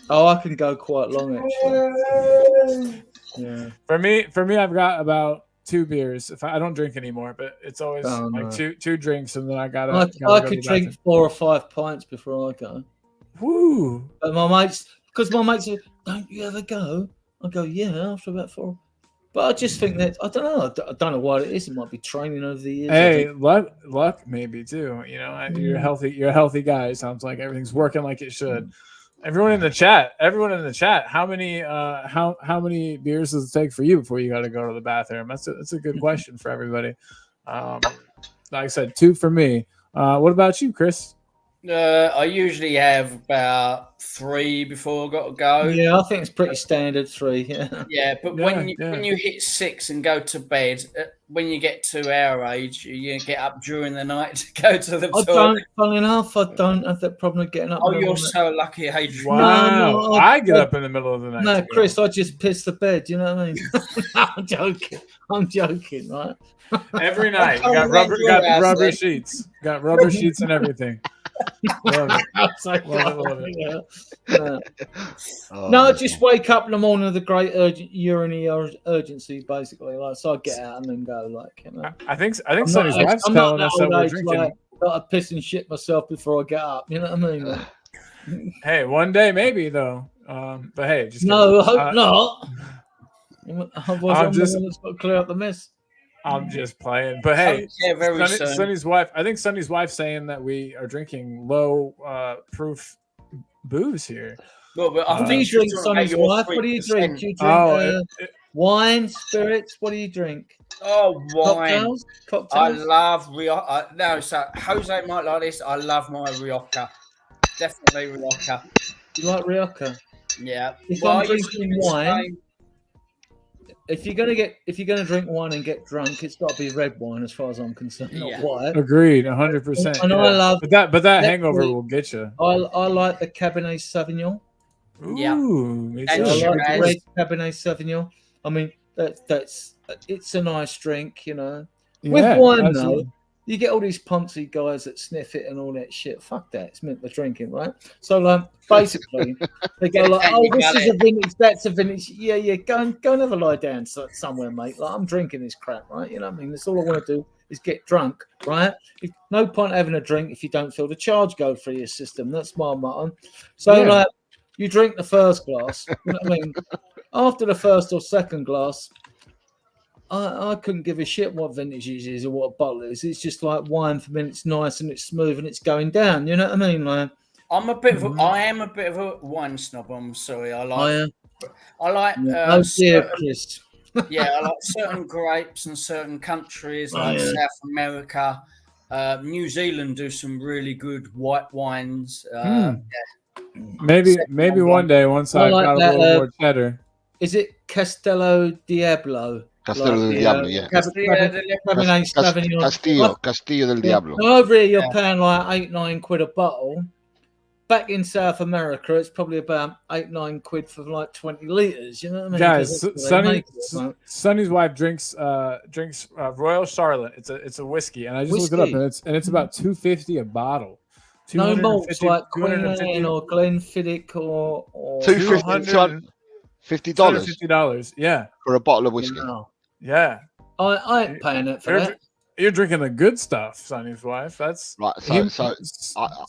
Oh, I can go quite long actually. Yeah. For me, I've got about 2 beers. If I don't drink anymore, but it's always like two drinks, and then I gotta. I go to could the drink bathroom. 4 or 5 pints before I go. Woo! But my mates say, "Don't you ever go?" I go, "Yeah." After about 4, but I just think that I don't know. I don't know what it is. It might be training over the years. Hey, luck maybe too. You know, you're healthy. You're a healthy guy. Sounds like everything's working like it should. Everyone in the chat. How many beers does it take for you before you got to go to the bathroom? That's a good question for everybody. Like I said, 2 for me. What about you, Chris? I usually have about 3 before I got to go. Yeah, I think it's pretty standard 3. Yeah. Yeah, but when you hit 6 and go to bed, when you get to our age, you get up during the night to go to the toilet. Funny enough, I don't have that problem of getting up. Oh, you're so lucky, Adrian. Wow, No, I get up in the middle of the night. No, Chris, I just piss the bed. You know what I mean? No, I'm joking, right? Every night, got rubber sheets, and everything. Love it. No, I just wake up in the morning with a great urinary urgency, basically. Like, so I get out and then go. Like, you know. I think Sonny's wife's telling us that we're drinking. Like, I piss and shit myself before I get up. You know what I mean? Like, hey, one day maybe though. But hey, just no, I hope not. Otherwise, I'm I'm just the one that's got to clear up the mess. I'm just playing. But hey, very Sonny's wife. I think Sonny's wife saying that we are drinking low proof booze here. Well, but I What do you drink, Sonny's wife? What do you drink? Do you drink wine, spirits? What do you drink? Oh, wine. Cocktails? I love Rioja. No, so Jose might like this. I love my Rioja. Definitely Rioja. You like Rioja? Yeah. If I'm drinking wine, if you're gonna drink wine and get drunk, it's got to be red wine, as far as I'm concerned, not white. Agreed, 100%. And I love, but that hangover will get you. I like the Cabernet Sauvignon. Yeah. Ooh, I like the red Cabernet Sauvignon. I mean, it's a nice drink, you know. With wine, absolutely. Though, you get all these poncy guys that sniff it and all that shit. Fuck that. It's meant for drinking, right? So, basically, they go like, "Oh, this is a vintage. That's a vintage." Yeah. Go and have a lie down somewhere, mate. Like, I'm drinking this crap, right? You know what I mean? That's all I want to do is get drunk, right? No point having a drink if you don't feel the charge go through your system. That's my motto. So, you drink the first glass. You know what I mean? After the first or second glass, I couldn't give a shit what vintage it is or what bottle it is. It's just like wine for me. It's nice and it's smooth and it's going down. You know what I mean? Like, I am a bit of a wine snob. I'm sorry. I like. Chris. Yeah, I like certain grapes and certain countries like South America. New Zealand do some really good white wines. Maybe one day once I got a little more cheddar. Is it Castello Diablo? Castello del Diablo, yeah. Castillo del Diablo. Over here, you're paying like 8-9 quid a bottle. Back in South America, it's probably about 8-9 quid for like 20 liters. You know what I mean? Guys, Sonny's wife drinks Royal Charlotte. It's a whiskey, and I just looked it up, and it's about $250 a bottle. No malts like Queen Anne or Glenfiddich or $250. $50, yeah, for a bottle of whiskey. No. Yeah, I ain't paying it for that. You're drinking the good stuff, Sonny's wife. That's right.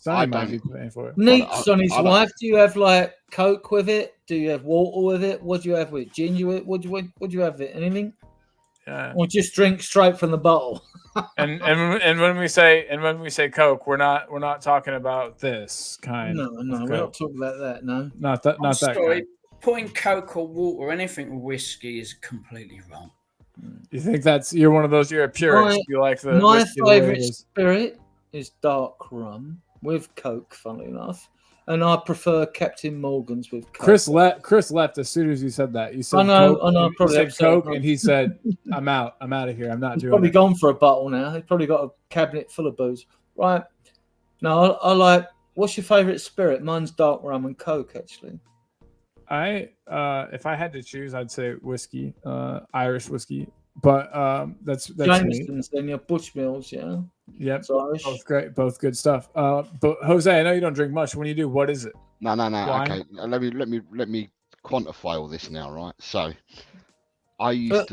I might be paying for it. Neat, Sonny's wife. Do you have like Coke with it? Do you have water with it? What do you have with it? Ginger with it? What do you have with it? Anything? Yeah. Or just drink straight from the bottle. and when we say Coke, we're not talking about this kind. No, we're not talking about that. No, not that. Kind. Putting Coke or water or anything with whiskey is completely wrong. You think you're one of those? You're a purist. You like my favorite spirit is dark rum with Coke. Funnily enough, and I prefer Captain Morgan's with Coke. Chris left as soon as you said that. You said I know. Probably said Coke, and he said, "I'm out. I'm out of here. I'm not doing." Probably it. Gone for a bottle now. He's probably got a cabinet full of booze. Right. No, I like. What's your favourite spirit? Mine's dark rum and Coke, actually. If I had to choose, I'd say whiskey, Irish whiskey. But that's me. Jameson's, then your Bushmills, yeah. Yep, It's Irish. both great, both good stuff. But Jose, I know you don't drink much. When you do, what is it? No. Wine? Okay, let me quantify all this now, right? So, I used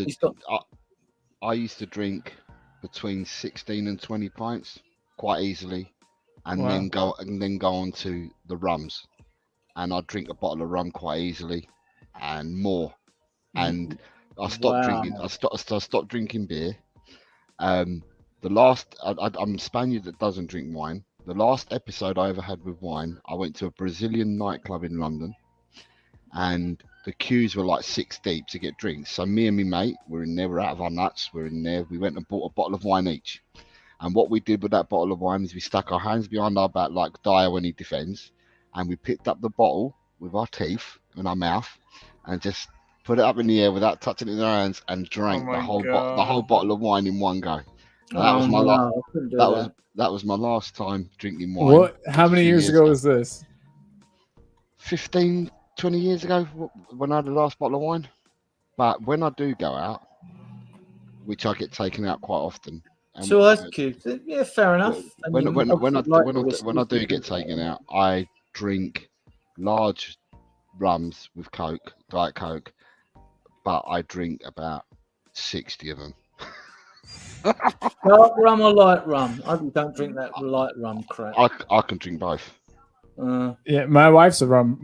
to drink between 16 and 20 pints quite easily, and Wow. then go on to the rums, and I'd drink a bottle of rum quite easily, and more, and I stopped drinking. I stopped drinking beer. I'm a Spaniard that doesn't drink wine. The last episode I ever had with wine, I went to a Brazilian nightclub in London, and the queues were like 6 deep to get drinks. So me and my mate were in there. We're out of our nuts. We're in there. We went and bought a bottle of wine each. And what we did with that bottle of wine is we stuck our hands behind our back like Dyer when he defends, and we picked up the bottle with our teeth in our mouth and just put it up in the air without touching it in our hands and drank the whole bottle of wine in one go. That was my last time drinking wine. What? How many years ago was this? 15, 20 years ago when I had the last bottle of wine. But when I do go out, which I get taken out quite often. So Ice Cubes, yeah, fair enough. When I do get taken out, I drink large rums with Coke, Diet Coke, but I drink about 60 of them. Dark rum or light rum? I don't drink that light rum crap. I can drink both. Yeah, my wife's a rum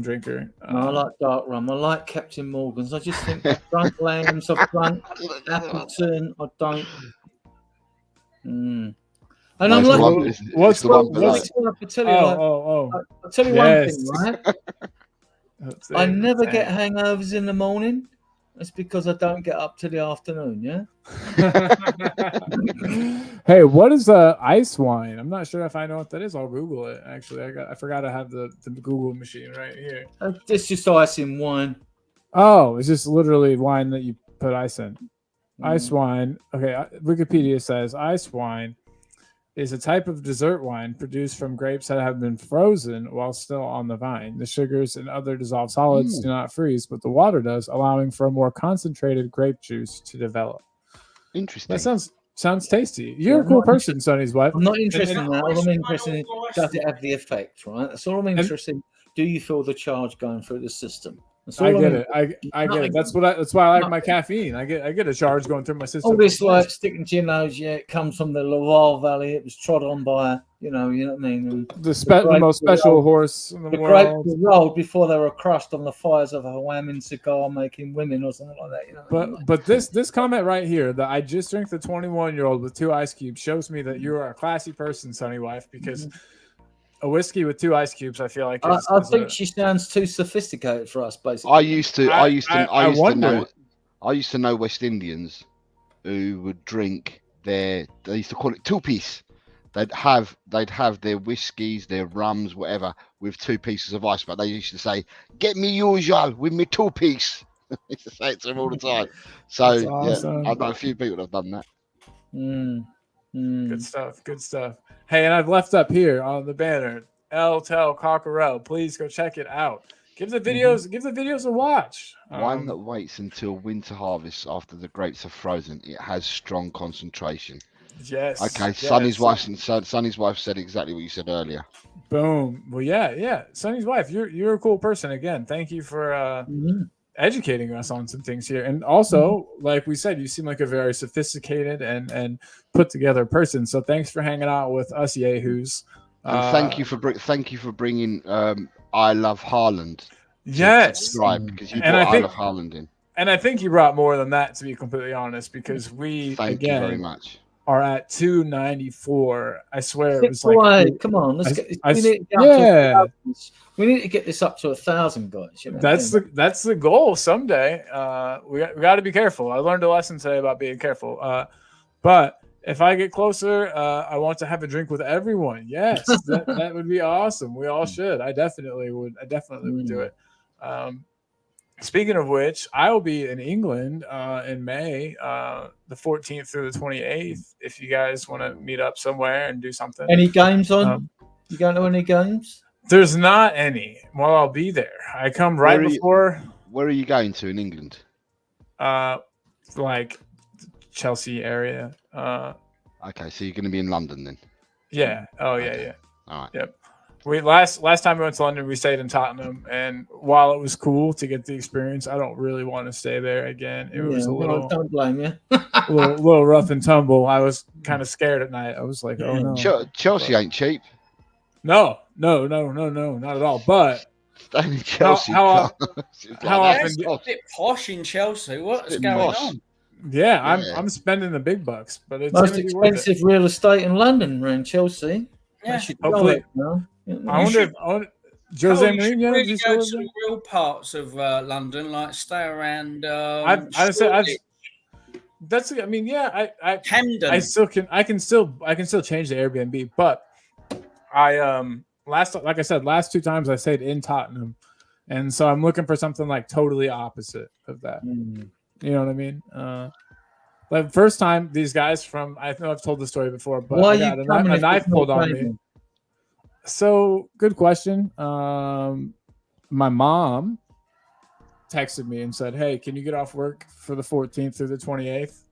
drinker. No, I like dark rum. I like Captain Morgan's. I just think drunk lambs, I've drunk Appleton. I don't. And I'm like, I'll tell you one thing, right? I never get hangovers in the morning. It's because I don't get up till the afternoon, yeah? Hey, what is ice wine? I'm not sure if I know what that is. I'll Google it, actually. I forgot I have the Google machine right here. It's just ice in wine. Oh, it's just literally wine that you put ice in. Ice wine. Okay, Wikipedia says ice wine is a type of dessert wine produced from grapes that have been frozen while still on the vine. The sugars and other dissolved solids do not freeze, but the water does, allowing for a more concentrated grape juice to develop. Interesting. That sounds tasty. You're a cool person, Sonny's wife. I'm not interested in that. All I'm interested in, does it have the effect, right? That's all I'm interested in. Do you feel the charge going through the system? I get it. I get it. That's why I like my caffeine. I get a charge going through my system. All this like sticking to your nose, yeah, it comes from the Laval Valley. It was trod on by, you know what I mean. And the most special horse in the world. Grapes were rolled before they were crushed on the fires of a whamming cigar making women or something like that. You know. But this comment right here that I just drank the 21-year-old with 2 ice cubes shows me that you are a classy person, Sonny wife, because. A whiskey with 2 ice cubes, I feel like. I think she sounds too sophisticated for us, basically. I used to know West Indians who would drink they used to call it 2-piece. They'd have their whiskies, their rums, whatever, with 2 pieces of ice. But they used to say, "Get me usual with me 2-piece." They used to say it to them all the time. So awesome. Yeah, I know a few people that have done that. Good stuff. Hey, and I've left up here on the banner, El Tel Cockerel. Please go check it out. Give the videos a watch. Wine that waits until winter harvest after the grapes are frozen. It has strong concentration. Yes. Okay. Yes. Sonny's wife said exactly what you said earlier. Boom. Well, yeah. Sonny's wife, you're a cool person. Again, thank you for educating us on some things here. And also, like we said, you seem like a very sophisticated and put together person. So thanks for hanging out with us yahoos. And thank you for bringing I Love Haaland. Yes, because you brought I Love Haaland in. And I think you brought more than that, to be completely honest, because we thank you very much. Are at 294. I swear it was like. Come on, let's get. We need to get this up to 1,000 guys. You know that's the goal someday. We got to be careful. I learned a lesson today about being careful. But if I get closer, I want to have a drink with everyone. Yes, that would be awesome. We all should. I definitely would do it. Speaking of which, I will be in England in May, the 14th through the 28th. If you guys want to meet up somewhere and do something. Any games on? You going to any games? There's not any. Well, I'll be there. I come right before. Where are you going to in England? Like Chelsea area. Okay, so you're going to be in London then. Yeah. Oh yeah, Okay. yeah. All right. Yep. We last time we went to London, we stayed in Tottenham, and while it was cool to get the experience, I don't really want to stay there again. It was a little, don't blame you. a little rough and tumble. I was kind of scared at night. I was like, oh no. Chelsea ain't cheap. No, not at all. But Only Chelsea. how often? It's a bit posh in Chelsea. What's going on? Yeah, I'm spending the big bucks, but it's most expensive real estate in London around Chelsea. Yeah, hopefully. I wonder if Jose Mourinho really go to the real parts of London, like stay around. That's. I mean, yeah. Camden. I can still change the Airbnb, but last 2 times I stayed in Tottenham, and so I'm looking for something like totally opposite of that. You know what I mean? Like first time, these guys from I know I've told the story before, but I got a knife pulled on me. So good question. My mom texted me and said, "Hey, can you get off work for the 14th through the 28th?"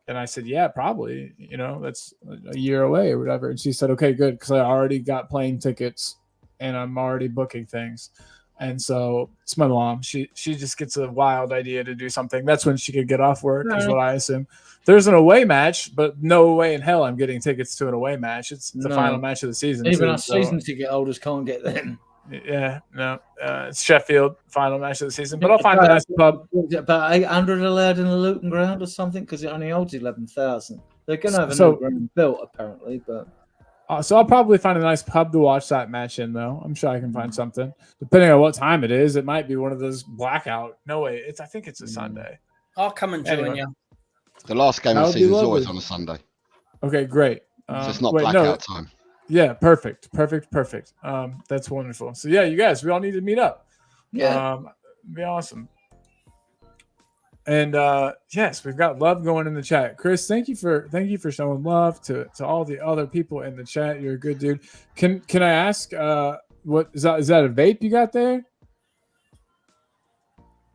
And I said, "Yeah, probably. You know, that's a year away or whatever." And she said, "Okay, good, because I already got plane tickets and I'm already booking things." And so it's my mom. She just gets a wild idea to do something. That's when she could get off work, is what I assume. There's an away match, but no way in hell I'm getting tickets to an away match. It's the final match of the season. Even our season ticket holders can't get them. Yeah, no. It's Sheffield, final match of the season. But I'll find a nice pub. About 800 allowed in the Luton ground or something, because it only holds 11,000. They're going to have a new ground built, apparently, but... So I'll probably find a nice pub to watch that match in, though. I'm sure I can find something. Depending on what time it is, it might be one of those blackout. No way. I think it's a Sunday. I'll come and join you. The last game of the season is always on a Sunday. Okay, great. So it's not blackout time. Yeah, perfect. That's wonderful. So yeah, you guys, we all need to meet up. Yeah, be awesome. And yes, we've got love going in the chat. Chris, thank you for showing love to all the other people in the chat. You're a good dude. Can I ask what is that a vape you got there?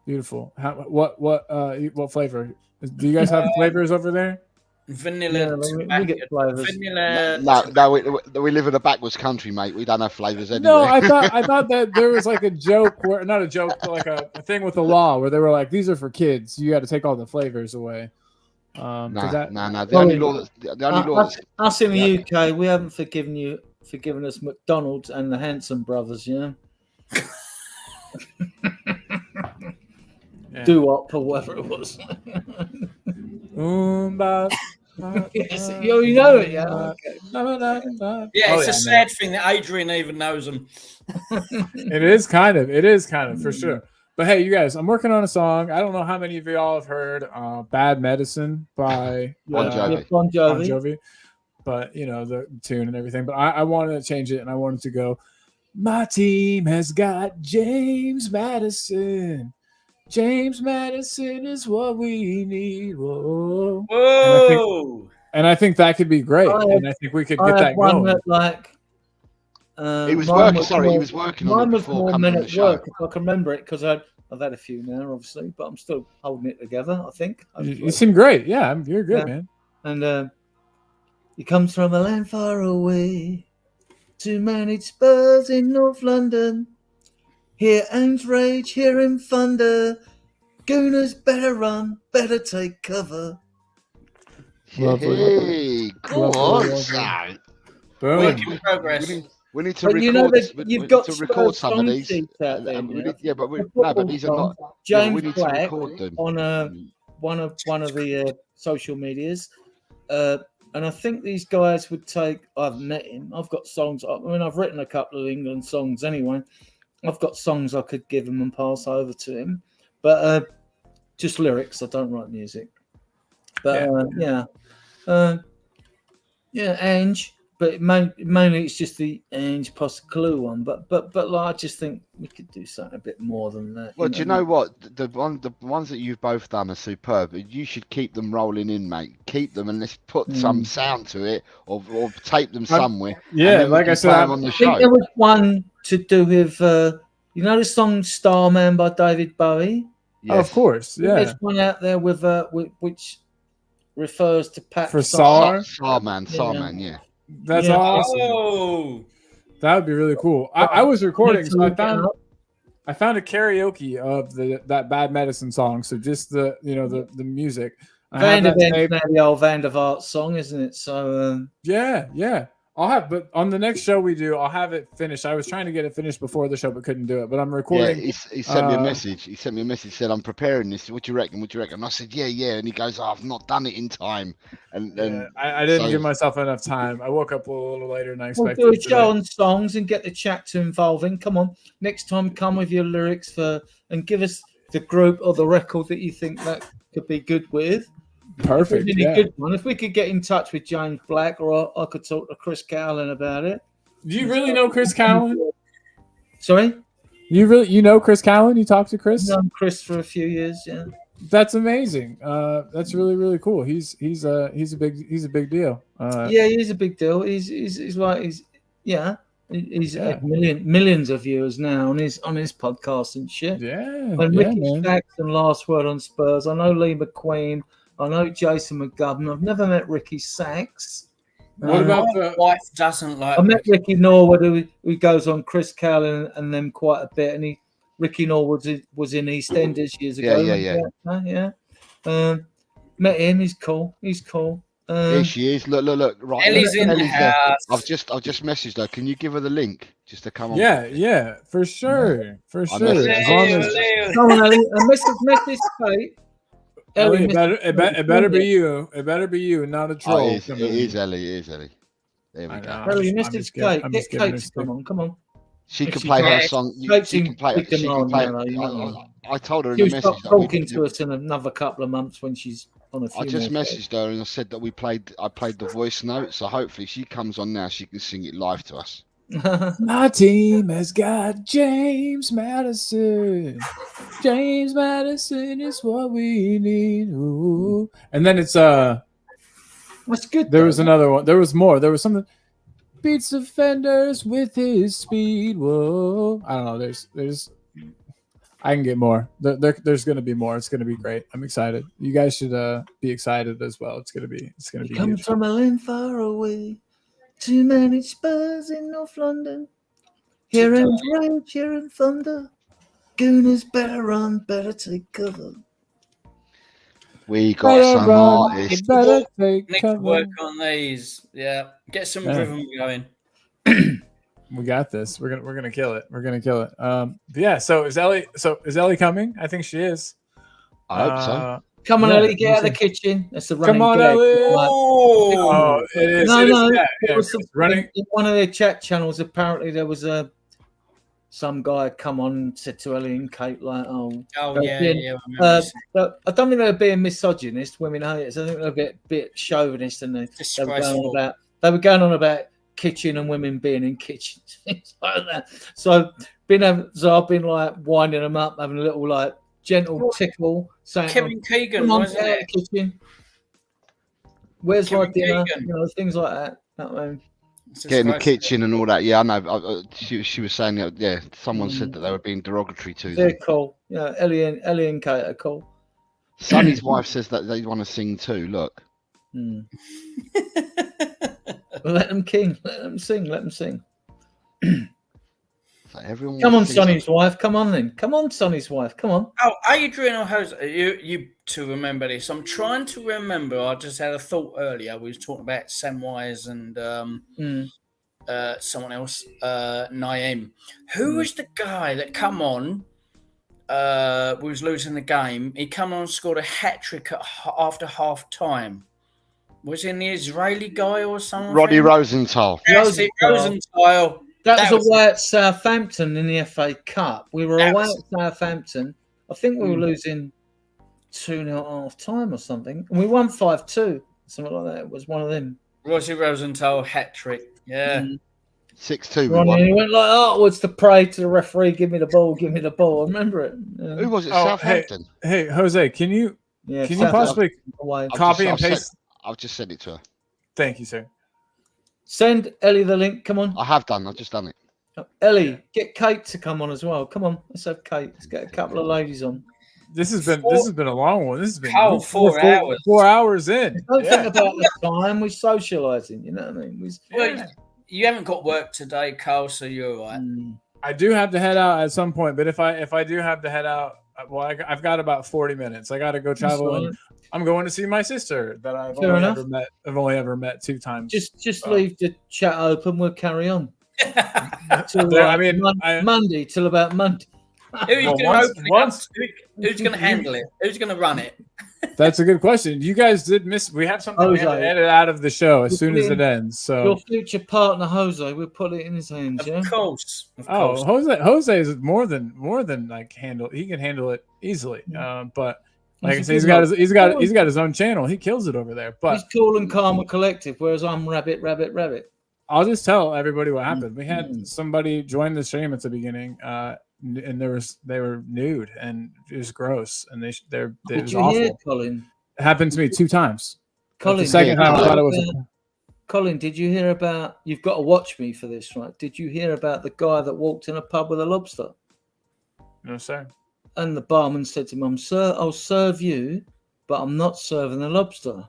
Beautiful. What flavor? Do you guys have flavors over there? Vanilla. We get flavors. Vanilla. No, we live in a backwards country, mate. We don't have flavors anywhere. No, I thought that there was like a joke, not a joke, but like a thing with the law where they were like, these are for kids. You got to take all the flavors away. No. The only law that's us in the UK, we haven't forgiven us McDonald's and the Hanson brothers, yeah. Do-wop or whatever it was. Yes, you know it, yeah. Okay. Yeah, it's a sad thing that Adrian even knows them. It is kind of for sure. But hey, you guys, I'm working on a song. I don't know how many of y'all have heard "Bad Medicine" by Bon Jovi, but you know the tune and everything. But I wanted to change it, and I wanted to go. My team has got James Madison. James Madison is what we need. Whoa. And I think that could be great. And I think we could get that going. He was working. He was working on it before more coming on the show. If I can remember it, because I've had a few now, obviously, but I'm still holding it together, I think. You seem great. Yeah, you're good, man. And he comes from a land far away to manage Spurs in North London. Hear Ames rage, hear him thunder. Gooners better run, better take cover. Hey, go on, son. Work in progress. We need to record some of these. But these are not. James we need Black to record them on one of the social medias, and I think these guys would take. I've met him. I've got songs. I mean, I've written a couple of England songs anyway. I've got songs I could give him and pass over to him, but just lyrics. I don't write music. But Ange, but mainly it's just the Ange Postecoglou one. But like, I just think we could do something a bit more than that. Well, do you know what? The ones that you've both done are superb. You should keep them rolling in, mate. Keep them and let's put some sound to it, or tape them somewhere. Yeah, like I said, on the I show. think there was one to do with you know the song "Starman" by David Bowie. Yes. Oh, of course, yeah. There's one out there with which refers to Pat For Sar. Starman, yeah. That's awesome. Oh, That would be really cool. I was recording, so I found a karaoke of that Bad Medicine song. So just the music. Van der Vaart's now the old Van der Vaart song, isn't it? So yeah. But on the next show we do, I'll have it finished. I was trying to get it finished before the show, but couldn't do it. But I'm recording. Yeah, he sent me a message. He sent me a message, said, "I'm preparing this. What do you reckon? And I said, yeah. And he goes, "Oh, I've not done it in time." And I didn't give myself enough time. I woke up a little later than I expected. We'll do a show on songs and get the chat to involving. Come on, next time, come with your lyrics and give us the group or the record that you think that could be good with. Perfect. Good one. If we could get in touch with James Black, or I could talk to Chris Cowlin about it. Do you really know Chris Cowlin? Sorry? You know Chris Cowlin? You talked to Chris? I've known Chris for a few years, yeah. That's amazing. That's really, really cool. He's a big deal. Yeah, he's a big deal. He's had millions of viewers now on his podcast and shit. Yeah. And Ricky Sachs and Last Word on Spurs. I know Lee McQueen. I know Jason McGovern. I've never met Ricky Sachs. What about my wife doesn't like? I met Ricky Norwood, who goes on Chris Cowlin and them quite a bit, and Ricky Norwood was in EastEnders years ago. Yeah. Met him. He's cool. Here she is. Look. Right. Ellie's in the house. I've just messaged her. Can you give her the link just to come on? Yeah, for sure. As long as come on, Ellie. Message Kate. Ellie, it better be you. It better be you, not a troll. It is Ellie. There we go. Ellie, Message Kate. Get Kate to come on. She can play her song. She can play. I told her in the message. She'll stop talking to us in another couple of months when she's on a few. I just messaged her and I said that I played the voice note, so hopefully she comes on now. She can sing it live to us. My team has got James Madison. James Madison is what we need. Ooh. And then it's that's good. There was another one. There was more. There was something. Beats defenders with his speed. Whoa. I don't know. There's I can get more. There's going to be more. It's going to be great. I'm excited. You guys should be excited as well. It's going to be come huge. From a land far away. Too many Spurs in North London. Hearing rage, hearing thunder. Gooners better run, better take cover. We got some artists. Need to work on these. Yeah, get some rhythm going. We got this. We're gonna kill it. Yeah. So is Ellie coming? I think she is. I hope so. Come on, Ellie, get out of the kitchen. That's the running. Come on, gag. Ellie. Oh, it is. No. Running. In one of their chat channels, apparently there was some guy come on and said to Ellie and Kate, like, I don't think they were being misogynist, women haters. I think they were a bit chauvinist, and they were going on about kitchen and women being in kitchens, things like that. So I've been like winding them up, having a little like gentle tickle, saying, Kevin Keegan, come on, wasn't it? kitchen. Where's Kevin my dinner? Keegan. Things like that. Get in the kitchen and all that. Yeah, I know. She was saying that. Yeah, someone said that they were being derogatory to them. They're cool. Yeah, Ellie and Kate are cool. Sonny's wife says that they want to sing too. Look. Let them king. Let them sing. Everyone come on, Sonny's wife. Come on, then. Come on, Sonny's wife. Come on. Oh, Adrian or Jose, you to remember this. I'm trying to remember. I just had a thought earlier. We was talking about Samwise and someone else, Naeem. Who was the guy that come on? We was losing the game. He come on and scored a hat trick after half time. Was it the Israeli guy or something? Roddy Rosenthal. Rosenthal. That was away at Southampton in the FA Cup. We were away at Southampton. I think we were losing 2-0 at half time or something. And we won 5-2. Something like that. It was one of them. Roger Rosenthal hat trick. Yeah. 6-2. Ronnie, he went like artwards to pray to the referee, give me the ball, give me the ball. I remember it. Yeah. Who was it? Oh, Southampton. Hey, Jose, can you Southampton possibly away. copy and paste? I've just sent it to her. Thank you, sir. Send Ellie the link. Come on. I have done. I've just done it. Ellie, get Kate to come on as well. Come on, let's have Kate. Let's get a couple of ladies on. This has been a long one. This has been Carl, 4 hours. 4 hours in. Don't think about the time. We're socialising. You know what I mean? Well, you haven't got work today, Carl, so you're all right. I do have to head out at some point, but if I do have to head out, well, I've got about 40 minutes. I got to go travel, and I'm going to see my sister that I've only ever met 2 times. Just leave the chat open. We'll carry on. Monday till about Monday. Who's going to handle it? Who's going to run it? That's a good question. You guys did miss. We have something we have to edit out of the show as soon as it ends. So your future partner Jose, we'll put it in his hands. Of course. Jose is more than like handle. He can handle it easily. But like I say, he's got his own channel. He kills it over there. But he's cool and calm and collective, whereas I'm rabbit. I'll just tell everybody what happened. We had somebody join the stream at the beginning, and they were nude, and it was gross, and it was awful. Hear, Colin? It happened to me 2 times. Colin, the second time I thought it was. Colin, did you hear about? You've got to watch me for this, right? Did you hear about the guy that walked in a pub with a lobster? No, sir. And the barman said to him, "Sir, I'll serve you, but I'm not serving the lobster." I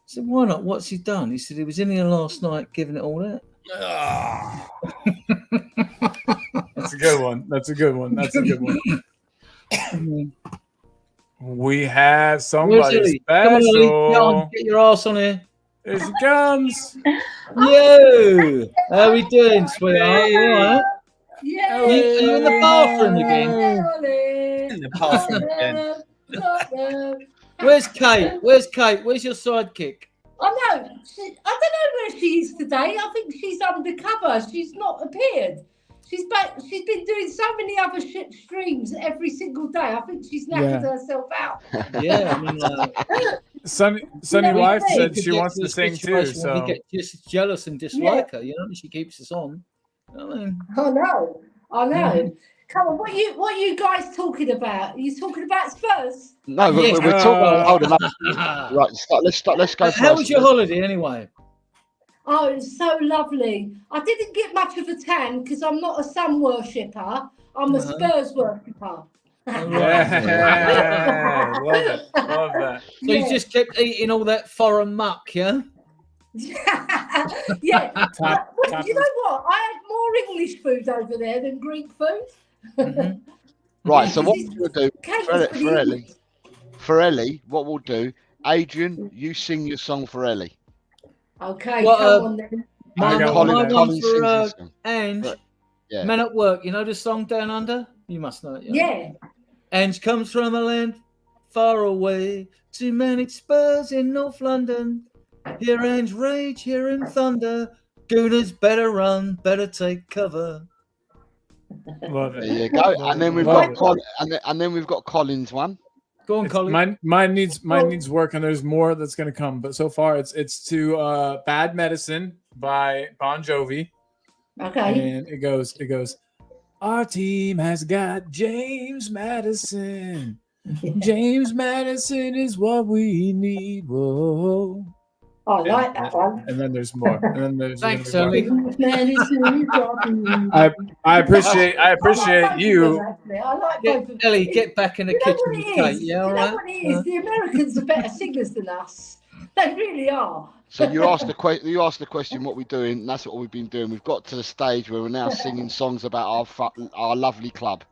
said, "Why not? What's he done?" He said, "He was in here last night giving it all out." That's a good one. We have somebody special. Come on, get your ass on here. Here she comes. Yo, how we doing, sweetheart? You all right? Yeah. Are you in the bathroom again? In the bathroom again. Where's Kate? Where's your sidekick? I know. I don't know where she is today. I think she's undercover. She's not appeared. She's been doing so many other streams every single day. I think she's knackered herself out. Yeah, I mean, Sunny wife said she wants to sing too. So we get just jealous and dislike her. You know, she keeps us on. You know what I mean? I know. Come on, what are you guys talking about? Are you talking about Spurs? No, we're talking. Hold on. Right, let's go. How was your holiday anyway? Oh, it was so lovely. I didn't get much of a tan because I'm not a sun worshipper. I'm a Spurs worshipper. Yeah, love that. So you just kept eating all that foreign muck, yeah? Yeah. You know what? I had more English food over there than Greek food. Right, so what we'll do for Ellie, what we'll do, Adrian, you sing your song for Ellie. Okay, come on then. Colin sings his song. And Men at Work, you know the song Down Under? You must know it. Yeah. And comes from a land far away, too many Spurs in North London. Here and rage, here and thunder. Gooners better run, better take cover. Love it. There you go. And then we've got Colin's one. Go on, Colin. Mine needs work, and there's more that's gonna come. But so far, it's to "Bad Medicine" by Bon Jovi. Okay. And it goes. Our team has got James Madison. James Madison is what we need. Whoa. I like that one. And then there's more. And then there's thanks, Ellie. I appreciate you. I like both of Ellie, get back in the kitchen with Kate. Yeah, all right. What it is? The Americans are better singers than us. They really are. So you asked the question, what we're doing, and that's what we've been doing. We've got to the stage where we're now singing songs about our lovely club.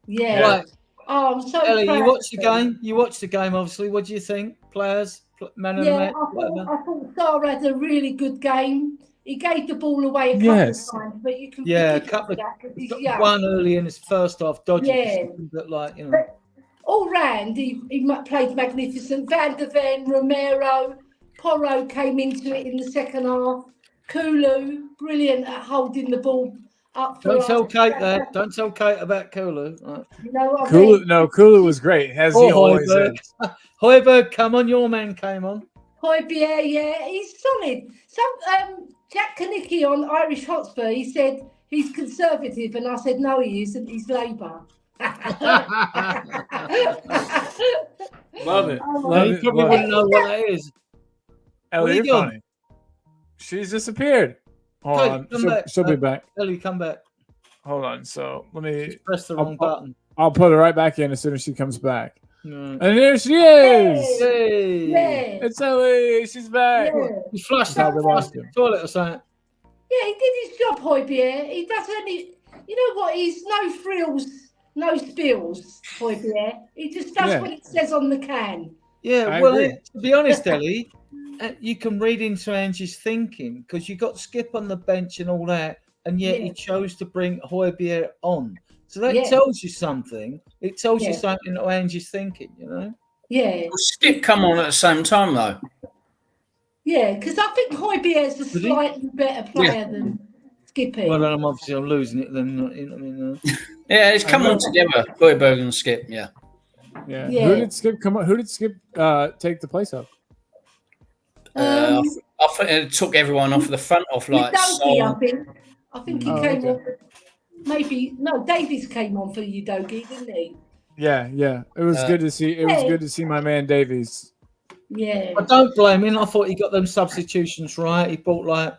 Yeah. Right. Oh, I'm so Ellie, proud. you watched the game. You watched the game, obviously. What do you think? Players, man of the match, whatever. I thought Sarr had a really good game. He gave the ball away a couple of times, but you can a couple of one early in his first half, dodgy. Yeah. But But all round, he played magnificent. Van der Ven, Romero, Porro came into it in the second half. Kulu, brilliant at holding the ball up. Don't tell Kate that. Don't tell Kate about Kulu. Right. You know what I mean? Kulu was great. As he always is. Højbjerg, come on, your man came on. Højbjerg, yeah, he's solid. Jack Kanicki on Irish Hotspur, he said he's conservative, and I said no, he isn't. He's Labour. Love it. Oh, Love You it. probably Love wouldn't it. know what that is. Ellie, Where you you're gone? funny. She's disappeared. Hold Hey, on. come She'll, back. she'll be back. Ellie, come back. Hold on. So let me. Press the wrong button. I'll put her right back in as soon as she comes back. No. And there she is. Hey. Yeah, It's Ellie. She's back. yeah. You flushed That's how out we the lost him. toilet or something. Yeah, he did his job, Højbjerg. He doesn't. You know what? He's no frills, no spills, Højbjerg. He just does what it says on the can. Yeah, I well, agree. to be honest, Ellie, you can read into Angie's thinking because you got Skip on the bench and all that, and yet he chose to bring Højbjerg on. So that tells you something. It tells you something that Angie's thinking, you know? Yeah. Well, Skip come on at the same time, though. Yeah, because I think Højbjerg's a slightly better player than Skippy. Well, then I'm losing it then. You know what I mean? Yeah, it's come on together, Højbjerg and Skip, yeah. Yeah. Yeah. Who did Skip come on? Who did Skip take the place of? I think it took everyone off the front off, like Udogie, I think he came okay. on. Maybe no, Davies came on for Udogie, didn't he? Yeah, yeah. It was good to see. It was good to see my man Davies. Yeah. I don't blame him. I thought he got them substitutions right. He brought like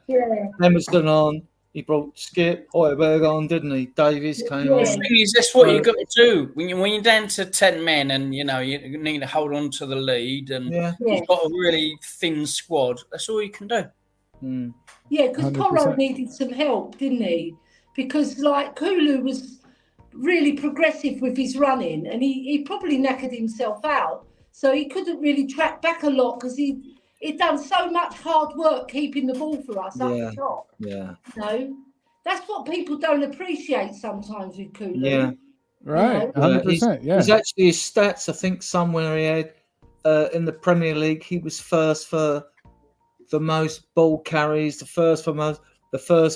Emerson on. He brought Skip Højbjerg on, didn't he? Davies came on. The thing is, that's what you got to do when you're down to 10 men, and you need to hold on to the lead, and you've got a really thin squad. That's all you can do. Mm. Yeah, because 100%. Porro needed some help, didn't he? Because like Kulu was really progressive with his running, and he probably knackered himself out, so he couldn't really track back a lot because he'd done so much hard work keeping the ball for us up the top. Yeah. You know, that's what people don't appreciate sometimes with Kulu. Yeah. Right. 100%. Yeah. He's actually his stats. I think somewhere he had in the Premier League, he was first for the most ball carries, the first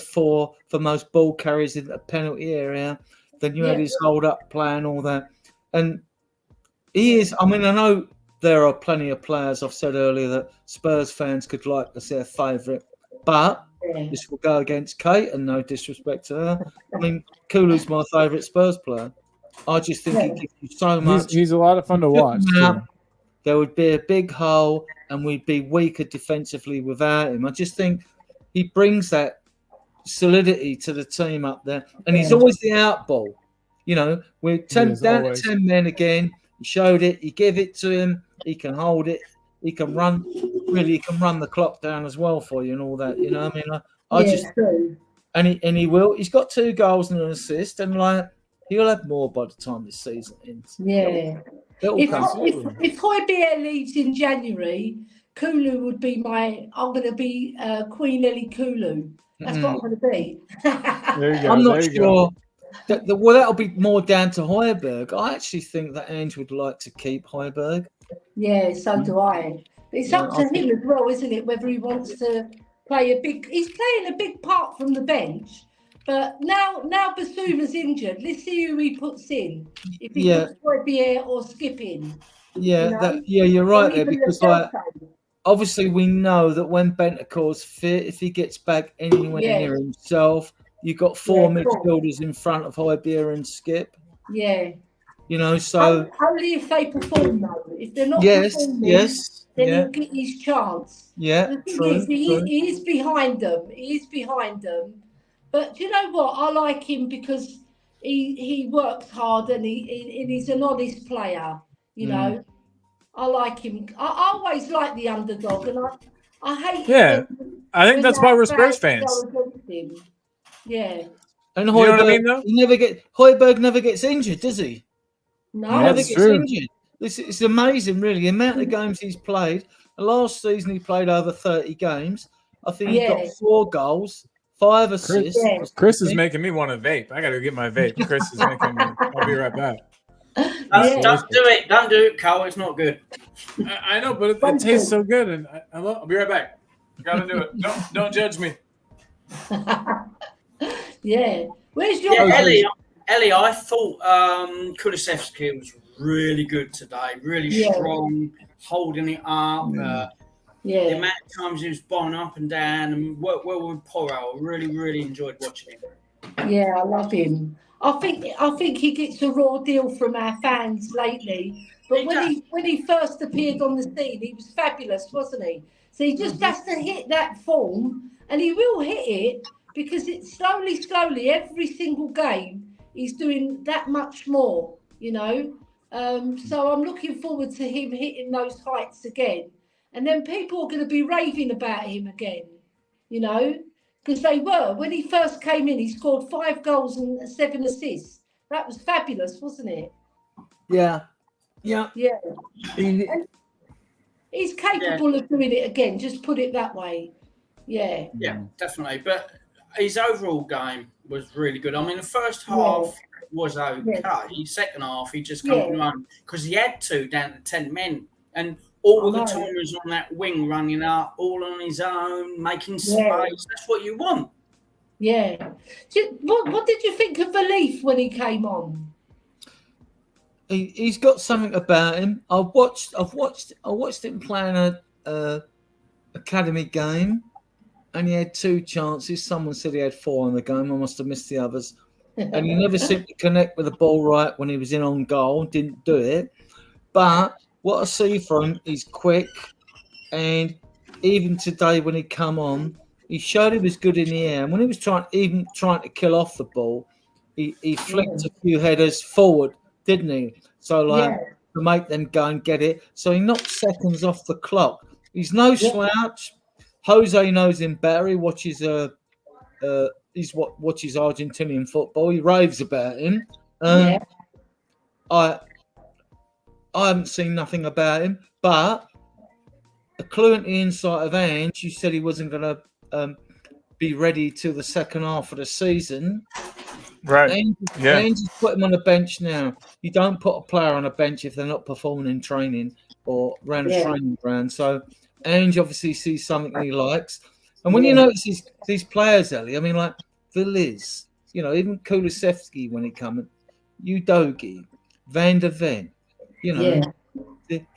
four for most ball carries in the penalty area. Then you had his hold up play and all that. And he is, I mean, I know there are plenty of players, I've said earlier, that Spurs fans could like as their favourite, but this will go against Kate, and no disrespect to her. I mean, Kulu's my favourite Spurs player. I just think he gives you so much. He's a lot of fun to watch. Too. There would be a big hole, and we'd be weaker defensively without him. I just think he brings that solidity to the team up there, and he's always the out ball. You know, we're down to 10 men again. He showed it. You give it to him. He can hold it. He can run. Really, he can run the clock down as well for you and all that. You know, I mean, I just and he will. He's got 2 goals and an assist, and like he'll have more by the time this season ends. Yeah. If Højbjerg leaves in January, Kulu would be I'm going to be Queen Ellie Kulu. That's what I'm going to be. There you go. I'm not sure. Well, that'll be more down to Højbjerg. I actually think that Ange would like to keep Højbjerg. Yeah, so do I. But it's up to him as well, isn't it? Whether he wants to play he's playing a big part from the bench. But now Basuma's injured. Let's see who he puts in. If he puts Højbjerg or Skip in. Yeah, you're right there, because like obviously we know that when Bentancur's fit, if he gets back anywhere near himself, you've got 4 midfielders in front of Højbjerg and Skip. Yeah. You know, so only if they perform though. If they're not performing, then he'll get his chance. Yeah, true. He is behind them. He is behind them. But do you know what? I like him because he works hard and he's an honest player. You know, I like him. I always like the underdog, and I hate. Yeah, I think that's why we're Spurs fans. Yeah. And you know what I mean, though? Højbjerg never gets injured, does he? No, he never gets injured. It's amazing, really, the amount of games he's played. Last season, he played over 30 games. I think he got 4 goals, 5 assists. Chris is making me want to vape. I got to get my vape. Chris is making me. I'll be right back. Don't do it. Don't do it, Carl. It's not good. I know, but it tastes so good, and I'll be right back. Got to do it. Don't judge me. Yeah. Where's your Ellie, I thought Kulusevski was really good today. Really strong, holding it up. Yeah. The amount of times he was bowling up and down and worked well with Porro. I really enjoyed watching him. Yeah, I love him. I think he gets a raw deal from our fans lately. But when he first appeared on the scene, he was fabulous, wasn't he? So he just has to hit that form, and he will hit it because it's slowly, every single game, he's doing that much more, you know. So I'm looking forward to him hitting those heights again. And then people are going to be raving about him again, you know, because they were. When he first came in, he scored 5 goals and 7 assists. That was fabulous, wasn't it? Yeah. Yeah. He's capable of doing it again, just put it that way. Yeah. Yeah, definitely. But his overall game was really good. I mean, the first half was okay. Second half, he just couldn't run because he had to down to 10 men. And all the time he was on that wing running up, all on his own, making space. That's what you want. Yeah. What did you think of Belief when he came on? He's got something about him. I watched him playing a academy game, and he had 2 chances. Someone said he had 4 in the game. I must have missed the others. And he never seemed to connect with the ball right when he was in on goal. Didn't do it. But what I see from him, he's quick, and even today when he come on, he showed he was good in the air. And when he was trying to kill off the ball, he flicked a few headers forward, didn't he? So to make them go and get it. So he knocked seconds off the clock. He's no slouch. Jose knows him better. He watches watches Argentinian football. He raves about him. I haven't seen nothing about him, but a clue into the insight of Ange, you said he wasn't going to be ready till the second half of the season. Right. Ange has put him on the bench now. You don't put a player on a bench if they're not performing in training or around a training ground. So Ange obviously sees something he likes. And when you notice these players, Ellie, I mean, like Veliz, you know, even Kulusevski when he come, Udogi, Van der Ven, you know,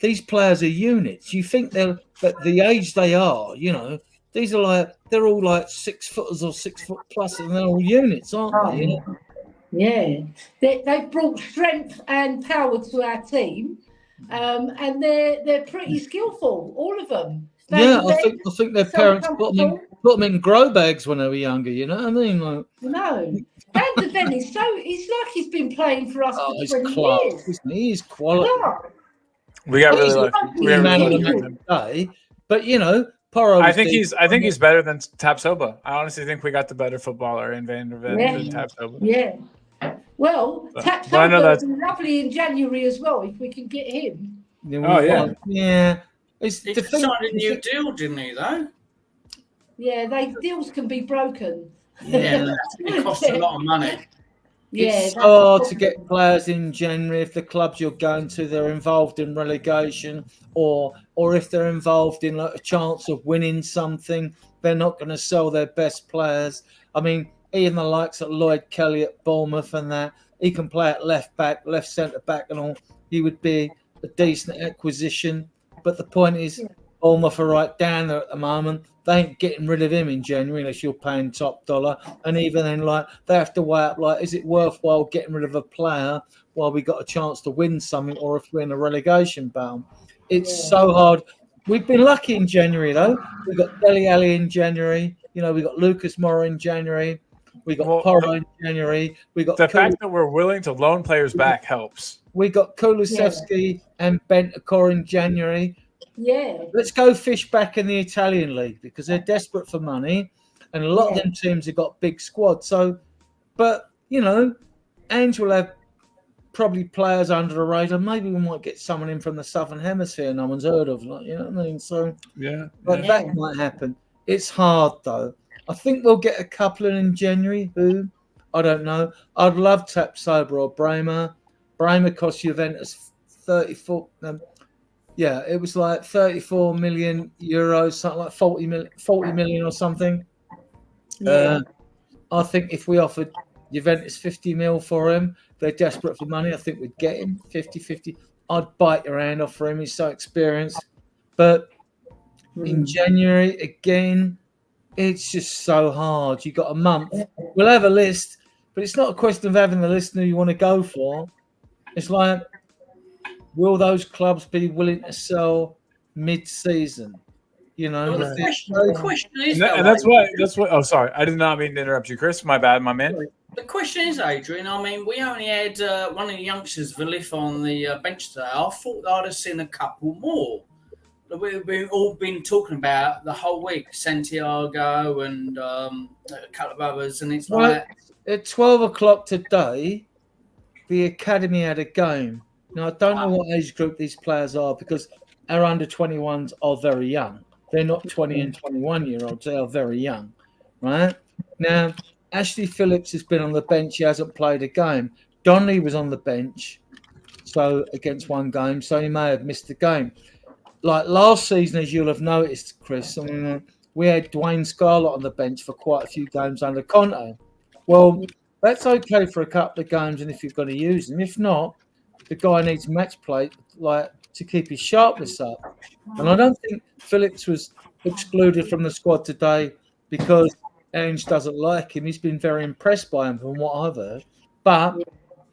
these players are units. You think they're at the age they are, you know, these are they're all like 6 footers or 6 foot plus, and they're all units, aren't they? You know? Yeah, they've brought strength and power to our team, and they're pretty skillful, all of them. I think their parents put them in grow bags when they were younger. You know what I mean? Like, no, Van der Ven is he's like he's been playing for us for 20 years. Isn't he? He's quality. We got really lucky. But you know, Porro. I think he's better than Tapsoba. I honestly think we got the better footballer in Van der Ven than Tapsoba. Yeah. Well, Tapsoba would be lovely in January as well if we can get him. Yeah. He signed a new deal, didn't he, though? Yeah, deals can be broken. Yeah, it costs a lot of money. It's hard to get players in January if the clubs you're going to, they're involved in relegation or if they're involved in like a chance of winning something, they're not going to sell their best players. I mean, even the likes of Lloyd Kelly at Bournemouth and that, he can play at left back, left centre back and all. He would be a decent acquisition. But the point is, Bournemouth are right down there at the moment. They ain't getting rid of him in January unless you're paying top dollar. And even then, like, they have to weigh up, like, is it worthwhile getting rid of a player while we got a chance to win something or if we're in a relegation battle? It's so hard. We've been lucky in January, though. We got Dele Alli in January. You know, we got Lucas Moura in January. We got Porro in January. We got the fact that we're willing to loan players back helps. We got Kulusevski and Bentancur in January. Yeah. Let's go fish back in the Italian league because they're desperate for money and a lot of them teams have got big squads. So, but, you know, Ange will have probably players under the radar. Maybe we might get someone in from the Southern Hemisphere no one's heard of. Like, you know what I mean? So, that might happen. It's hard, though. I think we'll get a couple in January. Who? I don't know. I'd love Tapsoba or Bremer. Bremer cost Juventus 34. It was like 34 million euros, something like 40 million or something. Yeah. I think if we offered Juventus 50 mil for him, they're desperate for money. I think we'd get him 50-50. I'd bite your hand off for him. He's so experienced. But in January again. It's just so hard. You got a month. We'll have a list, but it's not a question of having the list who you want to go for. It's like, will those clubs be willing to sell mid-season? You know, Well, the question is, and that's what. Oh, sorry, I did not mean to interrupt you, Chris. My bad, my man. The question is, Adrian. I mean, we only had one of the youngsters, Valif, on the bench today. I thought I'd have seen a couple more. We've all been talking about the whole week, Santiago and a couple of others, and it's like at 12 o'clock today, the academy had a game. Now I don't know what age group these players are because our under 21s are very young. They're not 20 and 21-year-olds. They are very young, right? Now, Ashley Phillips has been on the bench. He hasn't played a game. Donnelly was on the bench, so against one game, so he may have missed the game. Like last season, as you'll have noticed, Chris, I mean, we had Dwayne Scarlett on the bench for quite a few games under Conte. Well, that's okay for a couple of games, and if you're going to use him, if not, the guy needs match play, like to keep his sharpness up. And I don't think Phillips was excluded from the squad today because Ange doesn't like him. He's been very impressed by him from what I've heard, but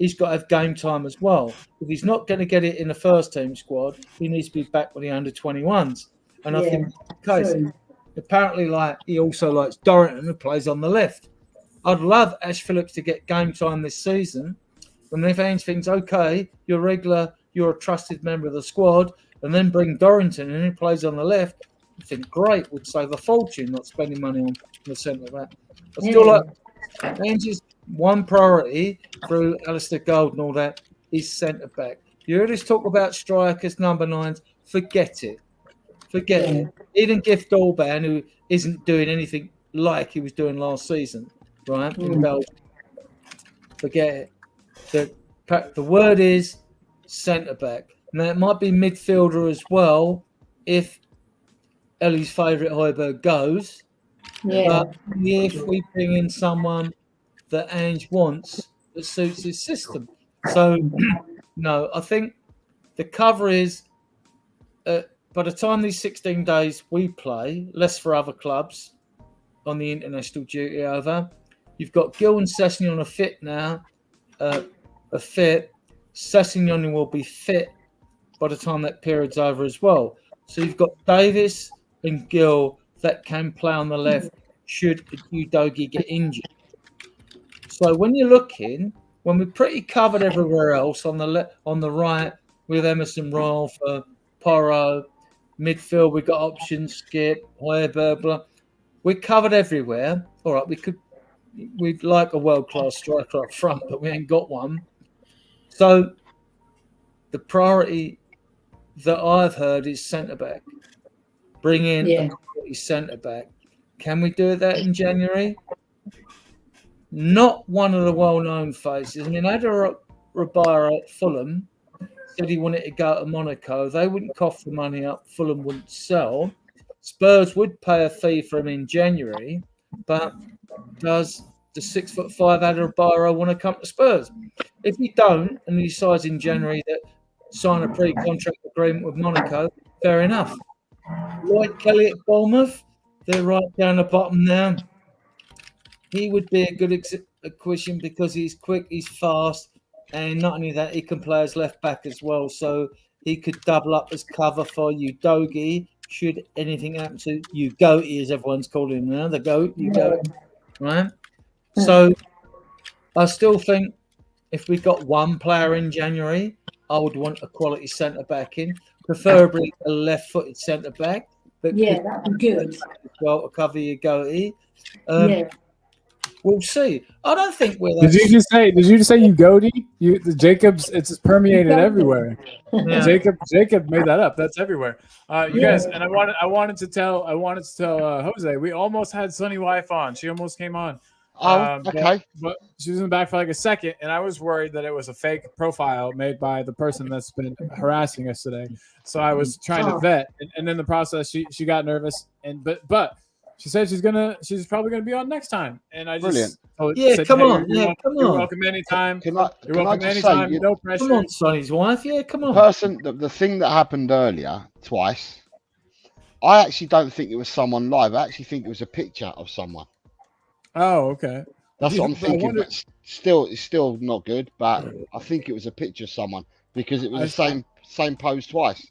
he's got to have game time as well. If he's not going to get it in the first team squad, he needs to be back with the under 21s. And I think that's the case. Apparently, like he also likes Dorrington, who plays on the left. I'd love Ash Phillips to get game time this season. And if Ange thinks, okay, you're regular, you're a trusted member of the squad, and then bring Dorrington in, who plays on the left, I think great, would save a fortune not spending money on the centre back. I still like Ange's one priority through Alistair Gold and all that is centre back. You heard us talk about strikers, number 9s. Forget it. Forget it. Even Gift Orban, who isn't doing anything like he was doing last season, right? In Belgium. Forget it. The word is centre back. Now it might be midfielder as well if Ellie's favourite Højbjerg goes. But if we bring in someone that Ange wants that suits his system. So, no, I think the cover is by the time these 16 days we play, less for other clubs on the international duty over, you've got Gil and Sessegnon are fit now, Sessegnon will be fit by the time that period's over as well. So you've got Davis and Gil that can play on the left should Udogie get injured. So when you're looking, when we're pretty covered everywhere else on the right with Emerson Royal for Porro, midfield we've got options, Skip, Højbjerg, blah. We're covered everywhere. All right, we'd like a world-class striker up front, but we ain't got one. So the priority that I've heard is centre-back. Bring in a quality centre-back. Can we do that in January? Not one of the well-known faces. I mean, Adder Rabara at Fulham said he wanted to go to Monaco. They wouldn't cough the money up. Fulham wouldn't sell. Spurs would pay a fee for him in January, but does the 6'5" Adder Rabara want to come to Spurs? If he don't, and he decides in January that sign a pre-contract agreement with Monaco, fair enough. Lloyd Kelly at Bournemouth, they're right down the bottom now. He would be a good acquisition because he's quick, he's fast, and not only that, he can play as left back as well. So he could double up as cover for Udogie should anything happen to Ugoaty, as everyone's calling him now. The goat, Ugoaty, right? So I still think if we got one player in January, I would want a quality centre back in, preferably a left-footed centre back. That'd be good. Well, to cover Ugoaty. We'll see. I don't think we're. Did you just say Ugoaty? The Jacobs. It's permeated everywhere. Yeah. Jacob made that up. That's everywhere. You guys, and I wanted to tell Jose. We almost had Sunny Wife on. She almost came on. Okay. But she was in the back for like a second, and I was worried that it was a fake profile made by the person that's been harassing us today. So I was trying to vet, and in the process, she got nervous, but. She said she's probably gonna be on next time, and I just said, come on. You're welcome anytime. You're welcome anytime. Say, no pressure. Come on, Sonny's wife. Yeah, come on. The thing that happened earlier twice. I actually don't think it was someone live. I actually think it was a picture of someone. Oh, okay. That's what I'm I thinking. wonder- But still, it's still not good. But I think it was a picture of someone because it was the same pose twice.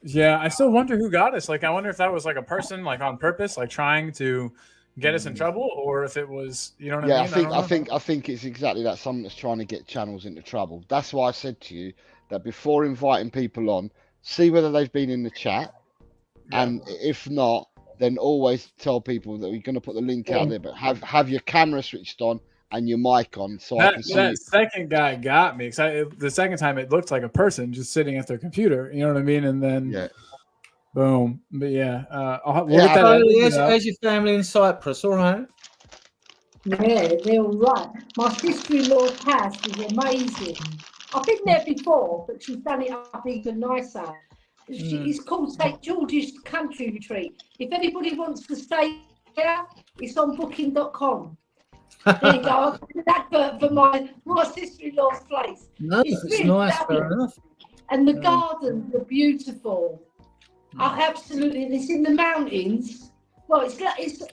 Yeah, I still wonder who got us. Like, I wonder if that was like a person, like on purpose, like trying to get us in trouble, or if it was, you know what I mean? I think it's exactly that. Someone that's trying to get channels into trouble. That's why I said to you that before inviting people on, see whether they've been in the chat, and if not, then always tell people that we're going to put the link out there. But have your camera switched on and your mic on, so I can see. That second guy got me because the second time it looked like a person just sitting at their computer. You know what I mean? And then boom. But we'll get that. How's your family in Cyprus? All right. Yeah, they're all right. My sister-in-law's house is amazing. I've been there before, but she's done it up even nicer. It's called St. George's Country Retreat. If anybody wants to stay there, it's on booking.com. There you go. I'll do an advert for my sister-in-law's place. No, it's really nice, fair enough. And the gardens are beautiful. Absolutely. And it's in the mountains. Well, it's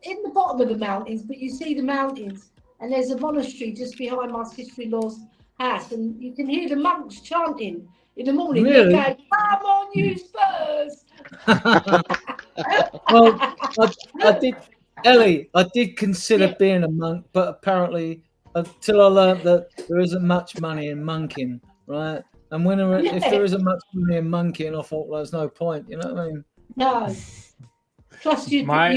in the bottom of the mountains, but you see the mountains. And there's a monastery just behind my sister-in-law's house. And you can hear the monks chanting in the morning. Really? They're going, come on, you Spurs! Well, I did, Ellie, I did consider being a monk, but apparently, until I learned that there isn't much money in monking, right? And if there isn't much money in monking, I thought there's no point. You know what I mean? No. Plus, my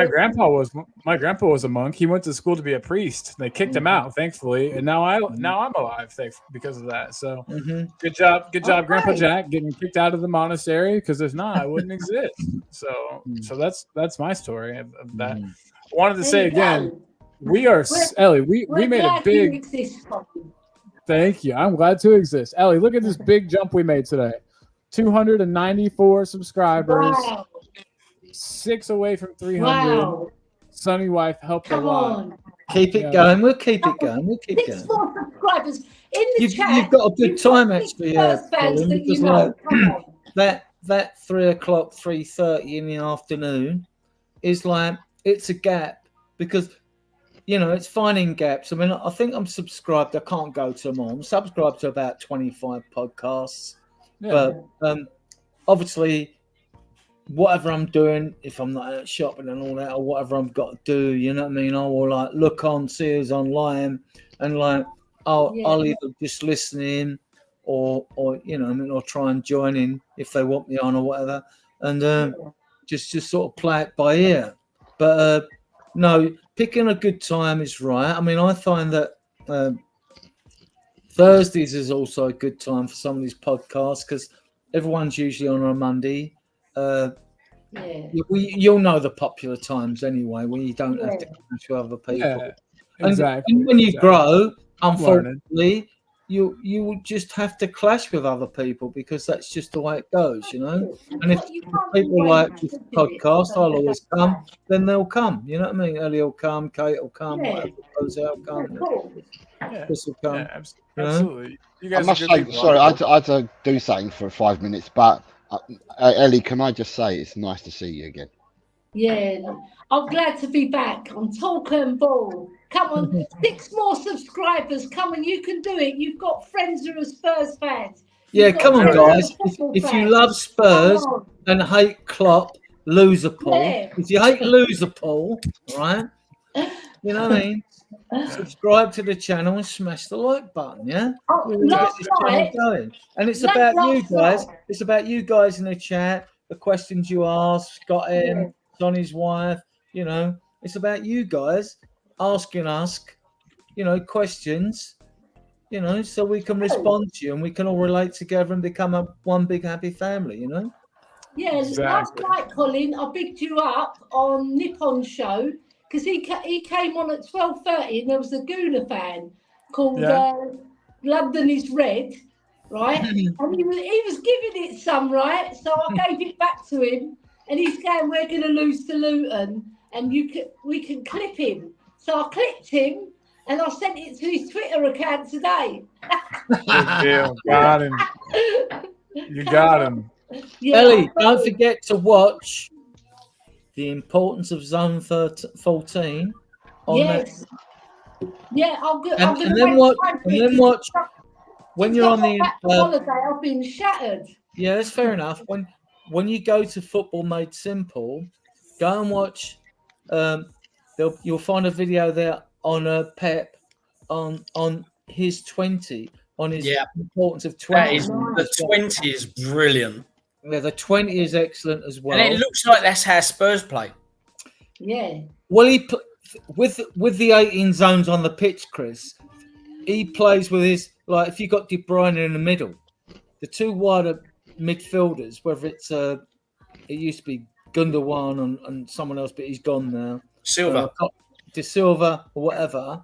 grandpa was a monk. He went to school to be a priest. They kicked him out, thankfully, and now I'm alive because of that. So good job, Grandpa Jack, getting kicked out of the monastery. Because if not, I wouldn't exist. So that's my story of that. I wanted to say again, Ellie. We made a big. Thank you. I'm glad to exist, Ellie. Look at this big jump we made today. 294 subscribers. Wow. 6 away from 300. Wow. Sunny wife helped a lot. On. Keep it going. We'll keep it going. Six more subscribers in the chat. You've got a good time actually. Fans that you know. Come on. That 3 o'clock, 3:30 in the afternoon is like it's a gap because it's finding gaps. I mean, I think I'm subscribed. I can't go to them all. I'm subscribed to about 25 podcasts, but obviously. Whatever I'm doing, if I'm not out shopping and all that, or whatever I've got to do, you know what I mean? I will look on, see us online, and I'll either just listen in, or or try and join in if they want me on or whatever, and just sort of play it by ear. But no, picking a good time is right. I mean, I find that Thursdays is also a good time for some of these podcasts because everyone's usually on a Monday. You'll know the popular times anyway, where you don't have to clash with other people. Exactly. And when you grow, unfortunately, you will just have to clash with other people because that's just the way it goes, And if people like this podcast, I'll always come, then they'll come. You know what I mean? Ellie will come, Kate will come, whatever goes out, come. Chris will come. Yeah, absolutely. You guys I must say, sorry, I had to do something for 5 minutes, but Ellie, can I just say it's nice to see you again? Yeah, I'm glad to be back on Talk and Ball. Come on, 6 more subscribers. Come on, you can do it. You've got friends who are Spurs fans. Come on, guys. If you love Spurs and hate Klopp, Loserpool. Yeah. If you hate Loserpool, right? You know what I mean? Subscribe to the channel and smash the like button, yeah? And it's about you guys. It's about you guys in the chat, the questions you ask, Scott M, Sonny's wife, it's about you guys asking us, questions, so we can respond to you and we can all relate together and become one big happy family, Yeah, exactly. Last night, Colin, I picked you up on Nippon show. Because he came on at 12:30 and there was a Gooner fan called London is Red, right? And he was giving it some, right? So I gave it back to him and he's going, we're going to lose to Luton and we can clip him. So I clipped him and I sent it to his Twitter account today. Good deal. Got him. You got him. Yeah, Ellie, don't forget to watch the importance of zone 14 on Yes. Yeah, I'm going and to then watch when you're on the holiday. I've been shattered. Yeah, that's fair enough. When you go to Football Made Simple, go and watch. You'll find a video there on Pep on his 20, on his importance of 20. The 20 is brilliant. Yeah, the 20 is excellent as well. And it looks like that's how Spurs play. Yeah. Well, with the 18 zones on the pitch, Chris, he plays with his, like, if you got De Bruyne in the middle, the two wider midfielders, whether it's it used to be Gundogan and someone else, but he's gone now. Silva. De Silva or whatever.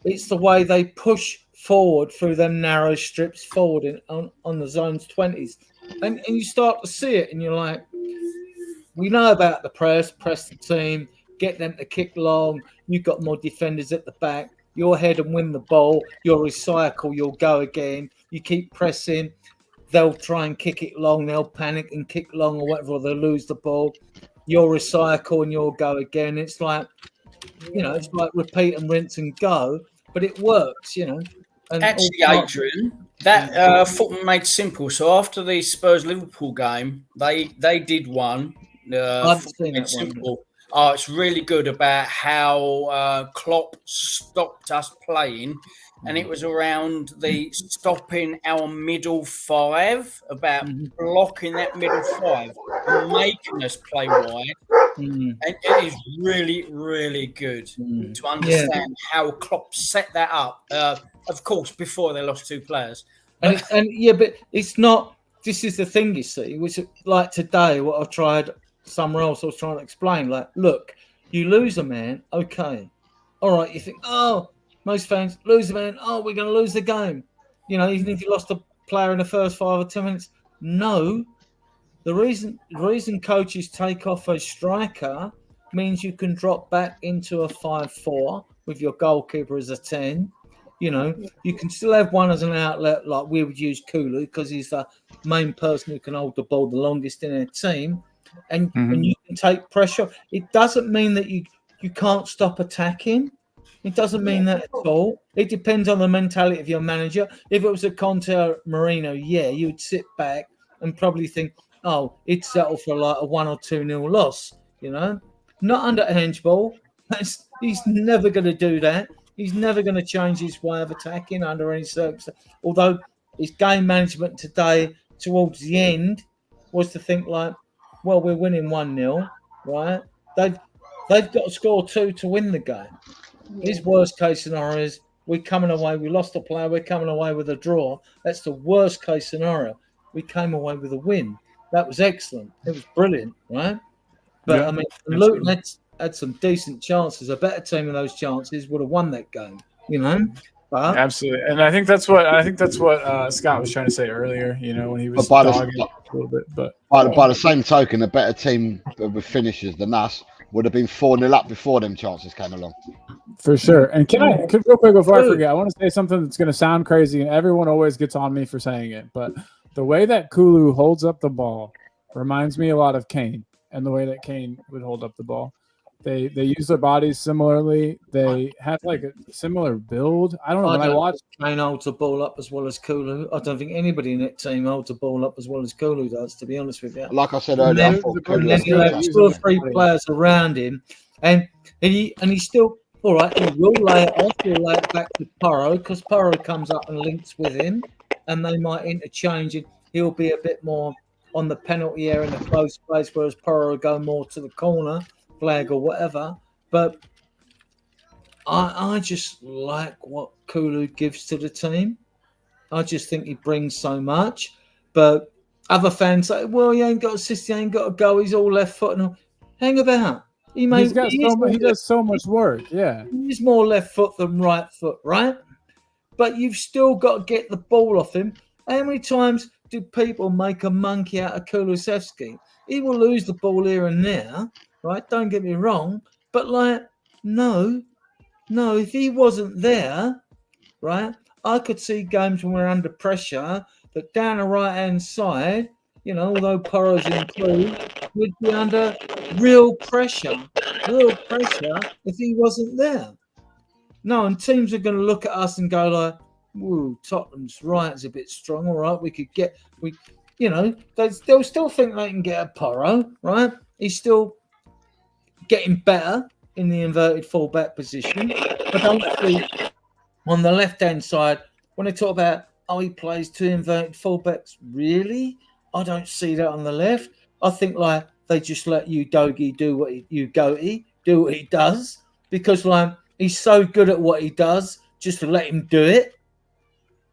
It's the way they push forward through them narrow strips forward on the zones 20s. And you start to see it and you're like, we know about the press the team, get them to kick long. You've got more defenders at the back. You'll head and win the ball. You'll recycle. You'll go again. You keep pressing. They'll try and kick it long. They'll panic and kick long or whatever, or they'll lose the ball. You'll recycle and you'll go again. It's like, it's like repeat and rinse and go, but it works, And actually, Adrian, that Football Made Simple. So after the Spurs-Liverpool game, they did one. I've seen that Simple. One. Oh, it's really good about how Klopp stopped us playing, and it was around the stopping our middle five, about blocking that middle five and making us play wide. And it is really, really good to understand how Klopp set that up. Of course, before they lost two players. But it's not. This is the thing, you see, which like today, what I tried. Somewhere else I was trying to explain, like, look, you lose a man, okay. All right, you think, most fans lose a man, we're going to lose the game. Even if you lost a player in the first 5 or 10 minutes. No, the reason coaches take off a striker means you can drop back into a 5-4 with your goalkeeper as a 10. You can still have one as an outlet, like we would use Kulu, because he's the main person who can hold the ball the longest in our team. And you can take pressure. It doesn't mean that you can't stop attacking. It doesn't mean that at all. It depends on the mentality of your manager. If it was a Conte or Marino, you would sit back and probably think, it'd settle for like a 1 or 2-0 loss. Not under handball. He's never going to do that. He's never going to change his way of attacking under any circumstance. Although his game management today, towards the end, was to think like, well, we're winning 1-0, right? They've got to score 2 to win the game. His worst case scenario is we're coming away. We lost a player. We're coming away with a draw. That's the worst case scenario. We came away with a win. That was excellent. It was brilliant, right? But Luton had some decent chances. A better team in those chances would have won that game, But, absolutely, and I think that's what Scott was trying to say earlier. When he was dogging a little bit, but by the same token, a better team with finishers than us would have been 4-0 up before them chances came along. For sure. And can real quick before I forget, I want to say something that's going to sound crazy, and everyone always gets on me for saying it, but the way that Kulu holds up the ball reminds me a lot of Kane, and the way that Kane would hold up the ball. They use their bodies similarly. They have like a similar build. I don't know. When I watch, Kane holds the ball up as well as Kulu. I don't think anybody in that team holds the ball up as well as Kulu does, to be honest with you. Like I said earlier, and then you have 2 or 3 players around him, and he's still all right. He will lay it off. He'll lay it back to Porro because Porro comes up and links with him, and they might interchange, and he'll be a bit more on the penalty area in the close place, whereas Porro will go more to the corner flag or whatever. But I just like what Kulu gives to the team. I just think he brings so much. But other fans say, well, he ain't got assists, he ain't got a goal, he's all left foot. And hang about. He does so much work. Yeah. He's more left foot than right foot, right? But you've still got to get the ball off him. How many times do people make a monkey out of Kulusevski? He will lose the ball here and there, right? Don't get me wrong. But, no, if he wasn't there, right, I could see games when we're under pressure that down the right-hand side, although Porro's improved, we'd be under real pressure if he wasn't there. No, and teams are going to look at us and go like, "Whoa, Tottenham's right, it's a bit strong. All right, they'll still think they can get a Porro, right? He's still getting better in the inverted fullback position. But don't see on the left-hand side, when they talk about, he plays 2 inverted fullbacks, really? I don't see that on the left. I think like they just let Udogie do what he does, because like he's so good at what he does, just let him do it.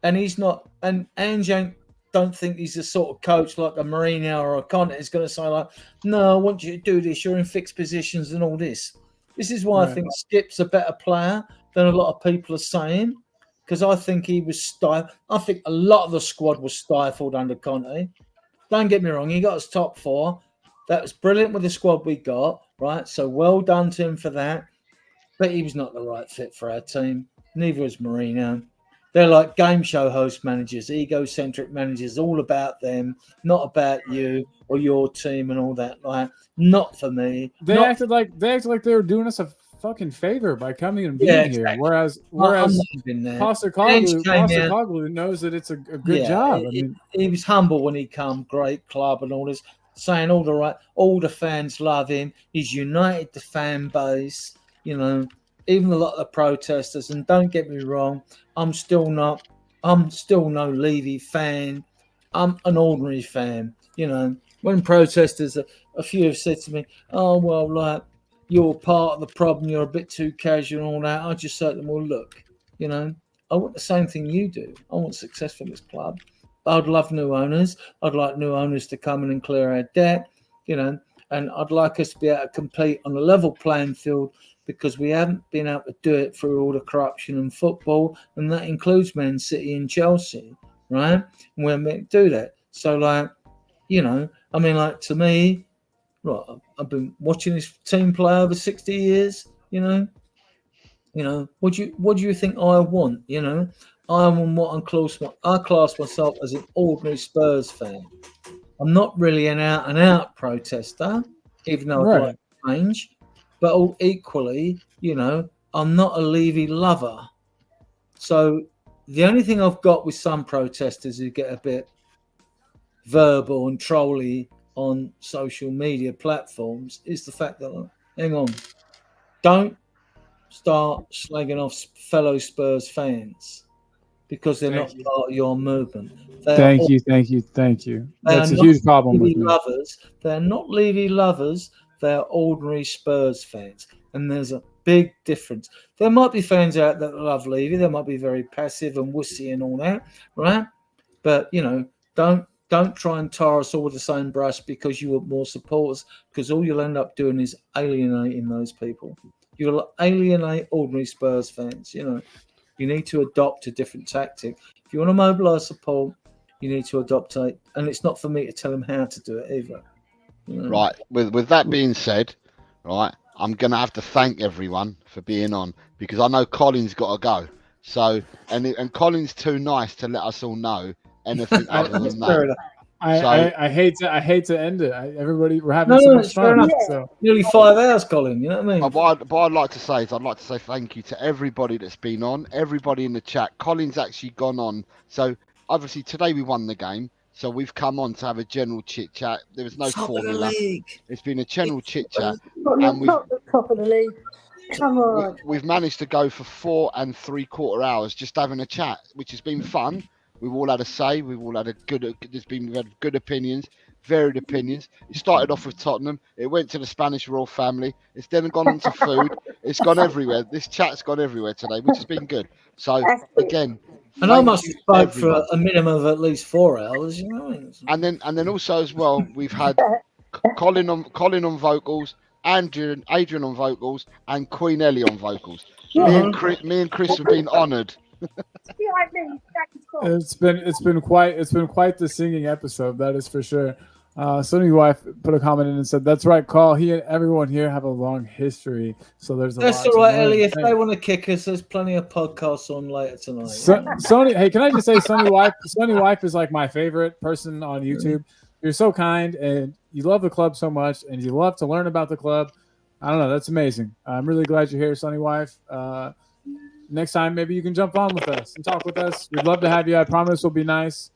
And he's not, and Ange don't think he's the sort of coach like a Mourinho or a Conte is going to say like, no, I want you to do this. You're in fixed positions and all this. This is why I think Skip's a better player than a lot of people are saying, because I think he was stifled. I think a lot of the squad was stifled under Conte. Don't get me wrong, he got us top 4. That was brilliant with the squad we got, right? So well done to him for that. But he was not the right fit for our team. Neither was Mourinho. They're like game show host managers, egocentric managers, all about them, not about you or your team and all that. Like, not for me. They acted like they were doing us a fucking favor by coming and being here. Whereas Postecoglou knows that it's a good job. He was humble when he come, great club and all this, saying all the fans love him. He's united the fan base, even a lot of the protesters. And don't get me wrong, I'm still no Levy fan. I'm an ordinary fan. When protesters, a few have said to me, "Oh, well, like, you're part of the problem, you're a bit too casual and all that," I just say to them, well, look, I want the same thing you do. I want success for this club. I'd love new owners. I'd like new owners to come in and clear our debt, and I'd like us to be able to compete on a level playing field, because we haven't been able to do it through all the corruption in football, and that includes Man City and Chelsea, right? And we're meant to do that. So, like, to me, right, I've been watching this team play over 60 years, what do you think I want? I want what I class myself as an ordinary Spurs fan. I'm not really an out-and-out protester, even though I'd like to change. But equally, I'm not a Levy lover. So the only thing I've got with some protesters who get a bit verbal and trolly on social media platforms is the fact that, hang on, don't start slagging off fellow Spurs fans, because they're not part of your movement. Thank you. That's a huge problem with me. They're not Levy lovers. They're ordinary Spurs fans. And there's a big difference. There might be fans out there that love Levy. They might be very passive and wussy and all that, right? But, don't try and tar us all with the same brush because you want more supporters, because all you'll end up doing is alienating those people. You'll alienate ordinary Spurs fans, You need to adopt a different tactic. If you want to mobilise support, you need to adopt it. And it's not for me to tell them how to do it either. Right. With that being said, right, I'm going to have to thank everyone for being on, because I know Colin's got to go. So, and Colin's too nice to let us all know anything other than that. I hate to end it. Everybody, we're having so much fun. So. Nearly 5 hours, Colin. You know what I mean? What I'd like to say is thank you to everybody that's been on, everybody in the chat. Colin's actually gone on. So obviously today we won the game. So we've come on to have a general chit chat. There was no formula. It's been a general chit chat, and top of the league. Come on. We've managed to go for 4 3/4 hours just having a chat, which has been fun. We've all had a say. We've all had we've had good opinions, varied opinions. It started off with Tottenham. It went to the Spanish royal family. It's then gone on to food. It's gone everywhere. This chat's gone everywhere today, which has been good. So again, and I must have spoke for a minimum of at least 4 hours, And then also as well, we've had Colin on vocals, Adrian on vocals, and Queen Ellie on vocals. Me and Chris have been honoured. It's been quite the singing episode, that is for sure. Sonny's wife put a comment in and said, "That's right, Carl. He and everyone here have a long history, so there's a That's lot." all right, Ellie. If they want to kick us, there's plenty of podcasts on later tonight. Sonny, hey, can I just say, Sonny wife is like my favorite person on YouTube. You're so kind, and you love the club so much, and you love to learn about the club. I don't know. That's amazing. I'm really glad you're here, Sunny Wife. Next time, maybe you can jump on with us and talk with us. We'd love to have you. I promise we'll be nice.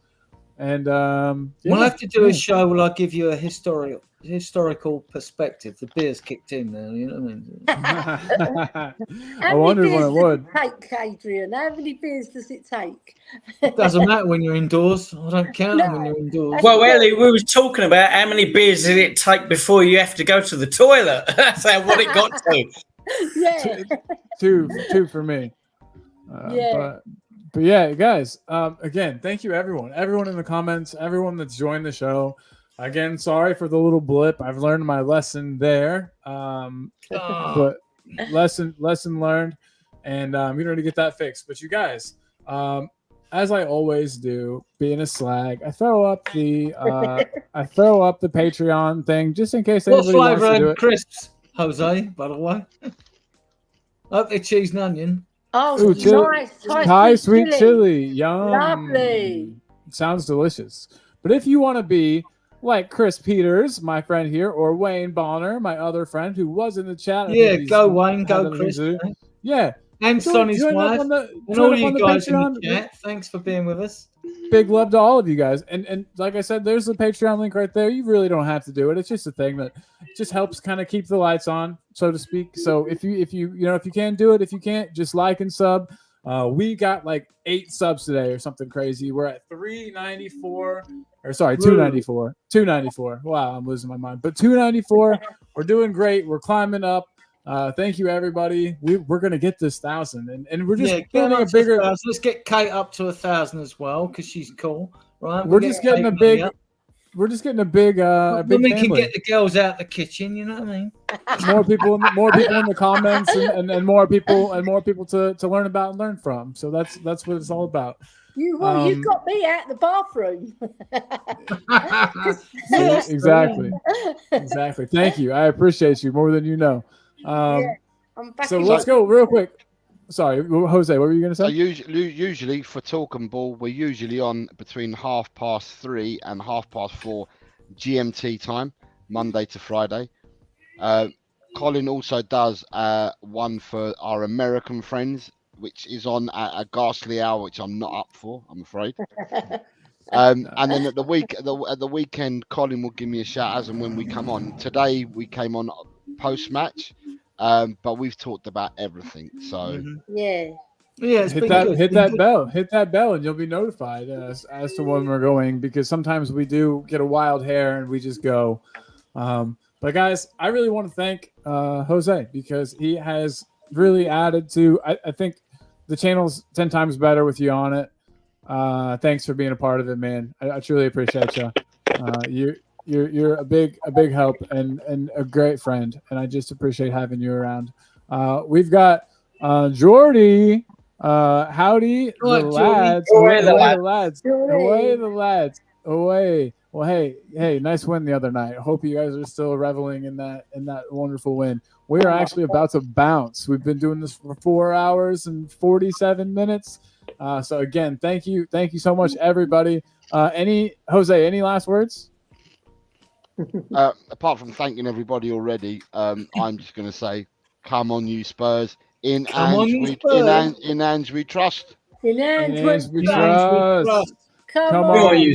And we'll have to do a show where I give you a historical perspective. The beer's kicked in now, you know what I mean? I wondered when it would. Take, Adrian? How many beers does it take? It doesn't matter when you're indoors. I don't count them when you're indoors. Well, Ellie, we was talking about how many beers did it take before you have to go to the toilet. That's what it got to. Yeah. Two for me. But yeah, guys, again, thank you, everyone in the comments, everyone that's joined the show. Again, sorry for the little blip. I've learned my lesson there. But lesson learned, and we're going to get that fixed. But you guys, as I always do, being a slag, I throw up the Patreon thing just in case anybody wants to do it. Crisps, Jose, by the way. Up the cheese and onion. Oh, nice. Thai sweet chili. Yum. Lovely. Sounds delicious. But if you want to be like Chris Peters, my friend here, or Wayne Bonner, my other friend who was in the chat. Yeah, go Wayne, go Chris. Yeah. And Sonny's wife. And all you guys in the chat. Thanks for being with us. Big love to all of you guys. And like I said, there's the Patreon link right there. You really don't have to do it. It's just a thing that just helps kind of keep the lights on, so to speak. So if you can do it, if you can't, just like and sub. We got like 8 subs today or something crazy. We're at 394 or sorry, 294. 294. Wow, I'm losing my mind. But 294. We're doing great. We're climbing up. Thank you, everybody. We're gonna get this 1,000, and we're just getting a bigger. Let's get Kate up to 1,000 as well because she's cool, right? We're just getting a big. We're just getting a big. Then we can get the girls out the kitchen. You know what I mean? More people in the comments, and more people to learn about and learn from. So that's what it's all about. You got me out the bathroom. Exactly. Thank you. I appreciate you more than you know. So let's go real quick. Sorry, Jose, what were you going to say? Usually for Talk and Ball, we're usually on between 3:30 and 4:30 GMT time, Monday to Friday. Colin also does one for our American friends, which is on at a ghastly hour, which I'm not up for, I'm afraid. And then at the weekend, Colin will give me a shout as and when we come on. Today we came on post-match, but we've talked about everything. So yeah, hit that bell, and you'll be notified as to when we're going. Because sometimes we do get a wild hair and we just go. But guys, I really want to thank Jose because he has really added to. I think the channel's 10 times better with you on it. Thanks for being a part of it, man. I truly appreciate you. You're a big help and a great friend, and I just appreciate having you around. We've got Jordy. Howdy, the lads. Away the lads. Away. Well, hey, nice win the other night. I hope you guys are still reveling in that wonderful win. We are actually about to bounce. We've been doing this for 4 hours and 47 minutes. So again, thank you so much, everybody. Jose, any last words? Apart from thanking everybody already, I'm just going to say, come on, you Spurs! In Ange we trust. In Ange we trust. Come on, you